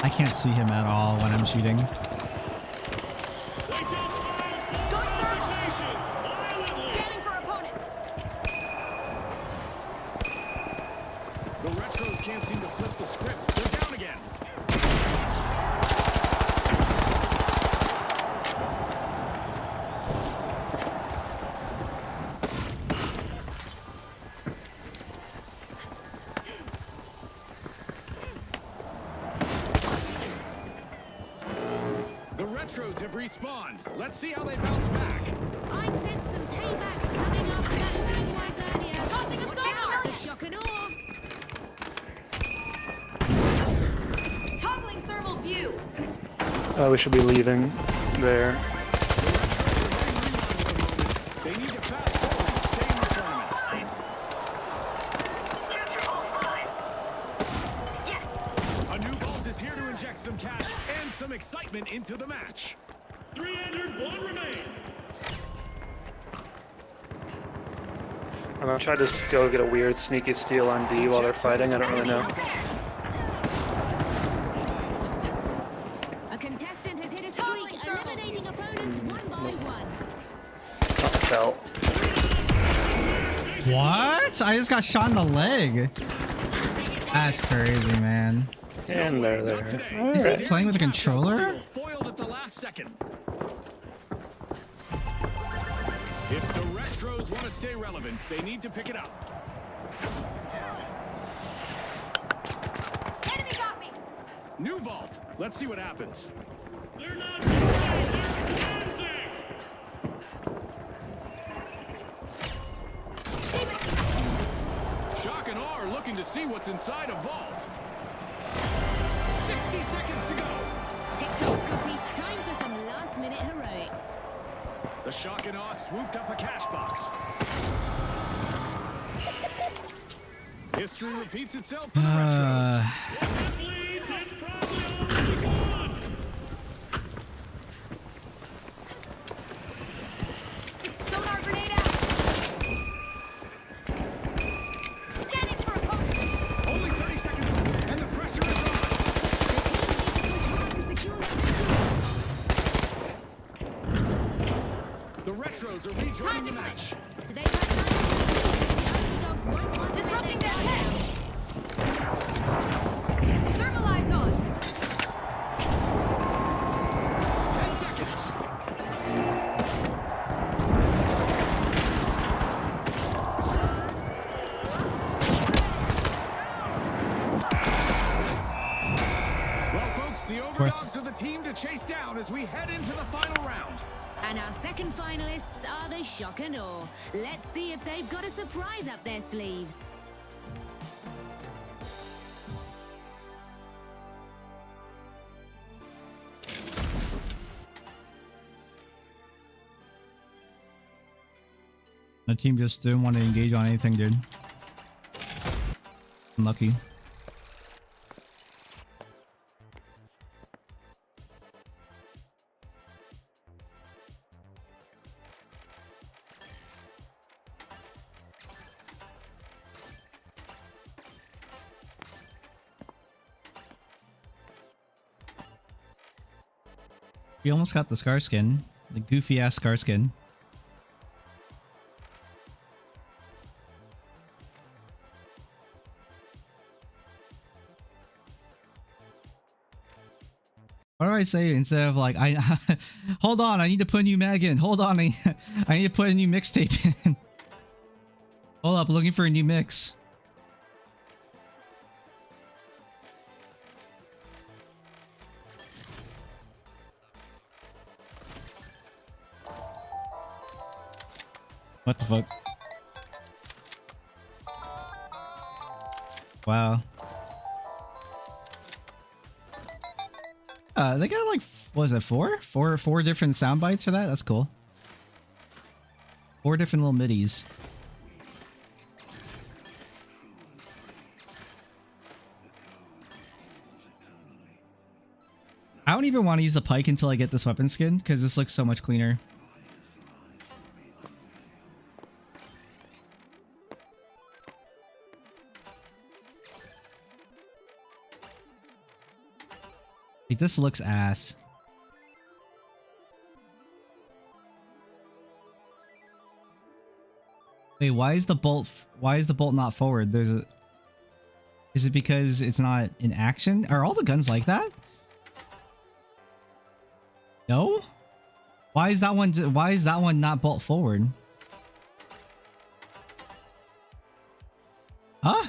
I can't see him at all when I'm shooting. They just fired Going thermal. stations violently. Scanning for opponents. The retros can't seem to flip the script. They're down again. The retros have respawned. Let's see how they bounce back. I sent some payback coming after that teamwork earlier. Tossing a Watch sonar. out, the shock and awe. Toggling thermal view. We should be leaving there. They need to fast forward and stay in the tournament. A new vault is is here to inject some cash and some excitement into the match. 3 entered, 1 remain. I'm gonna try to go get a weird sneaky steal on D while they're fighting. I don't really know. A contestant has hit a streak, eliminating opponents one by one. Not belt. What? I just got shot in the leg. That's crazy, man. And they're there. Is he Alright. playing with a controller? Foiled at the last second. If the retros want to stay relevant, they need to pick it up. Enemy got me! New vault. Let's see what happens. They're not moving, they're advancing. Shock and awe are looking to see what's inside a vault. 60 seconds to go. Tick-tock, Scotty. Time for some last-minute heroics. The shock and awe swooped up a cash box. History repeats itself for the retros. Please, it's probably already gone. Sonar grenade out! Scanning for opponent! Only 30 seconds left, and the pressure is on. The team needs to push hard to secure their victory. The retros are rejoining the match. Do they have time to compete? The underdogs won't want to let Disrupting their their guard head. down. Thermal eyes on! 10 seconds. Well, folks, the overdogs are the team to chase down as we head into the final round. And our second finalists are the Shock and Awe. Let's see if they've got a surprise up their sleeves. The team just didn't want to engage on anything, dude. Unlucky. We almost got the scar skin. The goofy ass scar skin. What do I say instead of like, hold on, I need to put a new mag in. Hold on, I need to put a new mixtape in. Hold up, looking for a new mix. What the fuck? Wow. They got like, what is it, four different sound bites for that? That's cool. 4 different little midis. I don't even want to use the pike until I get this weapon skin, because this looks so much cleaner. Like, this looks ass. Wait, why is the bolt not forward? Is it because it's not in action? Are all the guns like that? No? Why is that one not bolt forward? Huh?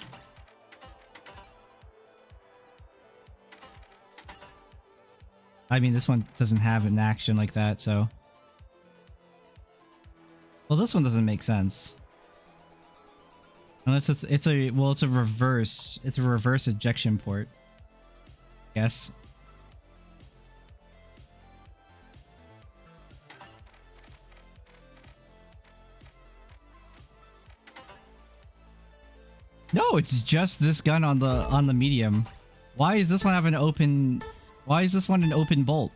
I mean, this one doesn't have an action like that, so. Well, this one doesn't make sense. Unless it's a reverse ejection port. Yes. No, it's just this gun on the medium. Why is this one have an open... Why is this one an open bolt?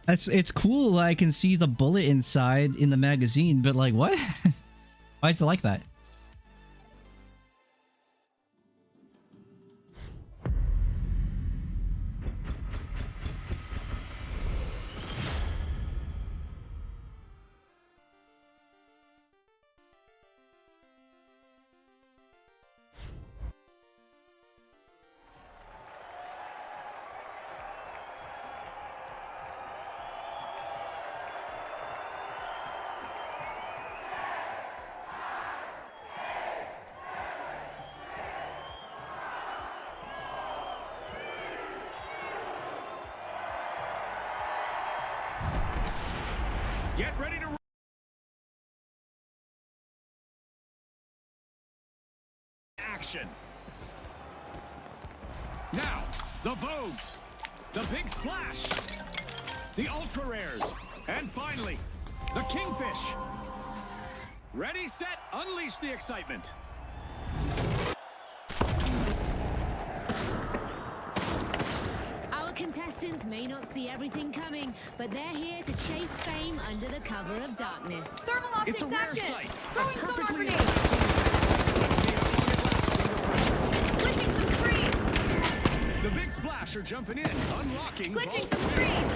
It's cool. I can see the bullet inside in the magazine, but like, what? Why is it like that? Get ready to action. Now, the Vogues, the Big Splash, the Ultra Rares, and finally, the Kingfish. Ready, set, unleash the excitement. Our contestants may not see everything coming, but they're here to chase fame under the cover of darkness. Thermal It's optics a rare active. sight. Throwing sonar Perfectly grenade. Glitching some screens. The Big Splash are jumping in, unlocking Glitching vault some six. screens.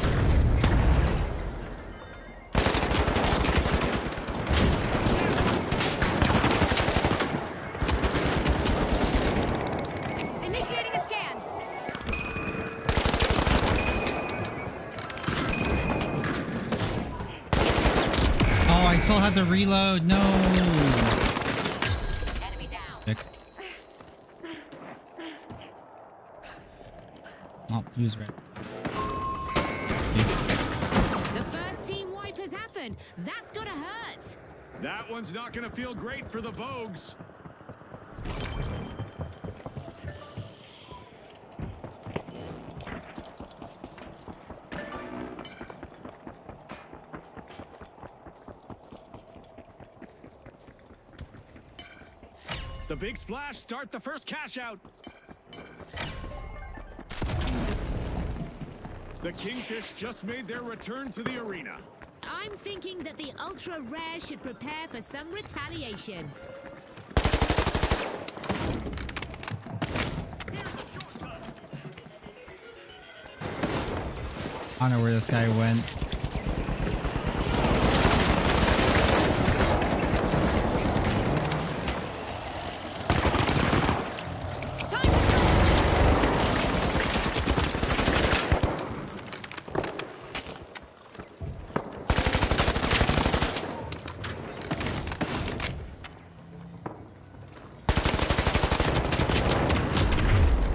Initiating a scan. Oh, I still had the reload. No. Enemy down. Dick. Oh, he was red. The first team wipe has happened. That's gotta hurt. That one's not gonna feel great for the Vogues. The Big Splash start the first cash out. The Kingfish just made their return to the arena. I'm thinking that the ultra rare should prepare for some retaliation. I don't know where this guy went.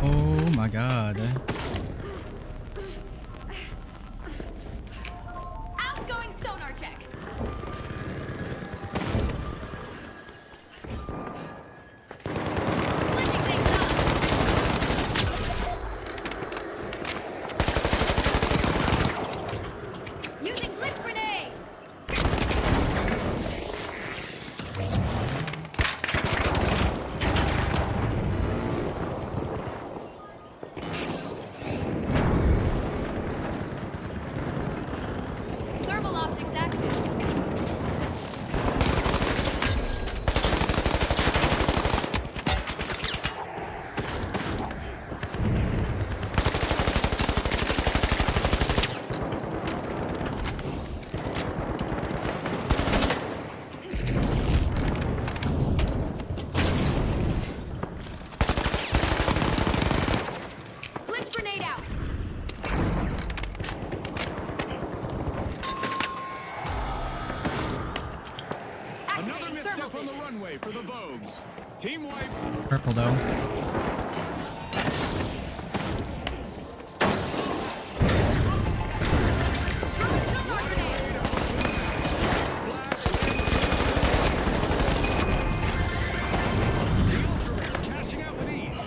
Oh my god. Outgoing sonar check. Glitching things up. Using glitch grenade. Thermal optics active. Glitch grenade out. Another Activating misstep thermal on the vision. runway for the Vogues. Team wipe. Purple though. Throwing sonar grenade. Splash. The Ultra Rares cashing out with ease.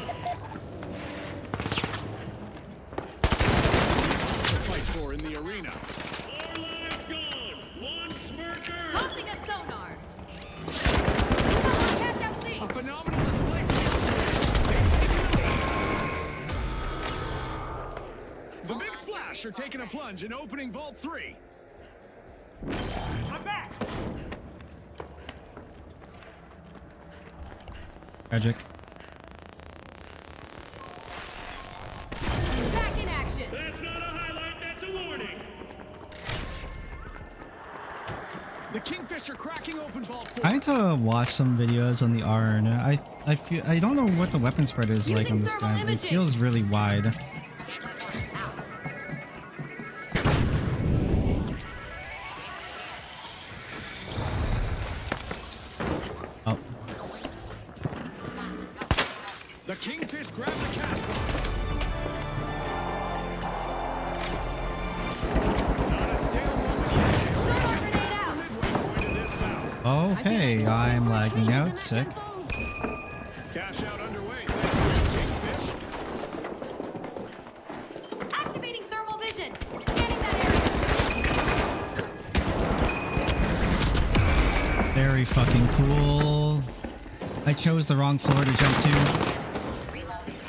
To fight for in the arena. 4 lives gone. 1 smirker. Tossing a sonar. Sonar cash out C. A phenomenal display for the Ultra Rares. Kingfisher taking a plunge and opening Vault 3. I'm back! Tragic. He's back in action. That's not a highlight, that's a warning. The Kingfisher cracking open Vault 4. I need to watch some videos on the RN. I feel I don't know what the weapon spread is like on this gun. It feels really wide. Oh. The Kingfish grabbed the cash box. Not a stale moment yet. Sonar grenade out. Midway point of this bout. Okay, I'm lagging out. Sick. Cash out underway. Thanks to the Kingfish. Activating thermal vision. Scanning that area. Very fucking cool. I chose the wrong floor to jump to. Reloading.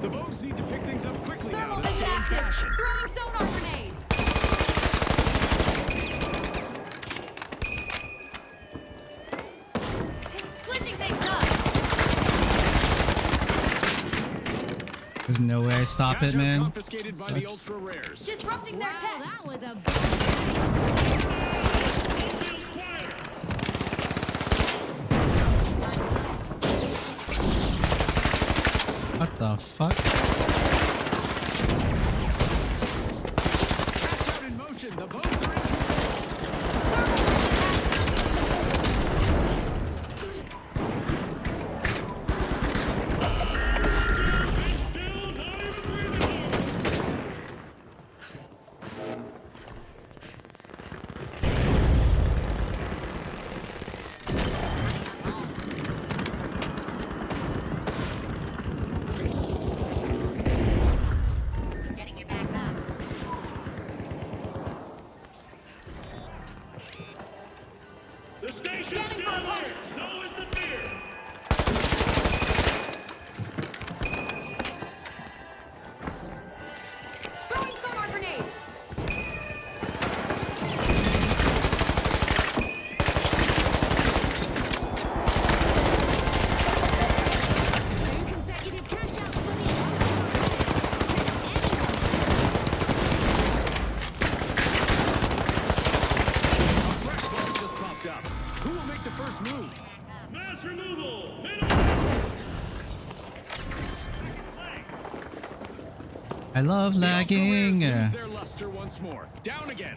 The Vogues need to pick things up quickly now. Thermal to vision stay in active. fashion. Throwing sonar grenade. Switching things up. There's no way I stop Cash it, out man. confiscated by the Sucks. ultra rares. Disrupting their Wow, tech. that was a Feels quieter. What the fuck? Cash out in motion. The Vogues are in control. Still not even breathing. Getting you back up. The station's Scanning still for alert. opponents. So is the fear. Throwing sonar grenade. two consecutive cash outs for the Fresh Vault just popped up. Who will make the first move? Mass removal. I love The ultra lagging. rares lose their luster once more. Down again.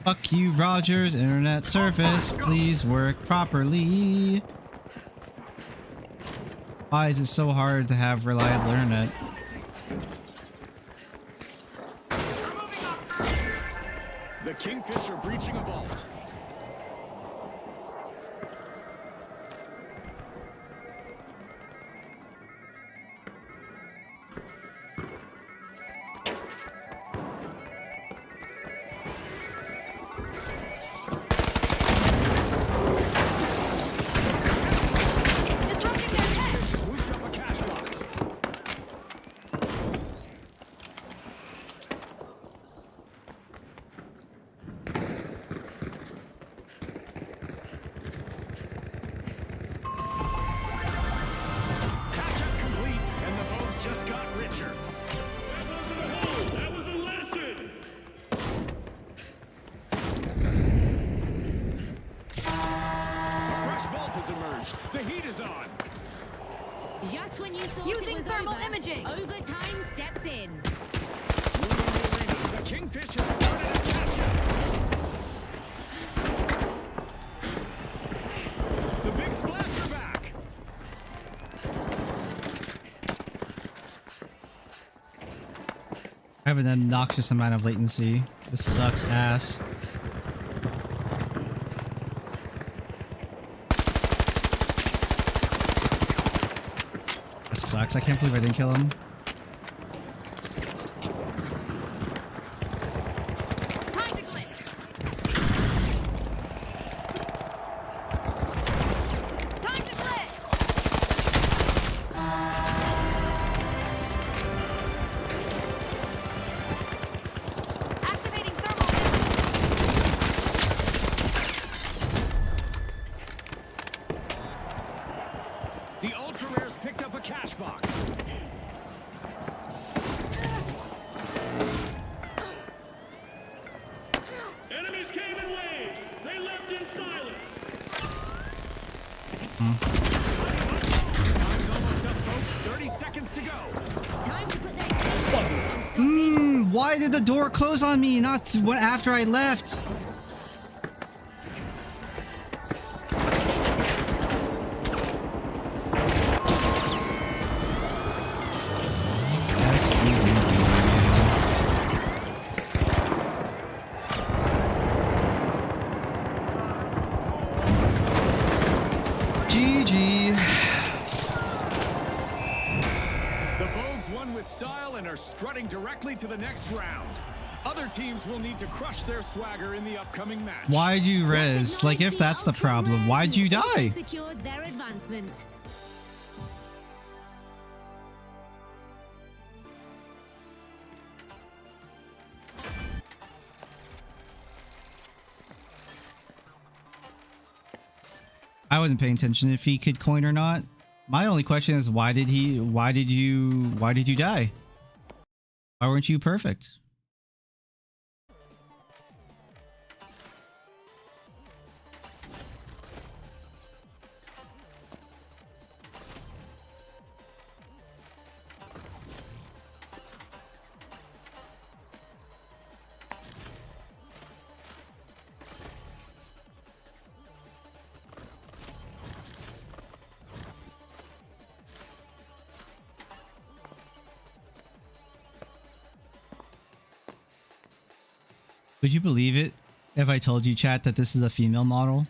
Fuck you, Rogers. Internet service, please work properly. Why is it so hard to have reliable internet? The Kingfisher breaching a vault. Disrupting their tech. Swooped up a cash box. Cash out complete, and the Vogues just got richer. That wasn't a hole. That was a lesson. A fresh vault has emerged. The heat is on. Just when you thought Using it was thermal over, imaging. overtime steps in. Moving the arena. The Kingfish has started a cash out. The big splash are back. I have an obnoxious amount of latency. This sucks ass. That sucks. I can't believe I didn't kill him. The ultra rares picked up a cash box. Enemies came in waves. They left in silence. Time's almost up, folks. 30 seconds to go. Time to put their Why did the door close on me? Not after I left. GG. The Vogues won with style and are strutting directly to the next round. Other teams will need to crush their swagger in the upcoming match. Why'd you res? Like, if that's the problem, why'd you die? Secured their advancement. I wasn't paying attention if he could coin or not. My only question is why did you die? Why weren't you perfect? Would you believe it if I told you, chat, that this is a female model?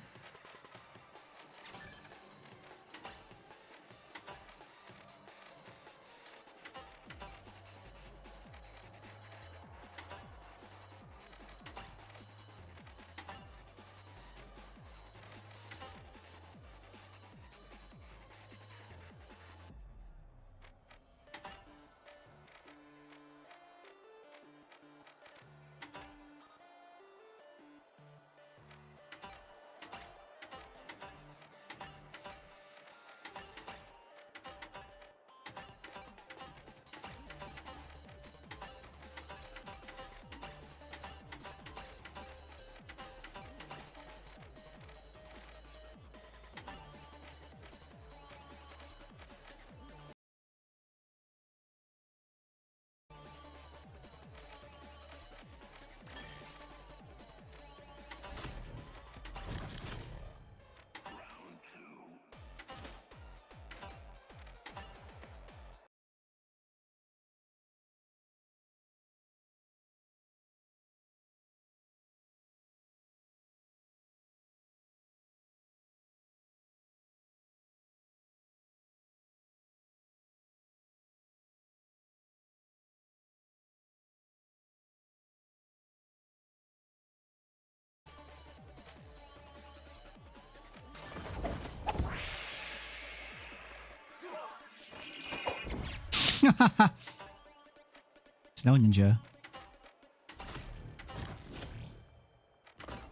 Snow Ninja.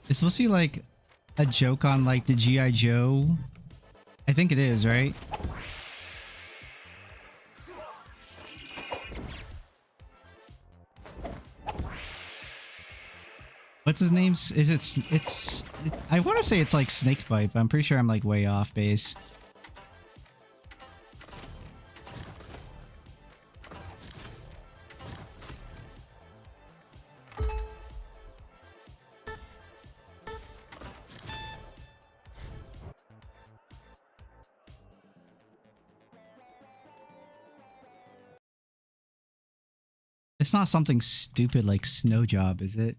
It's supposed to be like a joke on like the G.I. Joe. I think it is, right? What's his name? I want to say it's like Snakebite, but I'm pretty sure I'm like way off base. It's not something stupid like Snow Job, is it?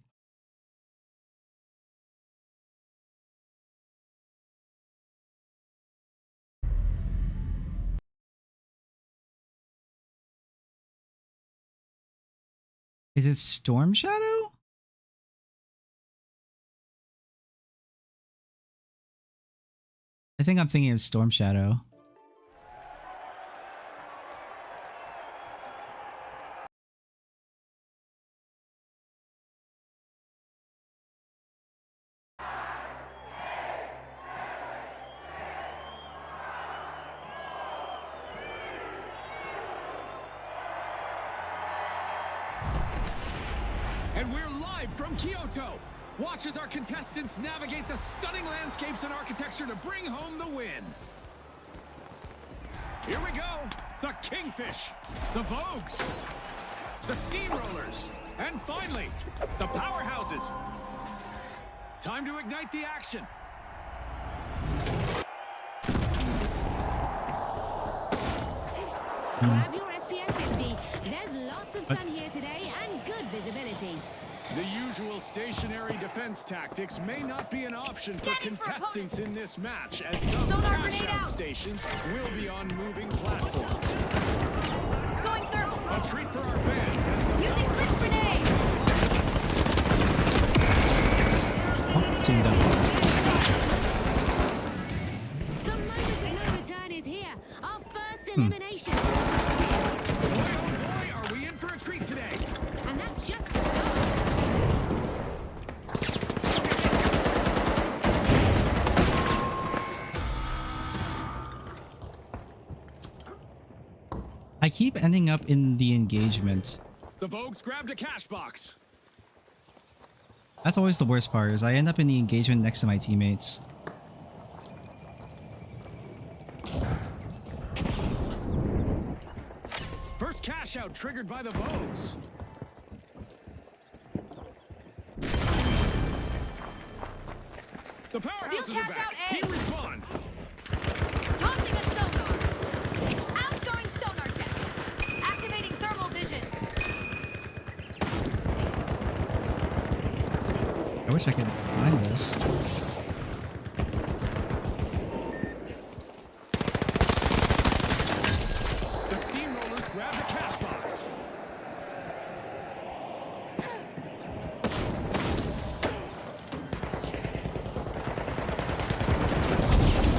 Is it Storm Shadow? I think I'm thinking of Storm Shadow. And we're live from Kyoto. Watch as our contestants navigate the stunning landscapes and architecture to bring home the win. Here we go. The Kingfish, the Vogues, the Steamrollers, and finally, the Powerhouses. Time to ignite the action. Grab your SPF 50. There's lots of sun here today and good visibility. The usual stationary defense tactics may not be an option for Scanning for contestants in this match, as some Sonar grenade cash-out out. stations will be on moving platforms. Going thermal. A treat for our fans as the Using blitz grenade. Oh, teamed up. The moment of no return is here. Our first elimination is on. boy, oh boy, are we in for a treat today. And that's just the start. I keep ending up in the engagement. The Vogues grabbed a cash box. That's always the worst part, is I end up in the engagement next to my teammates. First cash out triggered by the Vogues. The Powerhouses Steal are cash back. out, A. Team respond. Tossing a sonar. Outgoing sonar check. Activating thermal vision. I wish I could find this. The Steamrollers grabbed a cash box.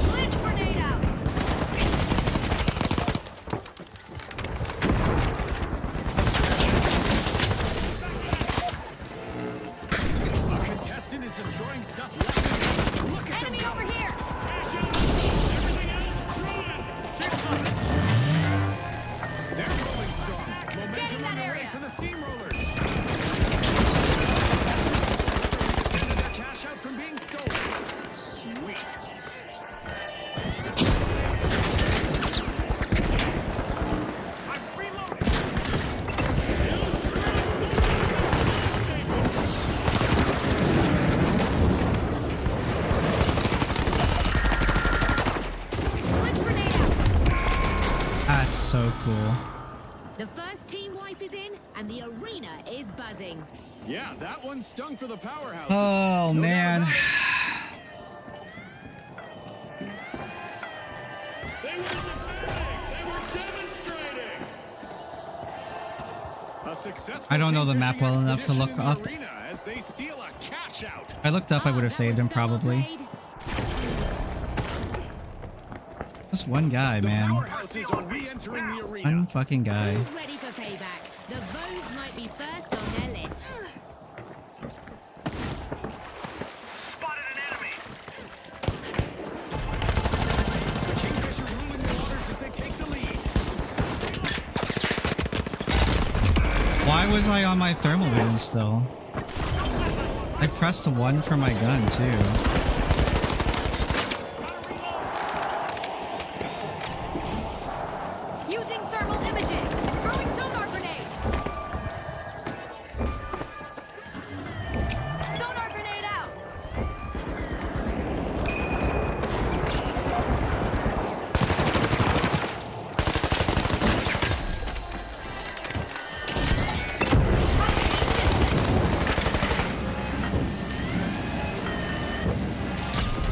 Blitz grenade out. A contestant is destroying stuff left. Look at Enemy them over go. here. They're rolling strong. Momentum Scanning that on the way area. for the Steamrollers. Prevented their cash out from being stolen. Sweet. I'm reloading. Blitz grenade out. That's so cool. The first team wipe is in and the arena is buzzing. Yeah, that one stung for the Powerhouses. Oh, No doubt man. about it. They were defending! They were demonstrating! A successful I don't know the team map fishing well enough to expedition look in the up. arena as they steal a cash out. If I looked up, I would have that saved was him so well probably. played. Just one guy, The man. Powerhouses are re-entering the arena. One fucking guy. Who's ready for payback? The Vogues might be first on their list. The Kingfishers ruling the waters as they take the lead. Why was I on my thermal vision still? I pressed 1 for my gun too. Using thermal imaging. Throwing sonar grenade. Sonar grenade out.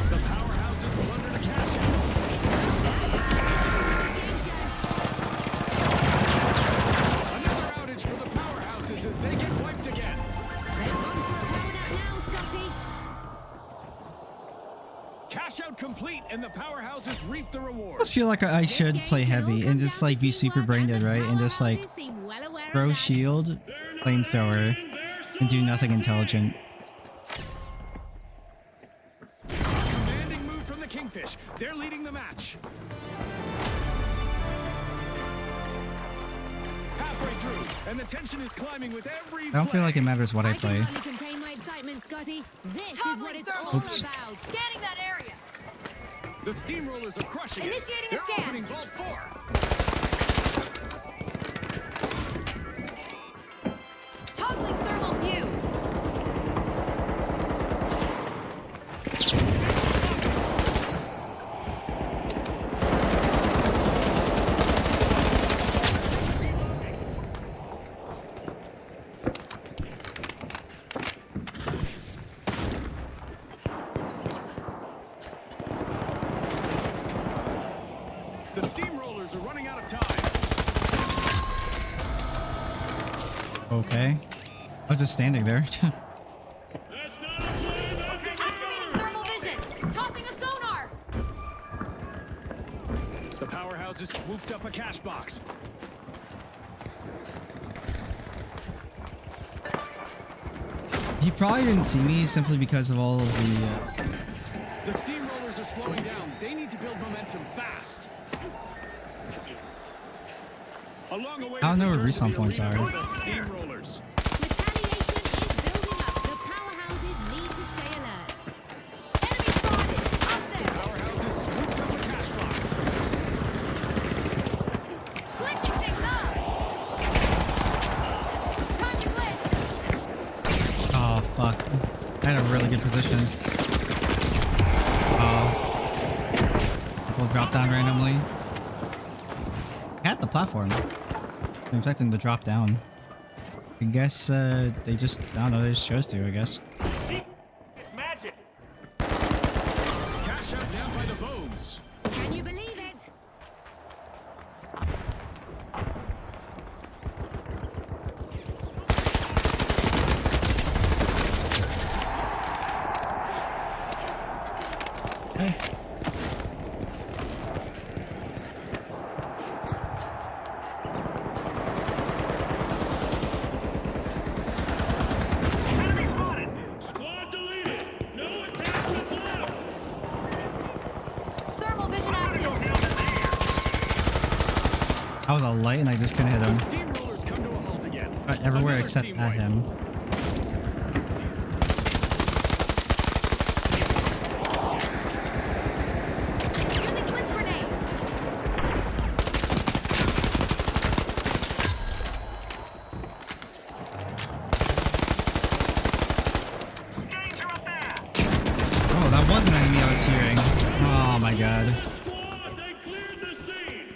The Powerhouses plundered a cash out. Another outage for the Powerhouses as they get wiped again. They've gone for a power-up now, Scotty. Cash out complete and the Powerhouses reap the I rewards. just feel like I This should game play can all heavy come and just down like to be super teamwork, brain and dead, the right? And just like Powerhouses seem well aware of throw that. shield, flamethrower, and do nothing intelligent. Commanding move from the Kingfish. They're leading the match. Halfway through. And the tension is climbing with every I don't feel like it matters what I I can play. hardly contain my excitement, Scotty. This is what it's all Oops. about. Scanning that area. The steamrollers are crushing Initiating it. a They're scan. opening Vault 4. Toggling thermal view. The steamrollers are running out of time. Okay. I was just standing there. That's not a play, that's a Activating thermal vision. Tossing a sonar. The powerhouses swooped up a cash box. He probably didn't see me simply because of all of the. The steamrollers are slowing down. They need to build momentum fast. A long-awaited I don't know where return to respawn the points arena are. for the steamrollers. Retaliation is building up. The powerhouses need to stay alert. Enemy spotted. Up there. Powerhouses swooped up a cash box. Glitching things up. Time to glitch. Oh fuck! I had a really good position. Oh, people drop down randomly. At the platform. I'm expecting to drop down. I guess they just, I don't know, they just chose to, I guess. It's magic. Cash out down by the bones. Can you believe it? Hey. Squad deleted. No attachments left. Thermal vision active. I was a light and I just couldn't hit The him. steamrollers come to a halt again. Everywhere Another except team at wipe. him. Using blitz grenade. Oh, that was an enemy I was hearing. Oh my god. Squad, they cleared the scene.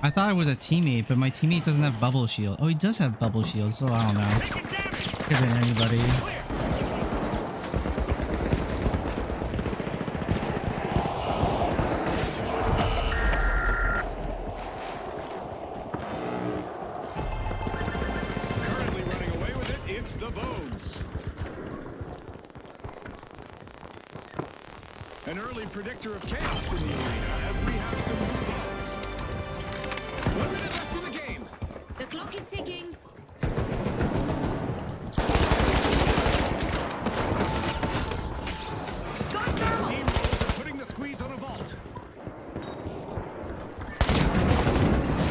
I thought it was a teammate, but my teammate doesn't have bubble shield. Oh, he does have bubble shield, so I don't know. Could have been anybody. Currently running away with it, it's the bones. An early predictor of chaos in the arena as we have some movements. 1 minute left in the game. The clock is ticking. Going thermal. Steamrollers are putting the squeeze on a vault.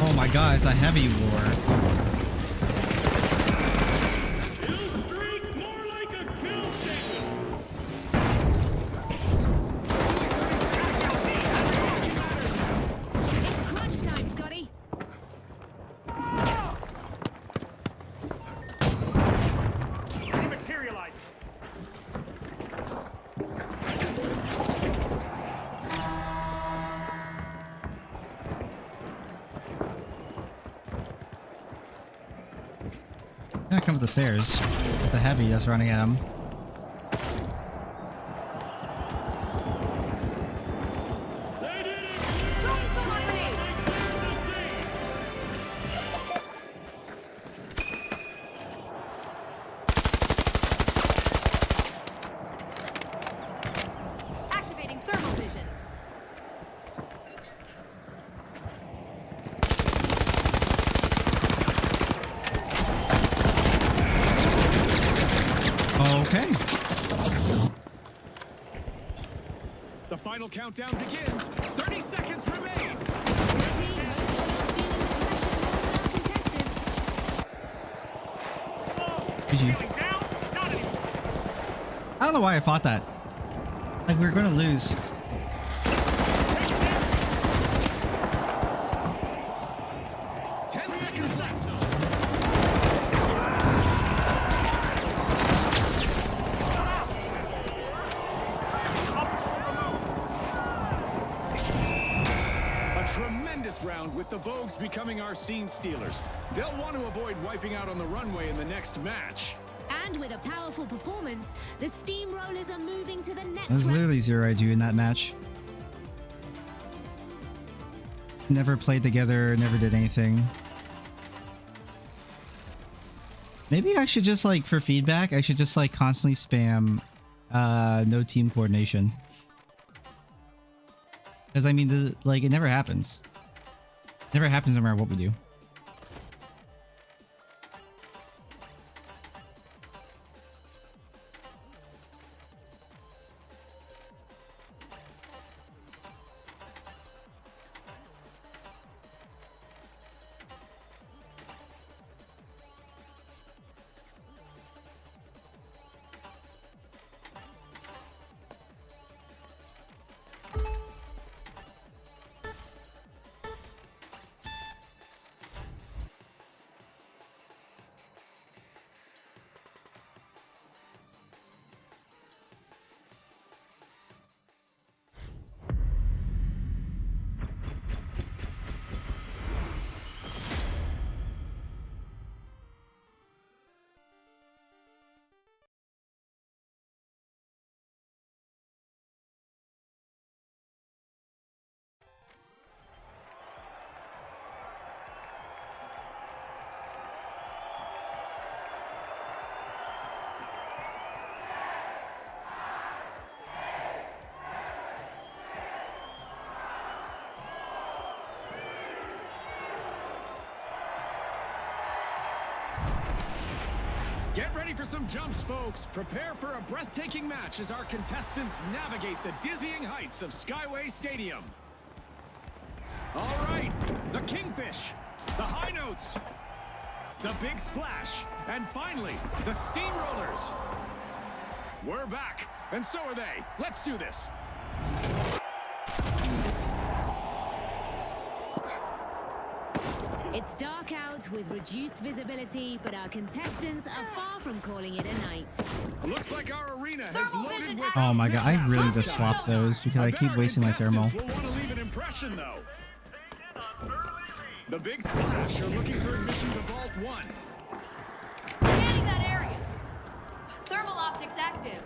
Oh my god, it's a heavy war. Kill streak, more like a kill statement. It's crunch time, Scotty. Dematerializing. Yeah, come up the stairs. It's a heavy that's running at him. They did it. Throwing sonar grenade. They cleared the scene. Activating thermal vision. Okay. The final countdown begins. 30 seconds remain. Scotty, hope you're not feeling the pressure more than our GG. I don't know why I fought that. Like, we were gonna lose. 10 seconds left. A tremendous round with the Vogues becoming our scene stealers. They'll want to avoid wiping out on the runway in the next match. And with a powerful performance, the Steamrollers are moving to the next There's round. literally zero I do in that match. Never played together, never did anything. Maybe I should just, like, for feedback, I should just, like, constantly spam no team coordination. Because, I mean, like, it never happens. It never happens no matter what we do. Get ready for some jumps, folks. Prepare for a breathtaking match as our contestants navigate the dizzying heights of Skyway Stadium. All right, the Kingfish, the high notes, the big splash, and finally, the Steamrollers. We're back, and so are they. Let's do this. It's dark out with reduced visibility, but our contestants are far from calling it a night. Looks like our arena has Thermal loaded vision with... Oh my god, I really need to swap those because I keep wasting my thermal. Will want to leave an impression, though. The big splash are looking for admission to Vault 1. Scanning that area. Thermal optics active.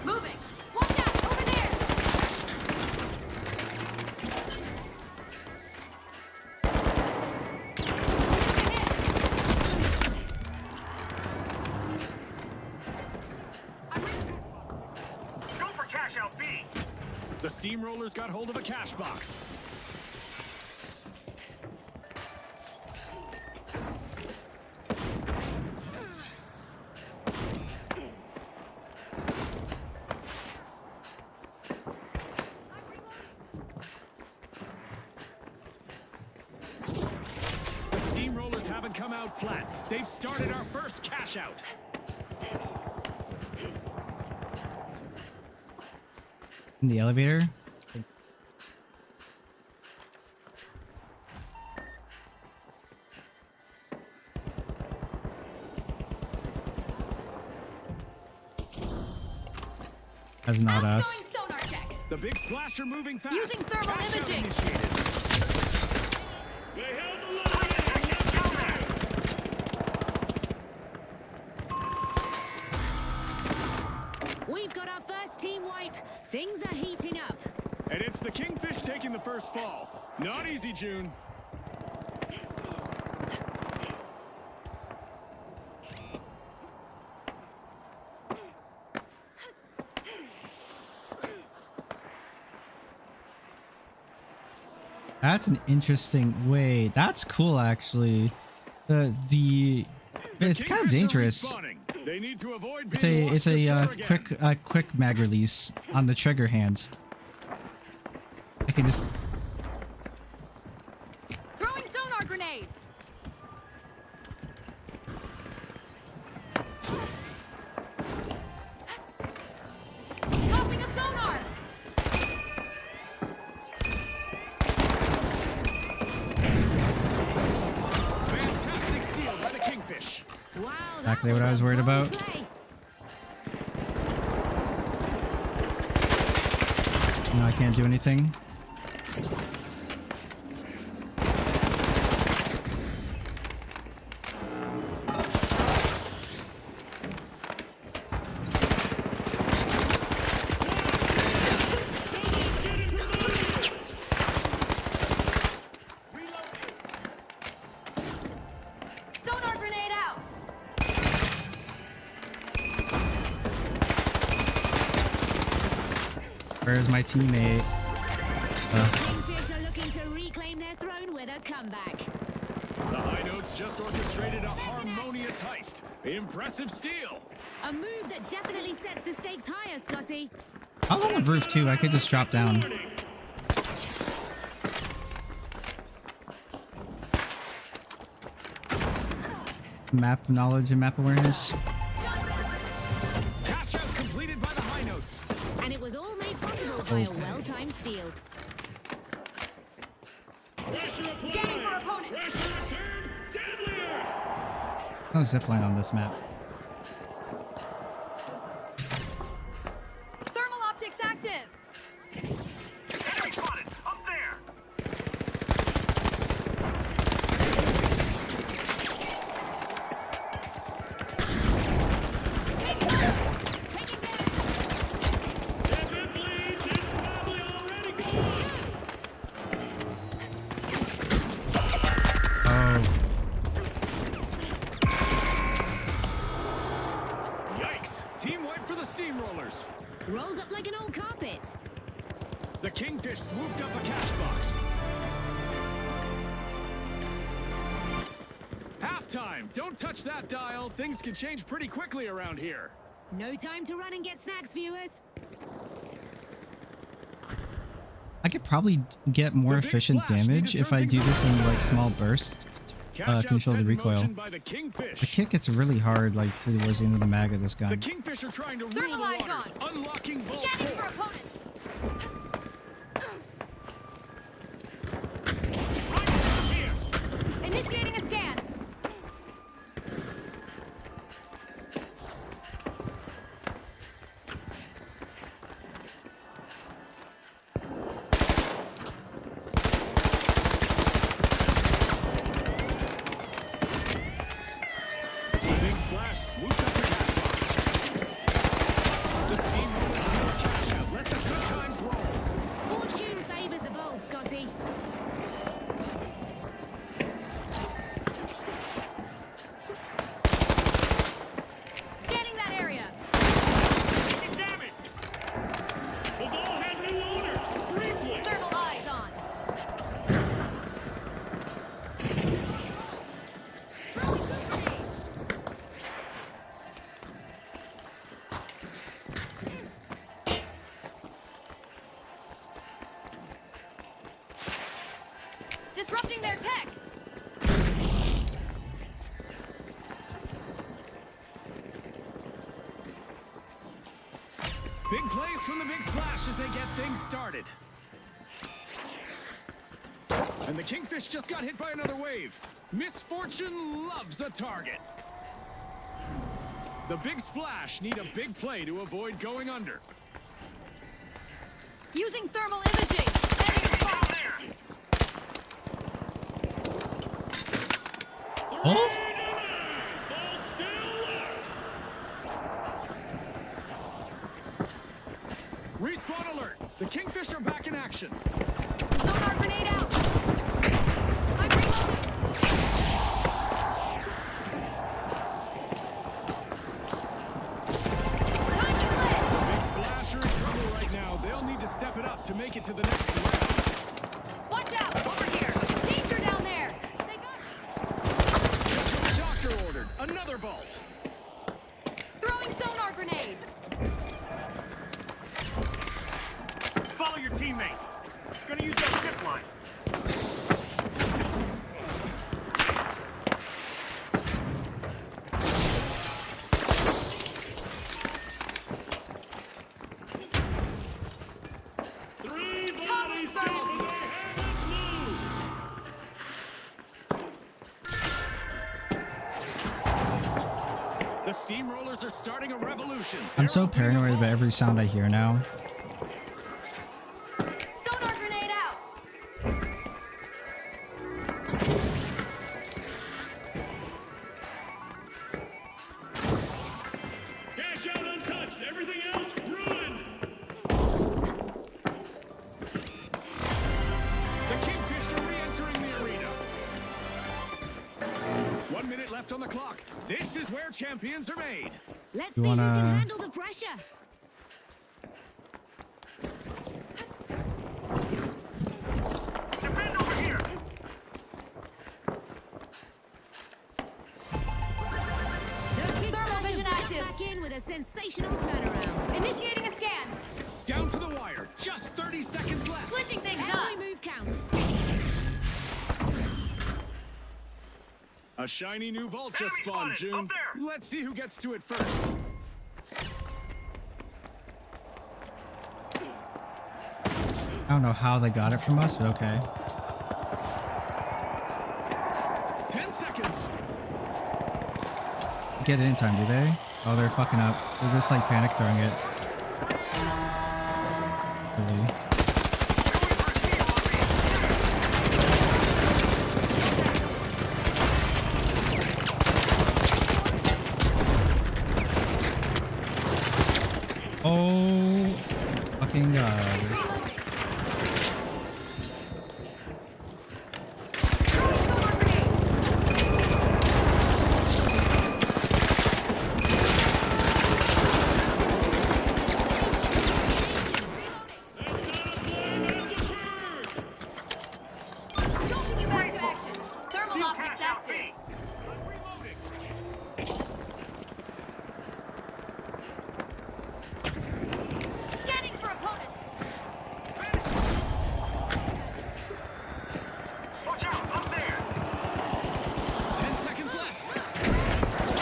Moving. Watch out, over there. Go for cash out B. The Steamrollers got hold of a cash box. The Steamrollers haven't come out flat. They've started our first cash out. In the elevator? That's not us. Outgoing sonar check. The big splash are moving fast. Using thermal Cash out imaging. initiated. They held the line. We've got our first team wipe. Things are heating up. And it's the Kingfish taking the first fall. Not easy, June. That's an interesting way. That's cool, actually. It's kind of Kingfish are dangerous. respawning. They need to avoid It's being a lost to shore again. quick mag release on the trigger hand. I can just Throwing sonar grenade. Exactly what I was worried about. No, I can't do anything. Sonar grenade out. Where's my teammate? Kingfish are looking to reclaim their throne with a comeback. The High Notes just orchestrated a harmonious heist. Impressive steal. A move that definitely sets the stakes higher, Scotty. I was on the roof too. I could just drop down. Map knowledge and map awareness. Cash out completed by the High Notes. And it was all made possible by a well-timed steal. Scanning for opponents. Pressure return. Deadlier. No zipline on this map. Thermal optics active. Enemy spotted. Up there. Taking damage. If it bleeds, it's probably already gone. Oh, Yikes. Team wipe for the Steamrollers. Rolled up like an old carpet. The Kingfish swooped up a cash box. Halftime. Don't touch that dial. Things can change pretty quickly around here. No time to run and get snacks, viewers. I could probably get more The big efficient splash need damage to if turn I do things this in around. like small bursts. Cash out Control the set in recoil. motion by the Kingfish. The kick gets really hard like towards the end of the mag of this The gun. Kingfish are trying to rule the Thermal eyes waters, unlocking Vault Scanning for 4. opponents. Right here. Initiating a scan. The big splash swooped up the cash box. The Steamrollers do a cash out. Let the good times roll. Fortune favors the bold, Scotty. Scanning that area. Taking damage. The ball has new owners. Briefly. Thermal eyes on. Throwing food grenade. Disrupting their tech. Big plays from the big splash as they get things started. And the Kingfish just got hit by another wave. Misfortune loves a target. The big splash need a big play to avoid going under. Using thermal imaging. Enemy spot. Oh, Hold still left. Respawn alert. The Kingfish are back in action. Sonar grenade out. I'm reloading. Time to play. Big splash are in trouble right now. They'll need to step it up to make it to the next round. Watch out. Over here. Danger down there. They got me. Just what the doctor ordered. Another vault. Throwing sonar grenade. Follow your teammate. steamrollers are starting a revolution. I'm so paranoid about every sound I hear now. Sonar grenade out. Cash out untouched. Everything else ruined. The Kingfisher re-entering the arena. 1 minute left on the clock. This is where champions are made. Let's You see who wanna- can handle the pressure. Defend over here. The Big Thermal Smash vision have active. back in with a sensational turnaround. Initiating a scan. Down to the wire. Just 30 seconds left. Switching things up. Every move counts. A shiny new vault just spawned, June. Let's see who gets to it first. I don't know how they got it from us, but okay. 10 seconds. Get it in time, do they? Oh, they're fucking up. They're just like panic throwing it. Really? Oh, fucking god. Reloading. Sonar grenade. Joking you back to action. Thermal optics active. Scanning for opponents. Watch out, up there. 10 seconds left.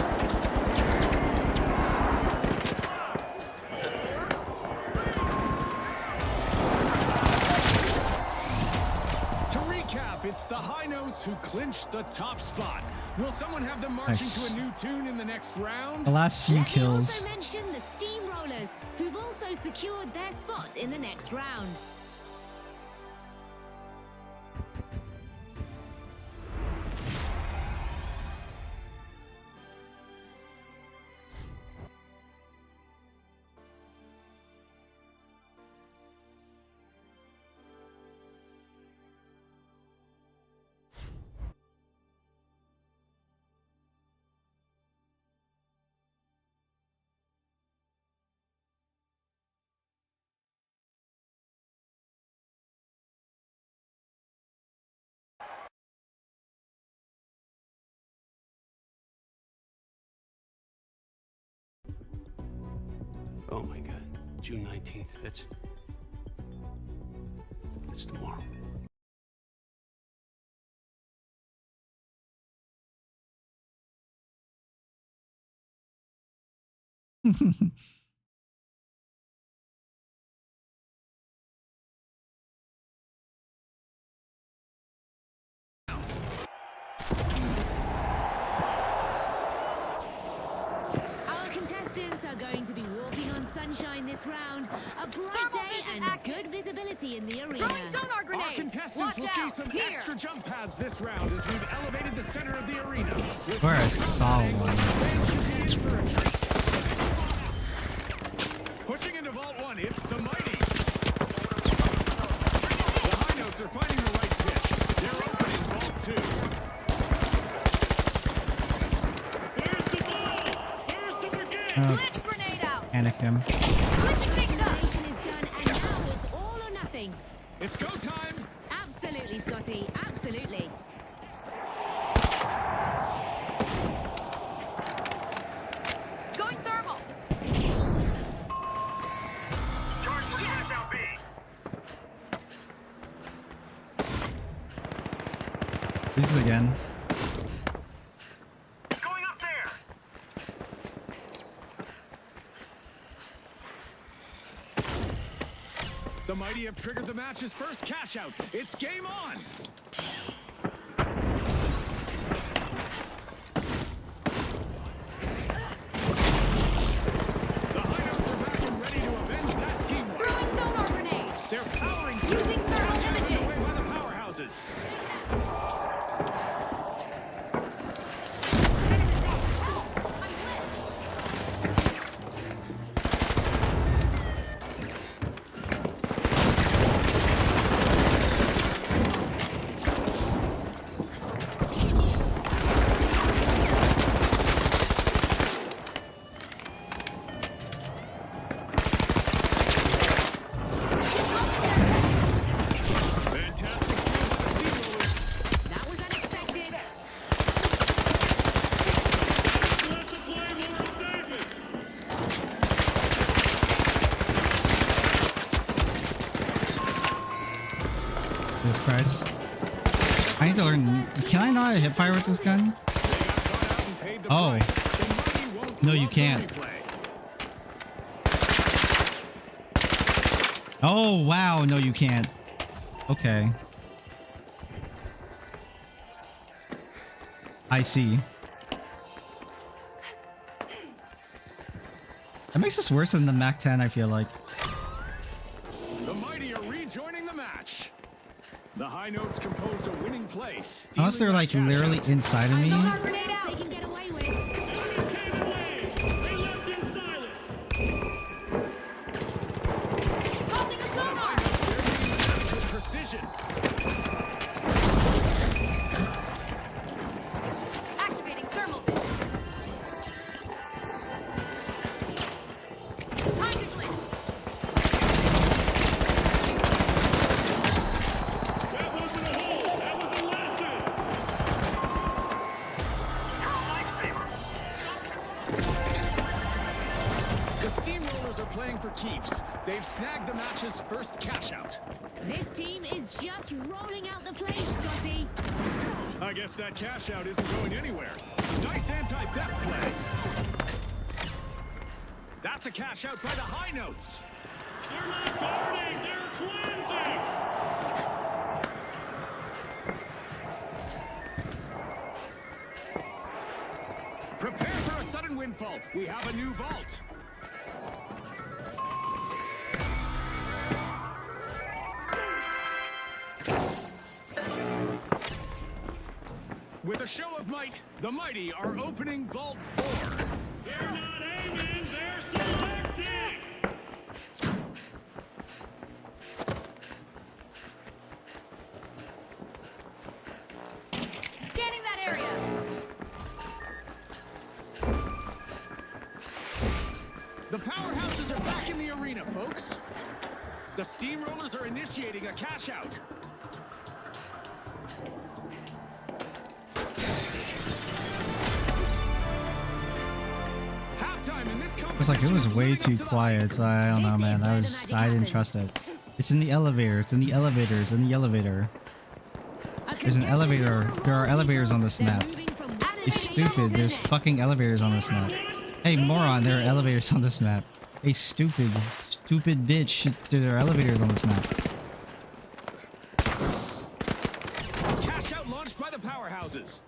To recap, it's the High Notes who clinched the top spot. Will someone have them marching Nice. to a new tune in the next round? The last few Let me kills. also mention the Steamrollers, who've also secured their spot in the next round. Oh my god. June 19th. It's tomorrow. Our contestants are going to be walking on sunshine this round. A bright Thermal day vision and active. good visibility in the arena. Throwing sonar grenade. Our contestants Watch will out. see some Here. extra jump pads this round as we've elevated the center of the arena. With Where I no saw combat one. angles, fans should be in for a treat. Pushing into Vault 1, it's the Mighty. The High Notes are finding the right pitch. They're opening Vault 2. Where's the ball? Where's the brigade? Blitz grenade out. Panic him. Switching things up. Elimination is done, and now it's all or nothing. It's go time. Absolutely, Scotty. Absolutely. Going thermal. Charge the flash out B. This is again. Going up there. The Mighty have triggered the match's first cash out. It's game on. powerhouses. That was unexpected. Let the flame war statement. Jesus Christ. I need to learn. Can I not hip fire with this gun? Oh. No, you can't. Oh, wow. No, you can't. Okay. I see. That makes this worse than the Mac 10, I feel like. The mighty are rejoining the match. The high notes composed a winning place. Unless they're like literally inside of me. Sonar grenade out. They can get away with. Enemies came in waves. They left in silence. Tossing a sonar! With precision. Activating thermal vision. Time to glitch. That wasn't a hole. That was a lesson. The Steamrollers are playing for keeps. They've snagged the match's first cash out. This team is just rolling out the plays, Scotty. I guess that cash out isn't going anywhere. Nice anti-theft play. That's a cash out by the high notes. They're not guarding. They're cleansing. Prepare for a sudden windfall. We have a new vault. With a show of might, the mighty are opening Vault 4. They're not aiming. They're selecting. Scanning that area. The powerhouses are back in the arena, folks. The Steamrollers are initiating a cash out. Halftime in this It's like it was competition is way living too up to the quiet, so I don't know, This is man. where the magic I didn't happens. trust it. It's in the elevator. It's in the elevator. It's in the elevator. A There's an contestant elevator. on a There are roll, elevators people. on this They're map. moving from one It's elevator stupid. to There's the next. fucking elevators on this map. Hey, moron, there are elevators on this map. Hey, stupid bitch. There are elevators on this map. cash out launched by the powerhouses.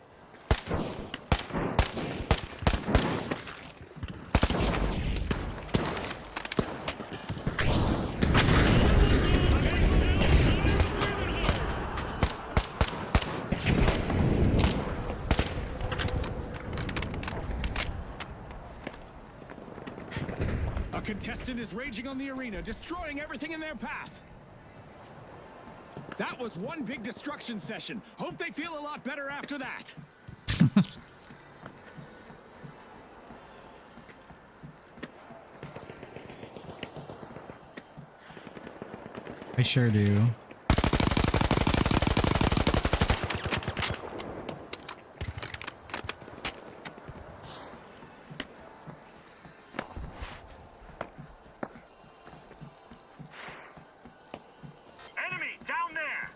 A contestant is raging on the arena, destroying everything in their path. That was one big destruction session. Hope they feel a lot better after that. I sure do. Enemy down there.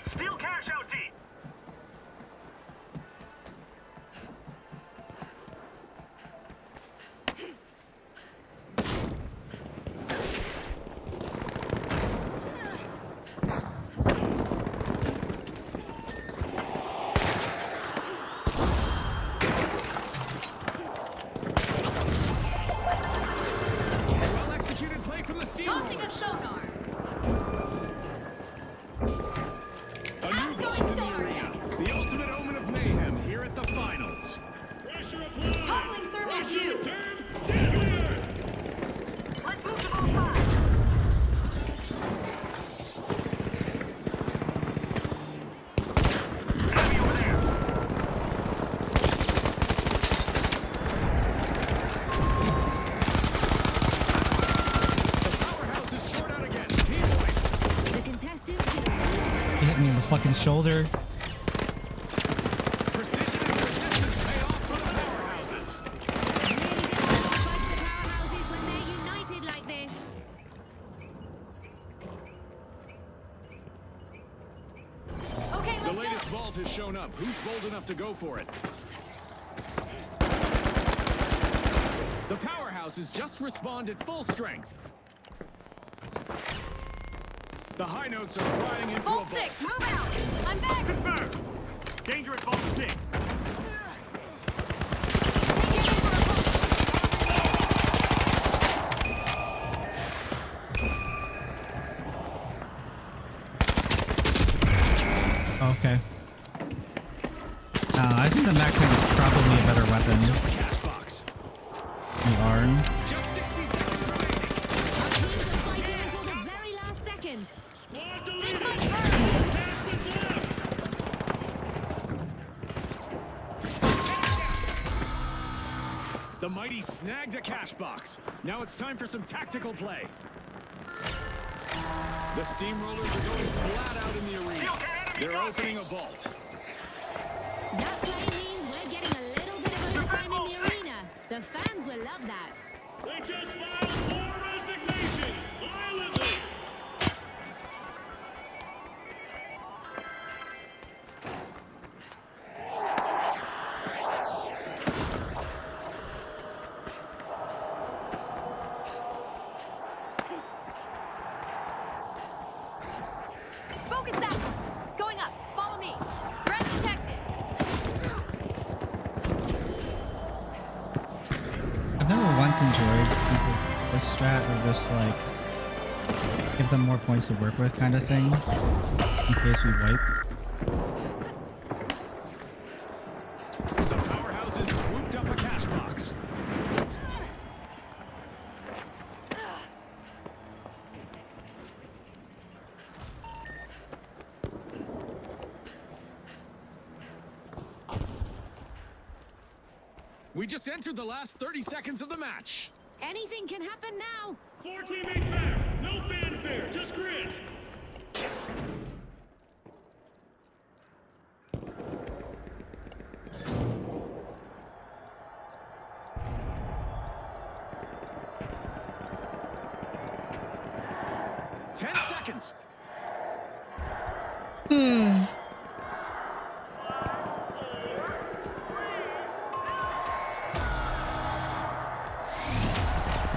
Steel cash out deep. his shoulder. Precision and persistence pay off for the powerhouses. Really difficult to budge the powerhouses when they're united like this. Okay, The let's latest go. vault has shown up. Who's bold enough to go for it? The powerhouses just respawned at full strength. The high notes are crying into Vault a vault. 6, move out. I'm back. Confirmed. Dangerous Vault 6. Okay. I think the Mac 10 is probably a better weapon. Cash box. The ARN. Just 60 seconds remaining. Our teams are fighting until the very last second. Squad This deleted. might hurt. Task is left. The mighty snagged a cash box. Now it's time for some tactical play. The steamrollers are going flat out in the arena. They're opening a vault. That play means we're getting a little bit of overtime in the arena. The fans will love that. They just filed 4 resignations. Violently. Focus that one. Going up. Follow me. Threat detected. I've never once enjoyed this strat of just like give them more points to work with kind of thing in case we wipe. The powerhouses swooped up a cash box. We just entered the last 30 seconds of the match. Anything can happen now. 4 teammates back. No fanfare. Just grit. Ten seconds.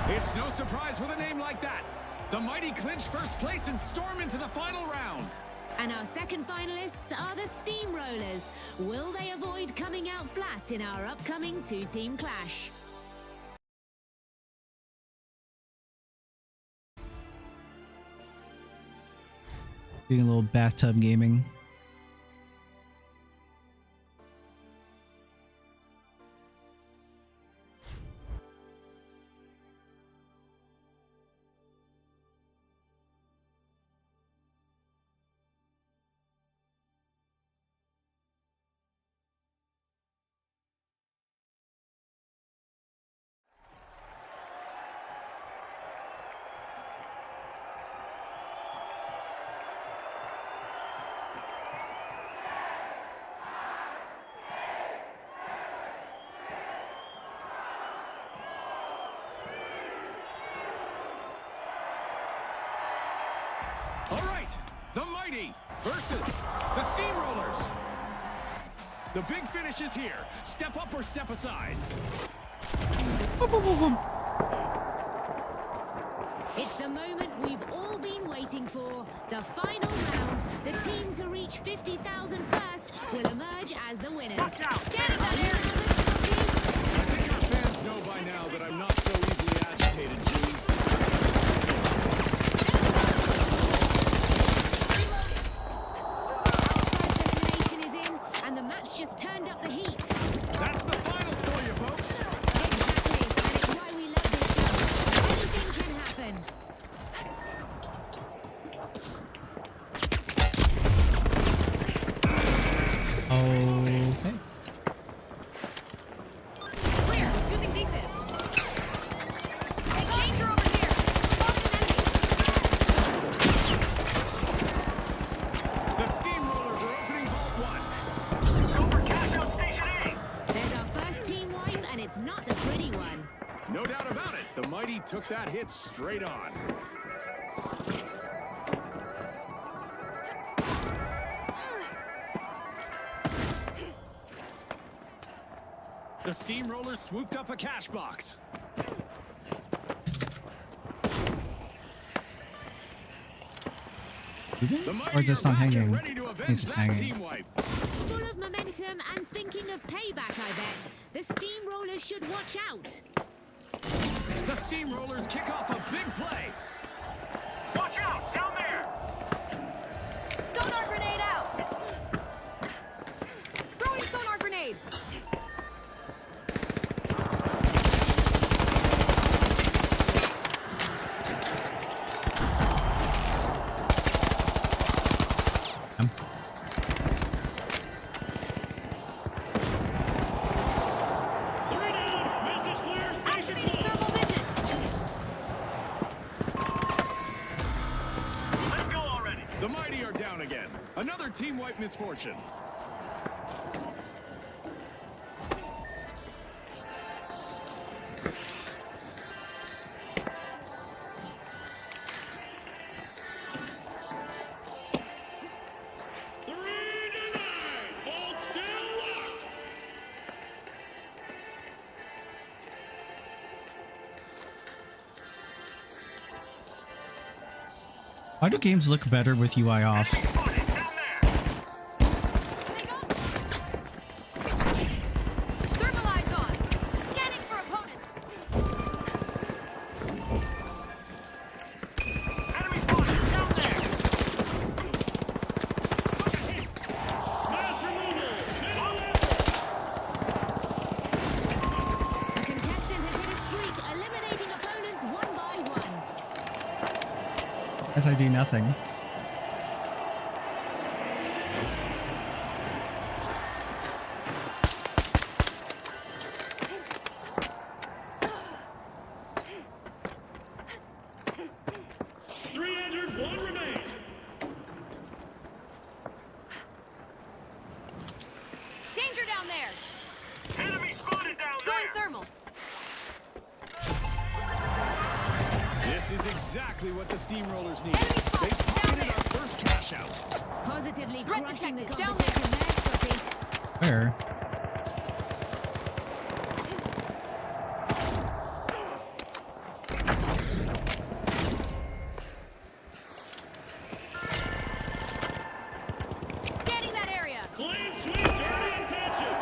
It's no surprise with a name like that. The mighty clinch first place and storm into the final round. And our second finalists are the Steamrollers. Will they avoid coming out flat in our upcoming two-team clash? Doing a little bathtub gaming. All right, the mighty versus the Steamrollers. The big finish is here. Step up or step aside. It's the moment we've all been waiting for. The final round. The team to reach 50,000 first will emerge as the winners. Watch out. Scanning that area. I think our fans know by now that I'm not so easily agitated, June. Elimination is in, and the match just turned up the heat. That's the finals for you, folks. Exactly, and it's why we love this show. Anything can happen. Okay. it's not a pretty one. No doubt about it, the mighty took that hit straight on. The steamrollers swooped up a cash box. The Or mighty just are not back and hanging. ready to avenge He's just that hanging. team wipe. Full of momentum and thinking of payback, I bet. The steamrollers should watch out. The steamrollers kick off a big play. Watch out, down there! Sonar grenade out! Throwing sonar grenade! Three down. Message clear. Station Activating closed. thermal vision! Let's go already. The mighty are down again. Another team wipe misfortune. Three denied. Hold still locked. Why do games look better with UI off? Thermal eyes on! Scanning for opponents! Enemy spotted down there. Mass removal. Middle level. A contestant has hit a streak, eliminating opponents one by one. Guess I do nothing. Three entered. One remains. Danger down there! Enemy spotted down Going thermal! This is exactly what the steamrollers need. Enemy spotted They down pocketed there! our first cash out. Positively Threat crushing the detected, down competition there, Scotty. Where? Scanning that area! Clean sweep. Dirty intentions.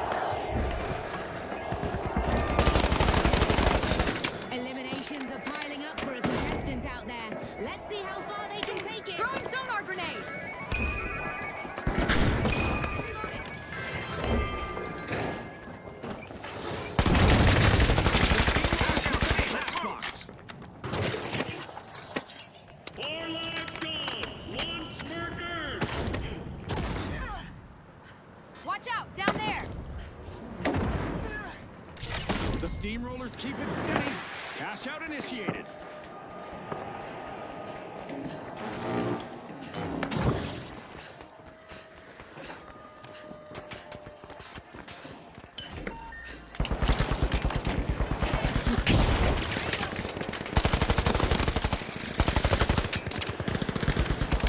Eliminations are piling up for a contestant out there. Let's see how far they can take it. Throwing sonar grenade! Cash box. 4 lives gone. 1 smirk earned. Watch out! Down there! The steamrollers keep it steady. Cash out initiated.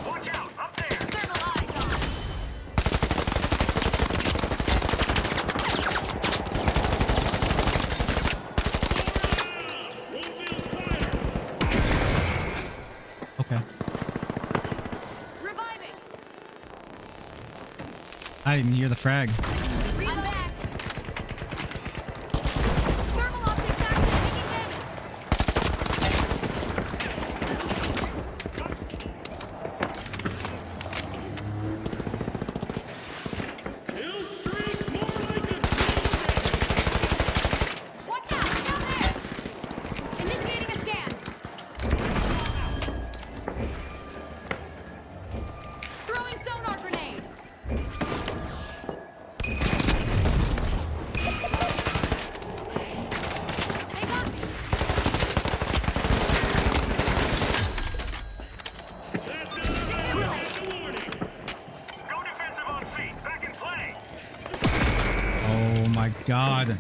Watch out, up there. Thermal eyes on! One feels quieter. Okay. Reviving! I didn't hear the frag. I'm back! Thermal optics active, taking damage! Kill streak more like a Watch out! Down there! Initiating a scan! Throwing sonar grenade! They got me! That's not a bad warning. Go defensive on C. Back in play. Oh my god.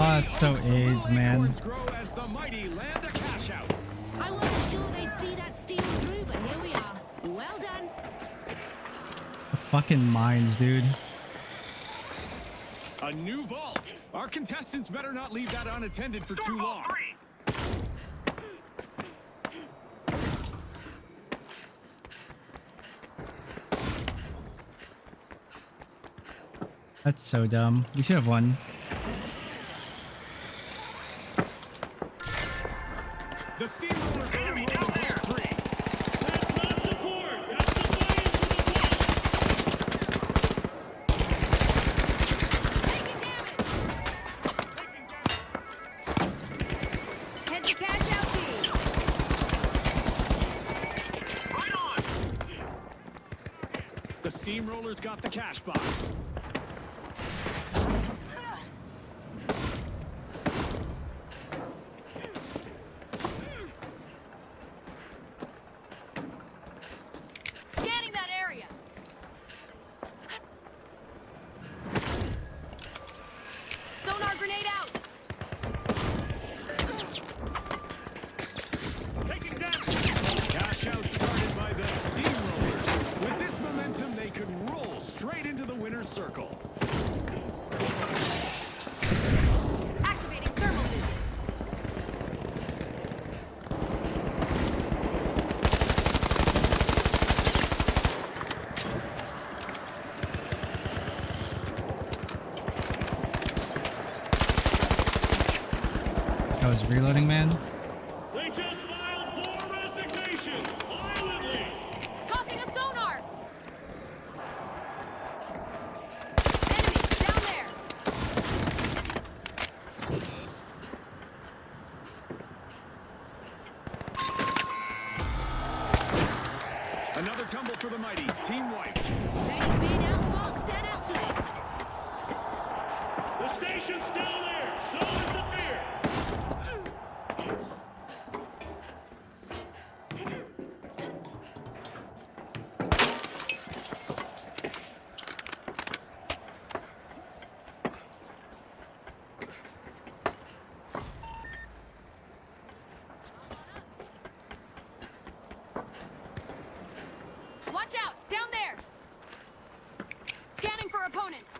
Oh, it's so AIDS, man. Acorns grow as the mighty land a cash out. I wasn't sure they'd see that steal through, but here we are. Well done. The fucking mines, dude. A new vault. Our contestants better not leave that unattended for too long. That's so dumb. We should have won. The steamrollers are enemy out there. Three. That's not support. That's the Taking damage. Head to cash out feed. Right on. The steamrollers got the cash box. Scanning that area. Sonar grenade out. Taking damage. Cash out started by the steamrollers. With this momentum, they could roll straight into the winner's circle. Activating thermal vision. I was reloading, man. They just filed 4 resignations violently. Tossing a sonar. Enemy down there. Another tumble for the mighty. Team wiped. They've been outfoxed and outflexed. The station's still there. So is the fear. Watch out! Down there! Scanning for opponents.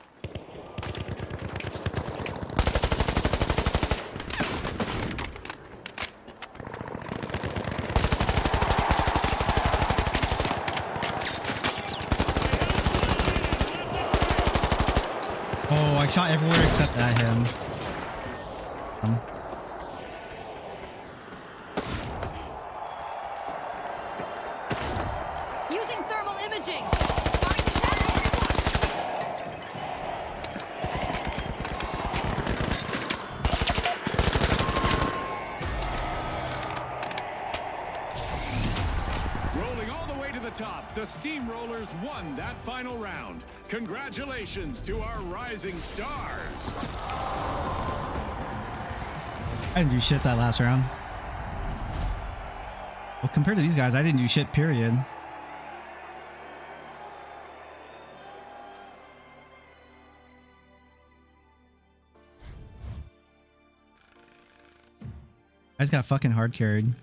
Oh, I shot everywhere except at him. Using thermal imaging. Find the target. Rolling all the way to the top, the steamrollers won that final round. Congratulations to our rising stars. I didn't do shit that last round. Well, compared to these guys, I didn't do shit, period. I just got fucking hard carried.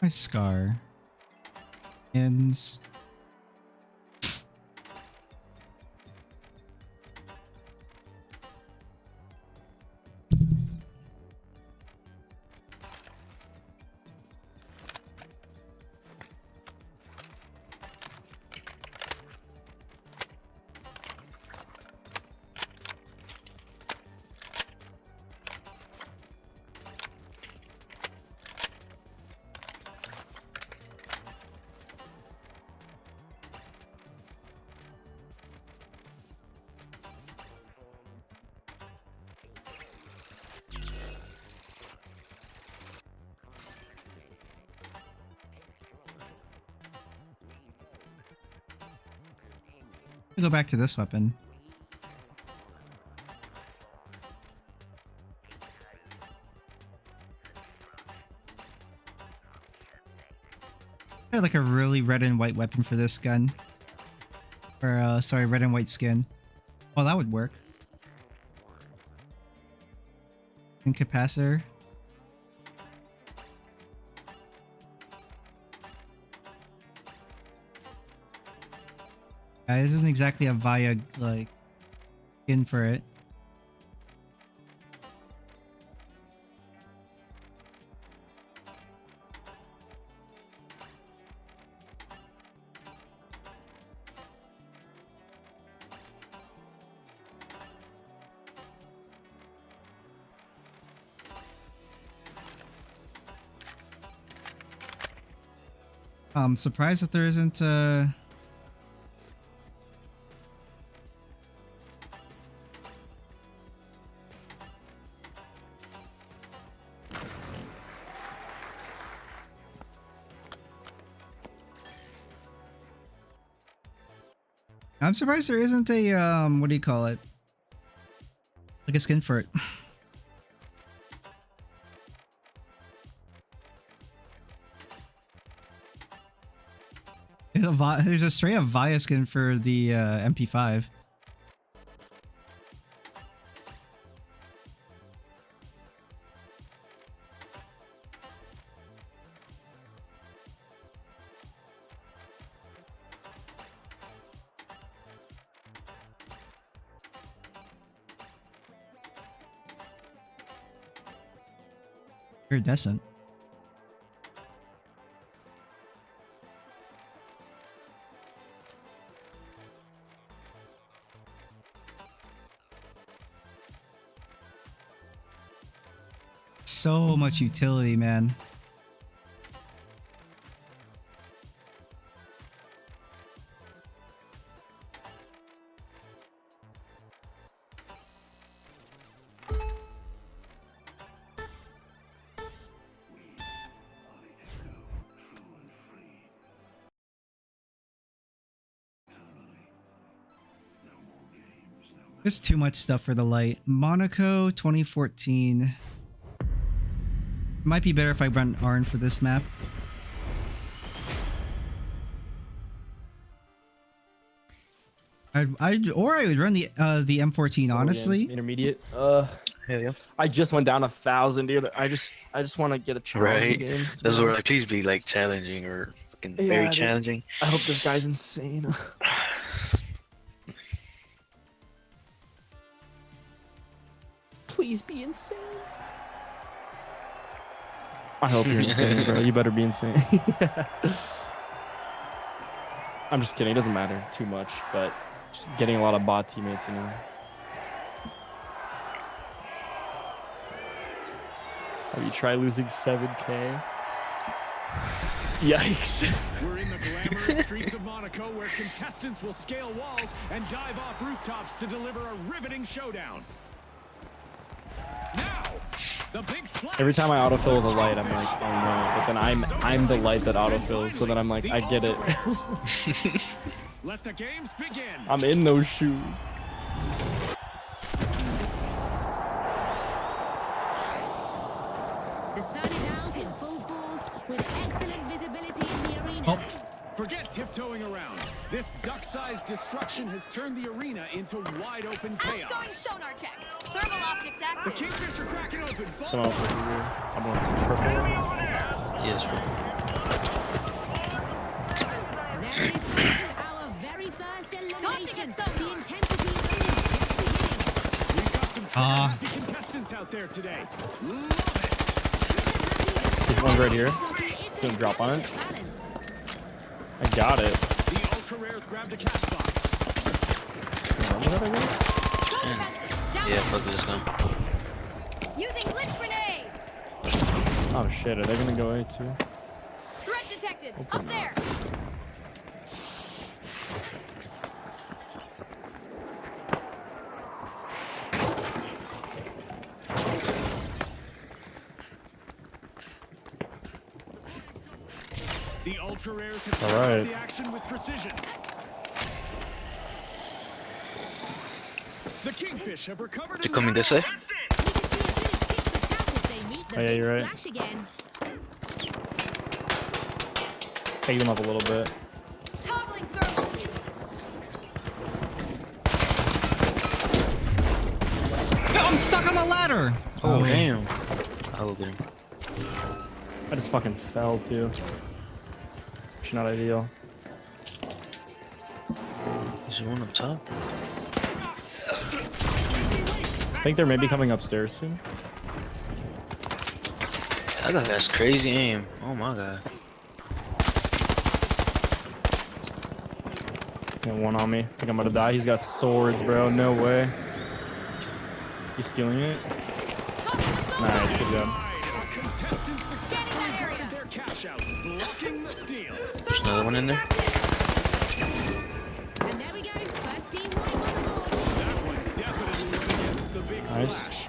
My scar ends. Go back to this weapon. I had like a really red and white weapon for this gun. Or, sorry, red and white skin. Oh, that would work. Incapacitor. This isn't exactly a Via, like, skin for it. I'm surprised that there isn't I'm surprised there isn't a what do you call it? Like a skin for it. There's a straight up Via skin for the MP5. Iridescent. So much utility, man. There's too much stuff for the light. Monaco 2014. Might be better if I run Arn for this map. I would run the M14 honestly. Intermediate. Hell yeah. I just went down 1,000, dude. I just want to get a challenge game. Those were like, please be like challenging or fucking very challenging. I hope this guy's insane. Please be insane. I hope you're insane, bro. You better be insane. I'm just kidding. It doesn't matter too much, but just getting a lot of bot teammates in here. Have you tried losing 7K? Yikes. We're in the glamorous streets of Monaco where contestants will scale walls and dive off rooftops to deliver a riveting showdown. Now, the big splash. Every time I autofill with a light, I'm like, oh no. But then I'm the light that autofills, so then I'm like, I get it. Let the games begin. I'm in those shoes. The sun is out in full force with excellent visibility in the arena. Oh. Forget tiptoeing around. This duck-sized destruction has turned the arena into wide-open Outgoing chaos. sonar check. Thermal optics The active. Kingfisher cracking open. Someone else over here. I'm on some purple. Yes, There it is, folks, our very first elimination. The intensity is just beginning. We've got some happy contestants out there today. Love it. There's one right here. It's gonna drop on it. I got it. The ultra rares grabbed a cash box. Yeah, fuck this gun. Using blitz grenade. Oh shit, are they gonna go A too? Threat detected. Hopefully Up there. The ultra rares have All right. the action with precision. The Kingfish have recovered. They're coming this way. Oh, yeah, you're right. Take them up a little bit. Toggling thermal. Yo, I'm stuck on the ladder. Oh damn! I will get him. I just fucking fell too. It's not ideal. Is there one up top? I think they're maybe coming upstairs soon. That guy has crazy aim. Oh my god. Got one on me. I think I'm gonna die. He's got swords, bro. No way. He's stealing it. Nice, good job. There's another one in there. And there we go. First team wipe on the board. That one definitely went against the big Nice. splash.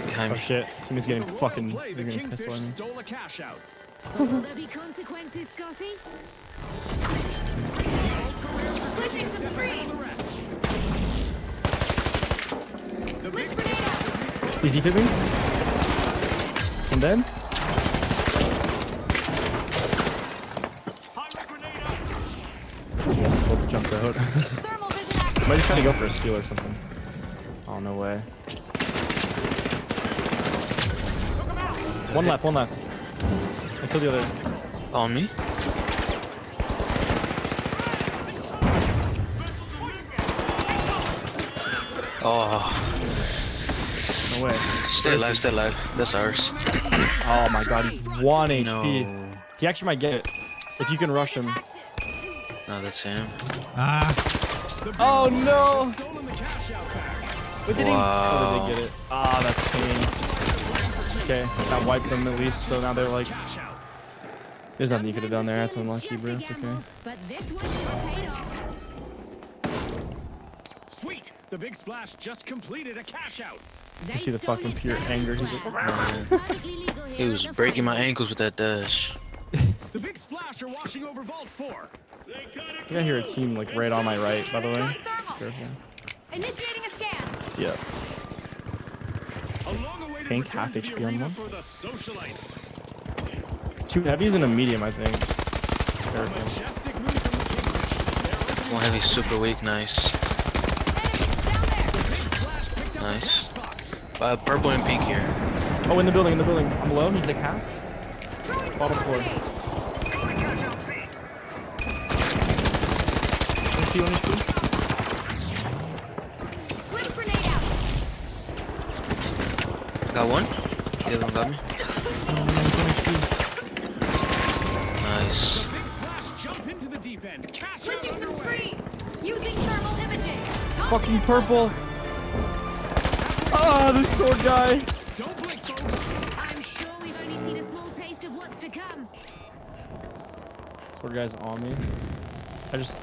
Behind Oh me. shit. Somebody's getting fucking. Play, the They're getting Kingfish pistol on me. stole a cash out. But will there be consequences, Scotty? Switching some screens. The big Blitz grenade out. He's defibing. And then. Both jumped out. Thermal vision active. Might just try to go for a steal or something. Oh, no way. One left, one left. I killed the other. On me? Oh, No way. stay alive, stay alive. That's ours. Oh my god, he's 1 HP. No, He actually might get it. If you can rush him. no, that's him. Ah. Oh no! Stolen the cash out back. But did he? Oh, Wow. they did get it. Ah, that's pain. Okay, that wiped them at least, so now they're like... There's nothing you could have done there. That's unlucky, bro. It's okay. But this one sure paid off. Sweet. The big splash just completed a cash out. You see the fucking pure anger. He's like... He was breaking my ankles with that dash. The big splash are washing over Vault 4. I think I hear a team like right on my right, by the way. Going thermal. Careful. Initiating a scan. Yeah. A long-awaited Pink, return half to the HP on arena one. for the socialites. 2 heavies and a medium, I think. Careful. Majestic move from the Kingfish. One heavy, super weak. Nice, Enemies down there. Splash picked up the nice. cash box. Purple and pink here. Oh, in the building, in the building. I'm below. He's like half. Throwing Bottom sonar floor. grenade. 1 HP. Blitz grenade out. Got one. The other one got me. Nice. Big splash jump into the deep end. Cash out Switching some underway. screens. Using thermal imaging. Fucking purple. Ah, this sword guy. Don't blink, folks. I'm sure we've only seen a small taste of what's to come. Sword guy's on me. I just...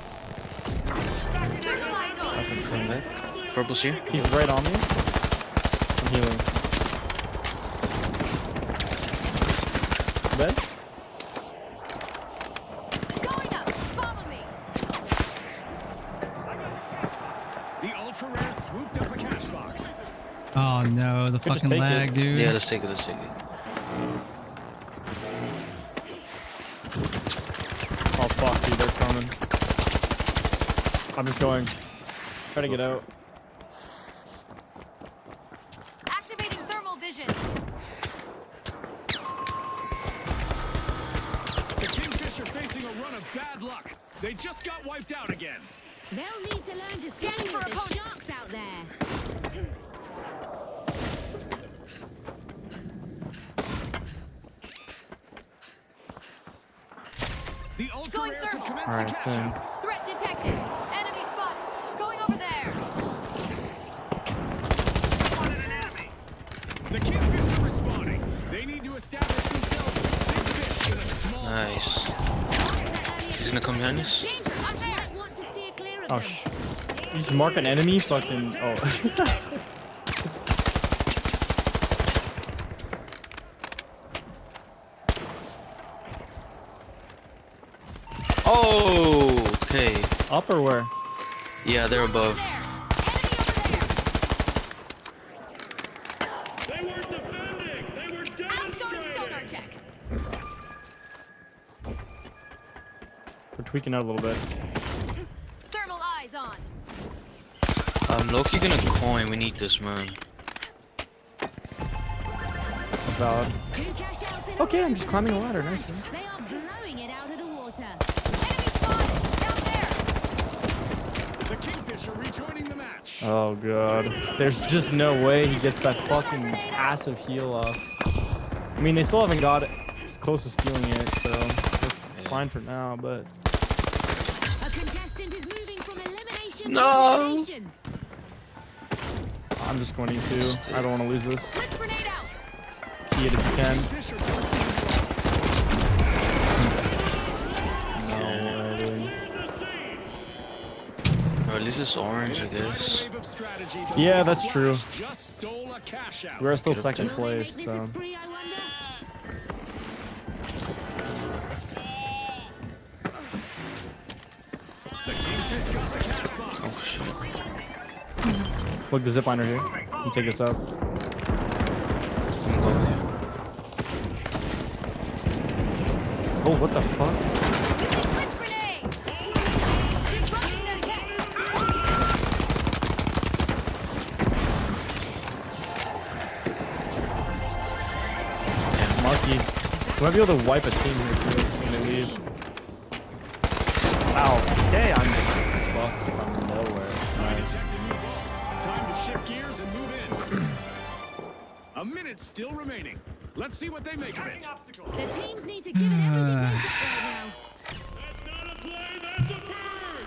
Neutralize zone. Fucking Coming back. Purple's here. He's right on me. I'm healing. Dead? Going up. Follow me. The ultra rare swooped up a cash box. Oh no, the Could just fucking take lag, it. dude. Yeah, let's take it. Let's take it. Oh fuck, dude, they're coming. I'm just going. Try to get out. Activating thermal vision. The Kingfish are facing a run of bad luck. They just got wiped out again. They'll need to learn to swim Scanning for with the opponent. sharks out there. The ultra Going rares have thermal. commenced Alright, the cash same. out. Threat detected. Enemy spot. Going over there. The Kingfish are respawning. They need to establish themselves as big fish in a small Nice. He's gonna come behind us. Danger. Up there. Might want to steer clear of Oh, them. You just mark an enemy, fucking... Oh. Oh, okay. Up or where? Yeah, they're above. They weren't defending. They were demonstrating. We're tweaking out a little bit. Thermal eyes on. Loki gonna coin. We need this money. That's valid. Okay, I'm just climbing a ladder. Nice. They are blowing it out of the water. Enemy spotted. Down there. The Kingfisher rejoining the match. Oh god. There's just no way he gets that fucking passive heal off. I mean, they still haven't got it. It's close to stealing it, so we're fine for now, but... A contestant is moving from elimination to No. elimination. I'm just going to. I don't want to lose this. Blitz grenade out. Key it if you can. Fisher forcing No way, dude. Or at least it's orange, I guess. wave of strategy. Yeah, that's true. Just stole a cash out. We're still second Will they make place, this so... a spree, I wonder? The Kingfish got the cash box. Oh shit. Look, the zipliner here. You take this up. Oh, what the fuck? Blitz grenade. Disrupting their attack. Monkey. We might be able to wipe a team here too when they leave. Ow. Okay, I'm fucked from nowhere. Nice. Time to shift gears and move in. A minute still remaining. Let's see what they make of it. The teams need to give it everything they've got right now. That's not a play. That's a bird.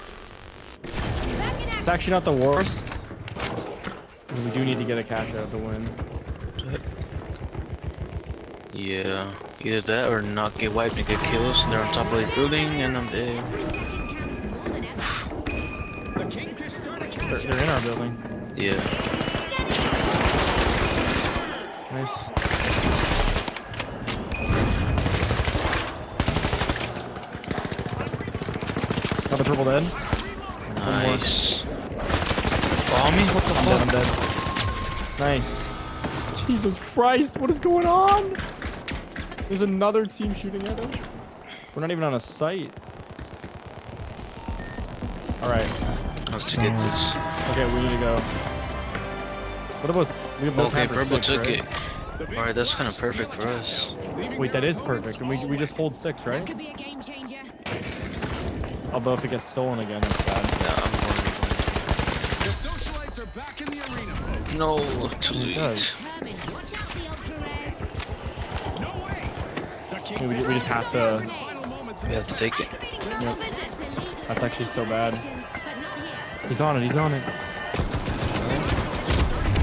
Back in It's action. actually not the worst. We do need to get a cash out to win. Yeah, either that or not get wiped and get kills. And they're on top of the building, and I'm dead. Every second counts more than ever. The Kingfish start a cash They're in our building. Yeah. Nice. Got the purple dead. Nice. Bomb me? What the I'm dead, fuck? I'm dead. Nice. Jesus Christ, what is going on? There's another team shooting at us. We're not even on a site. Alright. Let's get this. Okay, we need to go. What about... We have no Okay, time for purple 6, took right? it. Alright, that's kind of perfect for us. Wait, that is perfect. And we just hold 6, right? Could be a game changer. Although if it gets stolen again, that's bad. Yeah, I'm going. The socialites are back in the arena, folks. No, too late. Determined. Watch out the ultra rares. No way. The We Kingfish just have to... final moments of We have to take it. Activating thermal vision. It's illegal That's in actually so many bad. locations, but not here. He's on it, he's on it.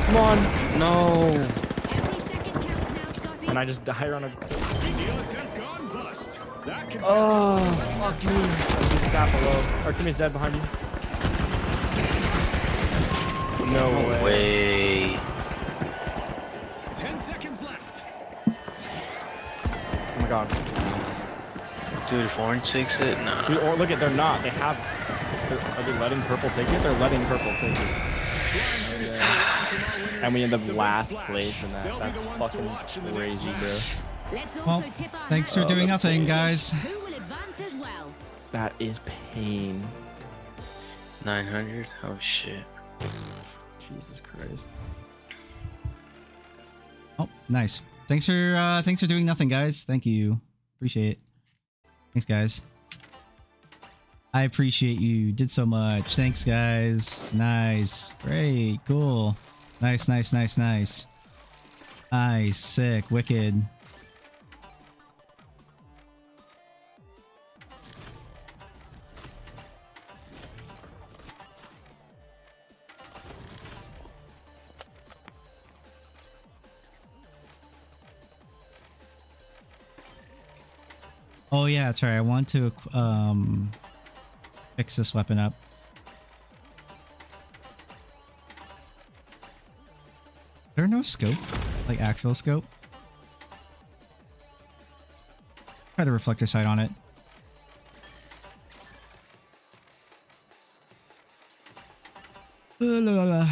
Come on. No. Every second counts now, Scotty. And I just die on a... Deal attempt gone bust. That contestant Oh, fuck me. I just sat below. Our teammate's dead behind you. No way. Way. 10 seconds left. Oh my god. Dude, if orange takes it, nah. Dude, or look at, they're not. They have... Are they letting purple take it? They're letting purple take it. And we end up last place in that. That's fucking crazy, bro. Let's also Well, tip our thanks hat for doing nothing, guys. who will advance as well. That is pain. 900? Oh shit. Jesus Christ. Oh, nice. Thanks for doing nothing, guys. Thank you. Appreciate it. Thanks, guys. I appreciate you. Did so much. Thanks, guys. Nice. Great. Cool. Nice, nice, nice, nice. Nice. Sick. Wicked. Oh yeah, that's right. I want to fix this weapon up. Is there no scope? Like actual scope? Try the reflector sight on it. La, la, la.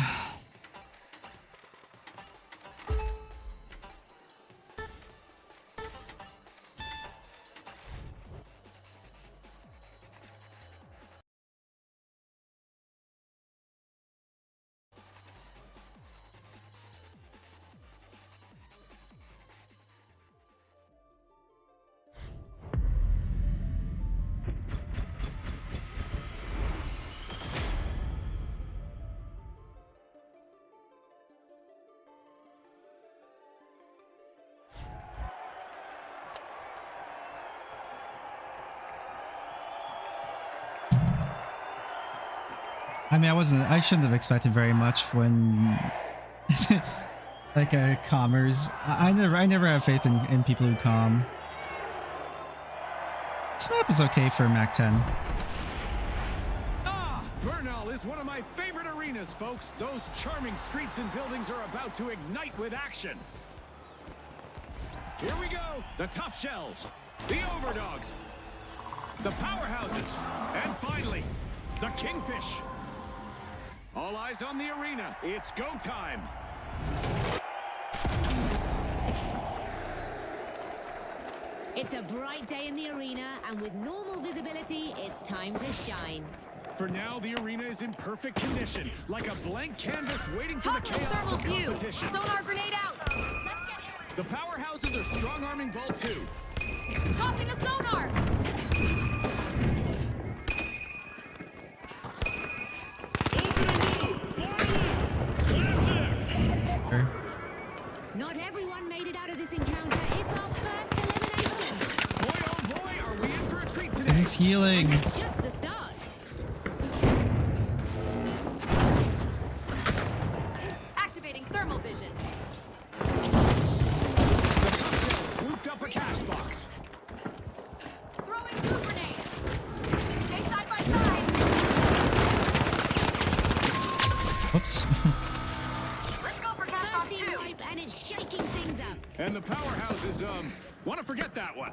I mean, I shouldn't have expected very much when, like, calmers. I never have faith in people who calm. This map is okay for Mac 10. Ah, Vernal is one of my favorite arenas, folks. Those charming streets and buildings are about to ignite with action. Here we go. The tough shells, the overdogs, the powerhouses, and finally, the kingfish. All eyes on the arena. It's go time. It's a bright day in the arena, and with normal visibility, it's time to shine. For now, the arena is in perfect condition, like a blank canvas waiting for the Tossing chaos thermal of view. competition. Sonar grenade out. Let's get The powerhouses are strong-arming Vault 2. tossing a sonar. Not everyone made it out of this encounter. It's our first elimination. Boy, oh boy, are we in for a treat today. He's healing. It's just the start. Activating thermal vision. The top shell swooped up a cash box. Throwing two grenades. Stay side by side. Whoops. Let's go for cash box First team two. wipe, and it's shaking things up. And the powerhouses, want to forget that one.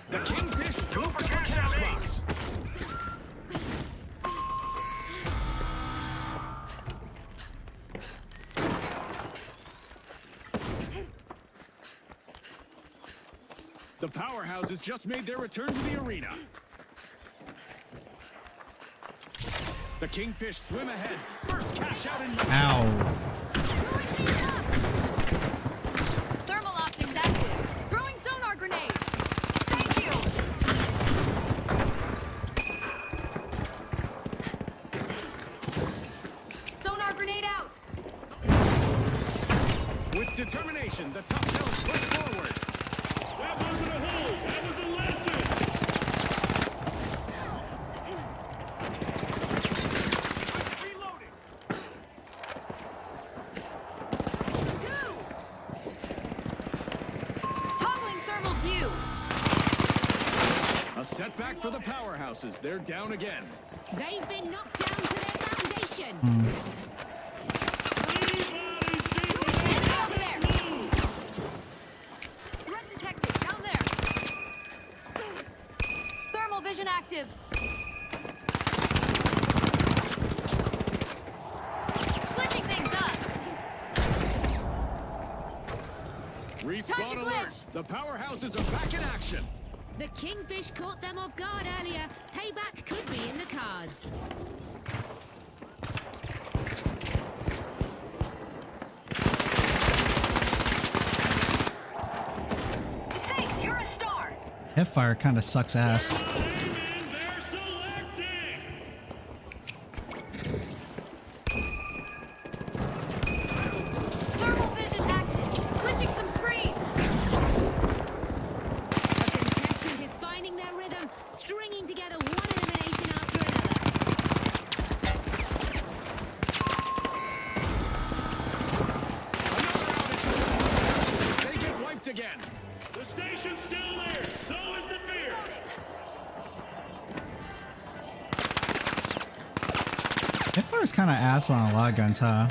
The kingfish swooped up a cash box. The powerhouses just made their return to the arena. The kingfish swim ahead. First cash out in motion. Ow. Throwing things up. Thermal optics active. Throwing sonar grenade. Thank you. Sonar grenade out. With determination, the tough shells push forward. That wasn't a hole. That was a lesson. Reloading. Goo. Toggling thermal view. A setback for the powerhouses. They're down again. They've been knocked down to their foundation. Enemy over there. Threat detected. Down there. Thermal vision active. Switching things up. Time Respawn to alert. glitch. The powerhouses are back in action. The kingfish caught them off guard earlier. Payback could be in the cards. Thanks, you're a star. Hipfire kind of sucks ass. Aiming, they're selecting. Thermal vision active. Switching some screens. A contestant is finding their rhythm, stringing together one elimination after another. They get wiped again. The station's still there. So is the fear. Hipfire's kind of ass on a lot of guns, huh?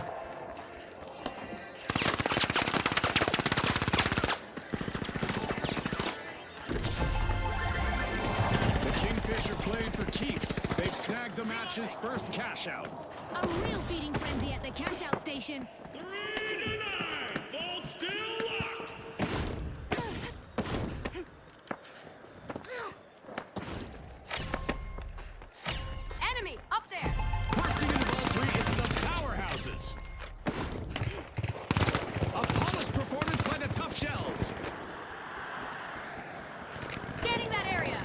the match's first cash out. A real feeding frenzy at the cash out station. 3 to 9. Vault still locked. Enemy up there. Bursting into Vault 3, it's the powerhouses. A polished performance by the Tough Shells. Scanning that area.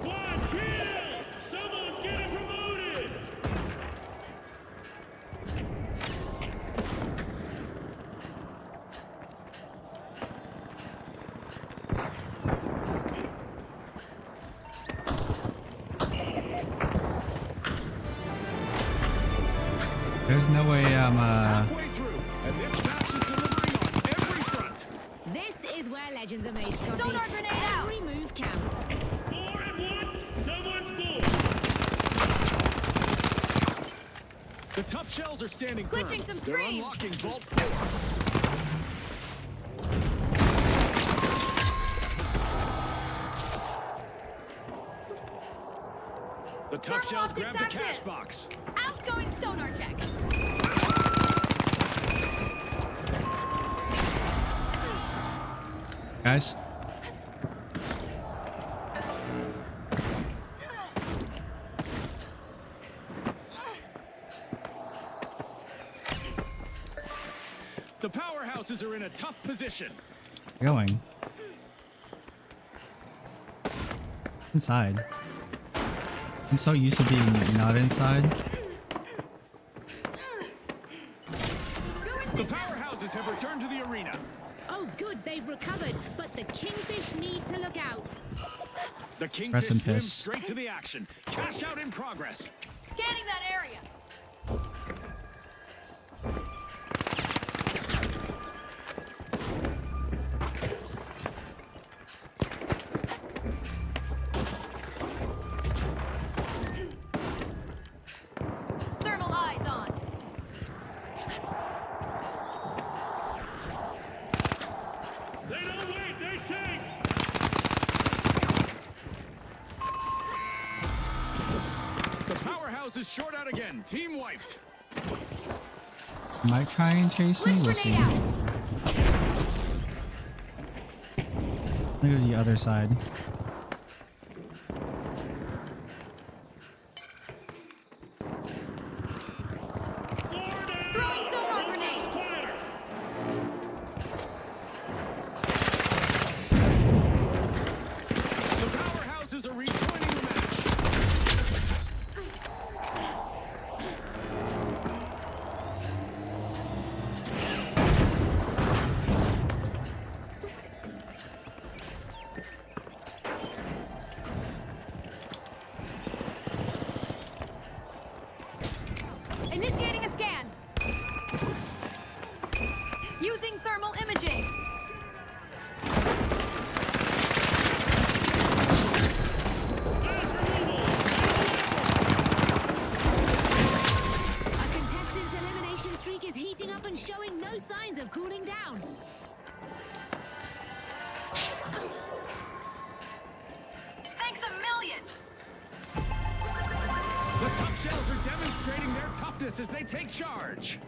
One kill. Someone's getting promoted. There's no way I'm Halfway through, and this match is delivering on every front. This is where legends are made, Scotty. Sonar grenade out. Every move counts. 4 at once. Someone's bored. The Tough Shells are standing firm. Glitching some They're screens. unlocking Vault 4. The Tough Thermal Shells grab the optics cash active. box. Outgoing sonar check. guys. The powerhouses are in a tough position. Going inside. I'm so used to being not inside. The powerhouses have returned to the arena. Oh, good, they've recovered, but the Kingfish need to look out. The Kingfish Rest in swim piss. straight to the action. Cash out in progress. Scanning that area. Thermal eyes on. They don't wait. They take. The powerhouse is short out again. Team wiped. Might try and chase me. Blitz We'll see. grenade out. Let me go to the other side. Throwing sonar grenade. The powerhouses are rejoining the match. Initiating a scan. Using thermal imaging. A contestant's elimination streak is heating up and showing no signs of cooling down. Thanks a million. The Tough Shells are demonstrating their toughness as they take charge.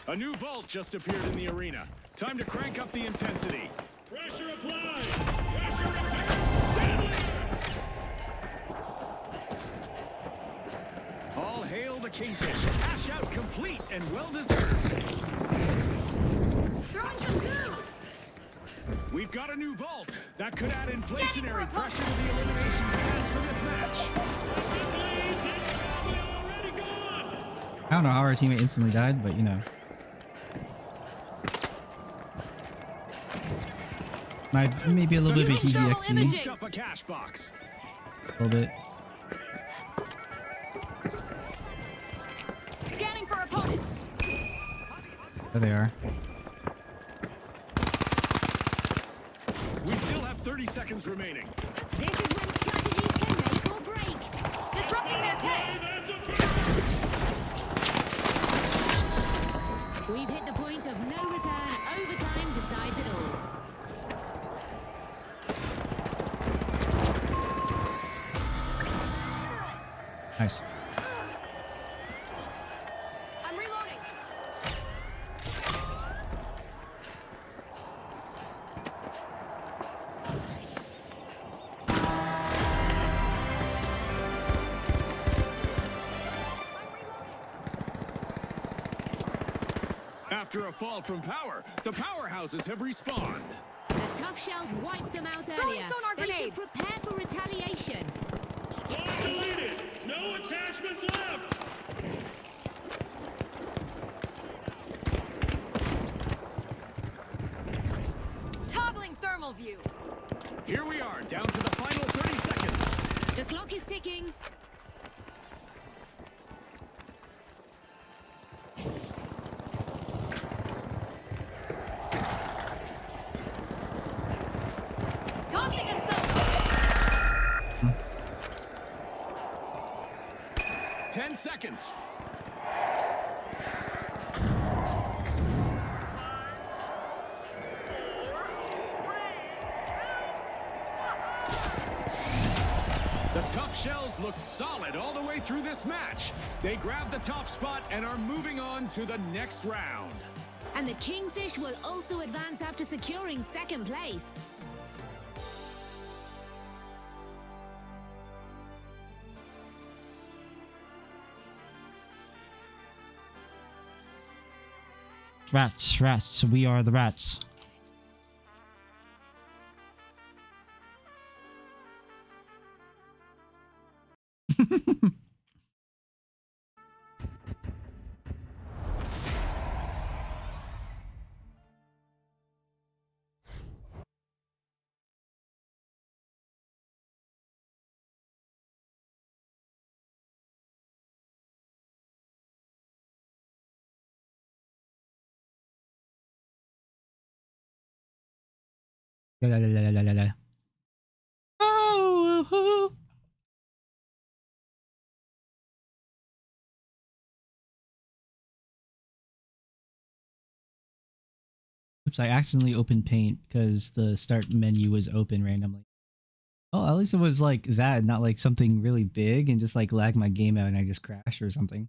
A new vault just appeared in the arena. Time to crank up the intensity. Pressure applied. Pressure returned. Deadly. All hail the Kingfish. Cash out complete and well-deserved. Throwing some goo. We've got a new vault. That could add Scanning for inflationary a pressure to the elimination stats for this match. Already gone. I don't know how our teammate instantly died, but you know. Maybe a little bit of a Thermal EDXD. imaging. Picked up a cash box. A little bit. Scanning for opponents. There they are. We still have 30 seconds remaining. This is when strategies can make or break. Disrupting their tank. That's a We've hit the point of no return. Overtime decides it all. Nice. I'm reloading. After a fall from power, the powerhouses have respawned. The tough shells wiped them out earlier. sonar They should grenade. prepare for retaliation. Squad deleted. No attachments left. Toggling thermal view. Here we are, down to the final 30 seconds. The clock is ticking. Tossing a sonar. 10 seconds. The tough shells look solid all the way through this match. They grab the top spot and are moving on to the next round. And the Kingfish will also advance after securing second place. Rats, rats. We are the rats. La, la, la, la, la, la. Oh, oh, oh. Oops, I accidentally opened Paint because the start menu was open randomly. Oh, at least it was like that, not like something really big and just like lagged my game out and I just crashed or something.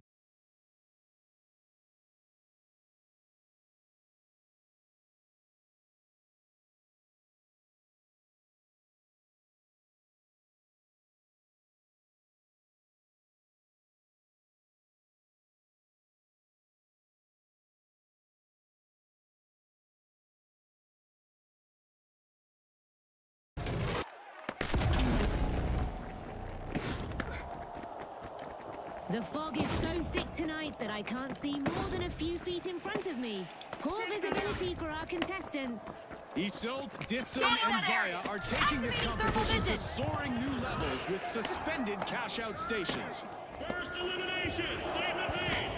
The fog is so thick tonight that I can't see more than a few feet in front of me. Poor visibility for our contestants. Isolt, Disson, Scanning and that area. Vaya are taking this Activating thermal competition to vision. soaring new levels with suspended cash-out stations. First elimination. Statement made.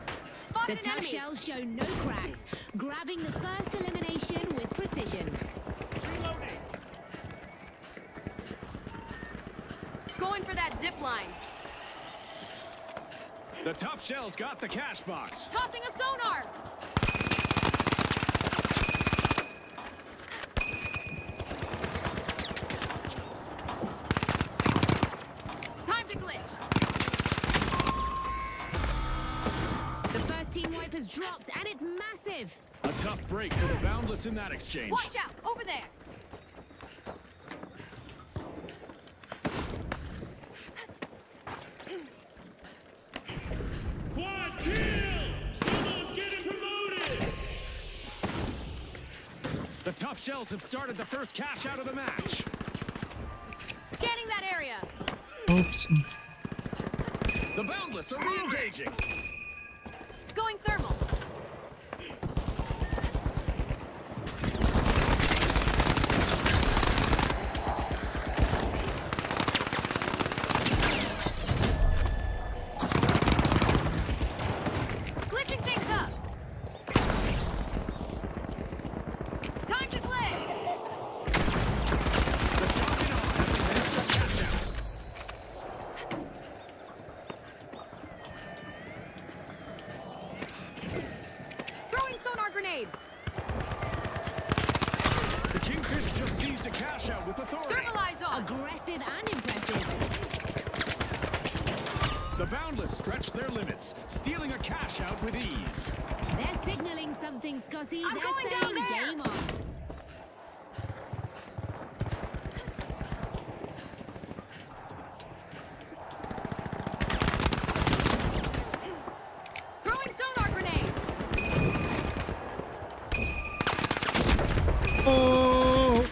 The Spotted an tough enemy. shells show no cracks, grabbing the first elimination with precision. Reloading. Going for that zip line. The tough shells got the cash box. Tossing a sonar. Time to glitch. The first team wipe has dropped, and it's massive. A tough break for the Boundless in that exchange. Watch out. Over there. Quad kill. Someone's getting promoted. The tough shells have started the first cash out of the match. Scanning that area. Oops. The Boundless are re-engaging. Going thermal. Glitching things up. Time to glitch. The Shocking On have advanced the cash out. Throwing sonar grenade. The Kingfish just seized a cash out with authority. Thermalize on. Aggressive and impressive. The Boundless stretch their limits, stealing a cash out with ease. They're signaling something, Scotty. I'm They're going down saying there. game on. Throwing sonar grenade. Oh!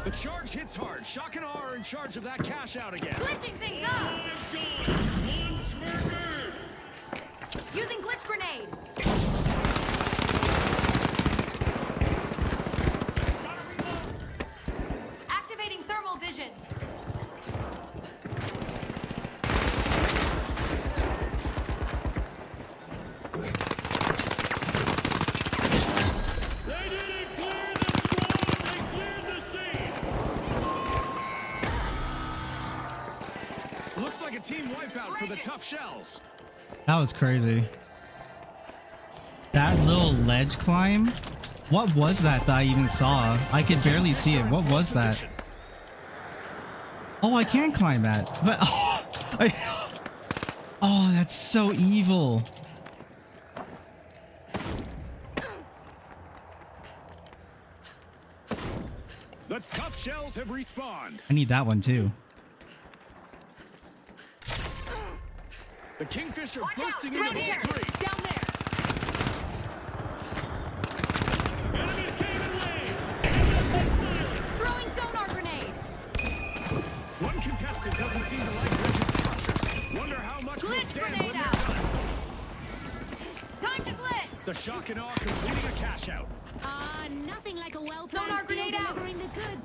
The charge hits hard. Shock and awe are in charge of that cash out again. Glitching things up. One smirker! Using glitch grenade. Activating thermal vision. They didn't clear the squad, they cleared the scene! Looks like a team wipeout for the tough shells. That was crazy. That little ledge climb? What was that I even saw? I could barely see it. What was that? Oh, I can climb that. But oh, that's so evil. The tough shells have respawned. I need that one too. The Kingfisher Watch out. bursting Threat into Vault detected. 3. Down there. Enemies came in waves! They left in silence! Throwing sonar grenade. One contestant doesn't seem to like rigid structures. Wonder how much will Glitch stand grenade when they're out. done. Time to glitch. The shock and awe completing a cash out. Nothing like a well Sonar planned steal grenade out. delivering the goods.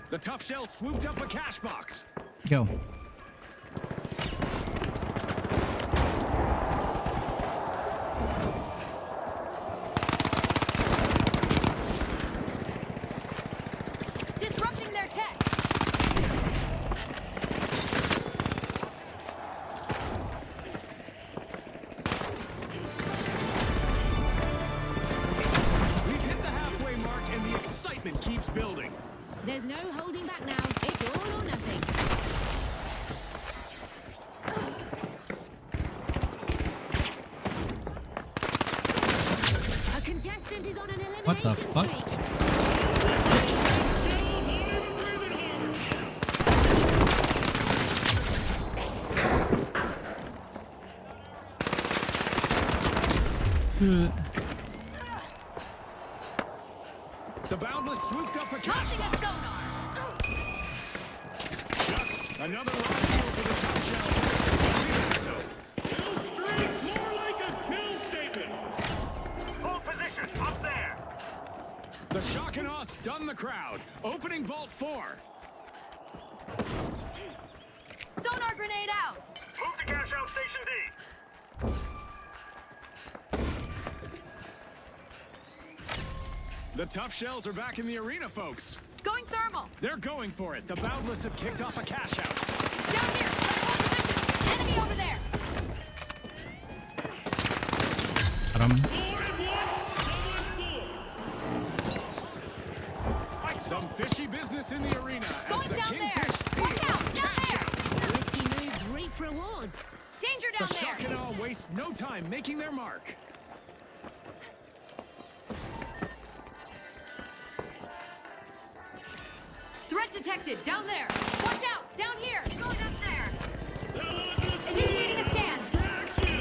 The tough shells swooped up a cash box. Go. Disrupting their tech. We've hit the halfway mark and the excitement keeps building. There's no holding back now. It's all or nothing. A contestant is on an elimination What the fuck? streak. Still not even breathing hard! The Boundless swooped up a cash Launching a box. sonar. Shucks, another live kill for the tough shells. Kill streak! More like a kill statement! Hold position, up there. The shock and awe stun the crowd. Opening Vault 4. Sonar grenade out. Move to cash out Station D. The tough shells are back in the arena, folks. Going thermal. They're going for it. The Boundless have kicked off a cash out. It's down here. Hold position. Enemy over there. Got him. Four at once, Some fishy business in the arena as Going the down there. Kingfish steal Watch out. Down cash there. out. Risky moves reap rewards. Danger The down shock there. and awe waste no time making their mark. Threat detected. Down there. Watch out. Down here. Going up there. They're launching a Initiating a scan. distraction!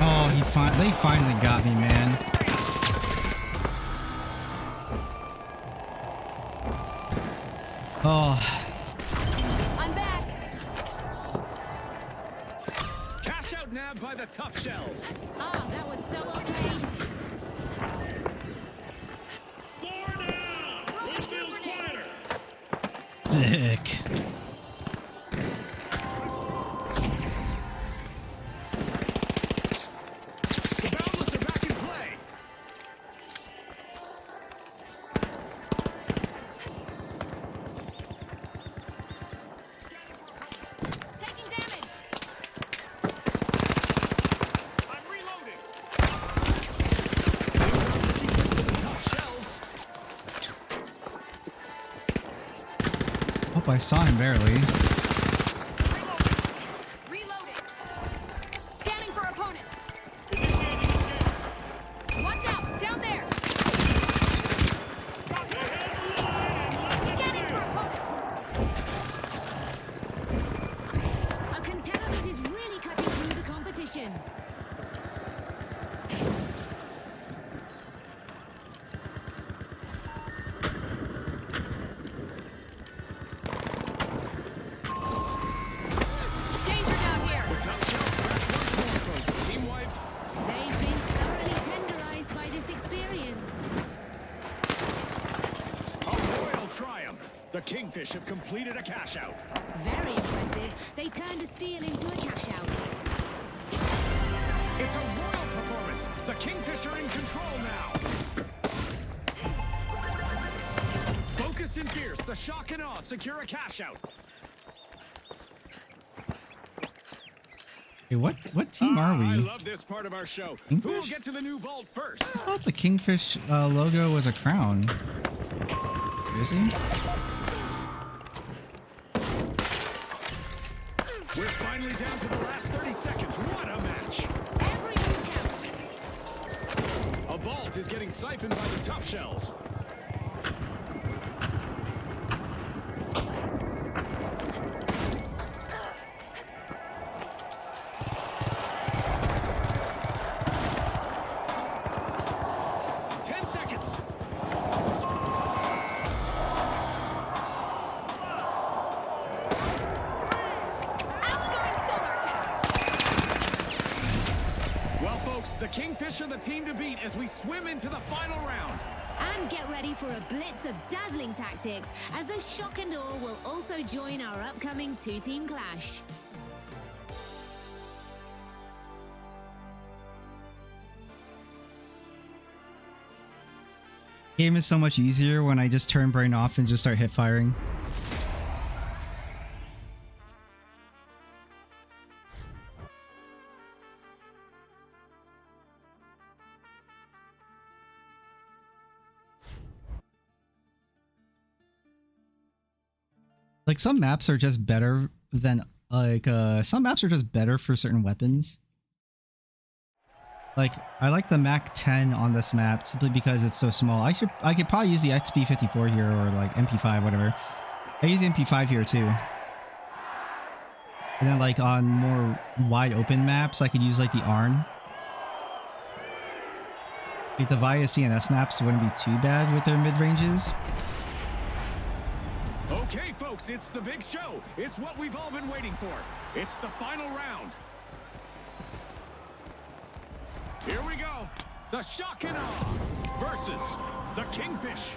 Oh, they finally got me, man. Oh, I'm back. Cash out nabbed by the tough shells. Ah, that was so well played. Four down! This feels quieter! dick. The Boundless are back in play. Taking damage. I'm reloading. Oh, I saw him barely. Reloading. Scanning for opponents. Initiating escape. Watch out! Down there! Scanning for opponents. A contestant is really cutting through the competition. Danger down here. Tough shells back once more, folks. Team wipe. They've been thoroughly tenderized by this experience. A royal triumph. The Kingfish have completed a cash out. Very impressive. They turned a steal into a cash out. It's a royal performance. The Kingfish are in control now. Focused and fierce, the shock and awe secure a cash out. Hey, what team are I we? love this part of our show. Who will Kingfish? get to the new vault first? I thought the Kingfish logo was a crown. Is he? We're finally down to the last 30 seconds. What a match! Every move counts. A vault is getting siphoned by the tough shells. The Kingfish are the team to beat as we swim into the final round. And get ready for a blitz of dazzling tactics, as the shock and awe will also join our upcoming two-team clash. Game is so much easier when I just turn brain off and just start hip firing. Like some maps are just better than some maps are just better for certain weapons. Like I like the Mac 10 on this map simply because it's so small. I could probably use the XP54 here or like MP5, whatever. I use the MP5 here too. And then like on more wide open maps, I could use like the ARN. Like the VIA CNS maps wouldn't be too bad with their mid ranges. Okay, folks, it's the big show. It's what we've all been waiting for. It's the final round. Here we go. The shock and awe versus the Kingfish.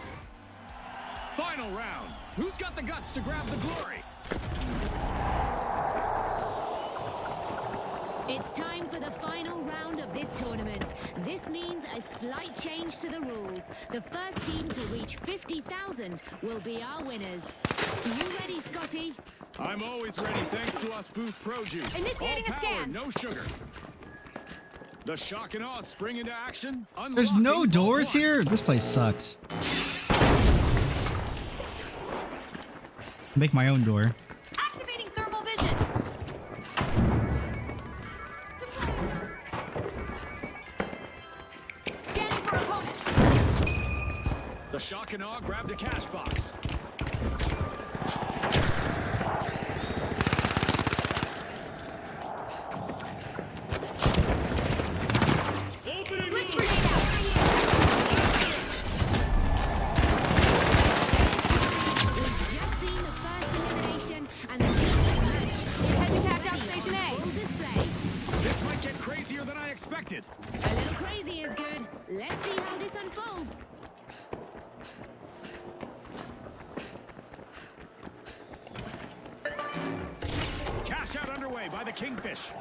Final round. Who's got the guts to grab the glory? It's time for the final round of this tournament. This means a slight change to the rules. The first team to reach 50,000 will be our winners. You ready, Scotty? I'm always ready, thanks to us Boost Pro Juice. Initiating All a power, scan. no sugar. The shock and awe spring into action. There's no Unlocking doors vault one. here? This place sucks. Make my own door. Activating thermal vision. Scanning for opponents. The shock and awe grabbed a cash box. Blitz grenade out. We've just seen the first elimination, and the next match is Head to already cash out on station A. full display. This might get crazier than I expected. A little crazy is good. Let's see how this unfolds. Cash out underway by the Kingfish.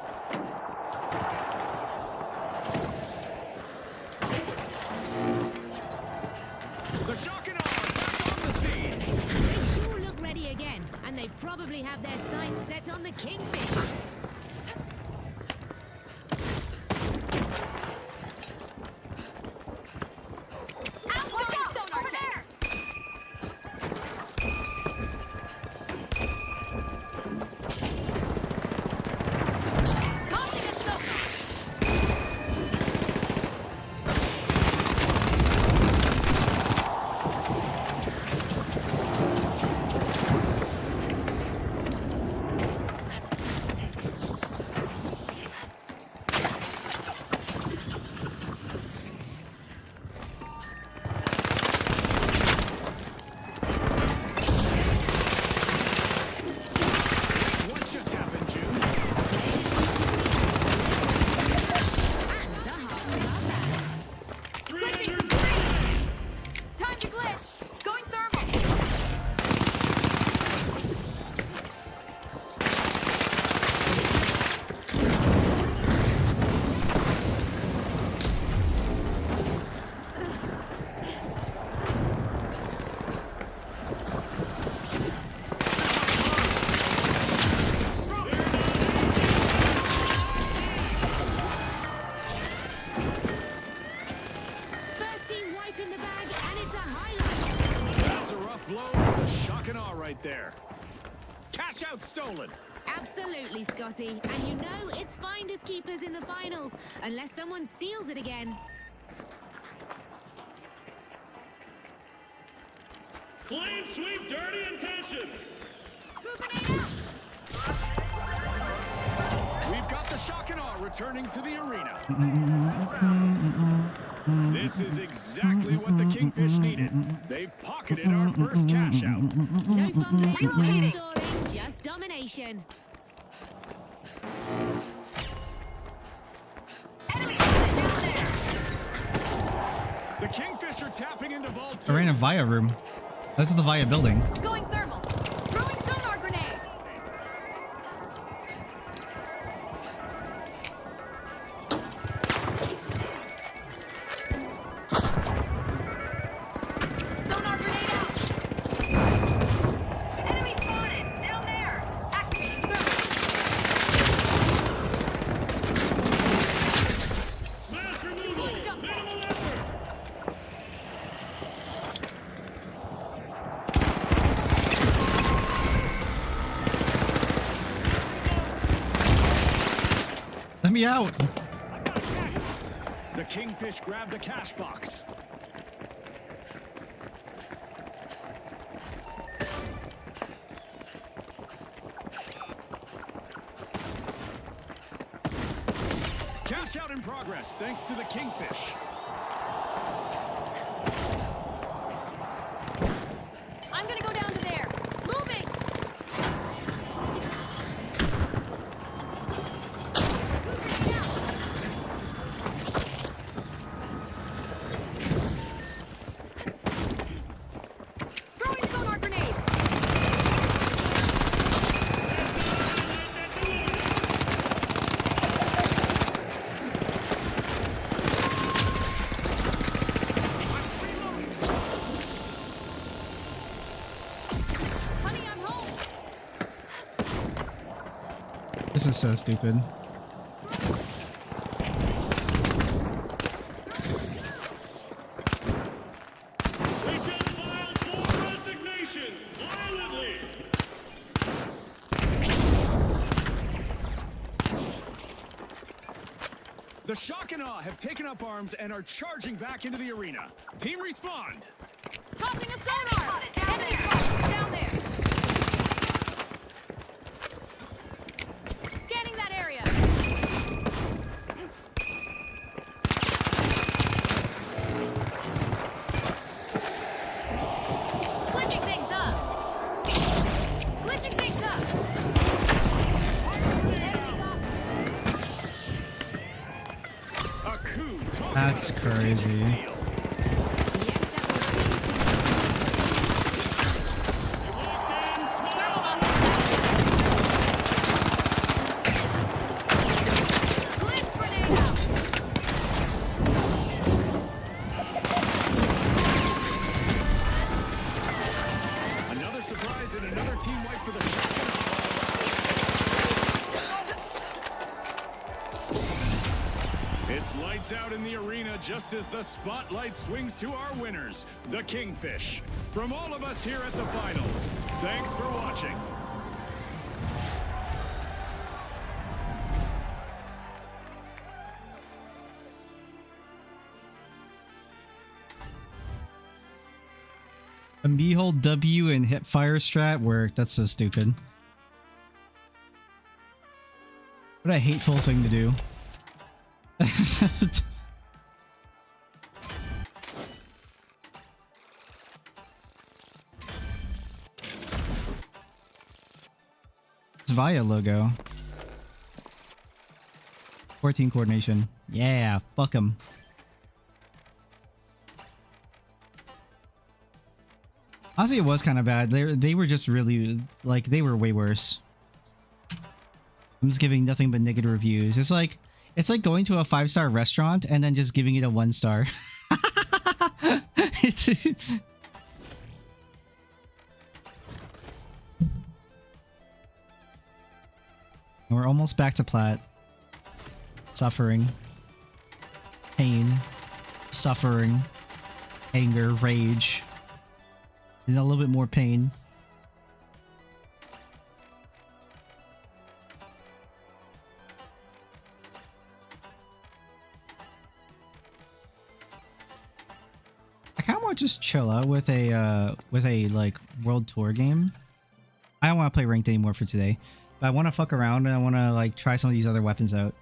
The shock and awe are back on the scene. They sure look ready again, and they probably have their sights set on the Kingfish. Outgoing sonar check. blow for the shock and awe right there. Cash out stolen. Absolutely, Scotty. And you know it's finders keepers in the finals, unless someone steals it again. Clean sweep, dirty intentions. We've got the shock and awe returning to the arena. This is exactly what the Kingfish needed. They've pocketed our first cash out. No fumbling, no stalling, just domination. The Kingfish are tapping into Vault 2. I ran a Via room. That's the Via building. Going thermal. Throwing sonar grenade. Sonar grenade out. Enemy spotted. Down there. Activating thermal. Mass removal. Minimal effort. Let me out. The Kingfish grabbed the cash box. Cash out in progress, thanks to the Kingfish. I'm gonna go down to there. Moving. Moving down. Throwing sonar grenade. Honey, I'm home. This is so stupid. They just filed 4 resignations violently. The shock and awe have taken up arms and are charging back into the arena. Team respond. Tossing a sonar. Enemy spotted. Down there. Scanning that area. Glitching things up. Glitching things up. Enemy got. A coup. Talk That's about strategic crazy. steal. Yes, that was Thermal up. Glitch grenade out. Another surprise and another team wipe for the shock and awe. It's lights out in the arena just as the spotlight swings to our winners, the Kingfish. From all of us here at the finals, thanks for watching. A me-hold W and hip fire strat work. That's so stupid. What a hateful thing to do. It's Via logo. 14 coordination. Yeah, fuck 'em. Honestly, it was kind of bad. They were just really, like, they were way worse. I'm just giving nothing but negative reviews. It's like going to a 5-star restaurant and then just giving it a 1-star. We're almost back to plat. Suffering. Pain. Suffering. Anger. Rage. in a little bit more pain. I kind of want to just chill out with a like world tour game. I don't want to play ranked anymore for today, but I want to fuck around and I want to like try some of these other weapons out.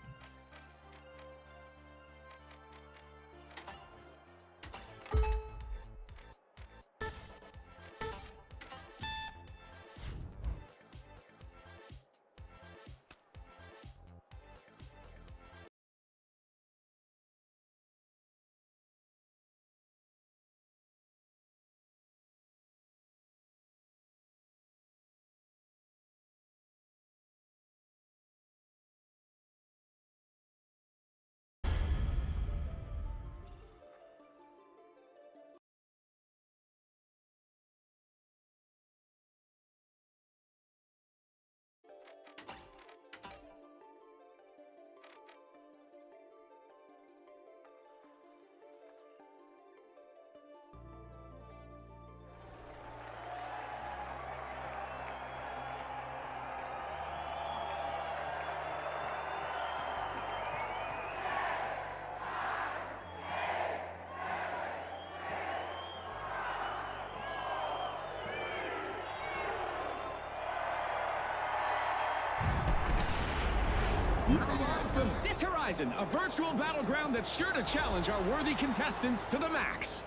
This Horizon, a virtual battleground that's sure to challenge our worthy contestants to the max.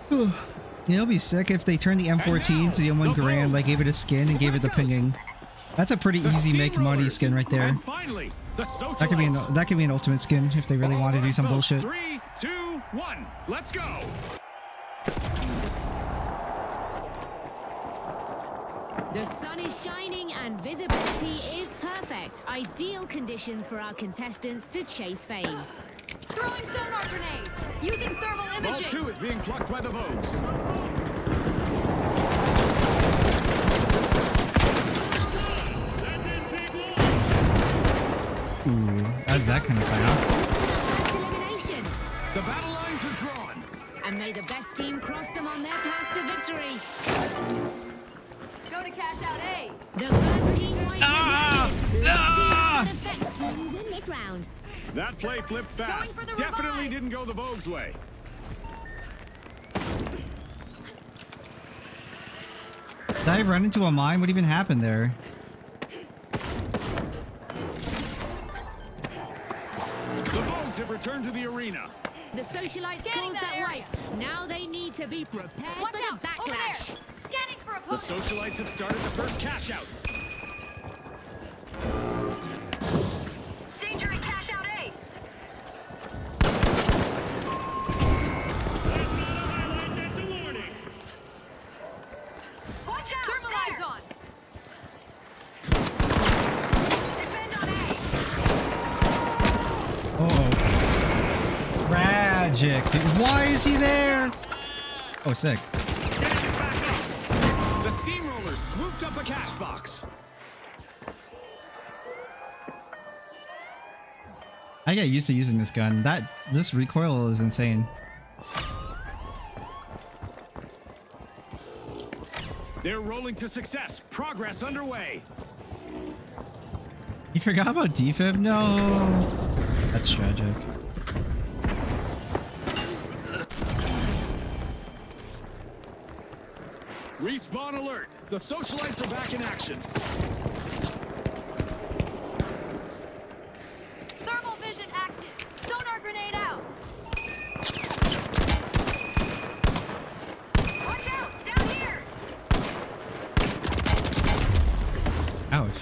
It'll be sick if they turned the M14 to the M1 Garand, like gave it a skin and gave it the pinging. That's a pretty easy make money skin right there. Finally, the that could be an ultimate skin if they really want to do some bullshit. 3, 2, 1, let's go. The sun is shining and visibility is perfect. Ideal conditions for our contestants to chase fame. Throwing sonar grenade. Using thermal imaging. Vault 2 is being plucked by the Vogues. That didn't take long. Ooh, that's that kind of sign off. That's elimination. The battle lines are drawn. And may the best team cross them on their path to victory. Go to cash out A. The first team wins. Let's see how FFXIV win this round. That play flipped fast. for the Definitely revive. didn't go the Vogues' way. Did I run into a mine? What even happened there? The Vogues have returned to the arena. The socialites Scanning caused that that area. wipe. Now they need to be prepared Watch for out. the Over there. backlash. Scanning for a The post. socialites have started the first cash out. Danger in cash out A. That's not a highlight, that's a warning. Watch out. Thermal eyes on. Defend on A. Uh-oh. Tragic, dude. Why is he there? Oh, sick. The steamrollers swooped up a cash box. I get used to using this gun. This recoil is insane. They're rolling to success. Progress underway. You forgot about defib? No. That's tragic. Respawn alert. The socialites are back in action. Thermal vision active. Sonar grenade out. Watch out. Down here. Ouch.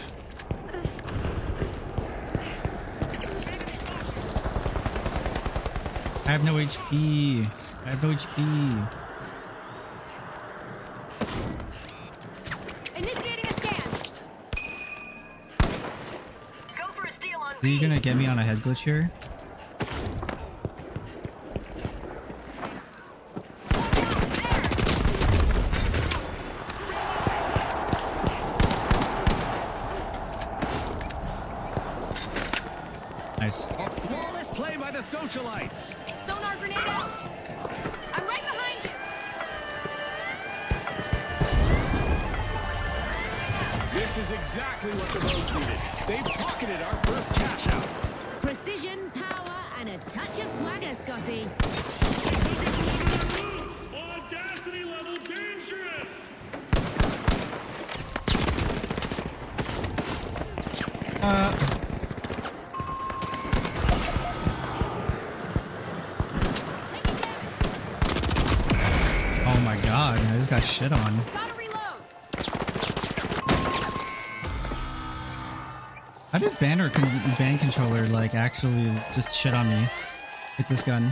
I have no HP. I have no HP. Initiating a scan. Go for a steal on Are you B. gonna get me on a head glitch here? Nice. Flawless play by the socialites. Sonar grenade out. I'm right behind you. This is exactly what the Rogues needed. They've pocketed our first cash out. Precision, power, and a touch of swagger, Scotty. Audacity level dangerous! Oh my god, I just got shit on. Gotta reload. How did band controller like actually just shit on me with this gun?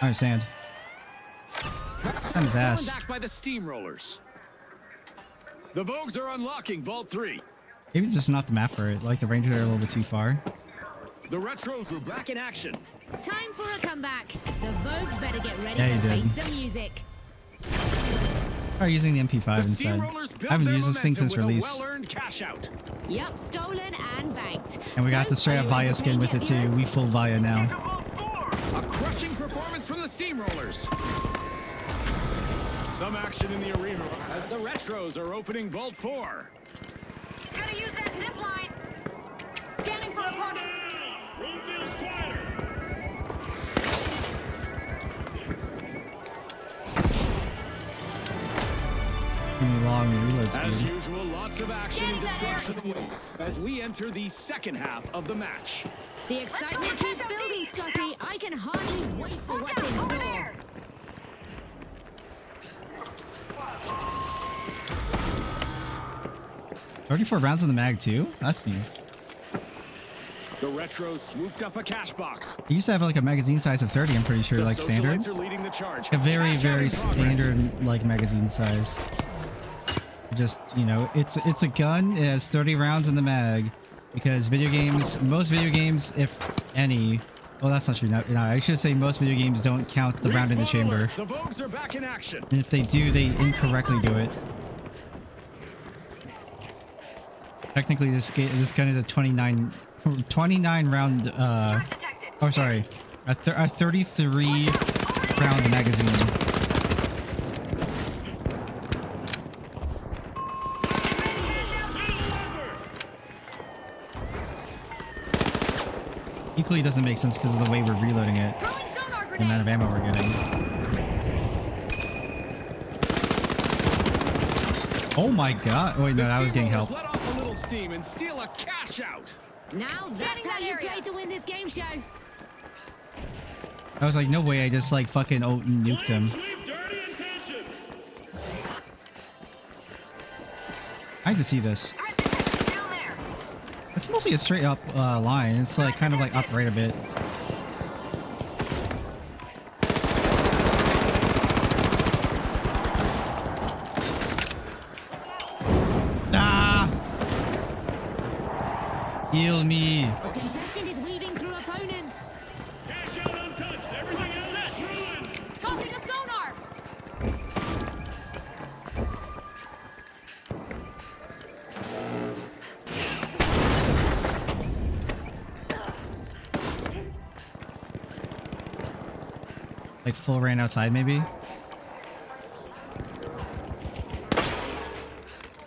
I understand. On his ass. Back by the steamrollers. The Vogues are unlocking Vault 3. Maybe it's just not the map for it. Like the Rangers are a little bit too far. The Retros were back in action. Time for a comeback. The Vogues better get ready Yeah, to you did. face the music. Try using the MP5 instead. I haven't used this thing since release. Well-earned cash out. Yup, stolen and banked. And we got the straight up Via skin with it too. We full Via now. A crushing performance from the steamrollers. Some action in the arena as the Retros are opening Vault 4. Gotta use that zip line. Scanning for opponents. Room feels quieter. Long reload As speed. usual, lots of action and destruction awaits as we enter the second half of the match. The excitement keeps building, Scotty. I can hardly wait for what's in Over store. there. 34 rounds in the mag too? That's neat. The Retros swooped up a cash box. It used to have like a magazine size of 30, I'm pretty sure, The like standard. Socialites are leading the charge. A very, Cash out very in progress. standard like magazine size. Just, you know, it's a gun, it has 30 rounds in the mag. Because video games, most video games, if any, well that's not true, no, I should say most video games don't count the round in the Respawn chamber. alert. The Vogues are back in action. And if they do, they incorrectly do it. Technically, this gun is a 29 round. Oh, sorry, a 33 round magazine. Equally doesn't make sense because of the way we're reloading it, Throwing sonar the amount of grenade. ammo we're getting. Oh my god! Oh, wait, no, The I was getting steamrollers help. Let off a little steam and steal a cash out. Now that's Scanning how that you area. play to win this game show. I was like, no way! I just like fucking nuked him. Sweep dirty intentions. I had to see this. Threat detected down there. It's mostly a straight up line. It's like kind of like up right a bit. Ah! Heal me. The contestant is weaving through opponents. Cash out untouched. Everything else ruined. Tossing a sonar. Like full rain outside, maybe.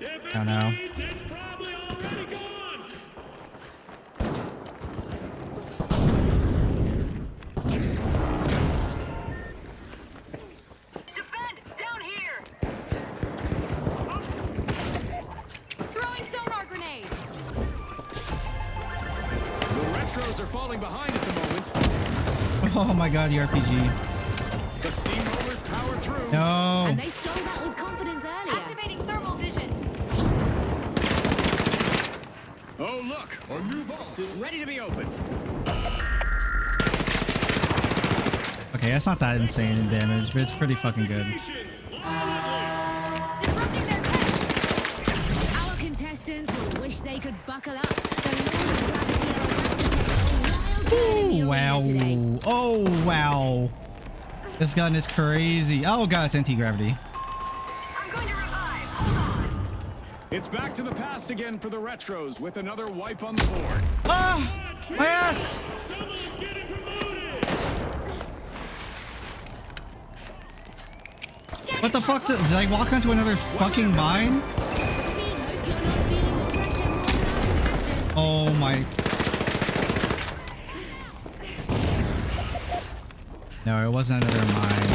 If I don't know. it bleeds, it's probably already gone. Defend down here. Throwing sonar grenade. The Retros are falling behind at the moment. Oh my god, the RPG. The steamrollers power through. No. And they stole that with confidence earlier. Activating thermal vision. Oh look, our new vault is ready to be opened. Okay, that's not that insane in damage, but it's pretty fucking good. Disrupting their test. Our contestants will wish they could buckle up. The laws of gravity are about to take a wild turn in the Wow. arena today. Oh wow. This gun is crazy. Oh god, it's anti-gravity. I'm going to revive. Hold on. It's back to the past again for the Retros with another wipe on the board. Ah! My ass! Someone's getting promoted. What the fuck? Did I walk onto another fucking mine? See, hope you're not feeling the Oh my. No, it wasn't another mine.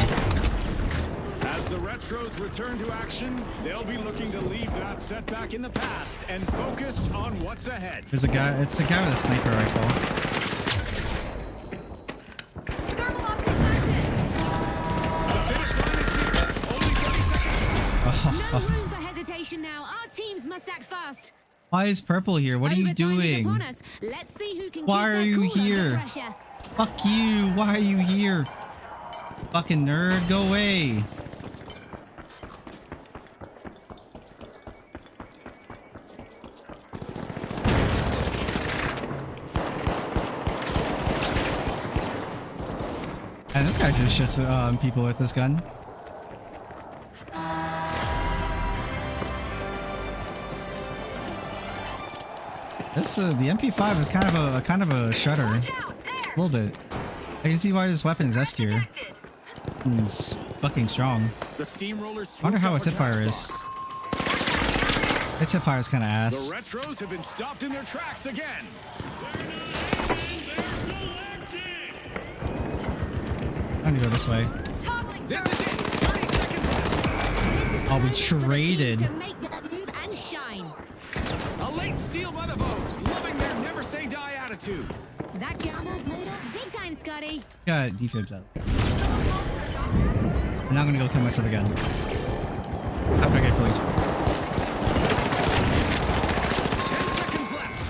As the Retros return to action, they'll be looking to leave that setback in the past and focus on what's ahead. There's a guy. It's the guy with a sniper rifle. Thermal optics active. The finish line is near. Only 30 seconds. No room for hesitation now. Our teams must act fast. Why is purple here? What are you Overtime is doing? upon us. Let's see who can Why keep are their you cool under here? pressure. Fuck you. Why are you here? Fucking nerd, go away. And this guy just shoots people with this gun. This the MP5 is kind of a shudder, a little bit. I can see why this weapon is S tier. It's fucking strong. The steamrollers. I wonder how its hipfire is. Its hipfire is kind of ass. The Retros have been stopped in their tracks again. I'm gonna go this way. This is it. 30 seconds left. Oh, we traded. To make that move and shine. A late steal by the Vogues, loving their never say die attitude. That gamble paid off big time, Scotty. Got defibs out. And I'm gonna go kill myself again. After I get filled. 10 seconds left.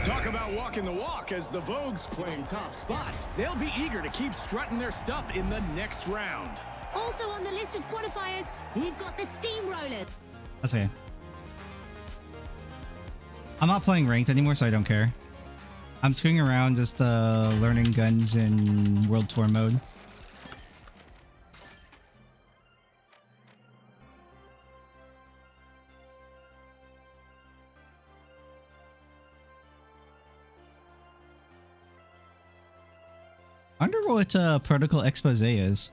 Talk about walking the walk as the Vogues claim top spot. They'll be eager to keep strutting their stuff in the next round. Also on the list of qualifiers, we've got the steamroller. That's okay. I'm not playing ranked anymore, so I don't care. I'm screwing around just learning guns in World Tour mode. I wonder what Protocol Expose is.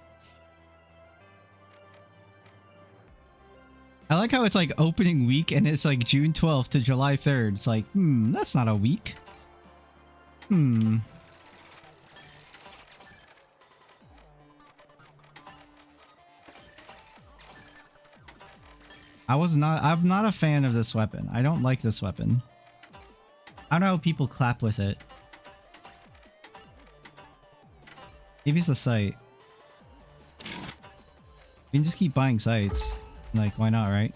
I like how it's like opening week and it's like June 12th to July 3rd. It's like, that's not a week. I'm not a fan of this weapon. I don't like this weapon. I don't know how people clap with it. Maybe it's the sight. You can just keep buying sights. Like, why not, right?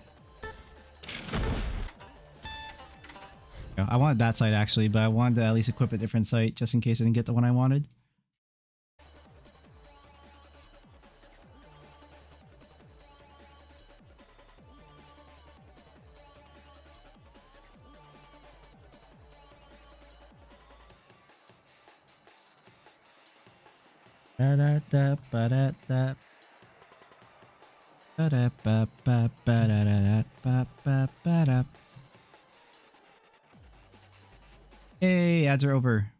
I wanted that sight actually, but I wanted to at least equip a different sight just in case I didn't get the one I wanted. Ba-da-da-ba-da-da. Ba-da-ba-ba-ba-da-da-da-ba-ba-ba-da. Hey, ads are over.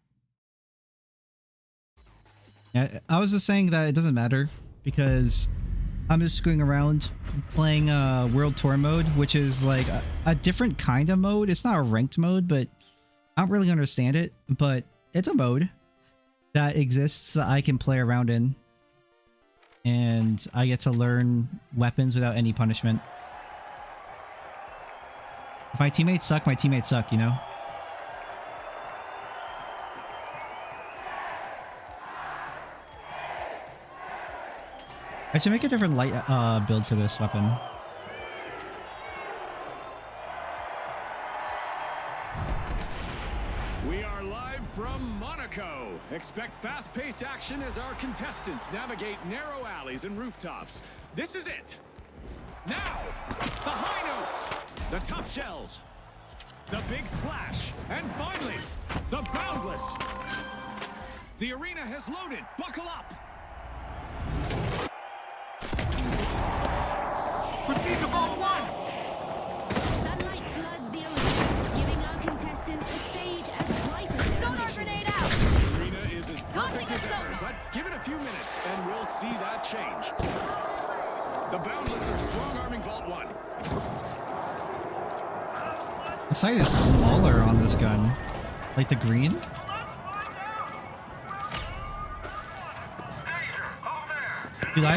Yeah, I was just saying that it doesn't matter because I'm just screwing around playing World Tour mode, which is like a different kind of mode. It's not a ranked mode, but I don't really understand it, but it's a mode that exists that I can play around in. And I get to learn weapons without any punishment. If my teammates suck, you know? I should make a different light build for this weapon. We are live from Monaco. Expect fast-paced action as our contestants navigate narrow alleys and rooftops. This is it. Now, the high notes, the tough shells, the big splash, and finally, the boundless. The arena has loaded. Buckle up. Sunlight floods the arena, giving our contestants a stage as bright as their Sonar ambitions. grenade out. The arena is as perfect as ever, but give it a few minutes and we'll see that change. The Boundless are strong-arming Vault 1. The sight is smaller on this gun. Like the green? Dude, I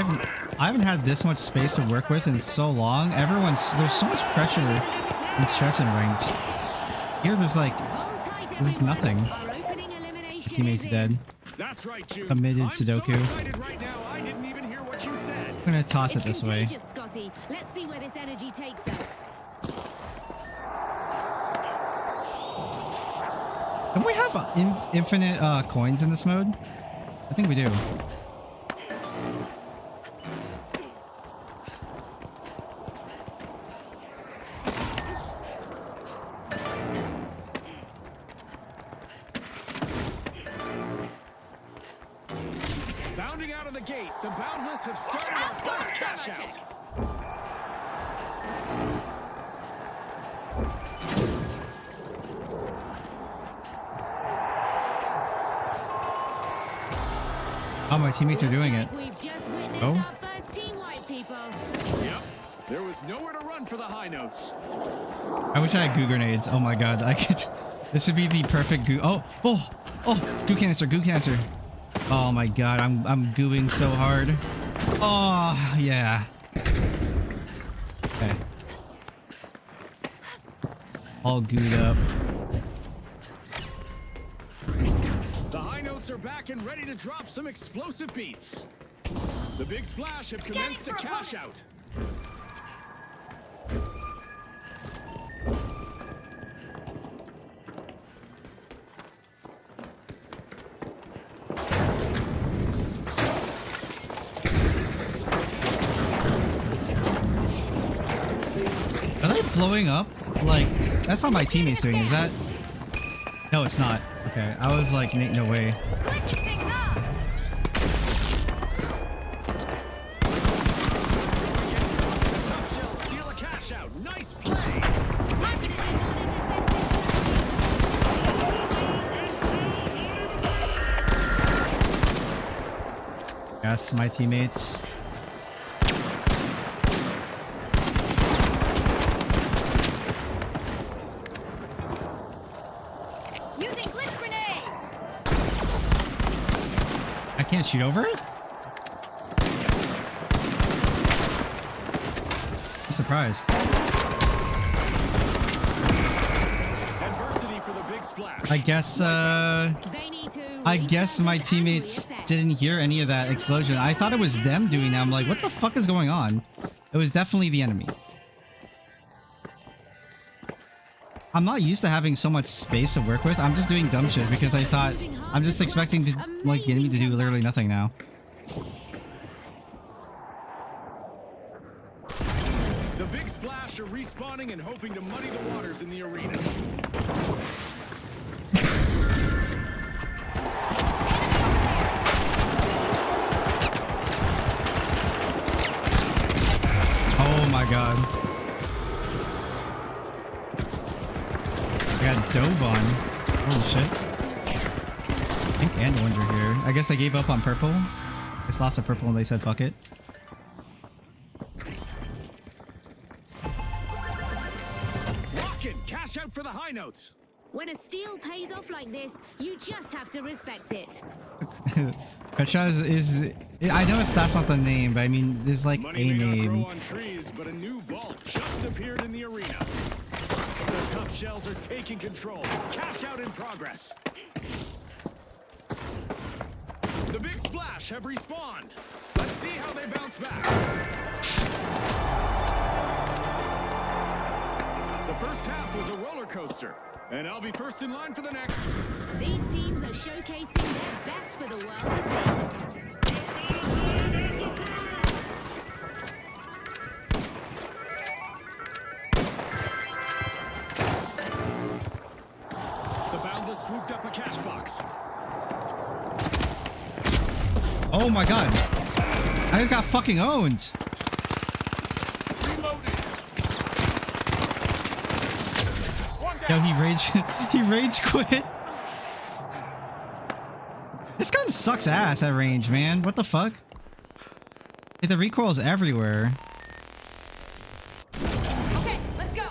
haven't had this much space to work with in so long. There's so much pressure and stress in ranked. Here there's nothing. Teammate's dead. That's right, June. Committed I'm Sudoku. so excited right now, I didn't even hear what you said. I'm gonna toss it It's this way. contagious, Scotty. Let's see where this energy takes us. Don't we have infinite coins in this mode? I think we do. Bounding out of the gate, the Boundless have started our first cash out. Oh, my teammates are doing it. We've just witnessed Oh. our first team wipe, people. Yep, there was nowhere to run for the high notes. I wish I had goo grenades. Oh my god, I could. This would be the perfect goo. Oh, goo canister, goo canister. Oh my god, I'm gooing so hard. Oh yeah. Okay. All gooed up. The high notes are back and ready to drop some explosive beats. The Big Splash have commenced a cash out. Are they blowing up? Like, that's not my teammates doing, is that? No, it's not. Okay, I was like, no way. Glitching things up. Tough Shells steal a cash out. Nice play. Yes, my teammates. Using glitch grenade. I can't shoot over it? I'm surprised. Adversity for the Big Splash. I guess my teammates didn't hear any of that explosion. I thought it was them doing that. I'm like, what the fuck is going on? It was definitely the enemy. I'm not used to having so much space to work with. I'm just doing dumb shit because I thought I'm just expecting to like the enemy to do literally nothing now. The Big Splash are respawning and hoping to muddy the waters in the arena. Oh my god. I got dove on. Holy shit. Pink and orange are here. I guess I gave up on purple. I just lost the purple and they said fuck it. Rockin', cash out for the high notes. When a steal pays off like this, you just have to respect it. Petra is I know that's not the name, but I mean there's like Money a may not name. grow on trees, but a new vault just appeared in the arena. The Tough Shells are taking control. Cash out in progress. The Big Splash have respawned. Let's see how they bounce back. The first half was a roller coaster, and I'll be first in line for the next. These teams are showcasing their best for the world to see. The Boundless swooped up a cash box. Oh my god. I just got fucking owned. Yo, he rage quit. This gun sucks ass at range, man. What the fuck? Like, the recoil is everywhere. Okay, let's go.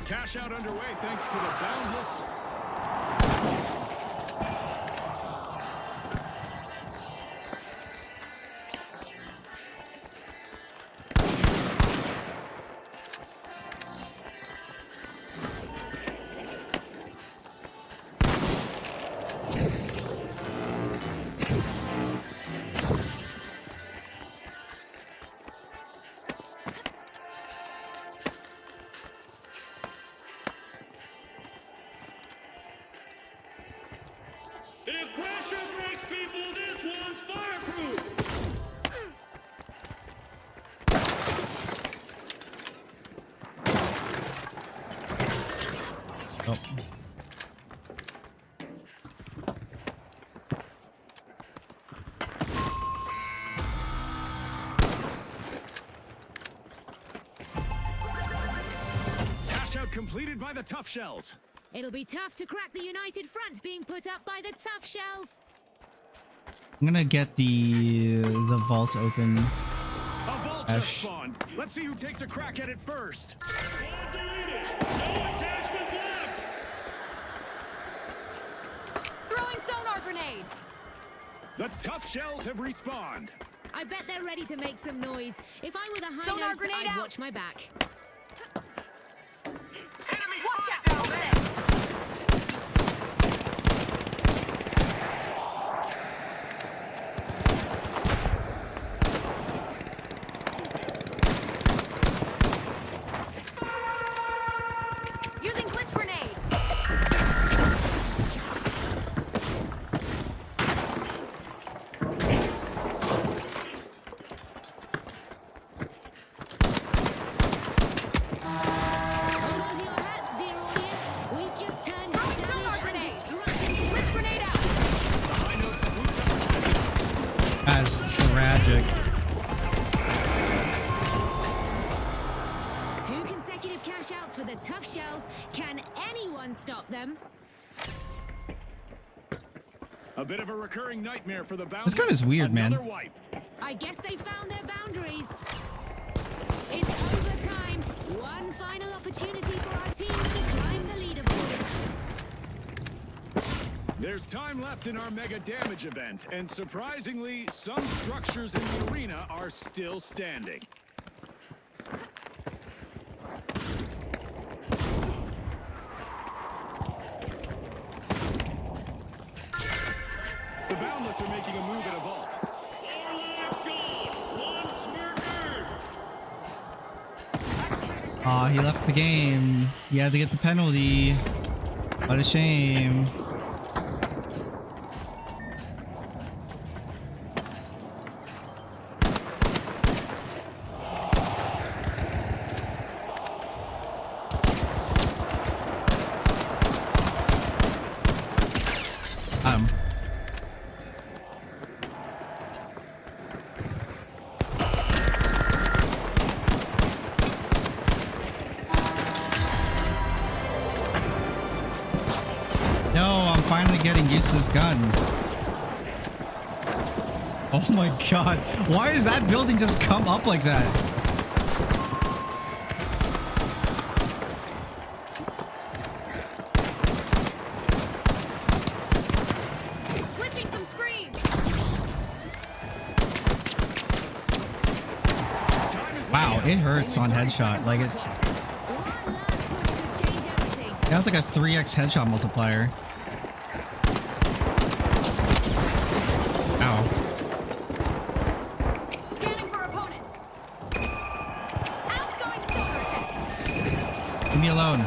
Cash out underway thanks to the boundless. If pressure breaks people, this one's fireproof. Oh. Cash out completed by the tough shells. It'll be tough to crack the united front being put up by the tough shells. I'm gonna get the vault open. A vault just Ash. spawned. Let's see who takes a crack at it first. Wall deleted. No attachments left. Throwing sonar grenade. The tough shells have respawned. I bet they're ready to make some noise. If I were the high Sonar notes, grenade I'd out. watch my back. Watch out. Over there. Using blitz grenade. Hold on to your hats, dear audience. We've just turned Throwing damage sonar and grenade. destruction to Blitz grenade out. The high notes swooped up. That's tragic. Two consecutive cash outs for the tough shells. Can anyone stop them? A bit of a recurring nightmare for the boundless. This gun is weird, man. Another wipe. I guess they found their boundaries. It's overtime. One final opportunity for our teams to climb the leaderboard. There's time left in our mega damage event, and surprisingly, some structures in the arena are still standing. The boundless are making a move at a vault. 4 lives gone. 1 smirker. Aw, he left the game. He had to get the penalty. What a shame. No, I'm finally getting used to this gun. Oh my god. Why does that building just come up like that? Switching some screens. Wow, it hurts on headshot. Like it's... One last push could change everything. That was like a 3x headshot multiplier. Ow. Scanning for opponents. Outgoing sonar check. Leave me alone.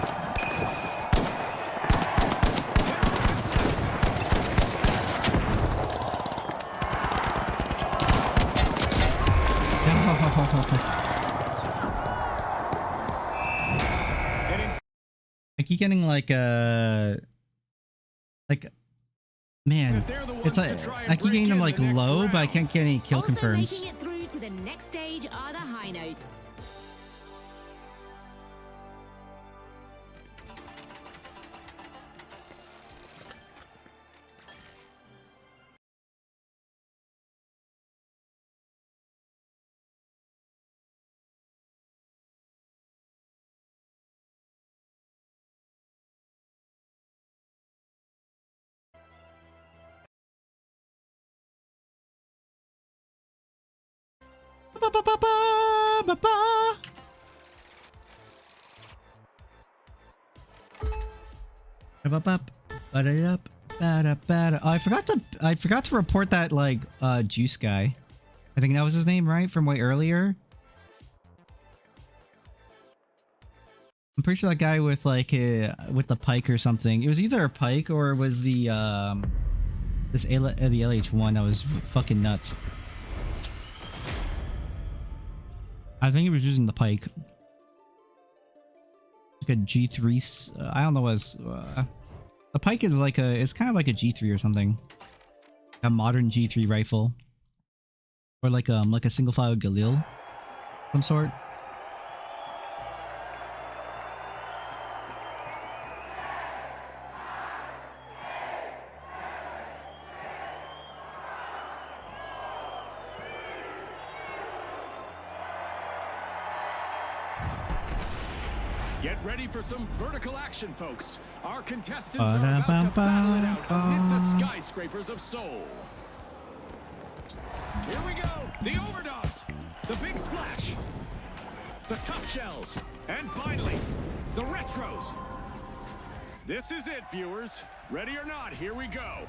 I keep getting like Man, They're the ones it's like to try and I keep getting them break like in the next low, but I round. can't get any kill Also confirms. making it through to the next stage are the high notes. Ba-ba-ba-ba-ba-ba. Ba-ba-bop, ba-da-yup, ba-da-ba-da. Oh, I forgot to report that like juice guy. I think that was his name, right? From way earlier. I'm pretty sure that guy with like with the pike or something. It was either a pike or it was the the LH1 that was fucking nuts. I think he was using the pike. Like a G3. I don't know what's. The pike is like a. It's kind of like a G3 or something. A modern G3 rifle. Or like a single file Galil. Some sort. Get ready for some vertical action, folks. Our contestants are about to battle it out amid the skyscrapers of Seoul. Here we go. The overdogs. The big splash. The tough shells. And finally, the retros. This is it, viewers. Ready or not, here we go.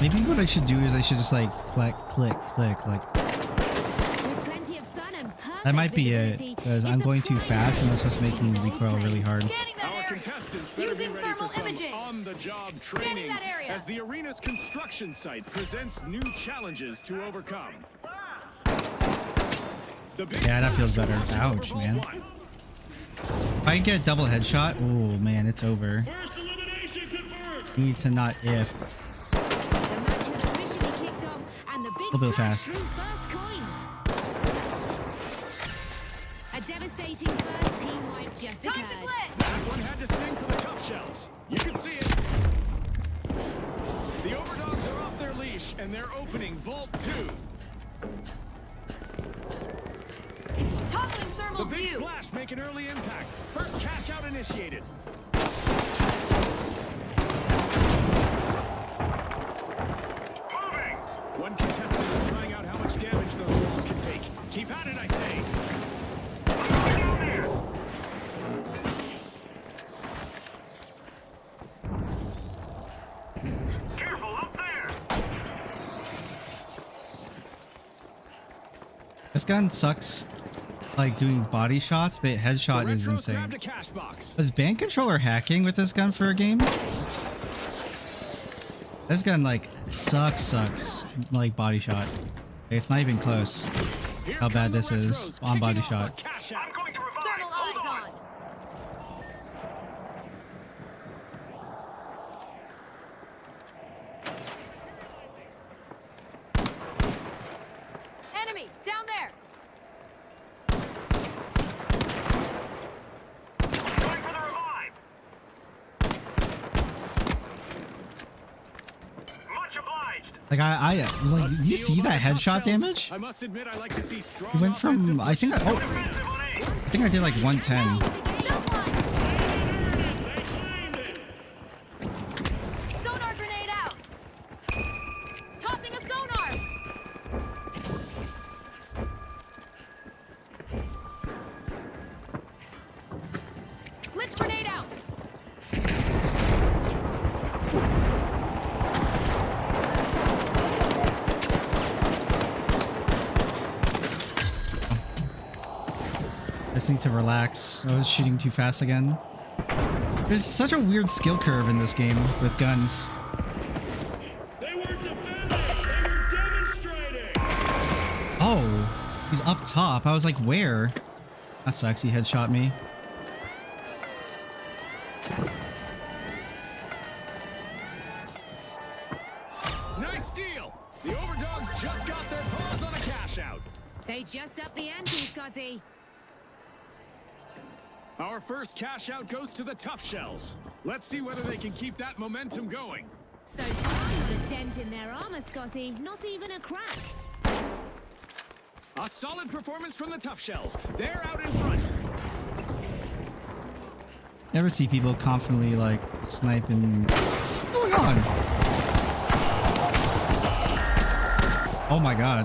Maybe what I should do is I should just like click, click, click, like. With plenty of sun and perfect That might be it, visibility, because I'm it's a going too prime fast and that's what's time making to me hold recoil really place. hard. Scanning that Our area. contestants better Using be ready thermal for some imaging. on-the-job Scanning training that area. as the arena's construction site presents new challenges to overcome. The big Yeah, that feels splash better. watching Ouch, over man. Vault 1. If I get a double headshot, oh man, it's over. First elimination confirmed. You need to not if. The match has officially kicked off, and the big We'll go splash fast. drew first coins. A devastating first team wipe just Time to occurred. split. That one had to sting for the tough shells. You can see it. The overdogs are off their leash and they're opening Vault 2. Toppling The thermal big view. splash make an early impact. First cash out initiated. Moving. One contestant is trying out how much damage those walls can take. Keep at it, I say. Down there. Careful up there. This gun sucks, like doing body shots, but headshot is Retro insane. grabbed a cash box. Was band controller hacking with this gun for a game? This gun like sucks like body shot. It's not even close Here how come bad the this is retros, on body kicking off shot. a cash out. I'm going to revive. Thermal eyes on. Enemy down there. Going for the revive. Much obliged. Like I was like, do you see that headshot damage? I must admit I like to see strong It went from offensive I think pushes I, going aggressive on aim. I think I did like 110. Someone. They claimed it. Sonar grenade out. Tossing a sonar. Blitz grenade out. I just need to relax. I was shooting too fast again. There's such a weird skill curve in this game with guns. They weren't defending. They were demonstrating. Oh, he's up top. I was like, where? That sucks. He headshot me. just got their paws on a cash out. They just upped the ante, Scotty. Our first cash out goes to the Tough Shells. Let's see whether they can keep that momentum going. So far, the dent in their armor, Scotty. Not even a crack. A solid performance from the Tough Shells. They're out in front. Never see people confidently like sniping. What's going on? Oh my god.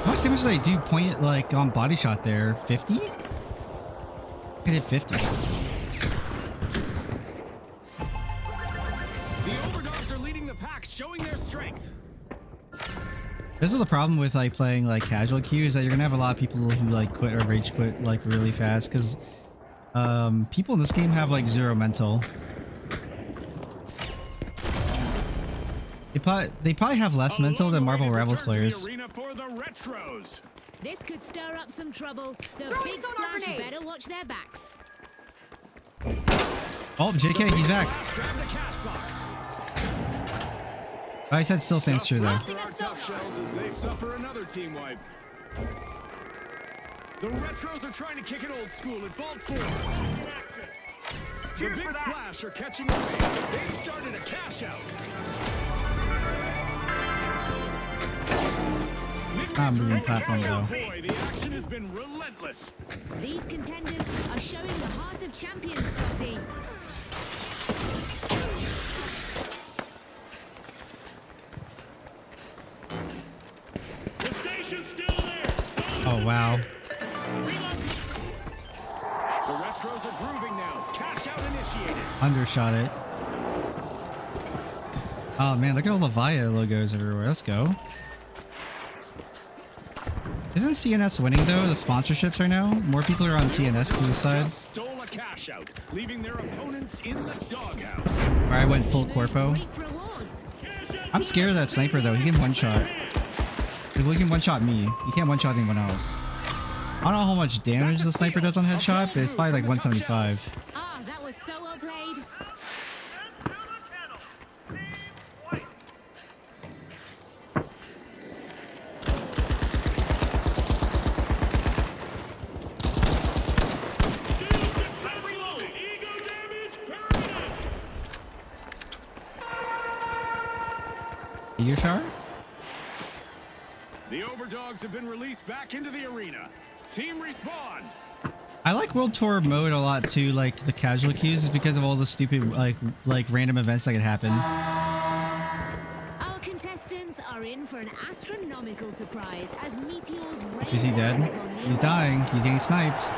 How much damage did I do point like on body shot there? 50? I did 50. The Overdogs are leading the pack, showing their strength. This is the problem with like playing like casual queue, is that you're gonna have a lot of people who like quit or rage quit like really fast, because people in this game have like zero mental. They probably have less mental than Marvel Rivals players. This could stir up some trouble. The Throwing big sonar splash grenade. better watch their backs. Oh, JK, he's back. Grab the cash box. I said still stands true though. For our Tough Shells as they suffer another team wipe. The Retros are trying to kick it old school at Vault 4. The Big Splash are catching a wave. They've started a cash out. Not moving platform though. Boy, the action has been relentless. These contenders are showing the heart of champions, Scotty. The station's still there. Oh wow. The Retros are grooving now. Cash out initiated. Undershot it. Oh man, look at all the Via logos everywhere. Let's go. Isn't CNS winning though, the sponsorships right now? More people are on CNS to the side. Just stole a cash out, leaving their opponents in the doghouse. Where I went full corpo. Reap rewards. I'm scared of that sniper though, he can one-shot. Like, he can one-shot me. You can't one-shot anyone else. I don't know how much damage the sniper does on headshot, but it's probably like 175. Ah, that was so well played. Successful. Ego damage permanent. Your shower? The Overdogs have been released back into the arena. Team respawn. I like World Tour mode a lot too, like the casual queues, is because of all the stupid like random events that could happen. Our contestants are in for an astronomical surprise as meteors rain. Is he dead? upon the He's dying. He's getting sniped.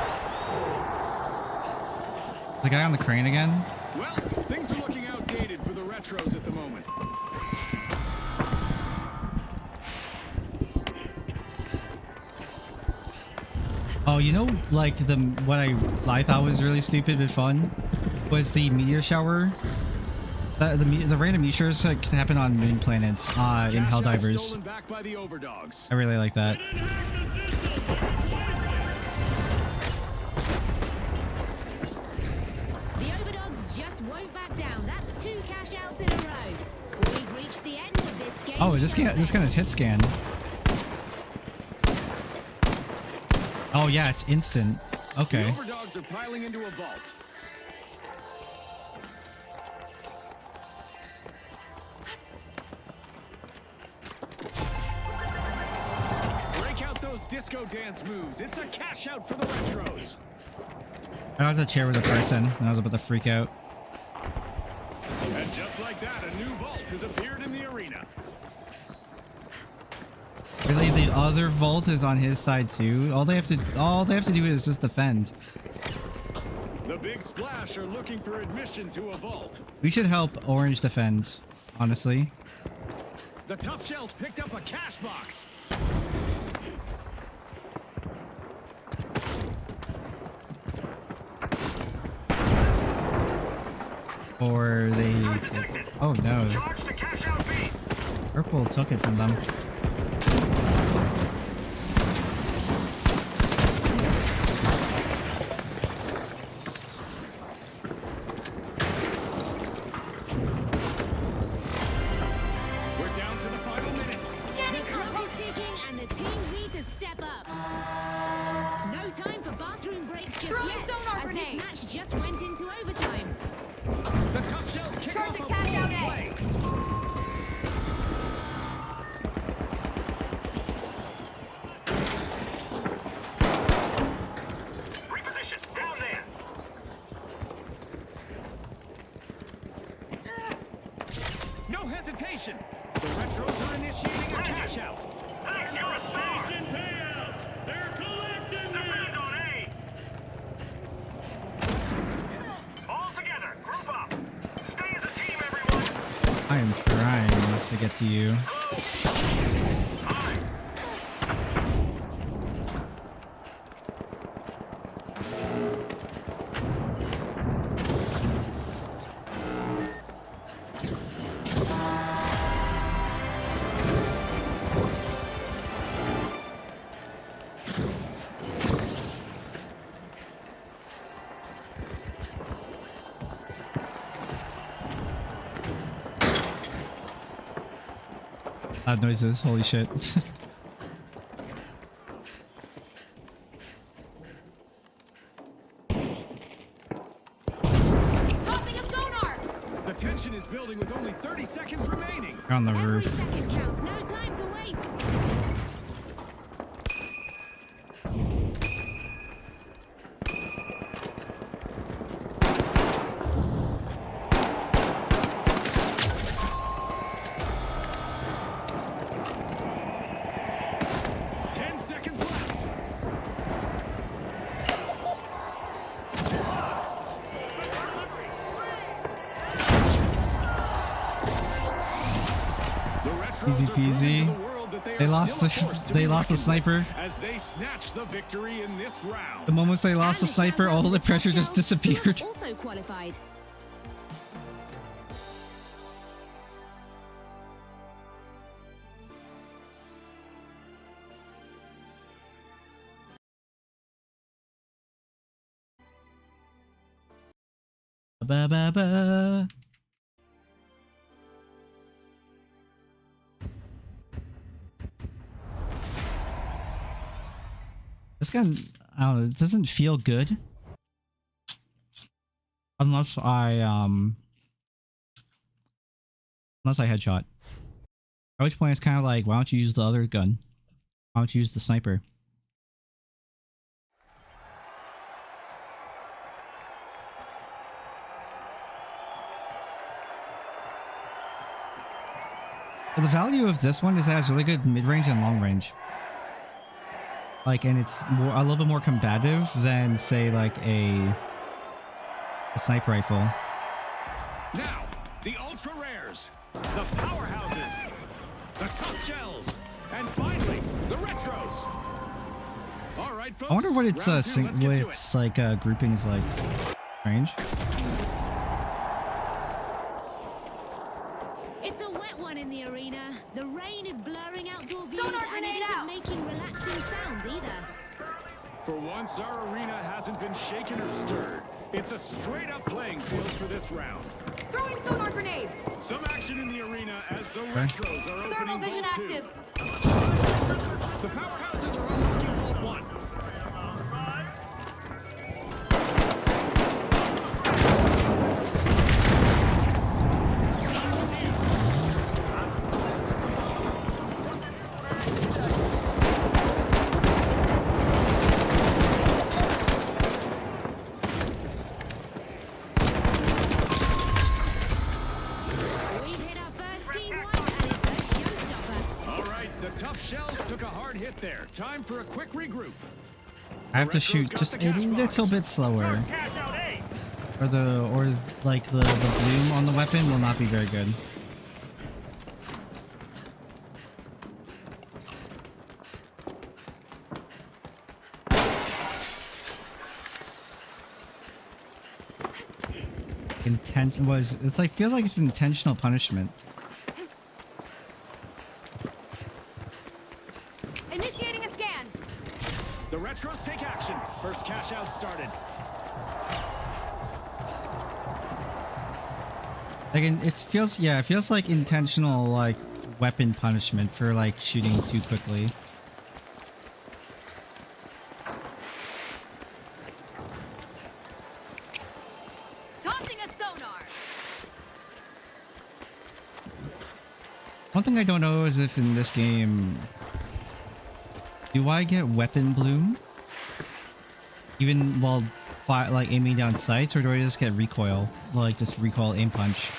The guy on the crane again? Well, things are looking outdated for the Retros at the moment. Oh, you know, like what I thought was really stupid but fun was the meteor shower. The random meteors like happen on moon planets in Cash out Helldivers. stolen back by the Overdogs. I really like that. The Overdogs just won't back down. That's 2 cash outs in a row. We've reached the end of this game. Oh, this gun is hit scan. Oh yeah, it's instant. Okay. The Overdogs are piling into a vault. Break out those disco dance moves. It's a cash out for the Retros. I thought the chair was a person, and I was about to freak out. And just like that, a new vault has appeared in the arena. Really, the other vault is on his side too. All they have to do is just defend. The Big Splash are looking for admission to a vault. We should help Orange defend, honestly. The Tough Shells picked up a cash box. Or they... Oh no. Purple took it from them. just Throwing yet, sonar as this grenade. match just went into overtime. The tough shells kick Charging off a cash out bold A. play. Reposition, down there. No hesitation. The Retros are initiating a cash out. Thanks, you're a star. Station payouts. They're collecting Defend them. on A. All together, group up. Stay as a team, everyone. I am trying to get to you. Aye. Loud noises, holy shit. Tossing a sonar. The tension is building with only 30 seconds remaining. You're on the Every roof. second counts, no time to waste. Ten seconds left. The Retros Easy are proving peasy. to the world that They are lost still the- a force to they be lost the reckoned sniper. with as they snatch the victory in this round. The moments they lost the And a sniper, shout out all to the pressure top just shells, who have disappeared. Also qualified. Ba ba ba. This gun, I don't know, it doesn't feel good. Unless I headshot. At which point it's kind of like, why don't you use the other gun? Why don't you use the sniper? But the value of this one is it has really good mid-range and long-range. Like, and it's more a little bit more combative than, say, like a sniper rifle. Now, the ultra rares, the powerhouses, the tough shells, and finally, the retros. All right, folks. I wonder what its round two, let's get what to it. its like grouping is like. Range. It's a wet one in the arena. The rain is blurring outdoor views Sonar and it grenade isn't out. making relaxing sounds either. For once, our arena hasn't been shaken or stirred. It's a straight-up playing field for this round. Throwing sonar grenade. Some action in the arena as the retros are Thermal opening vision Vault 2. active. The powerhouses are unlocking Vault 1. We've hit our first team wipe and it's a showstopper. All right, the tough shells took a hard hit there. Time for a quick regroup. I have to Retro's shoot got just the a cash box. little bit slower. Cash out A. Or like the bloom on the weapon will not be very good. It's like feels like it's intentional punishment. Initiating a scan. The retros take action. First cash out started. Like it feels like intentional like weapon punishment for like shooting too quickly. One thing I don't know is if in this game, do I get weapon bloom? Even while like aiming down sights, or do I just get recoil? Like just recoil aim punch?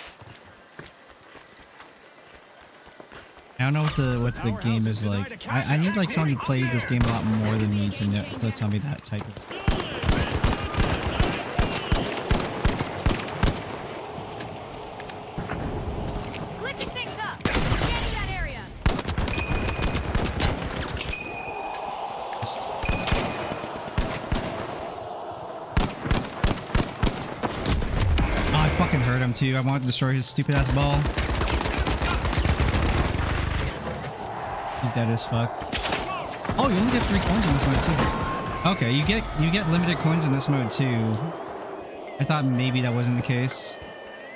I don't know what the game is like. I need like someone who played this game a lot more than me to know, to tell me that type of. Glitching things up. Scanning that area. Oh, I fucking heard him too. I wanted to destroy his stupid ass ball. He's dead as fuck. Oh, you only get 3 coins in this mode too. Okay, you get limited coins in this mode too. I thought maybe that wasn't the case.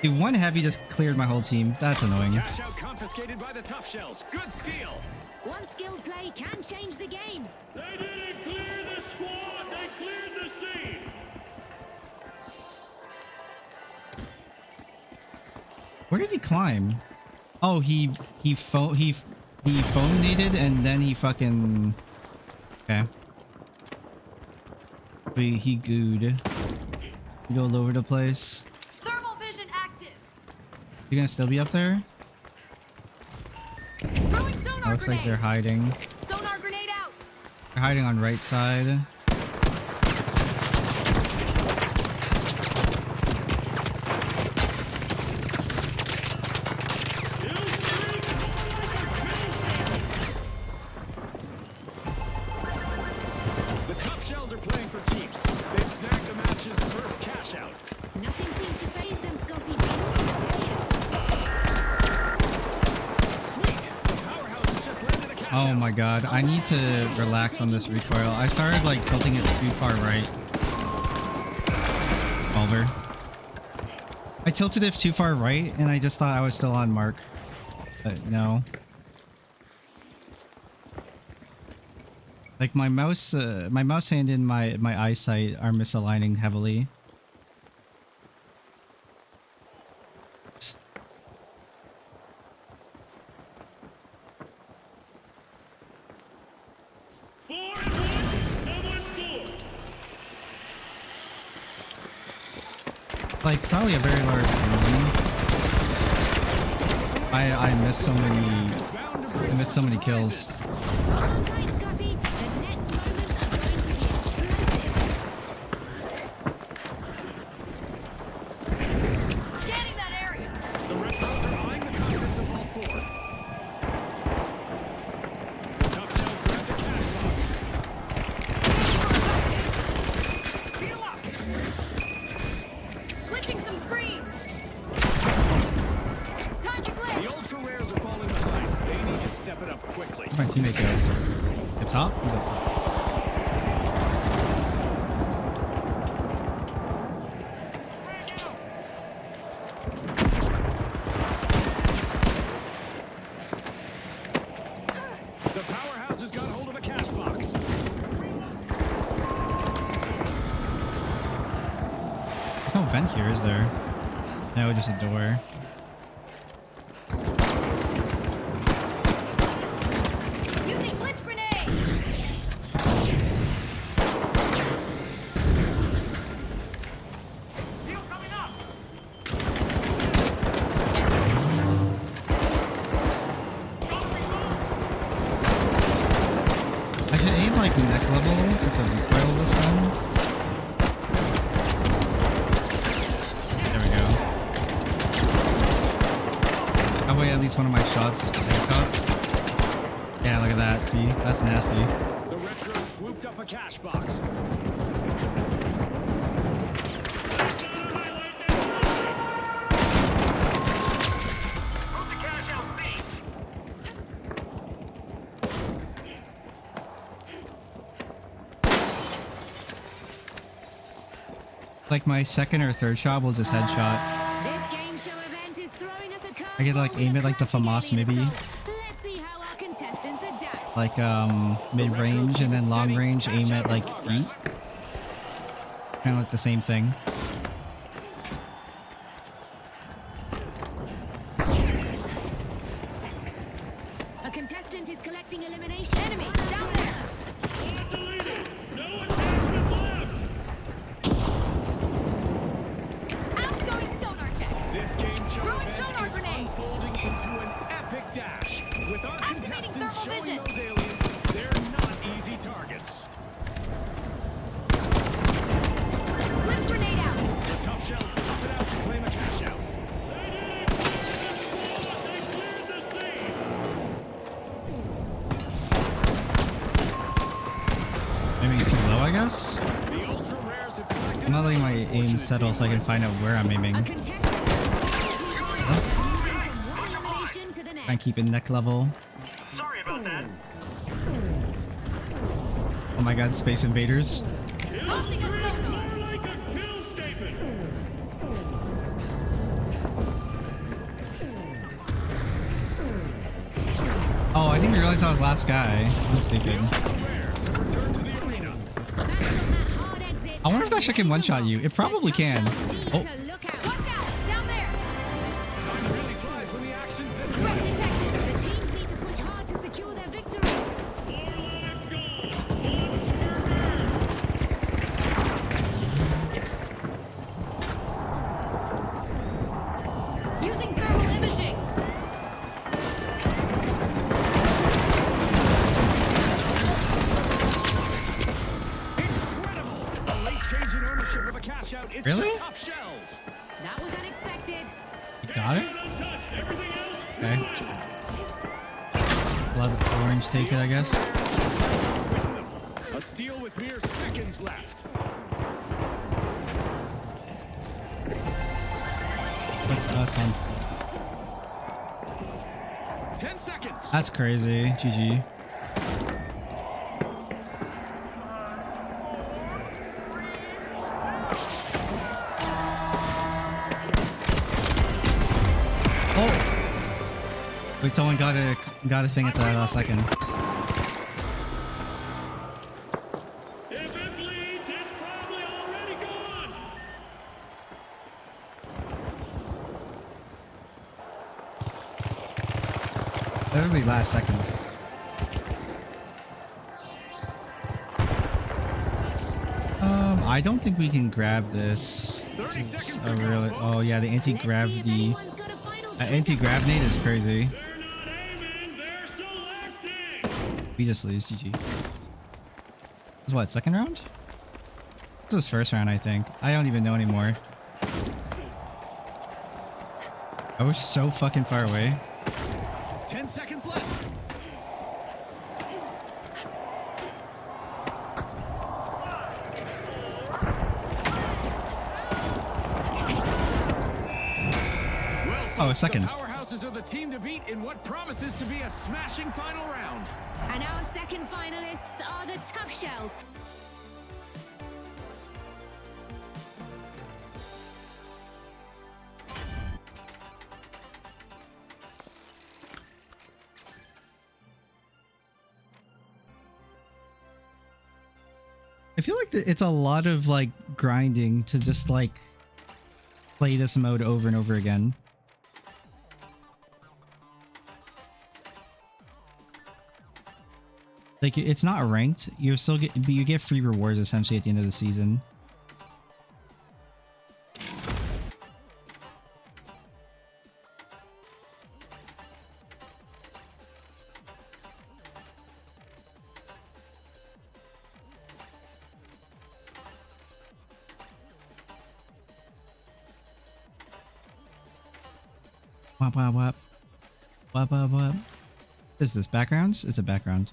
Dude, one heavy just cleared my whole team. That's annoying. Cash out confiscated by the tough shells. Good steal. One skilled play can change the game. They didn't clear the squad, they cleared the scene. Where did he climb? Oh, he phone needed and then he fucking. Okay. He gooed. He go all over the place. Thermal vision active. You gonna still be up there? Throwing sonar Looks like they're grenade. hiding. Sonar grenade out. They're hiding on right side. The tough shells are playing for keeps. They've snagged the match's first cash out. Nothing seems to faze them, Scotty. Sweet. The powerhouse has just landed a cash Oh out. my god, I need to relax on this recoil. I started like tilting it too far right. Over. I tilted it too far right and I just thought I was still on mark. But no. Like my mouse hand and my eyesight are misaligning heavily. Like probably a very large room. I missed so many kills. Hold tight, Scotty. The next moments are going to be explosive. Scanning that area. The red cells are eyeing the contents of all 4. The tough shells grabbed the cash box. Heal up. Glitching some screens. Time to The glitch. ultra rares are falling behind. They need to step it up quickly. Where'd my teammate go? Up top? He's up top. The powerhouse has got hold of a cash box. There's no vent here, is there? No, just a door. Using glitch grenade. I should aim like neck level with the recoil this time. There we go. That way at least one of my shots shots. Yeah, look at that. See? That's nasty. The retro swooped up a cash box. Like my second or third shot will just headshot. This game show event is throwing us a curve. I get like aim it like the FAMAS maybe. Let's see how our contestants adapt. Like mid range and then long range aim at like feet. Kinda like the same thing. contestant is collecting elimination. Enemy, down there. Squad deleted. No attachments left. Outgoing sonar check. This game show Throwing event sonar is grenade. unfolding into an epic dash. With our Activating contestants thermal showing vision. those aliens, they're not easy targets. Blitz grenade out. The tough shells tough it out to claim a cash out. They did it. Squad, they cleared the scene. Maybe too low, I guess? The ultra rares have collected I'm not letting my another aim fortunate settle so I can team find out where I'm A aiming. contestant from one elimination to the next. Try and keep it neck level. Sorry about that. Oh my god, Space Invaders. Tossing a sonar. More like a kill statement. Oh, I didn't realize I was last guy. I'm stupid. ultra rares have returned to the arena. Back from that hard exit. I wonder if that shit can one-shot you. It probably The tough can. shells need Oh. to look out. Watch out. Down there. Time really flies when the action's this Threat way. detected. The teams need to push hard to secure their victory. Four lives gone. One square Using thermal imaging. Incredible! A late change in ownership of a cash out. It's Really? the tough shells. That was unexpected. You got it? untouched. Everything else. Okay. Let orange take it, I guess. A steal with mere seconds left. Puts us on. 10 seconds. That's crazy. GG. Oh! Wait, someone got a thing at the last second. If it bleeds, it's probably already gone. Literally last second. I don't think we can grab this. This is a really. Oh yeah, the Let's see if anti-gravity. anyone's got a final trick. Anti-grav nade is crazy. They're not aiming. They're selecting. We just lose. GG. This is what, second round? This was first round, I think. I don't even know anymore. I was so fucking far away. 10 seconds left. Well, Oh, a folks, second. The powerhouses are the team to beat in what promises to be a smashing final round. And our second finalists are the Tough Shells. I feel like it's a lot of like grinding to just like play this mode over and over again. Like it's not ranked. You're still but you get free rewards essentially at the end of the season. Wap wap wap. Wap wap wap. What is this? Backgrounds? It's a background.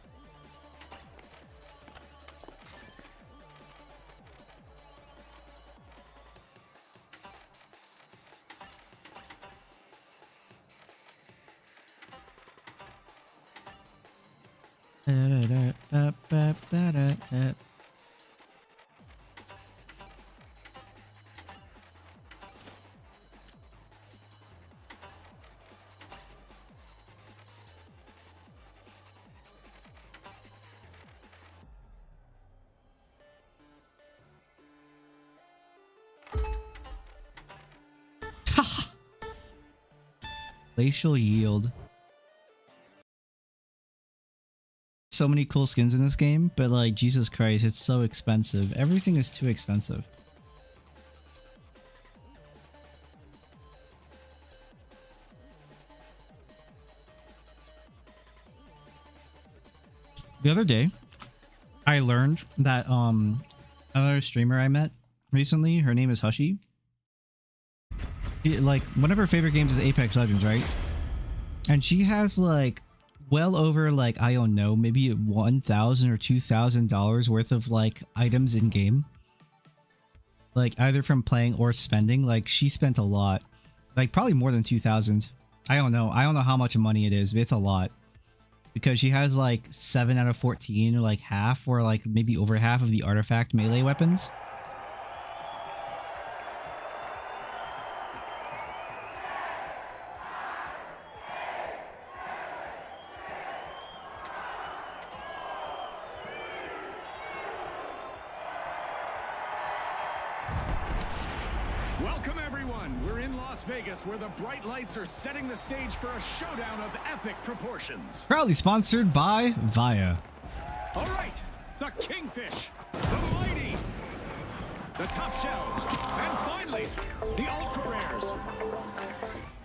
Glacial yield. so many cool skins in this game, but like Jesus Christ, it's so expensive. Everything is too expensive. The other day, I learned that another streamer I met recently, her name is Hushy. Like one of her favorite games is Apex Legends, right? And she has like well over like I don't know, maybe $1,000 or $2,000 worth of like items in game. Like either from playing or spending. Like she spent a lot, like probably more than 2,000. I don't know how much money it is, but it's a lot. Because she has like 7 out of 14 or like half or like maybe over half of the artifact melee weapons. Welcome everyone. We're in Las Vegas where the bright lights are setting the stage for a showdown of epic proportions. Proudly sponsored by Via. All right, the Kingfish, the Mighty, the Tough Shells, and finally, the Ultra Rares.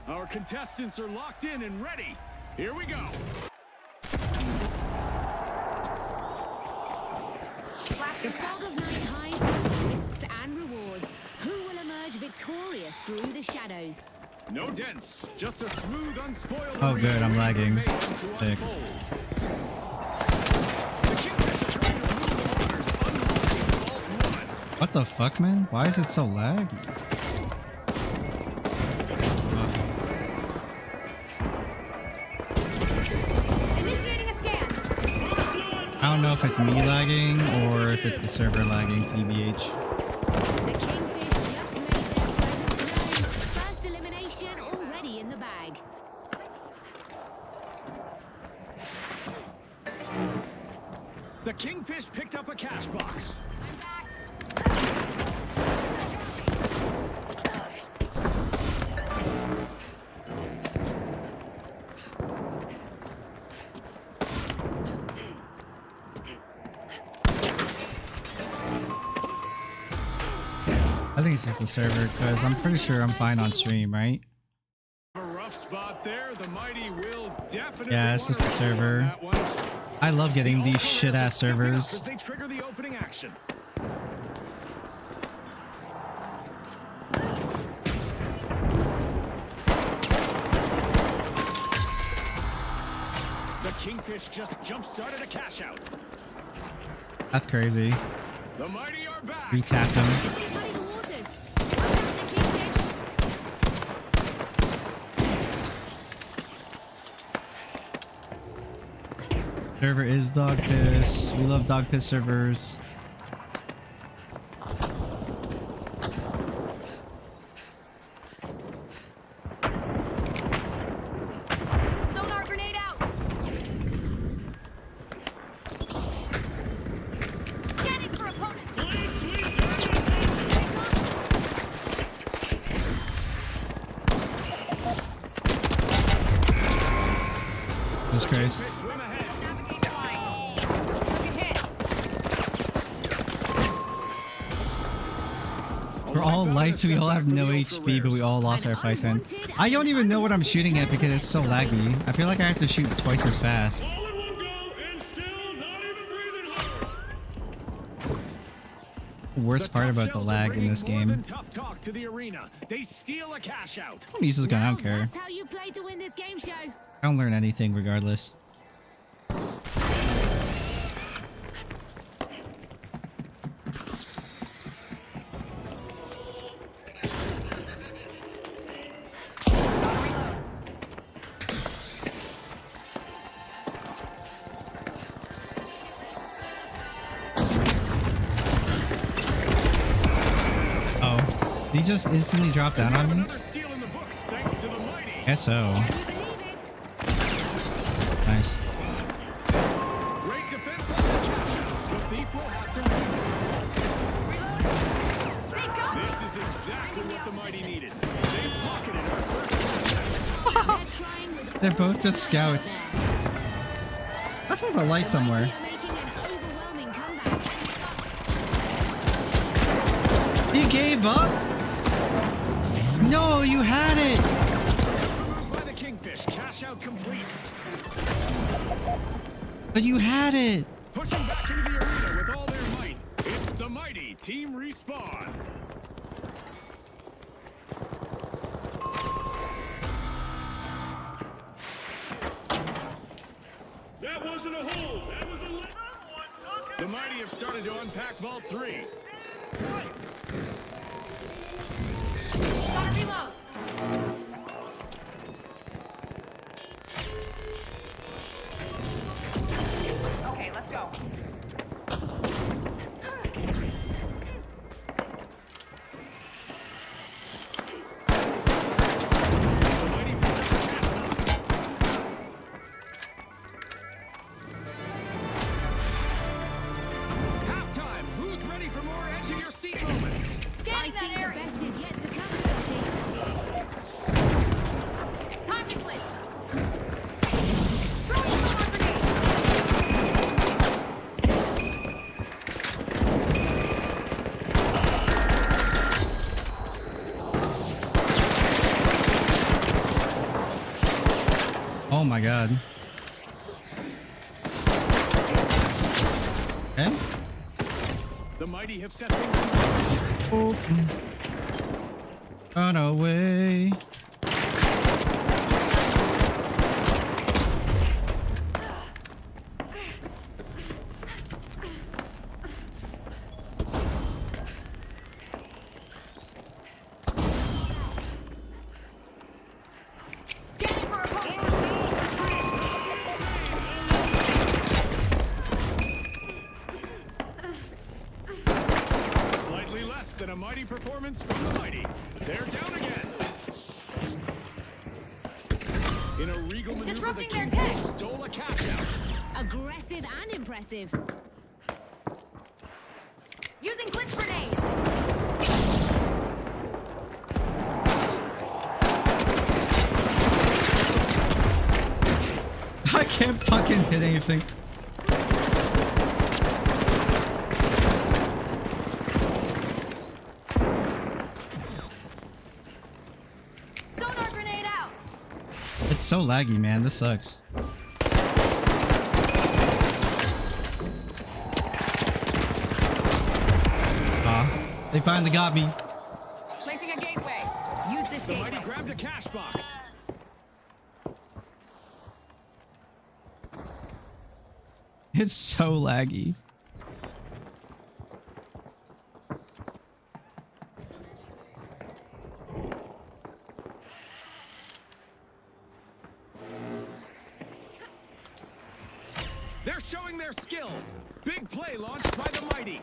Our contestants are locked in and ready. Here we go. The fog of night hides both risks and rewards. Who will emerge victorious through the shadows? No dents, just a smooth, unspoiled. Oh good, I'm lagging. Sick. What the fuck, man? Why is it so laggy? Initiating a scan. I don't know if it's me lagging or if it's the server lagging, TBH. The Kingfish just made their presence known. First elimination already in the bag. The Kingfish picked up a cash box. I think it's just the server because I'm pretty sure I'm fine on stream, right? A rough spot there. The Mighty will definitely. Yeah, it's just the server. I love getting these shit-ass servers. They trigger the opening action. The Kingfish just jump-started a cash out. That's crazy. The Mighty are back. Retapped him. Muddy the waters. Well done, the Kingfish. Server is dog piss. We love dog piss servers. Sonar grenade out. Scanning for opponent. Jesus Christ. Swim ahead. We're all lights, we all have no HP, but we all lost our fight hand. I don't even know what I'm shooting at because it's so laggy. I feel like I have to shoot twice as fast. All in one go and still not even breathing hard. Worst part about the lag in this game. Tough talk to the arena. They steal a cash out. I'm gonna use this gun, I don't care. That's how you play to win this game show. I don't learn anything regardless. Oh, did he just instantly drop down on me? Another steal in the books thanks to the Mighty. Guess so. Can you believe it? Nice. Great defense on the cash out. The thief will have to reload. This is exactly what the Mighty needed. They pocketed our first. They're trying with They're both just scouts. That smells a light somewhere. Mighty are making an overwhelming comeback. You gave up? No, you had it. Removed by the Kingfish. Cash out complete. But you had it. Pushing back into the arena with all their might. It's the mighty Team Respawn. That wasn't a hold. That was a... The mighty have started to unpack Vault 3. Gotta reload. Okay, let's go. The mighty picked up the cash box. Halftime. Who's ready for more edge of your seat moments? I Scanning think that the area. best is yet to come, Scotty. Time to glitch. Throwing sonar grenade. Oh my god. Okay. The mighty have set things Open. Run away. Scanning for opponent. slightly less than a mighty performance from the mighty. They're down again. In a regal maneuver, the Disrupting their Kingfish tech. stole a cash out. Aggressive and impressive. Using glitch grenade. I can't fucking hit anything. Sonar grenade out. It's so laggy, man. This sucks. They finally got me. Placing a gateway. Use this The mighty gateway. grabbed a cash box. It's so laggy. They're showing their skill. Big play launched by the mighty.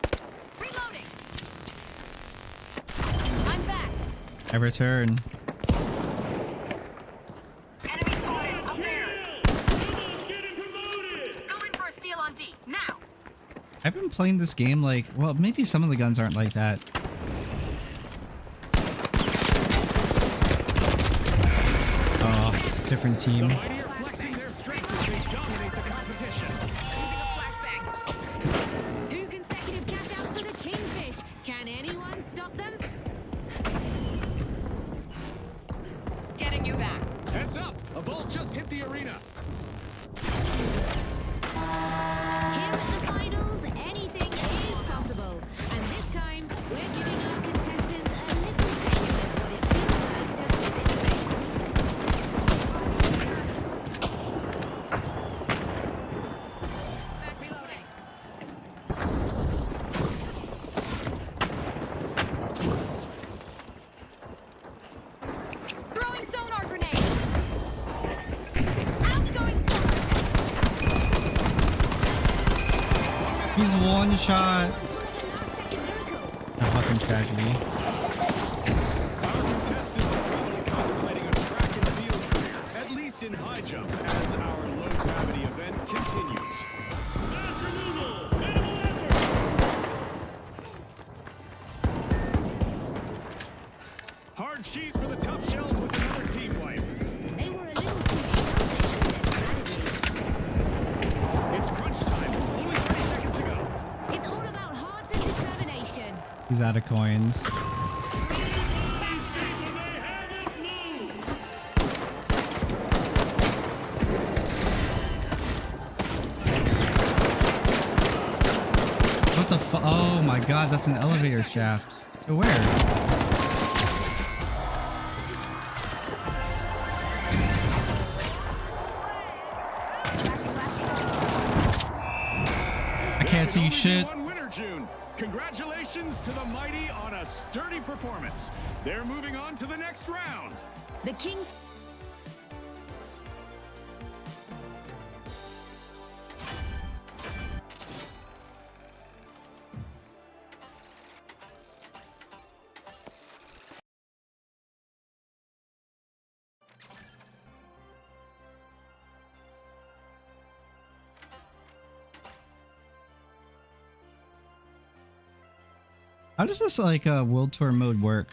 Reloading. I'm back. I return. Enemy fire up there. Someone's getting promoted! Going for a steal on D. Now. I've been playing this game like, well, maybe some of the guns aren't like that. Oh, different The team. mighty are flexing their strength as they dominate the competition. Using a flashbang. 2 consecutive cash outs for the Kingfish. Can anyone stop them? Getting you back. Heads up! A vault just hit the arena. Here at the finals, anything is possible. And this time, we're giving our contestants a little taste of what it feels like to visit space. Back reloading. Throwing sonar grenade. Outgoing sonar. He's one shot. Last second miracle. A fucking tragedy. Our contestants are probably contemplating a track and field career, at least in high jump, as our low gravity event continues. Mass removal! Minimal effort! Hard cheese for the tough shells with another team wipe. They were a little too shellfish with their strategy. He's out of coins. What the fu- Oh my god, that's an elevator shaft. To where? I can't see shit. Winner, June. Congratulations to the mighty on a sturdy performance. They're moving on to the next round. The king. How does this like World Tour mode work?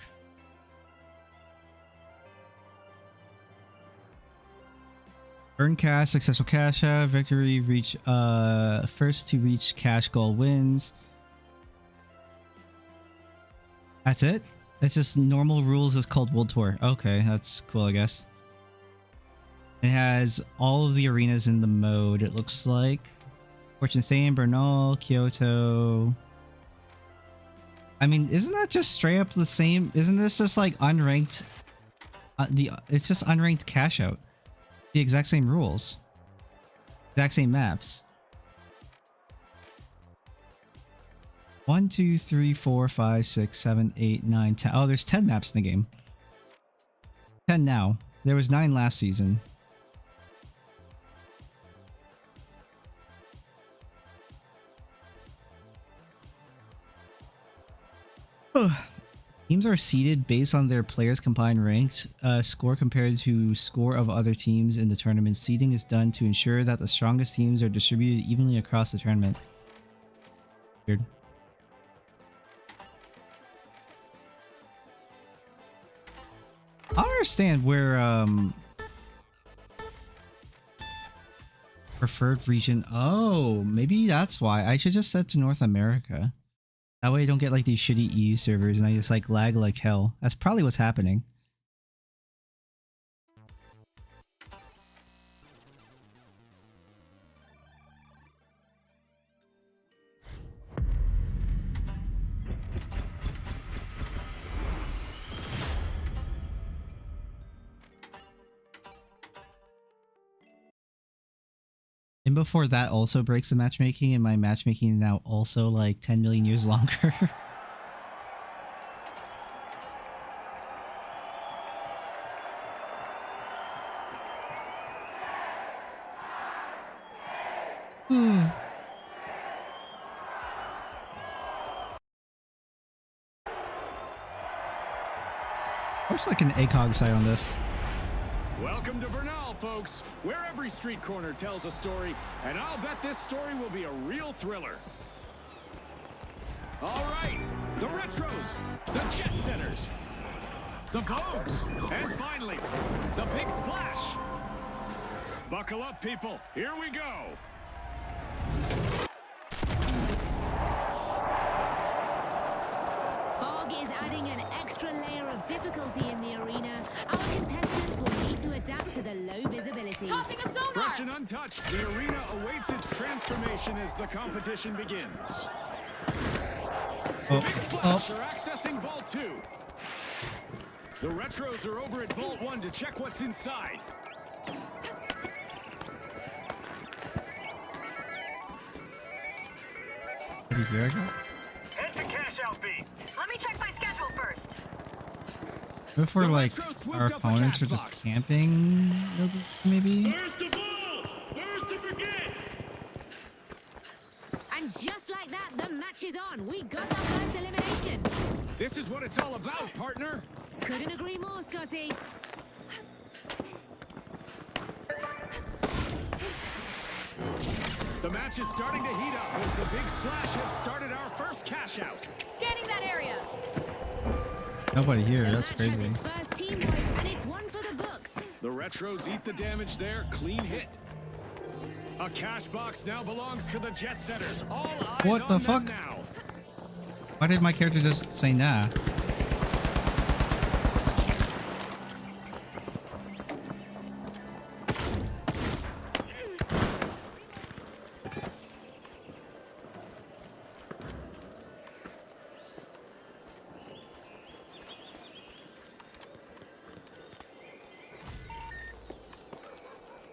Earn cash, successful cash out, victory, reach first to reach cash goal wins. That's it? It's just normal rules is called World Tour. Okay, that's cool, I guess. It has all of the arenas in the mode, it looks like. Fortune Stain, Bernal, Kyoto. I mean, isn't that just straight up the same? Isn't this just like unranked? It's just unranked cash out. The exact same rules. Exact same maps. 1, 2, 3, 4, 5, 6, 7, 8, 9, 10. Oh, there's 10 maps in the game. 10 now. There was 9 last season. Teams are seeded based on their players' combined ranked score compared to score of other teams in the tournament. Seeding is done to ensure that the strongest teams are distributed evenly across the tournament. Weird. I don't understand where preferred region. Oh, maybe that's why. I should just set to North America. That way I don't get like these shitty EU servers and I just like lag like hell. That's probably what's happening. And before that also breaks the matchmaking, and my matchmaking is now also like 10 million years longer. I wish like an ACOG site on this. Welcome to Bernal, folks, where every street corner tells a story, and I'll bet this story will be a real thriller. All right, the Retros, the Jet Setters, the Vogues, and finally, the Big Splash. Buckle up, people. Here we go. Fog is adding an extra layer of difficulty in the arena. Our contestants will need to adapt to the low visibility. Tossing a sonar! Fresh and untouched, the arena awaits its transformation as the competition begins. Big Splash are accessing Vault 2. The Retros are over at Vault 1 to check what's inside. Head to cash out B. Let me check my schedule first. Before like our opponents are just camping, maybe? First of all, first to forget. And just like that, the match is on. We got our first elimination. This is what it's all about, partner. Couldn't agree more, Scotty. The match is starting to heat up as the Big Splash has started our first cash out. Scanning that area. Nobody here, The that's match has crazy. its first team wipe, and it's one for the books. The Retros eat the damage there, clean hit. A cash box now belongs to the Jet Setters. All eyes What on the them fuck? now. Why did my character just say nah?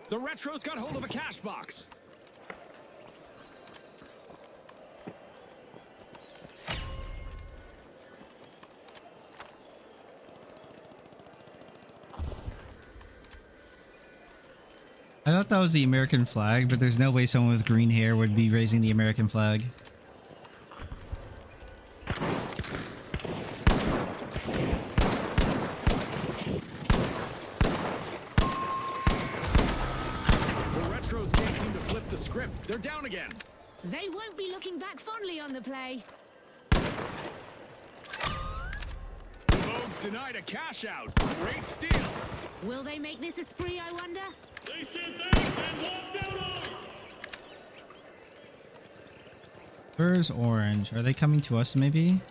The Retros got hold of a cash box. I thought that was the American flag, but there's no way someone with green hair would be raising the American flag. They're down again. They won't be looking back fondly on the play. Vogues denied a cash out. Great steal. Will they make this a spree, I wonder? They said thanks and walked out on. Where's orange? Are they coming to us maybe?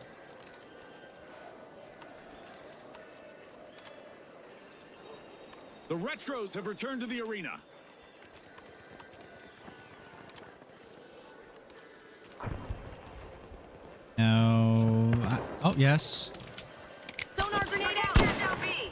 The Retros have returned to the arena. No. Oh, yes. Sonar grenade out. Shall be.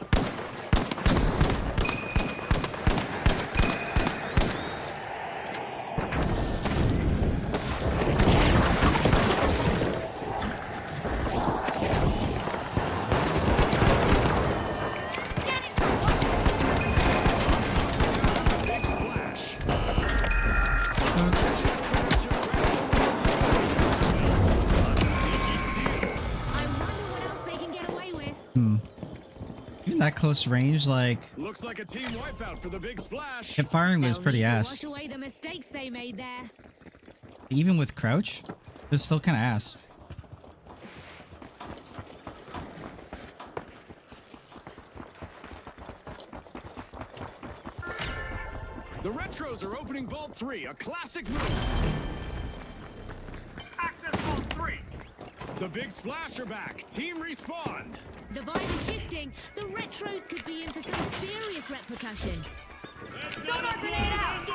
Big splash. Even that close range, like, Looks like a team wipeout for the big splash. hip firing was They'll pretty need to ass. wash away the mistakes they made there. Even with crouch, it was still kind of ass. The Retros are opening Vault 3, a classic move. Access Vault 3. The big splash are back. Team respawned. The vibe is shifting. The Retros could be in for some serious repercussion. Sonar grenade out.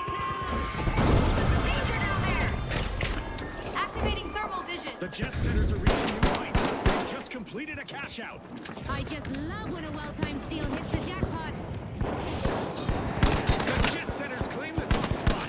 Danger down there. Activating thermal vision. The jet setters are reaching new heights. They just completed a cash out. I just love when a well-timed steal hits the jackpot. The jet setters claim the top spot.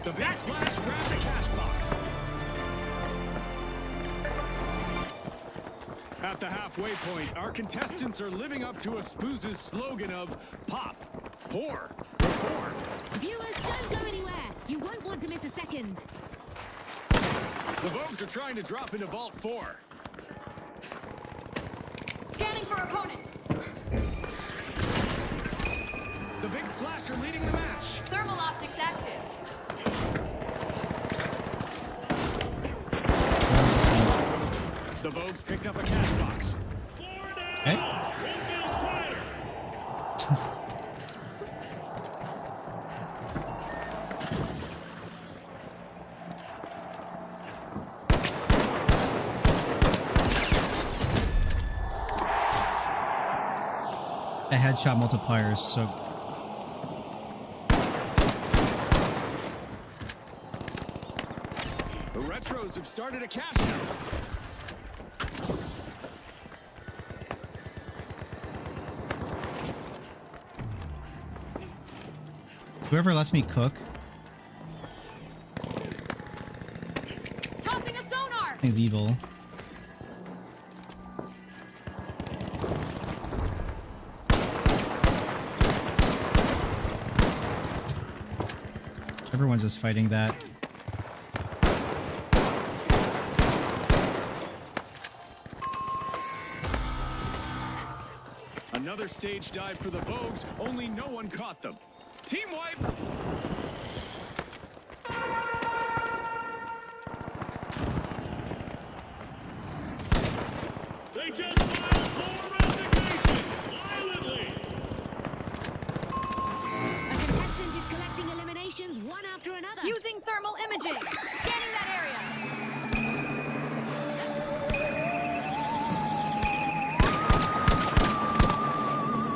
The big splash grabbed the cash box. At the halfway point, our contestants are living up to a Spooz's slogan of pop, pour, reform. Viewers, don't go anywhere. You won't want to miss a second. The Vogues are trying to drop into Vault 4. Scanning for opponents. The big splash are leading the match. Thermal optics active. The Vogues picked up a cash box. Okay. The headshot multiplier is so. The Retros have started a cash out. Whoever lets me cook, Tossing a sonar. thing's evil. Everyone's just fighting that. Another stage dive for the Vogues, only no one caught them. Team wipe! They just filed for resignation violently. A contestant is collecting eliminations one after another. Using thermal imaging. Scanning that area.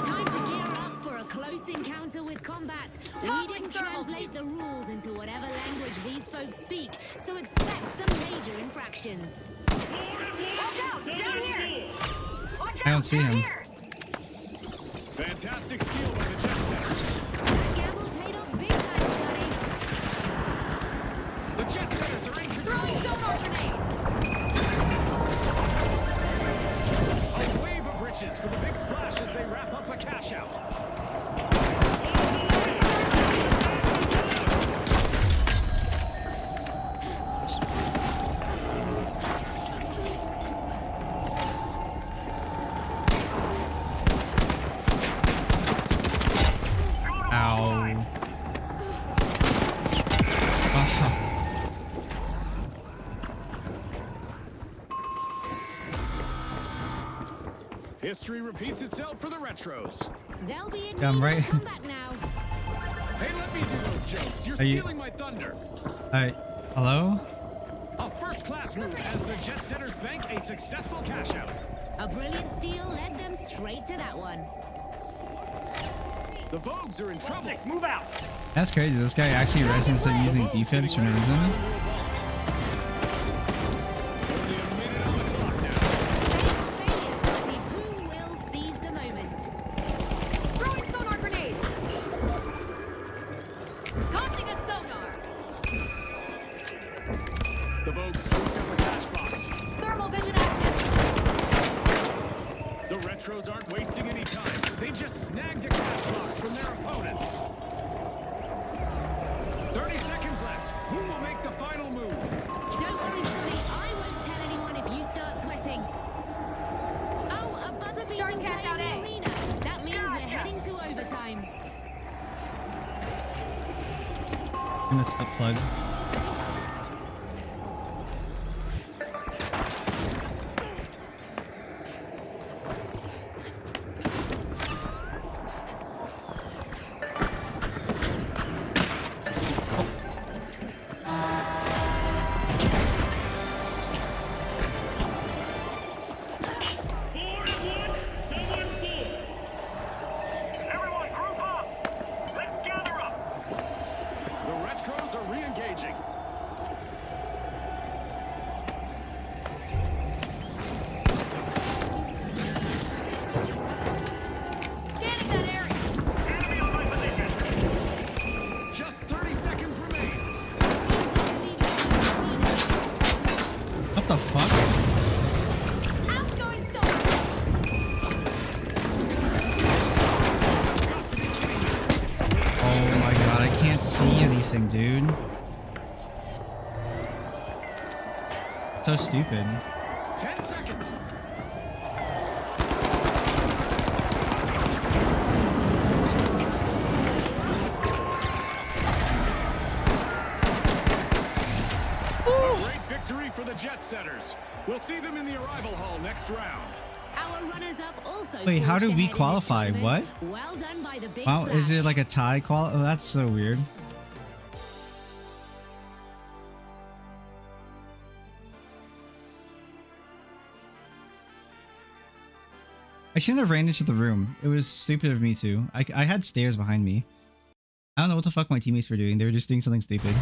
Time to gear up for a close encounter with combat. We Toppling didn't thermal translate the rules into whatever language these folks speak, so expect some major infractions. Watch out! Down here! Watch out! I don't see down him. Here. Fantastic steal by the jet setters. That gamble paid off big time, Scotty. The jet setters are in Throwing control. sonar grenade. A wave of riches for the big splash as they wrap up a cash out. Ow. Ah. History repeats itself for the retros. They'll be in Yeah, I'm need of a right. comeback now. Hey, let me do those jokes. You're Are you- stealing my thunder. Alright. Hello? A first-class move as the jet setters bank a successful cash out. A brilliant steal led them straight to that one. The Vogues are in trouble. Move out. That's crazy. This guy actually rests on using defense for no reason. Only a minute on the clock now. Failure, Scotty. Who will seize the moment? Throwing sonar grenade. Tossing a sonar. The Vogues swooped up a cash box. Thermal vision active. The retros aren't wasting any time. They just snagged a cash box from their opponents. 30 seconds left. Who will make the final move? Don't worry, Scotty. I won't tell anyone if you start sweating. Oh, a buzzer-beating Charge cash play in out the A. arena. That means we're heading to overtime. I'm gonna split plug. Forward once, someone's full. Everyone group up. Let's gather up. The retros are re-engaging. Scanning that area. Enemy on my position. Just 30 seconds remain. What the fuck? Outgoing sonar. Got to be kidding me. Oh my god, I can't see anything, dude. So stupid. 10 seconds. A great victory for the jet setters. We'll see them in the arrival hall next round. Our runners-up also. Wait, how forged do we ahead in this qualify? tournament. What? Well done by the big Wow, is it splash. like a tie qual? Oh, that's so weird. I shouldn't have ran into the room. It was stupid of me too. I had stairs behind me. I don't know what the fuck my teammates were doing. They were just doing something stupid.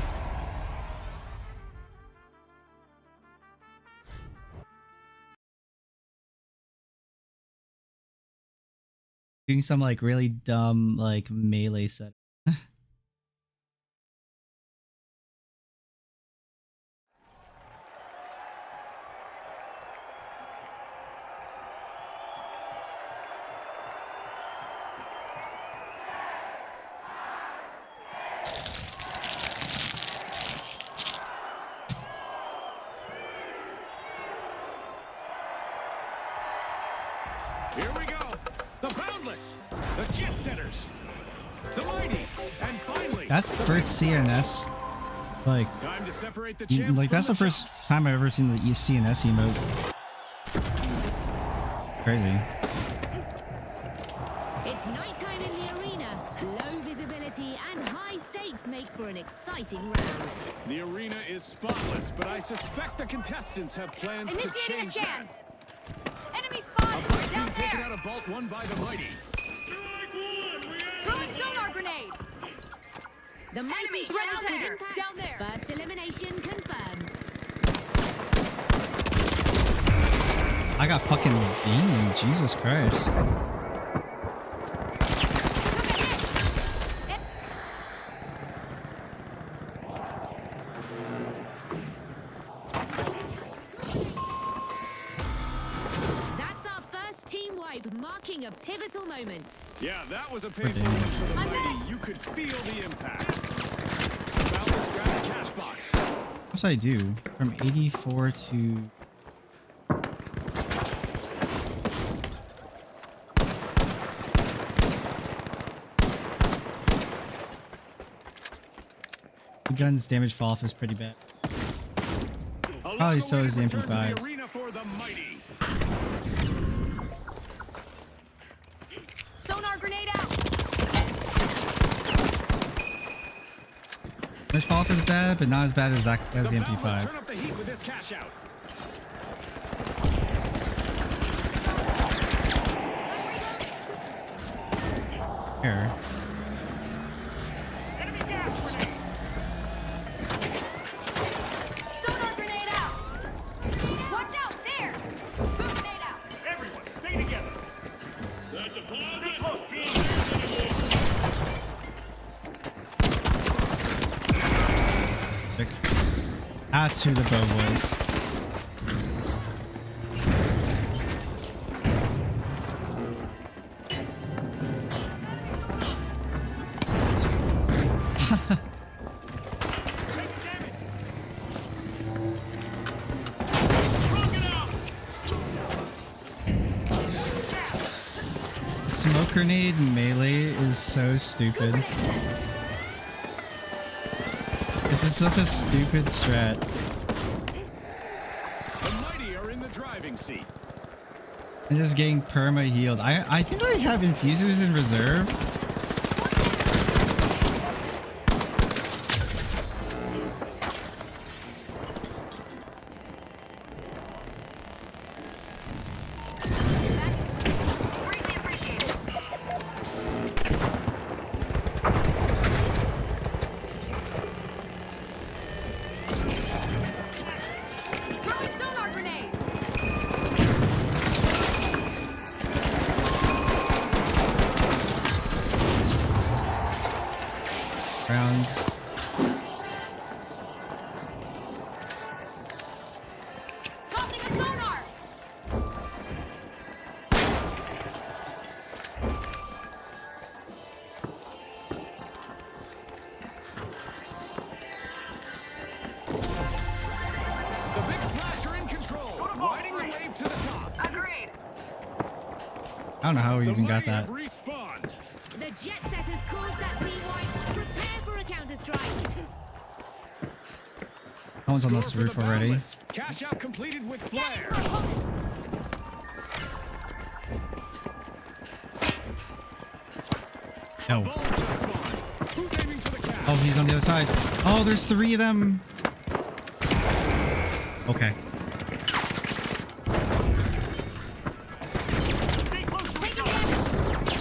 Doing some like really dumb like melee set. Here we go. The Boundless, the Jet Setters, the Mighty, and finally, That's the first CNS. Like, time to separate the champs like from that's the the first chumps. time I've ever seen the CNS emote. Crazy. It's nighttime in the arena. Low visibility and high stakes make for an exciting round. The arena is spotless, but I suspect the contestants have plans to Initiating a change scan. that. Enemy A spotted. bite Down being taken there. out of Vault 1 by the mighty. Throwing sonar grenade. The mighty Enemy shot right out with there. impact. Down there. First elimination confirmed. I got fucking beamed. Jesus Christ. That's our first team wipe, marking a pivotal moment. Yeah, that was a painful damn. one for the I'm mighty. back. You could feel the impact. Balance, grab the cash box. What's I do? From 84 to... The gun's damage fall off is pretty bad. Probably so is the Return to MP5. the arena for the mighty. Sonar grenade out. Damage fall off is bad, but not as bad as that as the Boundless MP5. turn up the heat with this cash out. Here. Enemy gas grenade. Sonar grenade out. Watch out there. Boom grenade out. Everyone, stay together. That deposit. Stay close, team. Sick. That's who the bow was. Smoke grenade melee is so stupid. This is such a stupid strat. The mighty are in the driving seat. And just getting perma healed. I think I have infusers in reserve. Greatly appreciated. Throwing sonar grenade. Rounds. Tossing a sonar. The big splash are in control. Riding the wave to the top. Agreed. I don't know how we The even got mighty that. have respawned. The jet setters caused that team wipe. Prepare for a counter-strike. No one's on Score this for the roof already. Boundless. Cash out completed with Scanning flair. for opponent. No. Vault just spawned. Who's aiming for the cash? Oh, he's on the other side. Oh, there's 3 of them. Okay. Stay close to each Taking other. damage.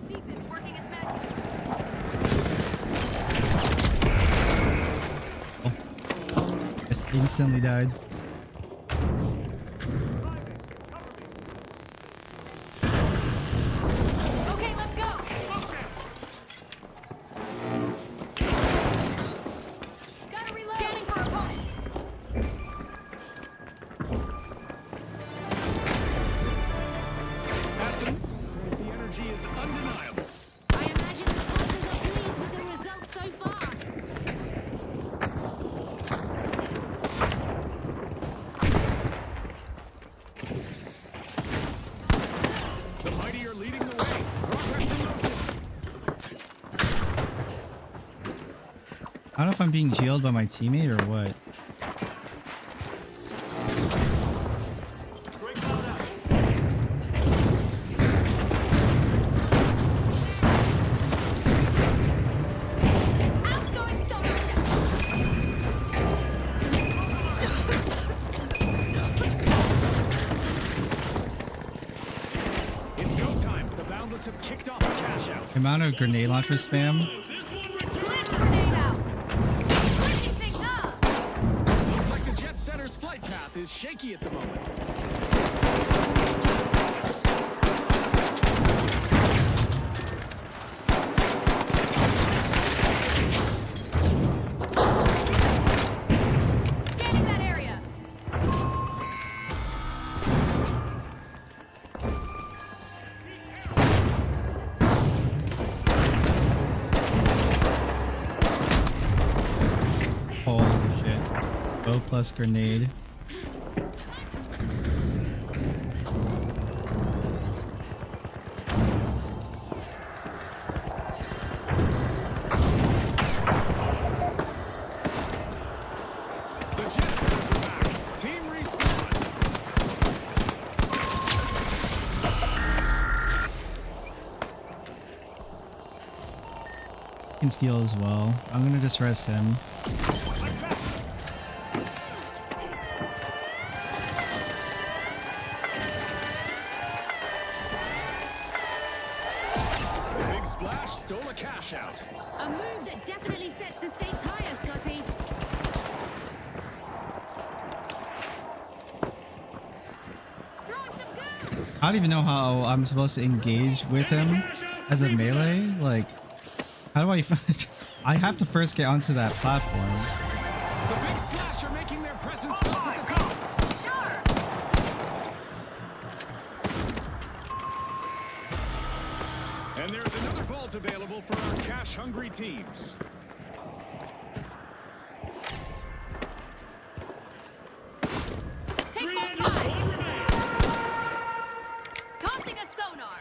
Defense working its magic. Just instantly died. Okay, let's go. Gotta reload. Scanning for opponents. Captain, the energy is undeniable. I imagine the sponsors are pleased with the results so far. The mighty are leading the way. Progress in motion. I don't know if I'm being healed by my teammate or what. Break that out. amount of grenade launcher spam. Blitz grenade out. Blitzing things up. Looks like the jet setter's flight path is shaky at the moment. Scanning that area. Holy shit. O plus grenade. The jet setters are back. Team respawn. Can steal as well. I'm gonna just res him. The big splash stole a cash out. A move that definitely sets the stakes higher, Scotty. Throwing some goo. I don't even know how I'm supposed to engage with him as a melee. Like, how do I? I have to first get onto that platform. The big splash are making their presence felt at the top. Sure. And there's another vault available for our cash-hungry teams. Take both sides. Tossing a sonar.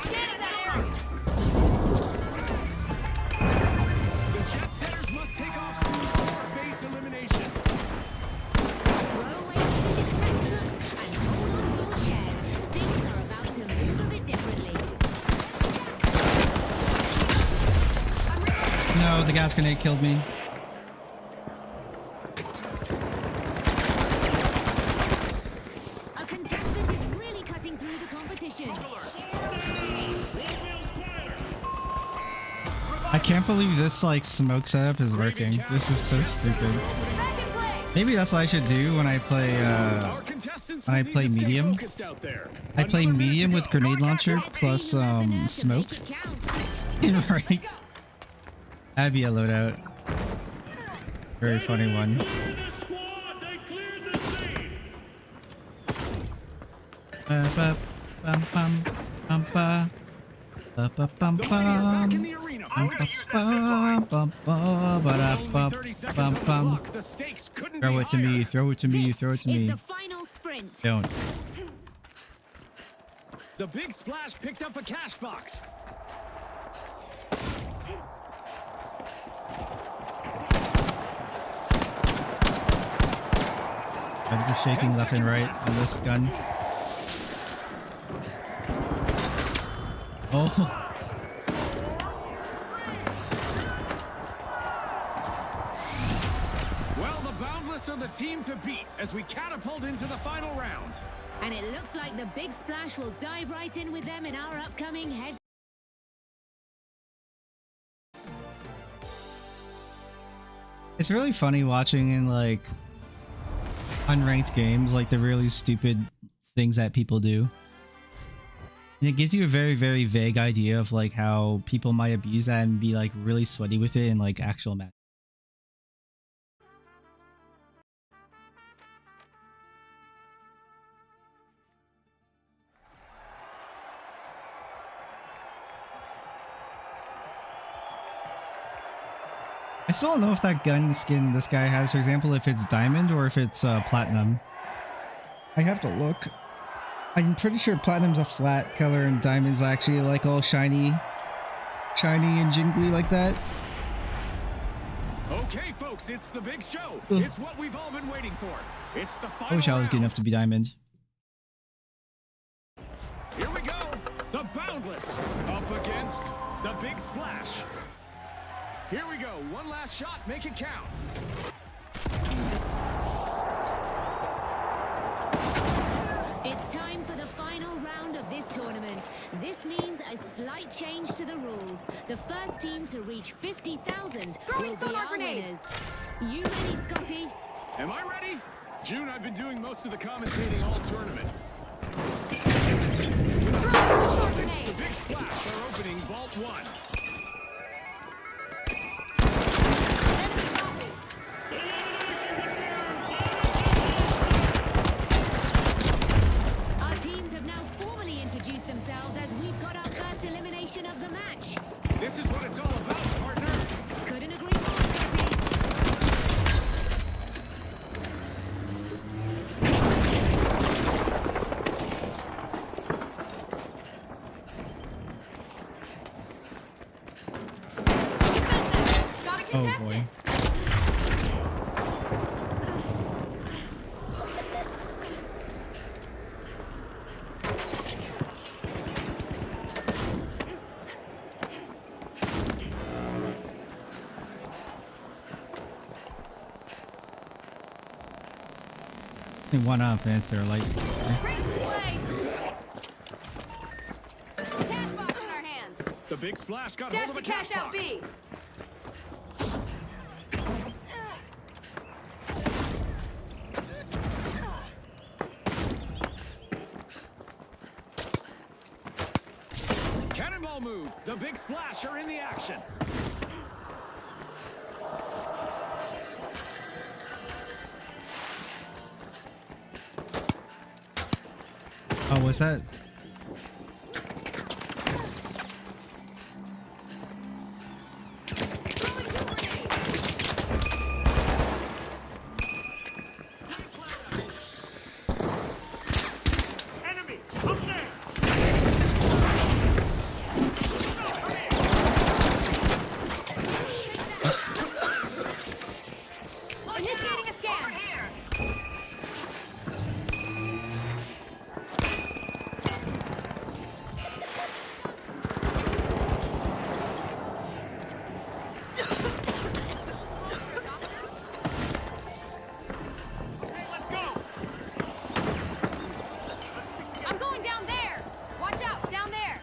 Scanning that area. The jet setters must take off soon or face elimination. Throw away limited textbooks and hold on to your chairs. Things are about to move a bit differently. No, the gas grenade killed me. A contestant is really cutting through the competition. I can't believe this like smoke setup is working. This is so stupid. Back in play. Maybe that's what I should do when I play Our contestants when I will need play to stay medium. focused out there. I play Another minute medium to with go. grenade launcher plus smoke. Right. That'd be a loadout. Very funny one. The squad, they cleared the scene. The Mighty are back in the arena, folks. Only 30 seconds on the clock. The stakes couldn't Throw be it to higher. me, throw it to me, throw it to This is me. the final sprint. Don't. The big splash picked up a cash box. I'm just shaking left and right on this gun. Oh. Well, the Boundless are the team to beat as we catapult into the final round. And it looks like the big splash will dive right in with them in our upcoming head. It's really funny watching in like unranked games, like the really stupid things that people do. And it gives you a very, very vague idea of like how people might abuse that and be like really sweaty with it in like actual matches. I still don't know if that gun skin this guy has, for example, if it's diamond or if it's platinum. I have to look. I'm pretty sure platinum's a flat color and diamond's actually like all shiny and jingly like that. Okay, folks, it's the big show. It's what we've all been waiting for. It's the final I wish I was good round. enough to be diamond. Here we go. The Boundless up against the Big Splash. Here we go. One last shot. Make it count. It's time for the final round of this tournament. This means a slight change to the rules. The first team to reach 50,000 will be our winners. You ready, Scotty? Am I ready? June, I've been doing most of the commentating all tournament. The Big Splash are opening Vault 1. Our teams have now formally introduced themselves as we've got our first elimination of the match. This is what it's all about, partner. Couldn't agree more, Scotty. Gotta Oh contest boy. it. They one up and it's their lights. Great play. Cash box in our hands. The Big Splash got Dash hold of to a cash out box. B. Cannonball move. The Big Splash are in the action. Oh, was that? Enemy! Up there! Initiating a scan. Hey, let's go! I'm going down there. Watch out, down there.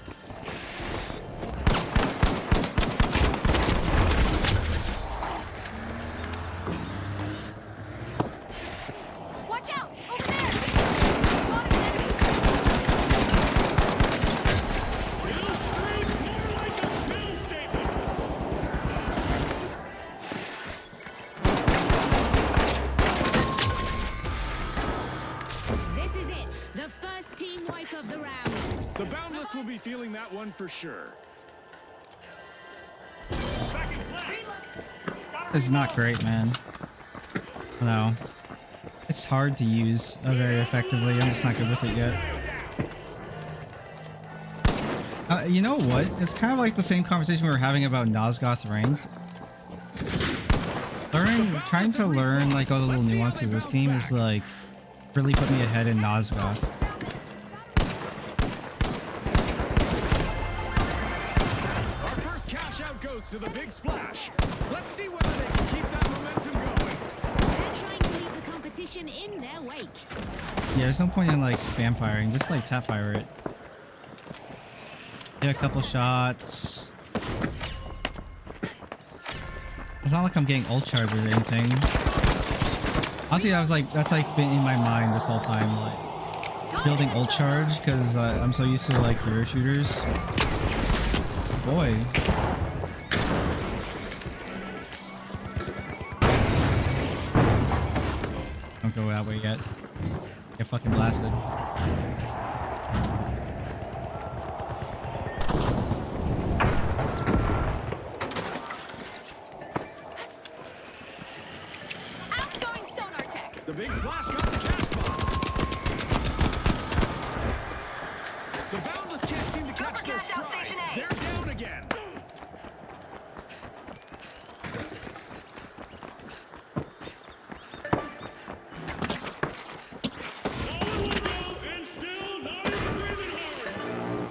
Watch out, over there. Spotted an enemy. Kill streak more like a skill statement! This is it. The first team wipe of the round. The Boundless will be feeling that one for sure. Back in play! This is not great, man. No. It's hard to use very effectively. I'm just not good with it yet. You know what? It's kind of like the same conversation we were having about Nosgoth ranked. Trying to learn like all the little nuances of this game is like really put me ahead in Nosgoth. Our first cash out goes to the Big Splash. Let's see whether they can keep that momentum going. They're trying to leave the competition in their wake. Yeah, there's no point in like spam firing, just like tap fire it. Get a couple shots. It's not like I'm getting ult charge or anything. Honestly, I was like, that's like been in my mind this whole time, like building ult charge because I'm so used to like hero shooters. Boy. Don't go that way yet. Get fucking blasted. Outgoing sonar check. The Big Splash got the cash box. The Boundless can't seem to catch for their cash out stride. station A. They're down again. Solid will go, and still not even breathing hard!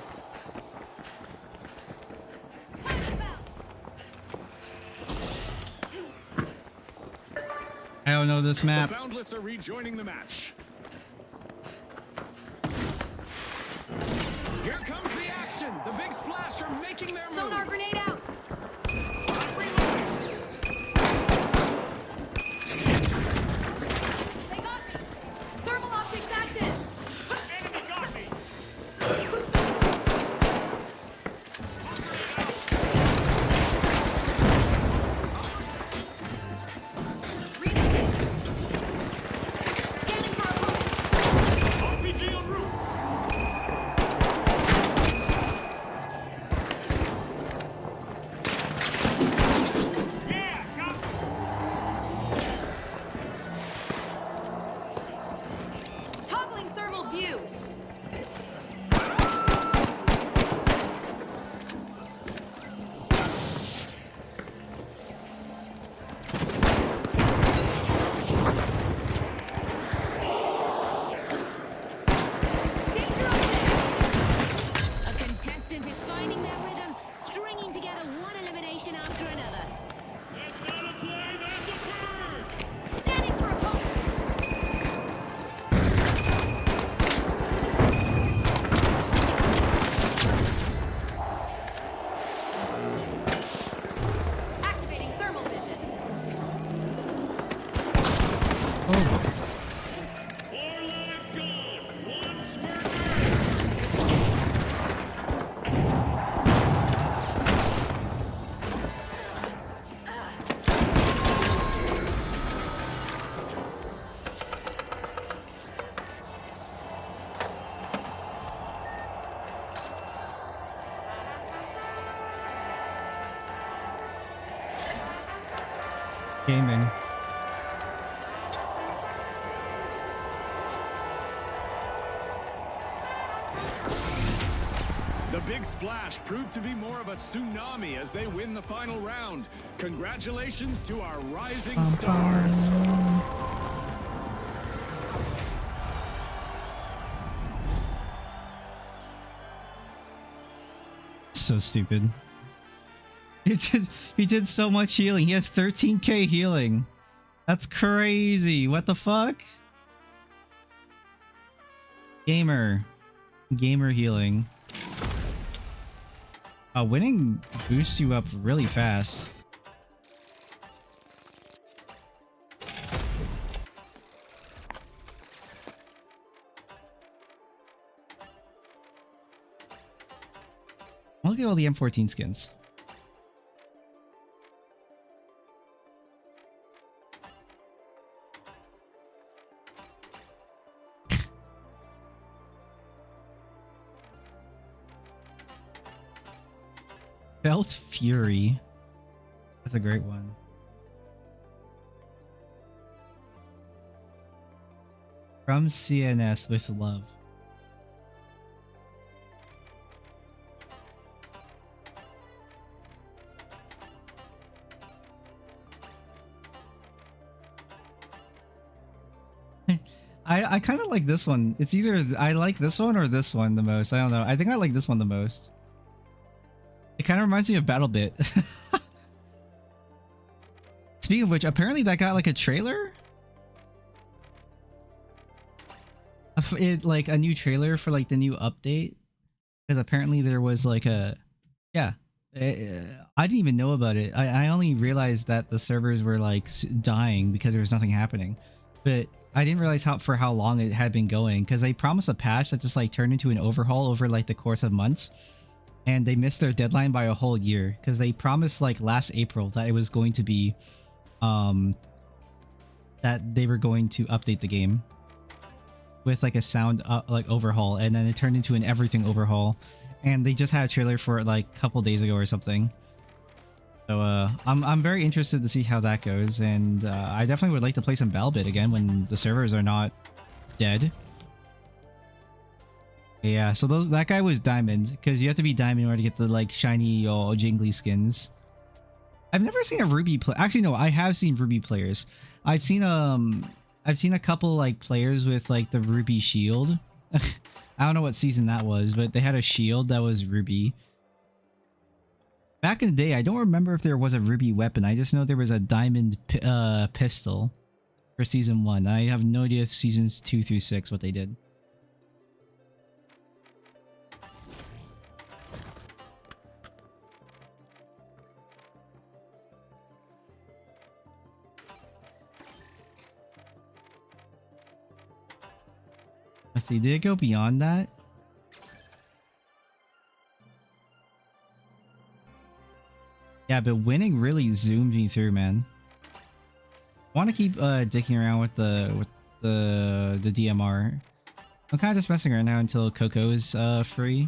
I don't know this The map. Boundless are rejoining the match. The big splash are making their move. Sonar grenade out. They got me. Thermal optics active. Enemy got me. Reloading. Scanning for opponent. RPG en route. Yeah, got me. Toggling thermal view. A contestant is finding their rhythm, stringing together one elimination after another. That's not a play, that's a bird. Scanning for opponent. Activating thermal vision. Oh, Four lives gone. One smirker. gaming. The big splash proved to be more of a tsunami as they win the final round. Congratulations to our rising stars. So stupid. He did so much healing. He has 13k healing. That's crazy. What the fuck? Gamer healing. Winning boosts you up really fast. Look at all the M14 skins. Felt Fury. That's a great one. From CNS with love. I kind of like this one. It's either I like this one or this one the most. I don't know. I think I like this one the most. It kind of reminds me of BattleBit. Speaking of which, apparently that got like a trailer? Like a new trailer for like the new update? Because apparently there was like a... Yeah. I didn't even know about it. I only realized that the servers were like dying because there was nothing happening. But I didn't realize for how long it had been going, because they promised a patch that just like turned into an overhaul over like the course of months. And they missed their deadline by a whole year because they promised like last April that it was going to be that they were going to update the game with like a sound like overhaul, and then it turned into an everything overhaul, and they just had a trailer for it like a couple days ago or something. So I'm very interested to see how that goes, and I definitely would like to play some BattleBit again when the servers are not dead. Yeah, so that guy was diamond, because you have to be diamond in order to get the like shiny or jingly skins. I've never seen a Ruby play. Actually, no, I have seen Ruby players. I've seen a couple like players with like the Ruby shield. I don't know what season that was, but they had a shield that was Ruby. Back in the day, I don't remember if there was a Ruby weapon. I just know there was a diamond pistol for season 1. I have no idea seasons 2 through 6 what they did. Let's see, did it go beyond that? Yeah, but winning really zoomed me through, man. Want to keep dicking around with the DMR. I'm kind of just messing around now until Coco is free.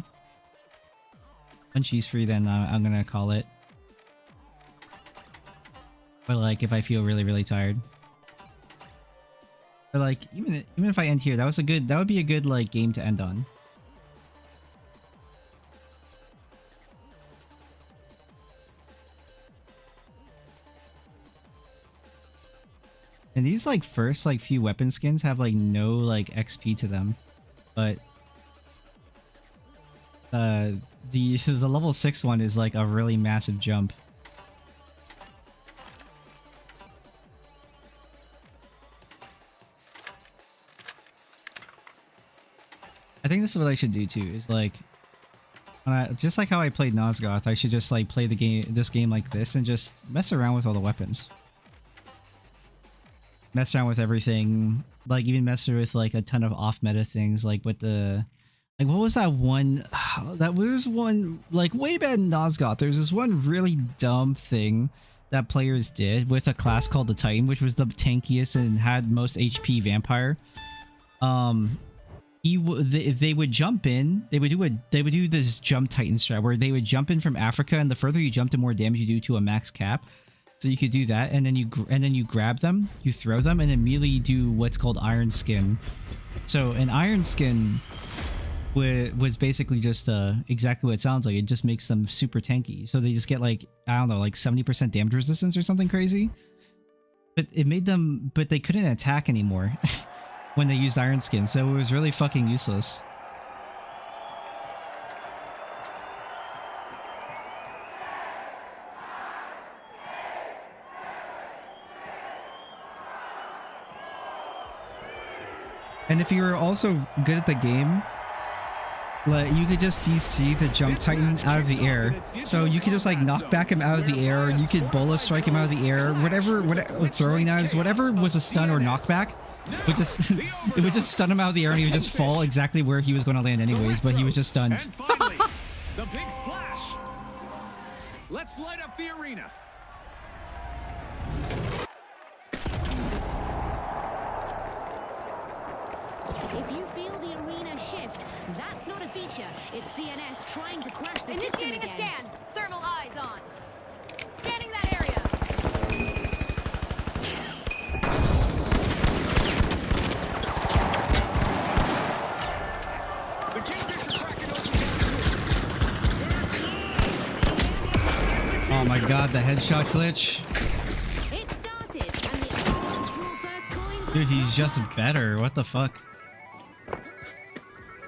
When she's free, then I'm gonna call it. But like, if I feel really tired. But like, even if I end here, that would be a good like game to end on. And these like first like few weapon skins have like no like XP to them, but the level 6 one is like a really massive jump. I think this is what I should do too, is like just like how I played Nosgoth, I should just like play this game like this and just mess around with all the weapons. Mess around with everything, like even mess with like a ton of off meta things, like with the like what was that one that was one like way back in Nosgoth. There's this one really dumb thing that players did with a class called the Titan, which was the tankiest and had most HP vampire. They would jump in, they would do this jump Titan strat where they would jump in from Africa, and the further you jump, the more damage you do to a max cap. So you could do that, and then you grab them, you throw them, and immediately do what's called Iron Skin. So an Iron Skin was basically just exactly what it sounds like. It just makes them super tanky. So they just get like, I don't know, like 70% damage resistance or something crazy. But it made them, but they couldn't attack anymore when they used Iron Skin. So it was really fucking useless. And if you were also good at the game, like you could just see the jump Titan out of the air. So you could just like knock back him out of the air. You could bola strike him out of the air. Whatever throwing knives, whatever was a stun or knockback, it would just stun him out of the air, and he would just fall exactly where he was going to land anyways. But he was just stunned. And finally, the big splash. Let's light up the arena. If you feel the arena shift, that's not a feature. It's CNS trying to crash the Initiating system a again. scan. Thermal eyes on. Scanning that area. The Kingfisher cracking open. Oh my god, the headshot glitch. It started, and the Overwatch draw first coins. Dude, he's just better. What the fuck?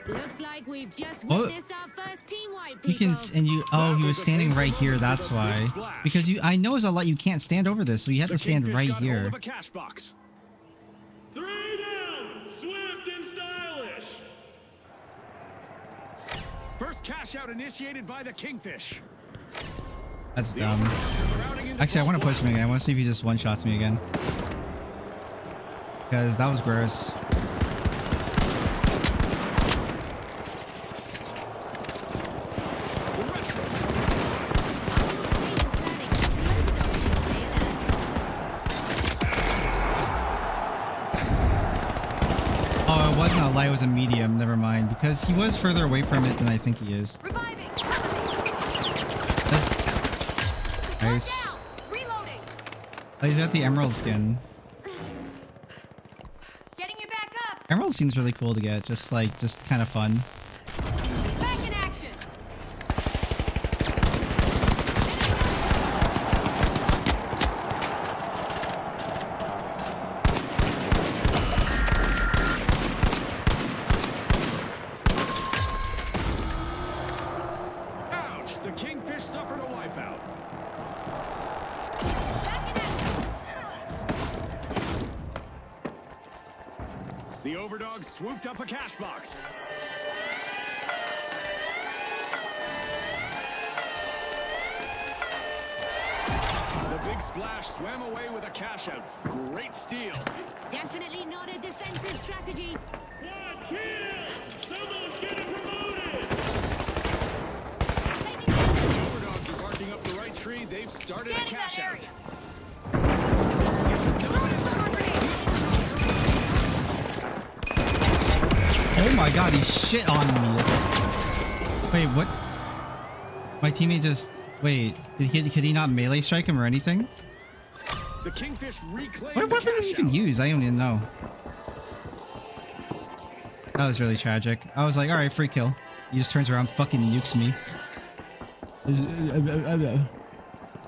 Looks like we've just What? witnessed our first team wipe, people. You can, and you, oh, he was standing right here, that's why. Because I know as a lot you can't stand over this, so you have to stand Kingfish right got hold here. of a cash box. 3 down! Swift and stylish! First cash out initiated by the Kingfish. That's dumb. Actually, I want to push him again. I want to see if he just one-shots me again. Because that was gross. Oh, it wasn't a light, it was a medium. Never mind. Because he was further away from it than I think he is. Reviving. That's nice. Reloading. Oh, he's got the emerald skin. Getting you back up. Emerald seems really cool to get. Just kind of fun. Back in action. Ouch! The Kingfish suffered a wipeout. Back in action. The Overdog swooped up a cash box. The big splash swam away with a cash out. Great steal. Definitely not a defensive strategy. Quad Someone's getting promoted! The overdogs are barking up the right tree. They've started a Scanning cash that out. area. Throwing sonar grenade. Oh my god, he shit on me. Wait, what? My teammate just... Wait, could he not melee strike him or anything? The Kingfish reclaimed What the weapon did cash he even out. use? I don't even know. That was really tragic. I was like, alright, free kill. He just turns around, fucking nukes me.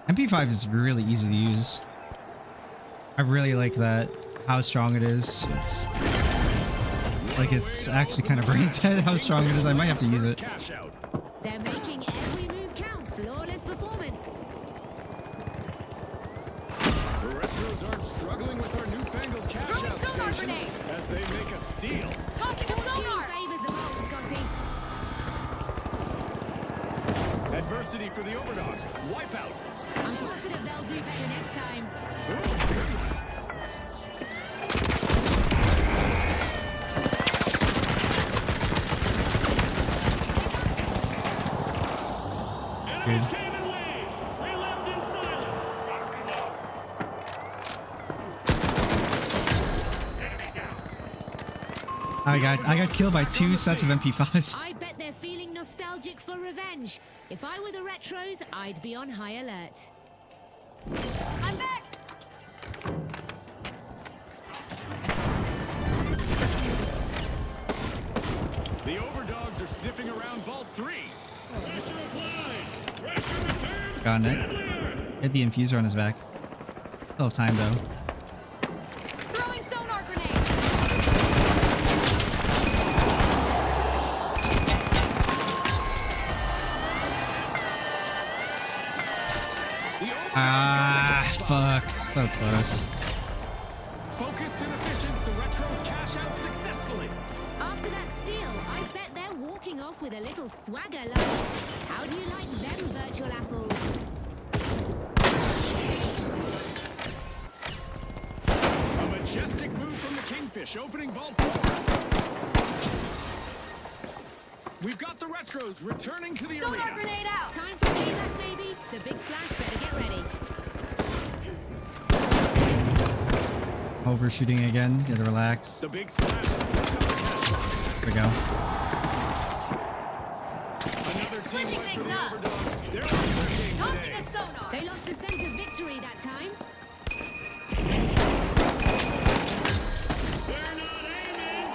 MP5 is really easy to use. I really like that. How strong it is. It's actually kind of brain dead how strong it is. I might have to use it. Cash out. They're making every move count. Flawless performance. The Retros aren't struggling with our newfangled cash Throwing out sonar stations grenade. as they make a steal. Tossing a sonar. Favors the most, Scotty. Adversity for the overdogs. Wipeout. I'm positive they'll do better next time. Ooh, good one. Enemies came in waves. They left in silence. I got killed by 2 sets of MP5s. I bet they're feeling nostalgic for revenge. If I were the Retros, I'd be on high alert. I'm back. The overdogs are sniffing around Vault 3. Pressure applied. Pressure returned. Got it. Hit the infuser on his back. Still have time though. Throwing sonar grenade. Ah, fuck. So close. Focused and efficient, the Retros cash out successfully. After that steal, I bet they're walking off with a little swagger like, how do you like them virtual apples? A majestic move from the Kingfish, opening Vault 4. We've got the Retros returning to the Sonar arena. grenade out. Time for payback, baby. The big splash better get ready. Overshooting again. Gotta relax. The big splash. There we go. Another team Switching wipe for things the up. overdogs. They're on their game Tossing today. a sonar. They lost the sense of victory that time. They're not aiming.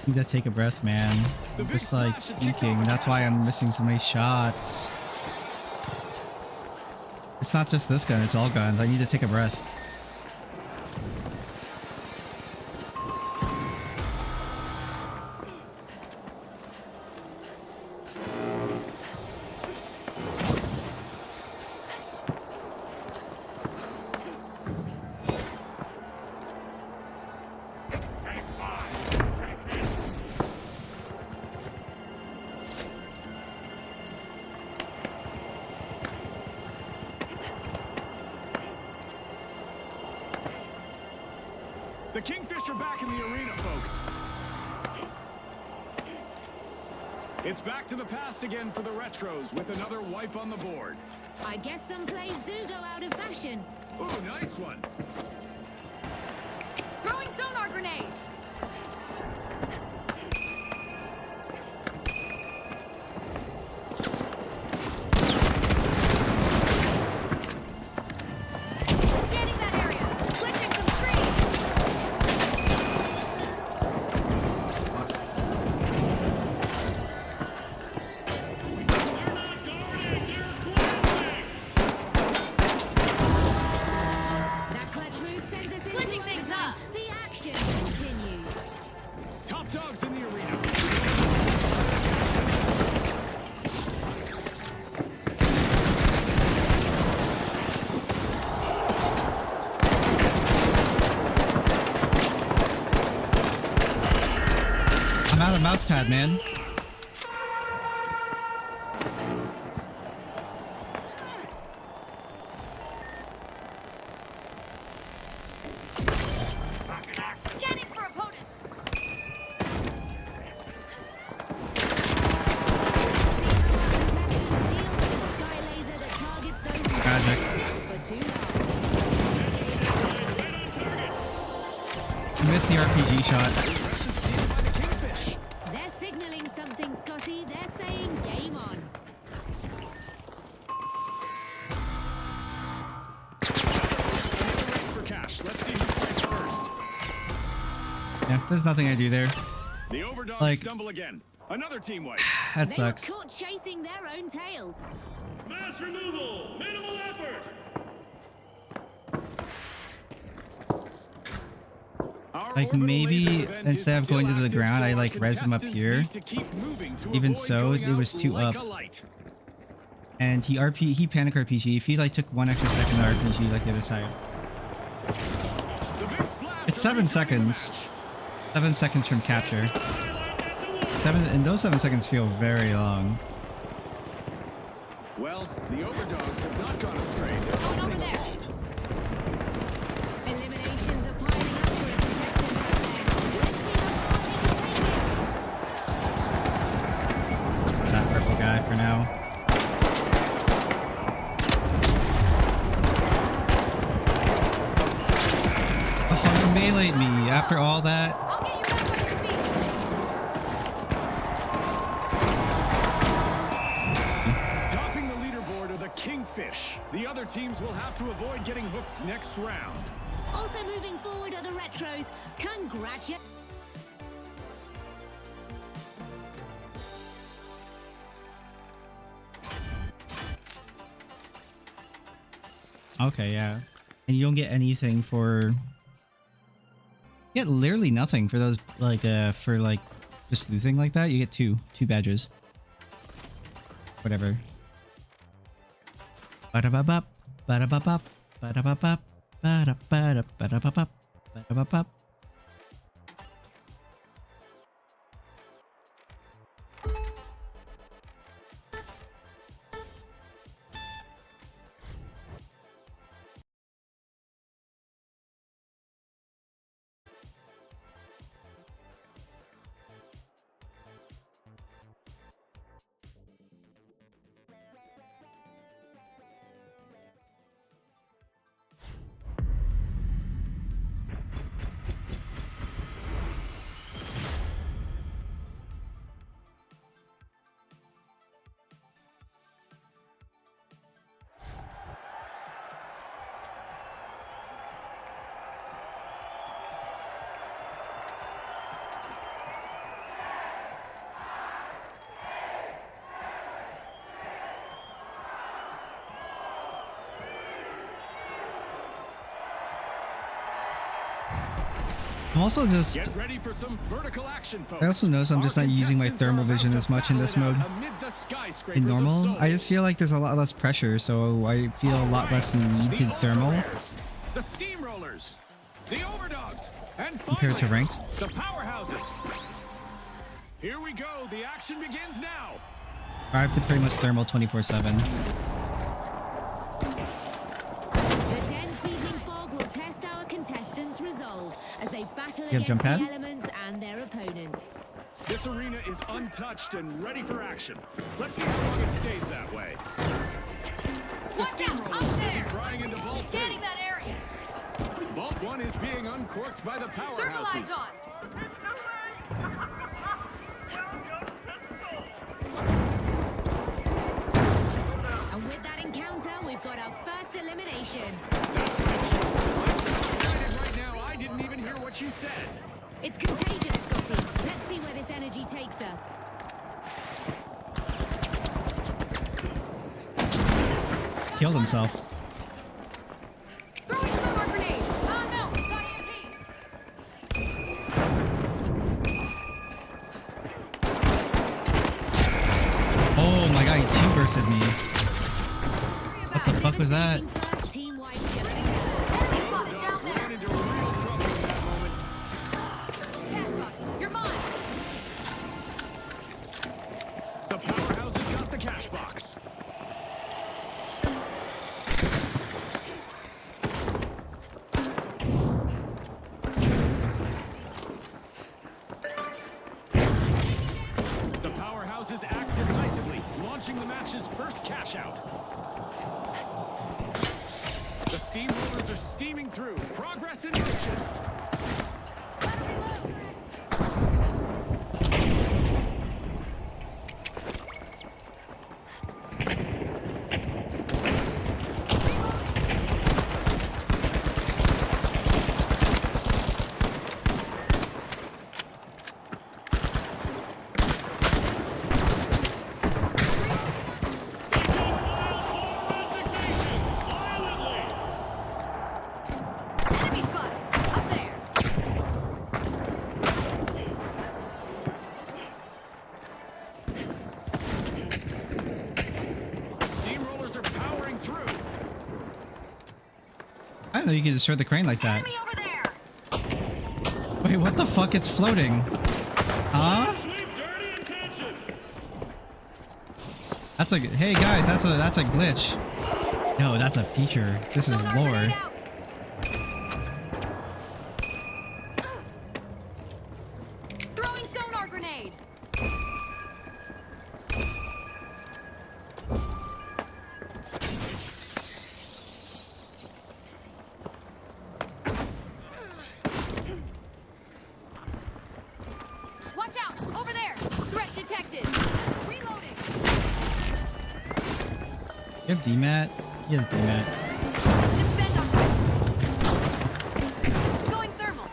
Need to take a breath, man. I'm just like peeking. That's why I'm missing so many shots. It's not just this gun, it's all guns. I need to take a breath. The Kingfish are back in the arena, folks. It's back to the past again for the Retros with another wipe on the board. I guess some plays do go out of fashion. Ooh, nice one. Throwing sonar grenade. Scanning that area. Switching some trees. They're not guarding. They're closing. That clutch move sends us into Switching things overtime. up. The action continues. Top dogs in the arena. I'm out of mouse pad, man. too long. I missed the RPG shot. They're signaling something, Scotty. They're saying game on. Race for cash. Let's see who strikes first. Yeah, there's nothing I do there. The overdogs Like- stumble again. Another team wipe. That They sucks. were caught chasing their own tails. Mass removal! Minimal effort! Our Like orbital maybe laser event is instead of still going to the active, ground, so I our like res him up contestants here. need to keep moving to Even avoid so, going it was out 2 like up. a light. And he panic RPG. If he like took 1 extra second to RPG like the other side. The big splash It's 7 to reclaim the seconds. match. 7 seconds from capture. 7 and those 7 seconds feel very long. Well, the overdogs have not gone astray. They're Over opening there. a vault. Eliminations are piling up for a contestant out there. Let's see how far they can take it. That purple guy for now. Oh, you meleeed me after all that. I'll get you back on your feet. Topping the leaderboard are the Kingfish. The other teams will have to avoid getting hooked next round. Also moving forward are the retros. Congratulations. Okay, yeah. And you don't get anything for... You get literally nothing for those, like, for, like, just losing like that. You get two badges. Whatever. Ba-da-ba-bop, ba-da-ba-bop, ba-da-ba-bop, ba-da-ba-da, ba-da-ba-bop, ba-da-ba-bop. I'm also just... Get ready for some vertical action, folks. I also notice I'm just not using my thermal vision as much in this mode. In normal, I just feel like there's a lot less pressure, so I feel a lot less need to thermal The steamrollers, the overdogs, and compared to finally, ranked. the powerhouses. Here we go. The action begins now. I have to pretty much thermal 24/7. The dense evening fog will test our contestants' resolve as they battle You have against jump the pad? elements and their opponents. This arena is untouched and ready for action. Let's see how long it stays that way. The Watch out! steamrollers Up are busy there! prying into Vault 2. Scanning that area. Vault 1 is being uncorked by the Thermalize powerhouses. on. And with that encounter, we've got our first elimination. That's right. I'm so excited right now, I didn't even hear what you said. It's contagious, Scotty. Let's see where this energy takes us. Killed himself. Throwing thermal grenade. Oh no! Got EMP. Oh my god, he 2-bursted me. What the fuck was that? Devastating first team wipe just ahead. Enemy spotted down Overdogs there. ran into real trouble in that moment. Cash box. You're mine. The powerhouses got the cash box. The powerhouses act decisively, launching the match's first cash out. The steamrollers are steaming through. Progress in motion. Gotta reload. Enemy spotted. Up there. The steamrollers are powering through. I didn't know you could destroy the crane like that. Enemy over there. Wait, what the fuck? It's floating. Huh? Sweep dirty intentions. That's a hey guys, that's a glitch. No, that's a feature. This is Sonar lore. grenade out. Throwing sonar grenade. Watch out! Over there! Threat detected! Reloading! You have DMAT? He has DMAT. Defend our going thermal!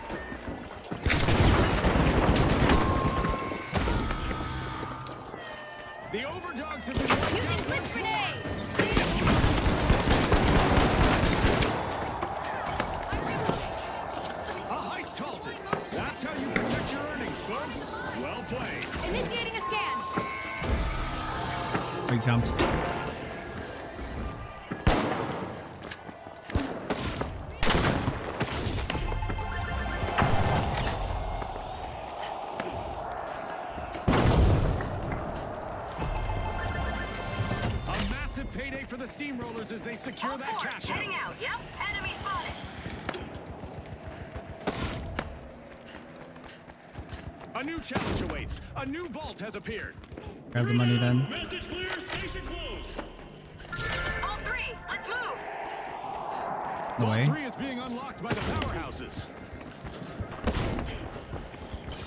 The overdogs have been wiped Using out blitz once more. grenade! I'm reloading! A heist halted. That's how you protect your earnings, folks. Well played. Initiating a scan! Big jumped. A massive payday for the steamrollers as they secure All that four, cash out. heading out. Yep, enemy spotted. A new challenge awaits. A new vault has appeared. Grab the money then. Message clear. Station closed. All three, let's move! No Vault way. 3 is being unlocked by the powerhouses.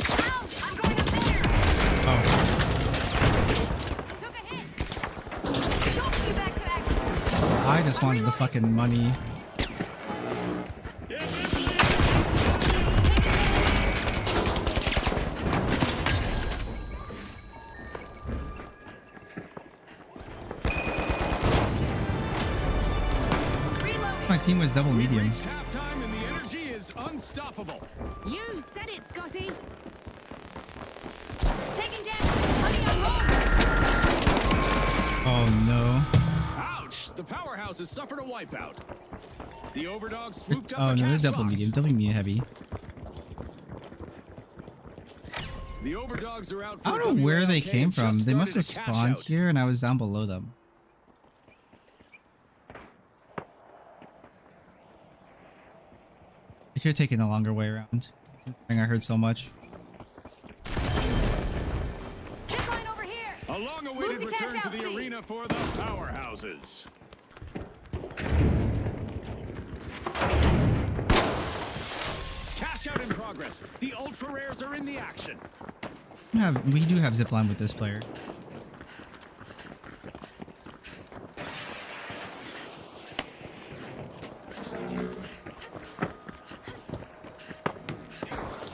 Out! I'm going up there! Oh. Took a hit! Don't be back to action! I just wanted the fucking money. Reloading! My team was double medium. Reached halftime and the energy is unstoppable. You said it, Scotty. Taking damage! Honey, I'm home! Oh no. Ouch! The powerhouses suffered a wipeout. The overdogs swooped up Oh the no, they're cash double box. medium. Double medium heavy. The overdogs are out for I don't know where they WLK came and from. just They must have started a cash spawned out. here and I was down below them. I should have taken a longer way around. Considering I heard so much. Zipline over here! A long-awaited Move to cash return to out the scene. arena for the powerhouses. Cash out in progress. The ultra rares are in the action. We do have zipline with this player.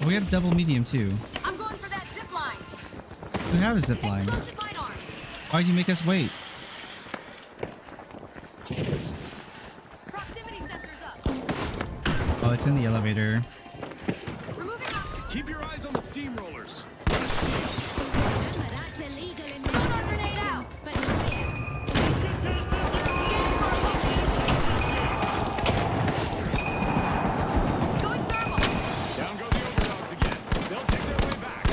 We have double medium too. I'm going for that zip line! We have a zipline. Explosive mine arm! Why'd you make us wait? Proximity sensors up! Oh, it's in the elevator. Removing oxygen! Keep your eyes on the steamrollers. Remember, that's illegal in Sonar most grenade out. jurisdictions, but not here. Going thermal! Down go the overdogs again. They'll take their way back.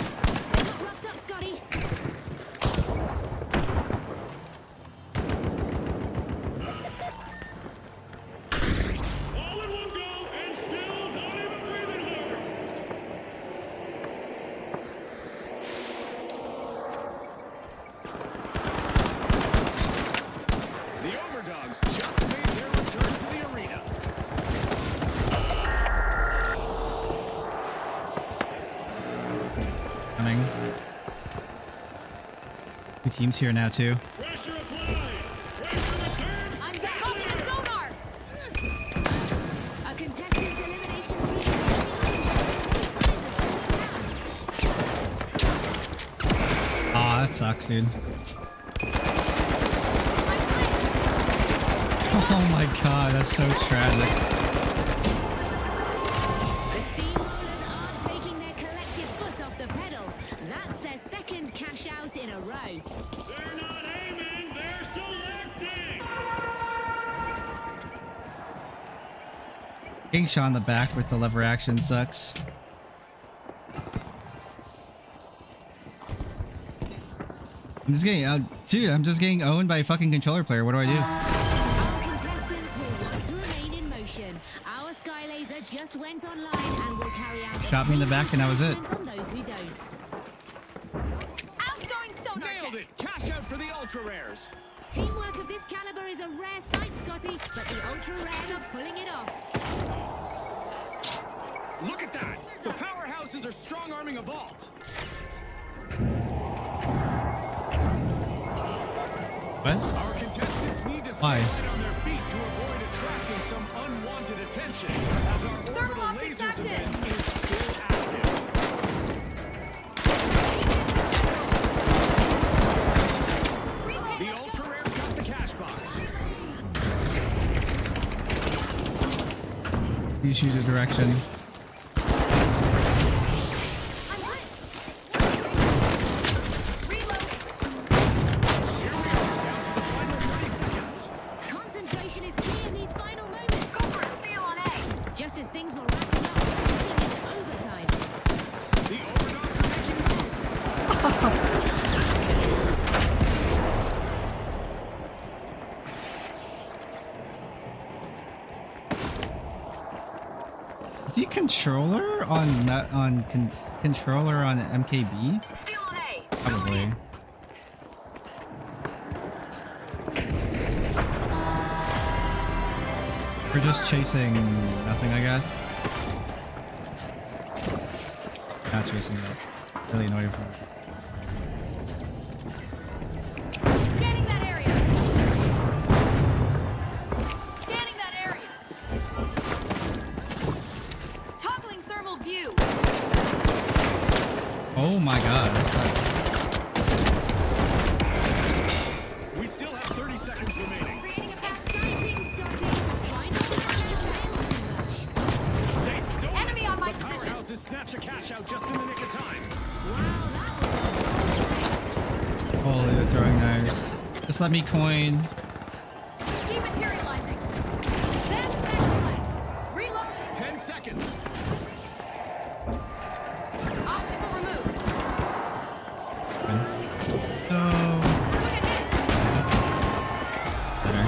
Not roughed up, Scotty. All in one go, and still not even breathing hard. team's here now too. Pressure applied. Pressure returned. I'm taking the sonar. A contestant's elimination streak is Aw, that sucks, dude. Oh my god, that's so tragic. The steamrollers aren't taking their collective foot off the pedal. That's their second cash out in a row. They're not aiming. They're selecting. Getting shot in the back with the lever action sucks. I'm just getting, dude, I'm just getting owned by a fucking controller player. What do I do? Our contestants will want to remain in motion. Our sky laser just went online and will carry out Shot me in the back and that was it. on those who don't. Outgoing sonar Nailed check. it! Cash out for the ultra rares. Teamwork of this caliber is a rare sight, Scotty, but the ultra rares are pulling it off. Look at that! The powerhouses are strong arming a vault. What? Our contestants need to stay Why? light on their feet to avoid attracting some unwanted attention, as our orbital optics lasers active. event is still active. The ultra rares got the cash box. Please choose a direction. Reload. Here we are, down to the final 30 seconds. Concentration is key in these final moments. Go for it. Feel on A. Just as things were wrapping up, we're heading into overtime. The overdogs are making moves. Is he controller on controller on MKB? Feel on A. Probably. We're just chasing nothing, I guess. Not chasing that. Really annoying for me. Scanning that area. Scanning that area. Toggling thermal view. Oh my god, that's not... We still have 30 seconds remaining. Creating a exciting, Scotty. Try not to let their tails too much. They stole Enemy it. on my The position. powerhouses snatch a cash out just in the nick of time. Wow, that was Holy, they're throwing knives. Just let me coin. Dematerializing. Send back line. Reload. 10 seconds. Optical removed. So... Look ahead. Better.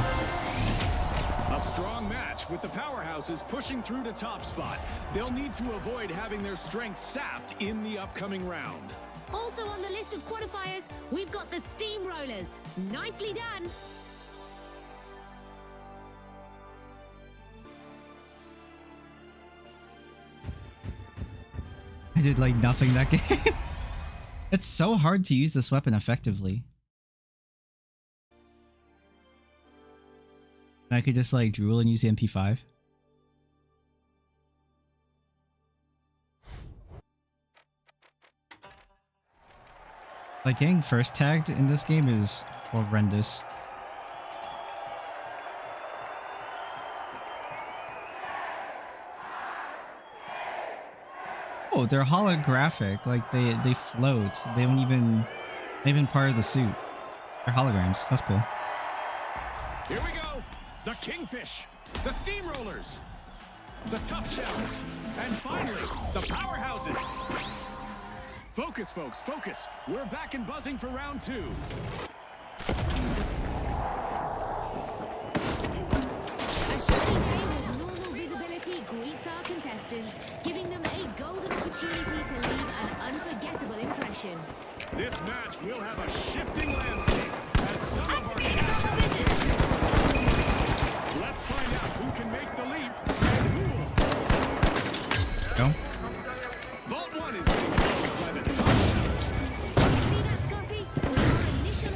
A strong match with the powerhouses pushing through to top spot. They'll need to avoid having their strength sapped in the upcoming round. Also on the list of qualifiers, we've got the steamrollers. Nicely done. I did like nothing that game. It's so hard to use this weapon effectively. I could just like drool and use the MP5. Like getting first tagged in this game is horrendous. Oh, they're holographic. Like they float. They don't even not even part of the suit. They're holograms. That's cool. Here we go. The Kingfish, the Steamrollers, the Tough Shells, and finally, the Powerhouses. Focus, folks, focus. We're back and buzzing for round 2. A sunny day with normal visibility greets our contestants, giving them a golden opportunity to leave an unforgettable impression. This match will have a shifting landscape as some of our Activating cash thermal outs. vision. Let's find out who can make the leap and who will fall. Go. Vault 1 is being held by the Tough Shells. See that, Scotty? With our initial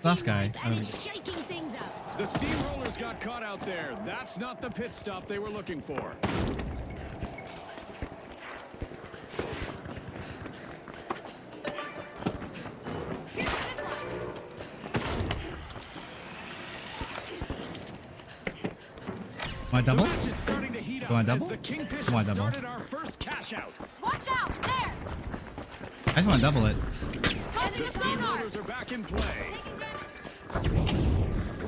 Last guy. wipe, and it's shaking things up. The steamrollers got caught out there. That's not the pit stop they were looking for. Want a double? The match is starting to heat up You want a as double? the Kingfisher Want a double? started our first cash out. Watch out! There! I just want to double it. Tossing The a sonar! steamrollers are back in play.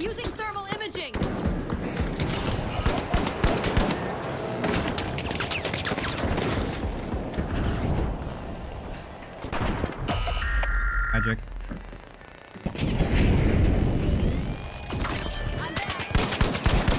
Using thermal imaging! Magic. I'm back!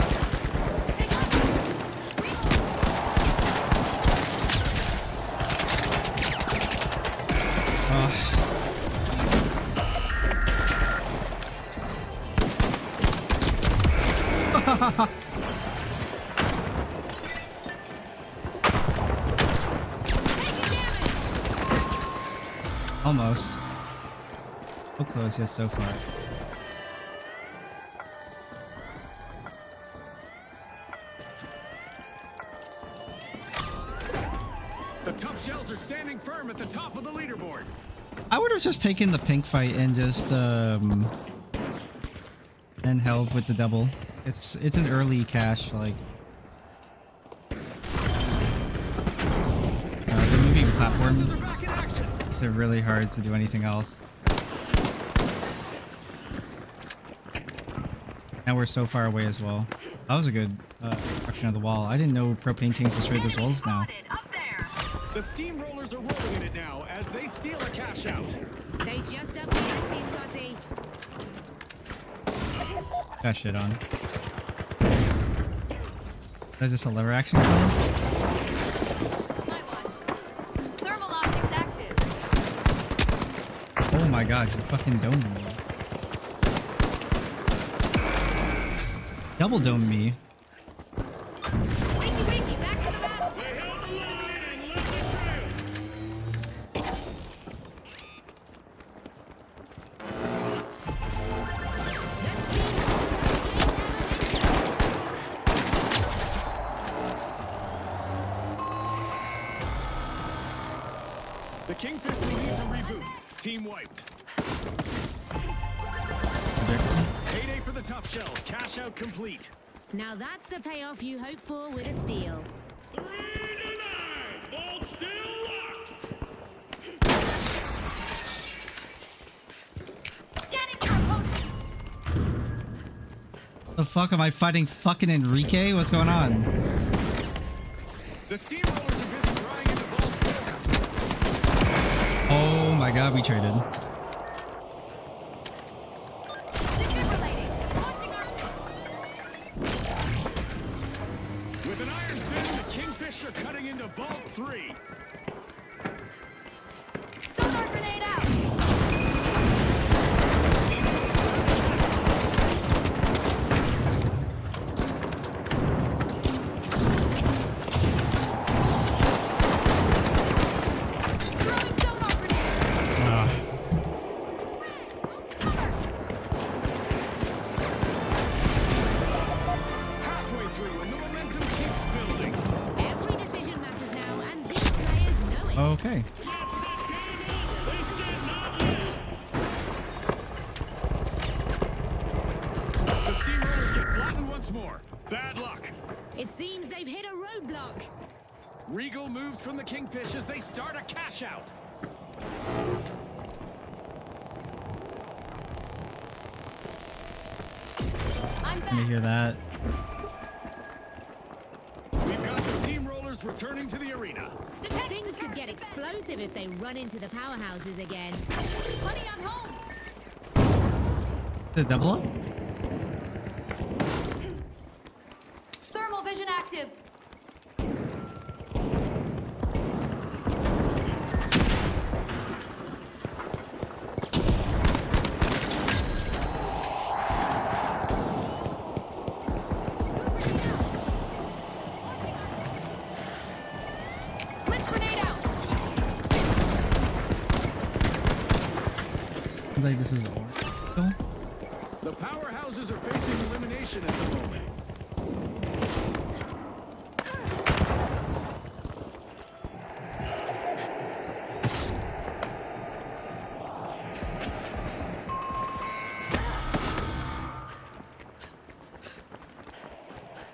Almost. So close, yes, so far. The tough shells are standing firm at the top of the leaderboard. I would have just taken the pink fight and just and held with the double. It's an early cash, like the moving platform Forces are back in action. makes it really hard to do anything else. And we're so far away as well. That was a good construction of the wall. I didn't know pro paintings destroyed those walls now. Up there! The steamrollers are rolling in it now as they steal a cash out. They just upped the ante, Scotty. Got shit on. Is this a lever action kill? My watch. Thermal optics active. Oh my god, you fucking domed me. Double domed me. Wakey, wakey, back to the battle! They held the line and left the trail. The Kingfisher needs a reboot. Team wiped. Payday for the tough shells. Cash out complete. Now that's the payoff you hope for with a steal. 3 to 9. Vault still locked. Scanning your opponent! The fuck am I fighting fucking Enrique? What's going on? The steamrollers are busy drying into Vault 4. Oh my god, we traded. Defibrillating! Launching our... With an iron fist, the Kingfisher cutting into Vault 3. Sonar grenade out! Throwing sonar grenade! Halfway through, and the momentum keeps building. Every decision matters now, and these players know it. Okay. They said not yet. The steamrollers get flattened once more. Bad luck. It seems they've hit a roadblock. Regal moves from the Kingfish as they start a cash out. I'm Let me back! hear that. We've got the steamrollers returning to the arena. Things could get explosive if they run into the powerhouses again. Honey, I'm home! The double up? Thermal vision active! Blitz grenade out! Like this is all. powerhouses are facing elimination at the moment. Yes.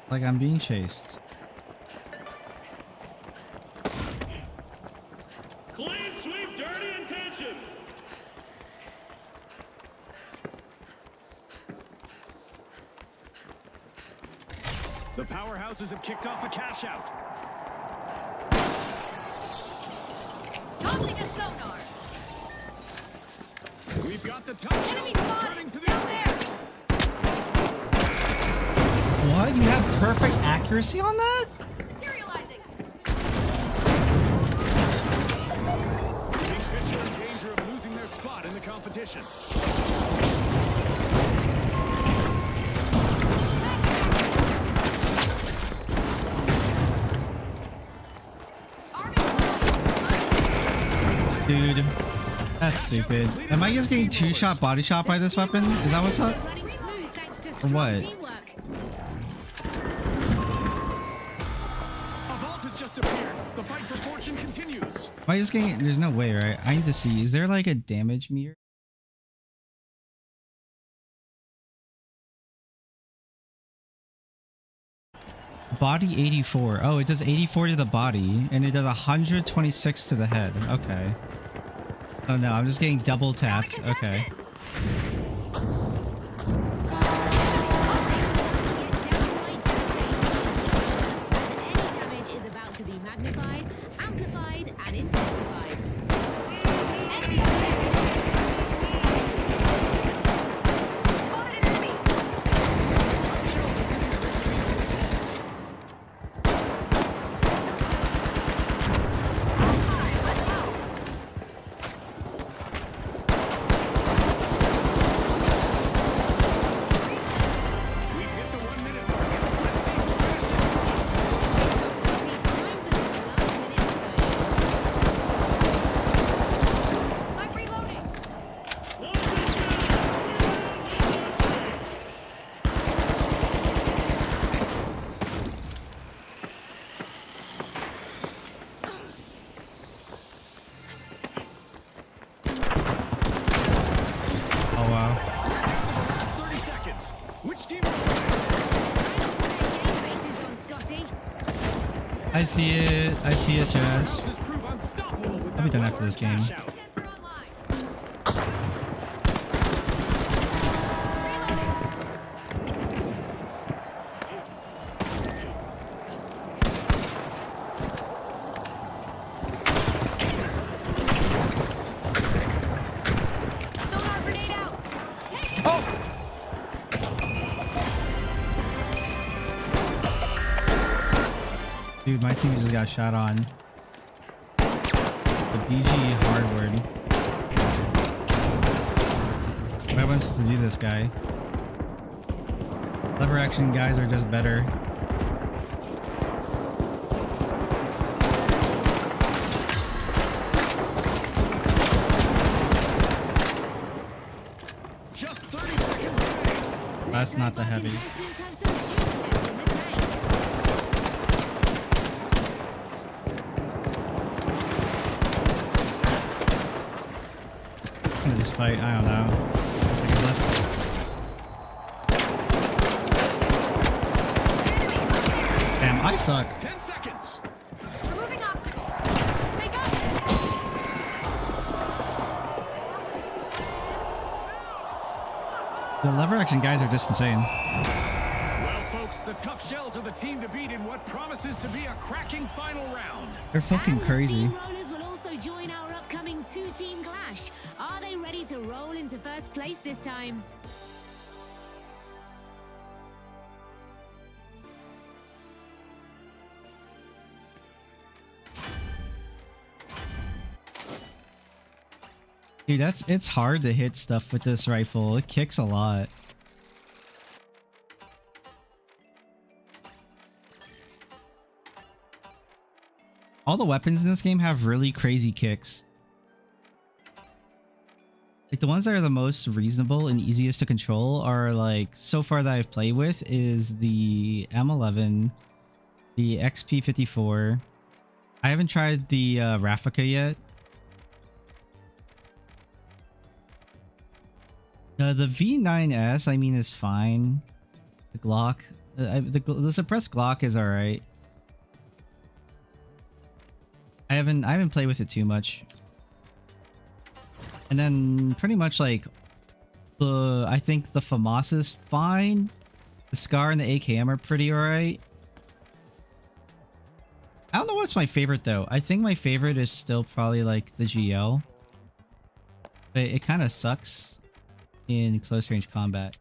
Like I'm being chased. Clean sweep, dirty intentions. The powerhouses have kicked off a cash out. Tossing a sonar. We've got the tough Enemy shells spotted. returning to the Down there. What? You have perfect accuracy on that? Materializing. Kingfisher in danger of losing their spot in the competition. Dude, that's stupid. Am I just getting two-shot body shot by this weapon? Is that what's up? Running smooth thanks to Or strong what? teamwork. A vault has just appeared. The fight for fortune continues. Am I just getting? There's no way, right? I need to see. Is there like a damage meter? Body 84. Oh, it does 84 to the body, and it does 126 to the head. Okay. Oh no, I'm just getting double tapped. Okay. Any damage is about to be magnified, amplified, and intensified. Enemy over there. Spotted an enemy. We've hit the 1 minute mark. Let's see who finishes. I'm reloading. Oh wow. 30 seconds. Which team is winning? Faces on Scotty. I see it. I see it, Jazz. Houses prove unstoppable with I'll be that done after this game. cash out. Sensor online. Sonar grenade out. Take it. Dude, my team just got shot on. The BG hardware. Why am I supposed to do this guy? Lever action guys are just better. Just 30 seconds away. That's not the heavy. Contestants have some juice left in the tank. End of this fight, I don't know. Seconds left. Damn, I suck. 10 seconds. Removing obstacle. They got it. The lever action guys are just insane. Well, folks, the tough shells are the team to beat in what promises to be a cracking final round. They're fucking And the crazy. Steamrollers will also join our upcoming two-team clash. Are they ready to roll into first place this time? Dude, it's hard to hit stuff with this rifle. It kicks a lot. All the weapons in this game have really crazy kicks. Like the ones that are the most reasonable and easiest to control are like so far that I've played with is the M11, the XP54. I haven't tried the Raffica yet. The V9S, I mean, is fine. The Glock, the suppressed Glock is all right. I haven't played with it too much. And then pretty much like I think the FAMAS is fine. The SCAR and the AKM are pretty alright. I don't know what's my favorite though. I think my favorite is still probably like the GL. But it kind of sucks in close range combat.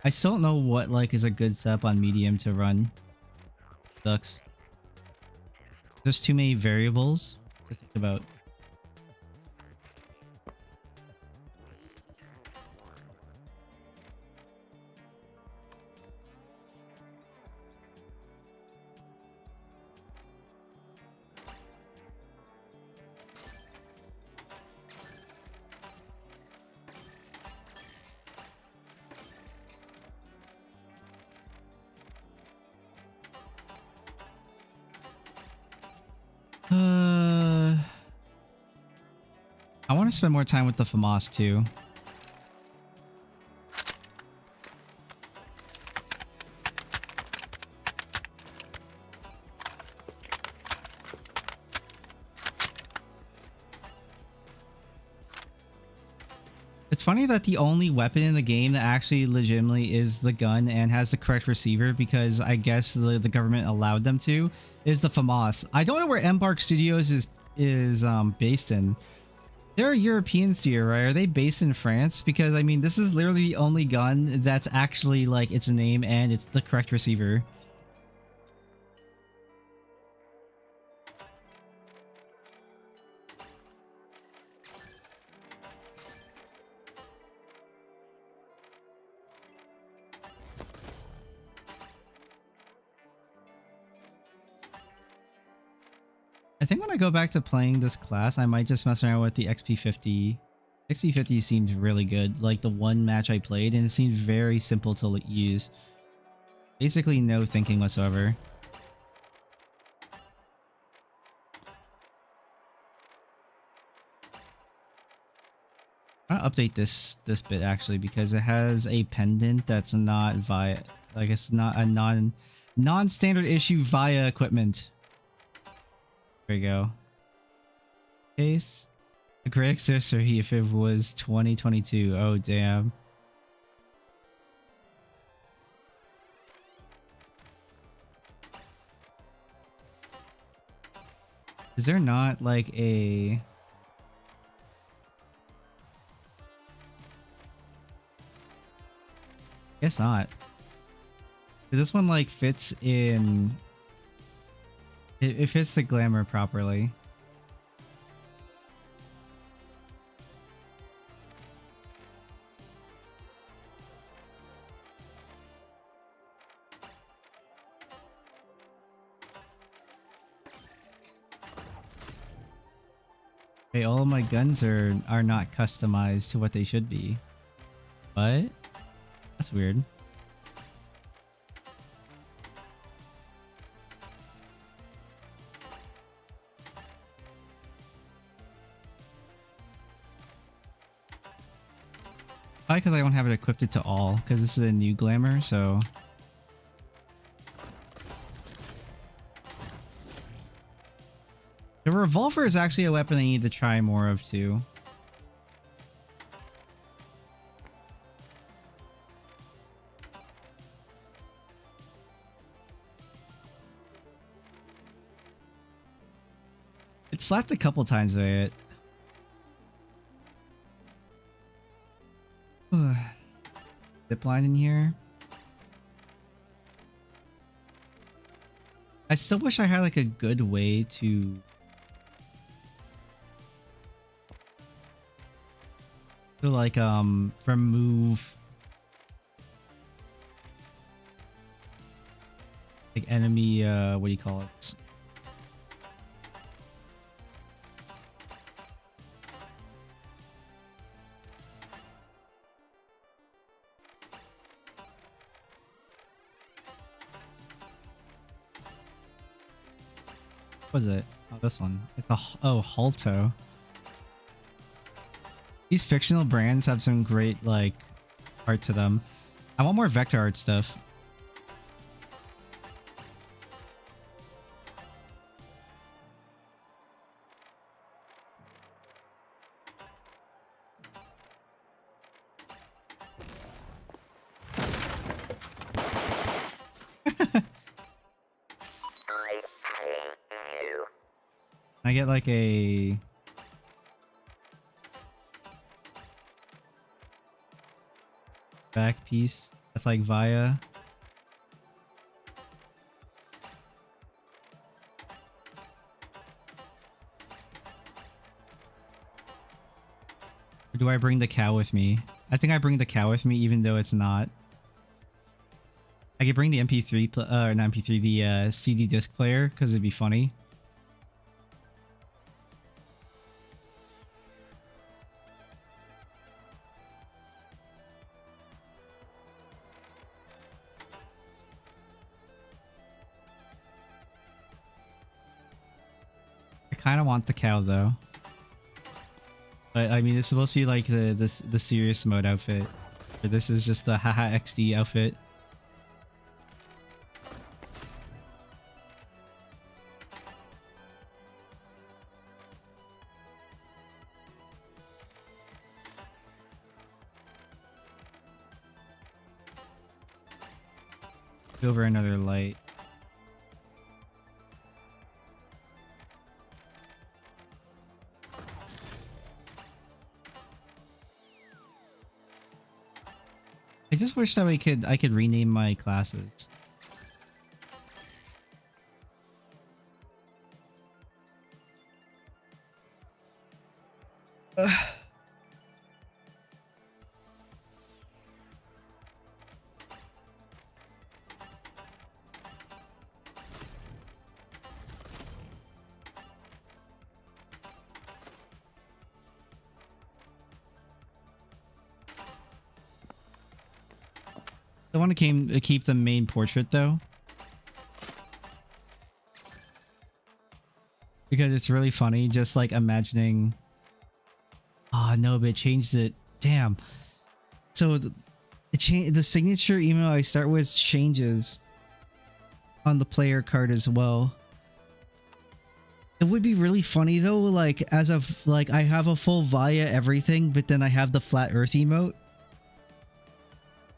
I still don't know what like is a good setup on medium to run. Sucks. There's too many variables to think about. I want to spend more time with the FAMAS too. It's funny that the only weapon in the game that actually legitimately is the gun and has the correct receiver, because I guess the government allowed them to, is the FAMAS. I don't know where Embark Studios is based in. They're a European studio, right? Are they based in France? Because I mean, this is literally the only gun that's actually like its name and it's the correct receiver. I think when I go back to playing this class, I might just mess around with the XP50. XP50 seems really good. Like the one match I played, and it seemed very simple to use. Basically no thinking whatsoever. I'm gonna update this bit actually, because it has a pendant that's not via, like it's not a non-standard issue via equipment. There we go. Case. The correct sister if it was 2022. Oh damn. Is there not like a... Guess not. This one like fits in... It fits the glamour properly. Okay, all of my guns are not customized to what they should be. What? That's weird. Probably because I don't have it equipped to all, because this is a new glamour, so... The revolver is actually a weapon I need to try more of too. It slapped a couple times by it. Zipline in here. I still wish I had like a good way to like remove like enemy what do you call it? What was it? Oh, this one. It's a Halto. These fictional brands have some great like art to them. I want more vector art stuff. I get like a back piece that's like via. Or do I bring the cow with me? I think I bring the cow with me even though it's not. I could bring the MP3 or not MP3, the CD disc player because it'd be funny. I kind of want the cow though. But I mean, it's supposed to be like the serious mode outfit. Or this is just the haha XD outfit. Over another light. I just wish that I could rename my classes. I want to keep the main portrait though, because it's really funny just like imagining. Oh no, but it changed it. Damn. So the signature email I start with changes on the player card as well. It would be really funny though, like as of like I have a full Via everything, but then I have the flat Earth emote.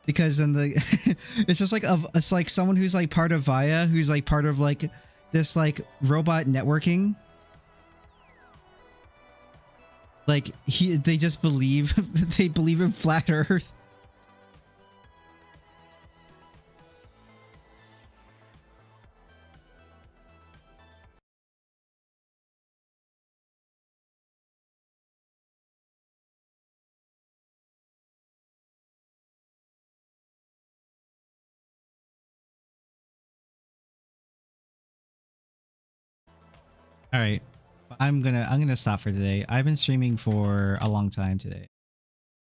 Because then it's just like it's like someone who's like part of Via, who's like part of like this like robot networking. Like they just believe they believe in flat Earth. All right, I'm gonna stop for today. I've been streaming for a long time today,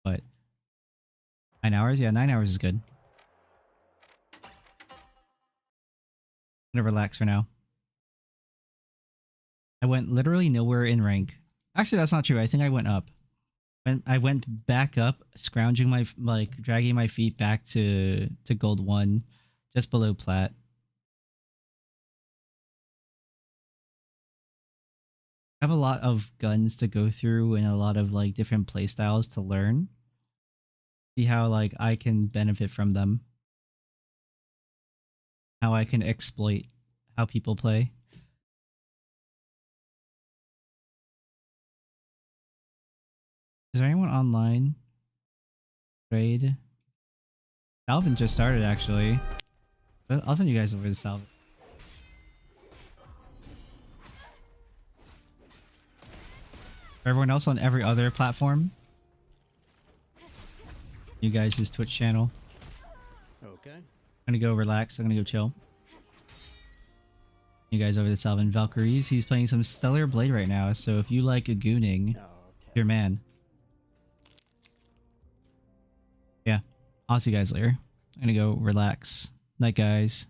but 9 hours, yeah, 9 hours is good. I'm gonna relax for now. I went literally nowhere in rank. Actually, that's not true. I think I went up. I went back up, scrounging my dragging my feet back to gold 1, just below plat. I have a lot of guns to go through and a lot of like different playstyles to learn. See how like I can benefit from them. How I can exploit how people play. Is there anyone online? Trade? Salvin just started actually. But I'll send you guys over to Salvin. For everyone else on every other platform, you guys' Twitch channel. Okay. I'm gonna go relax. I'm gonna go chill. You guys over the Salvin Valkyries. He's playing some Stellar Blade right now, so if you like gooning, your man. Yeah, I'll see you guys later. I'm gonna go relax. Night, guys.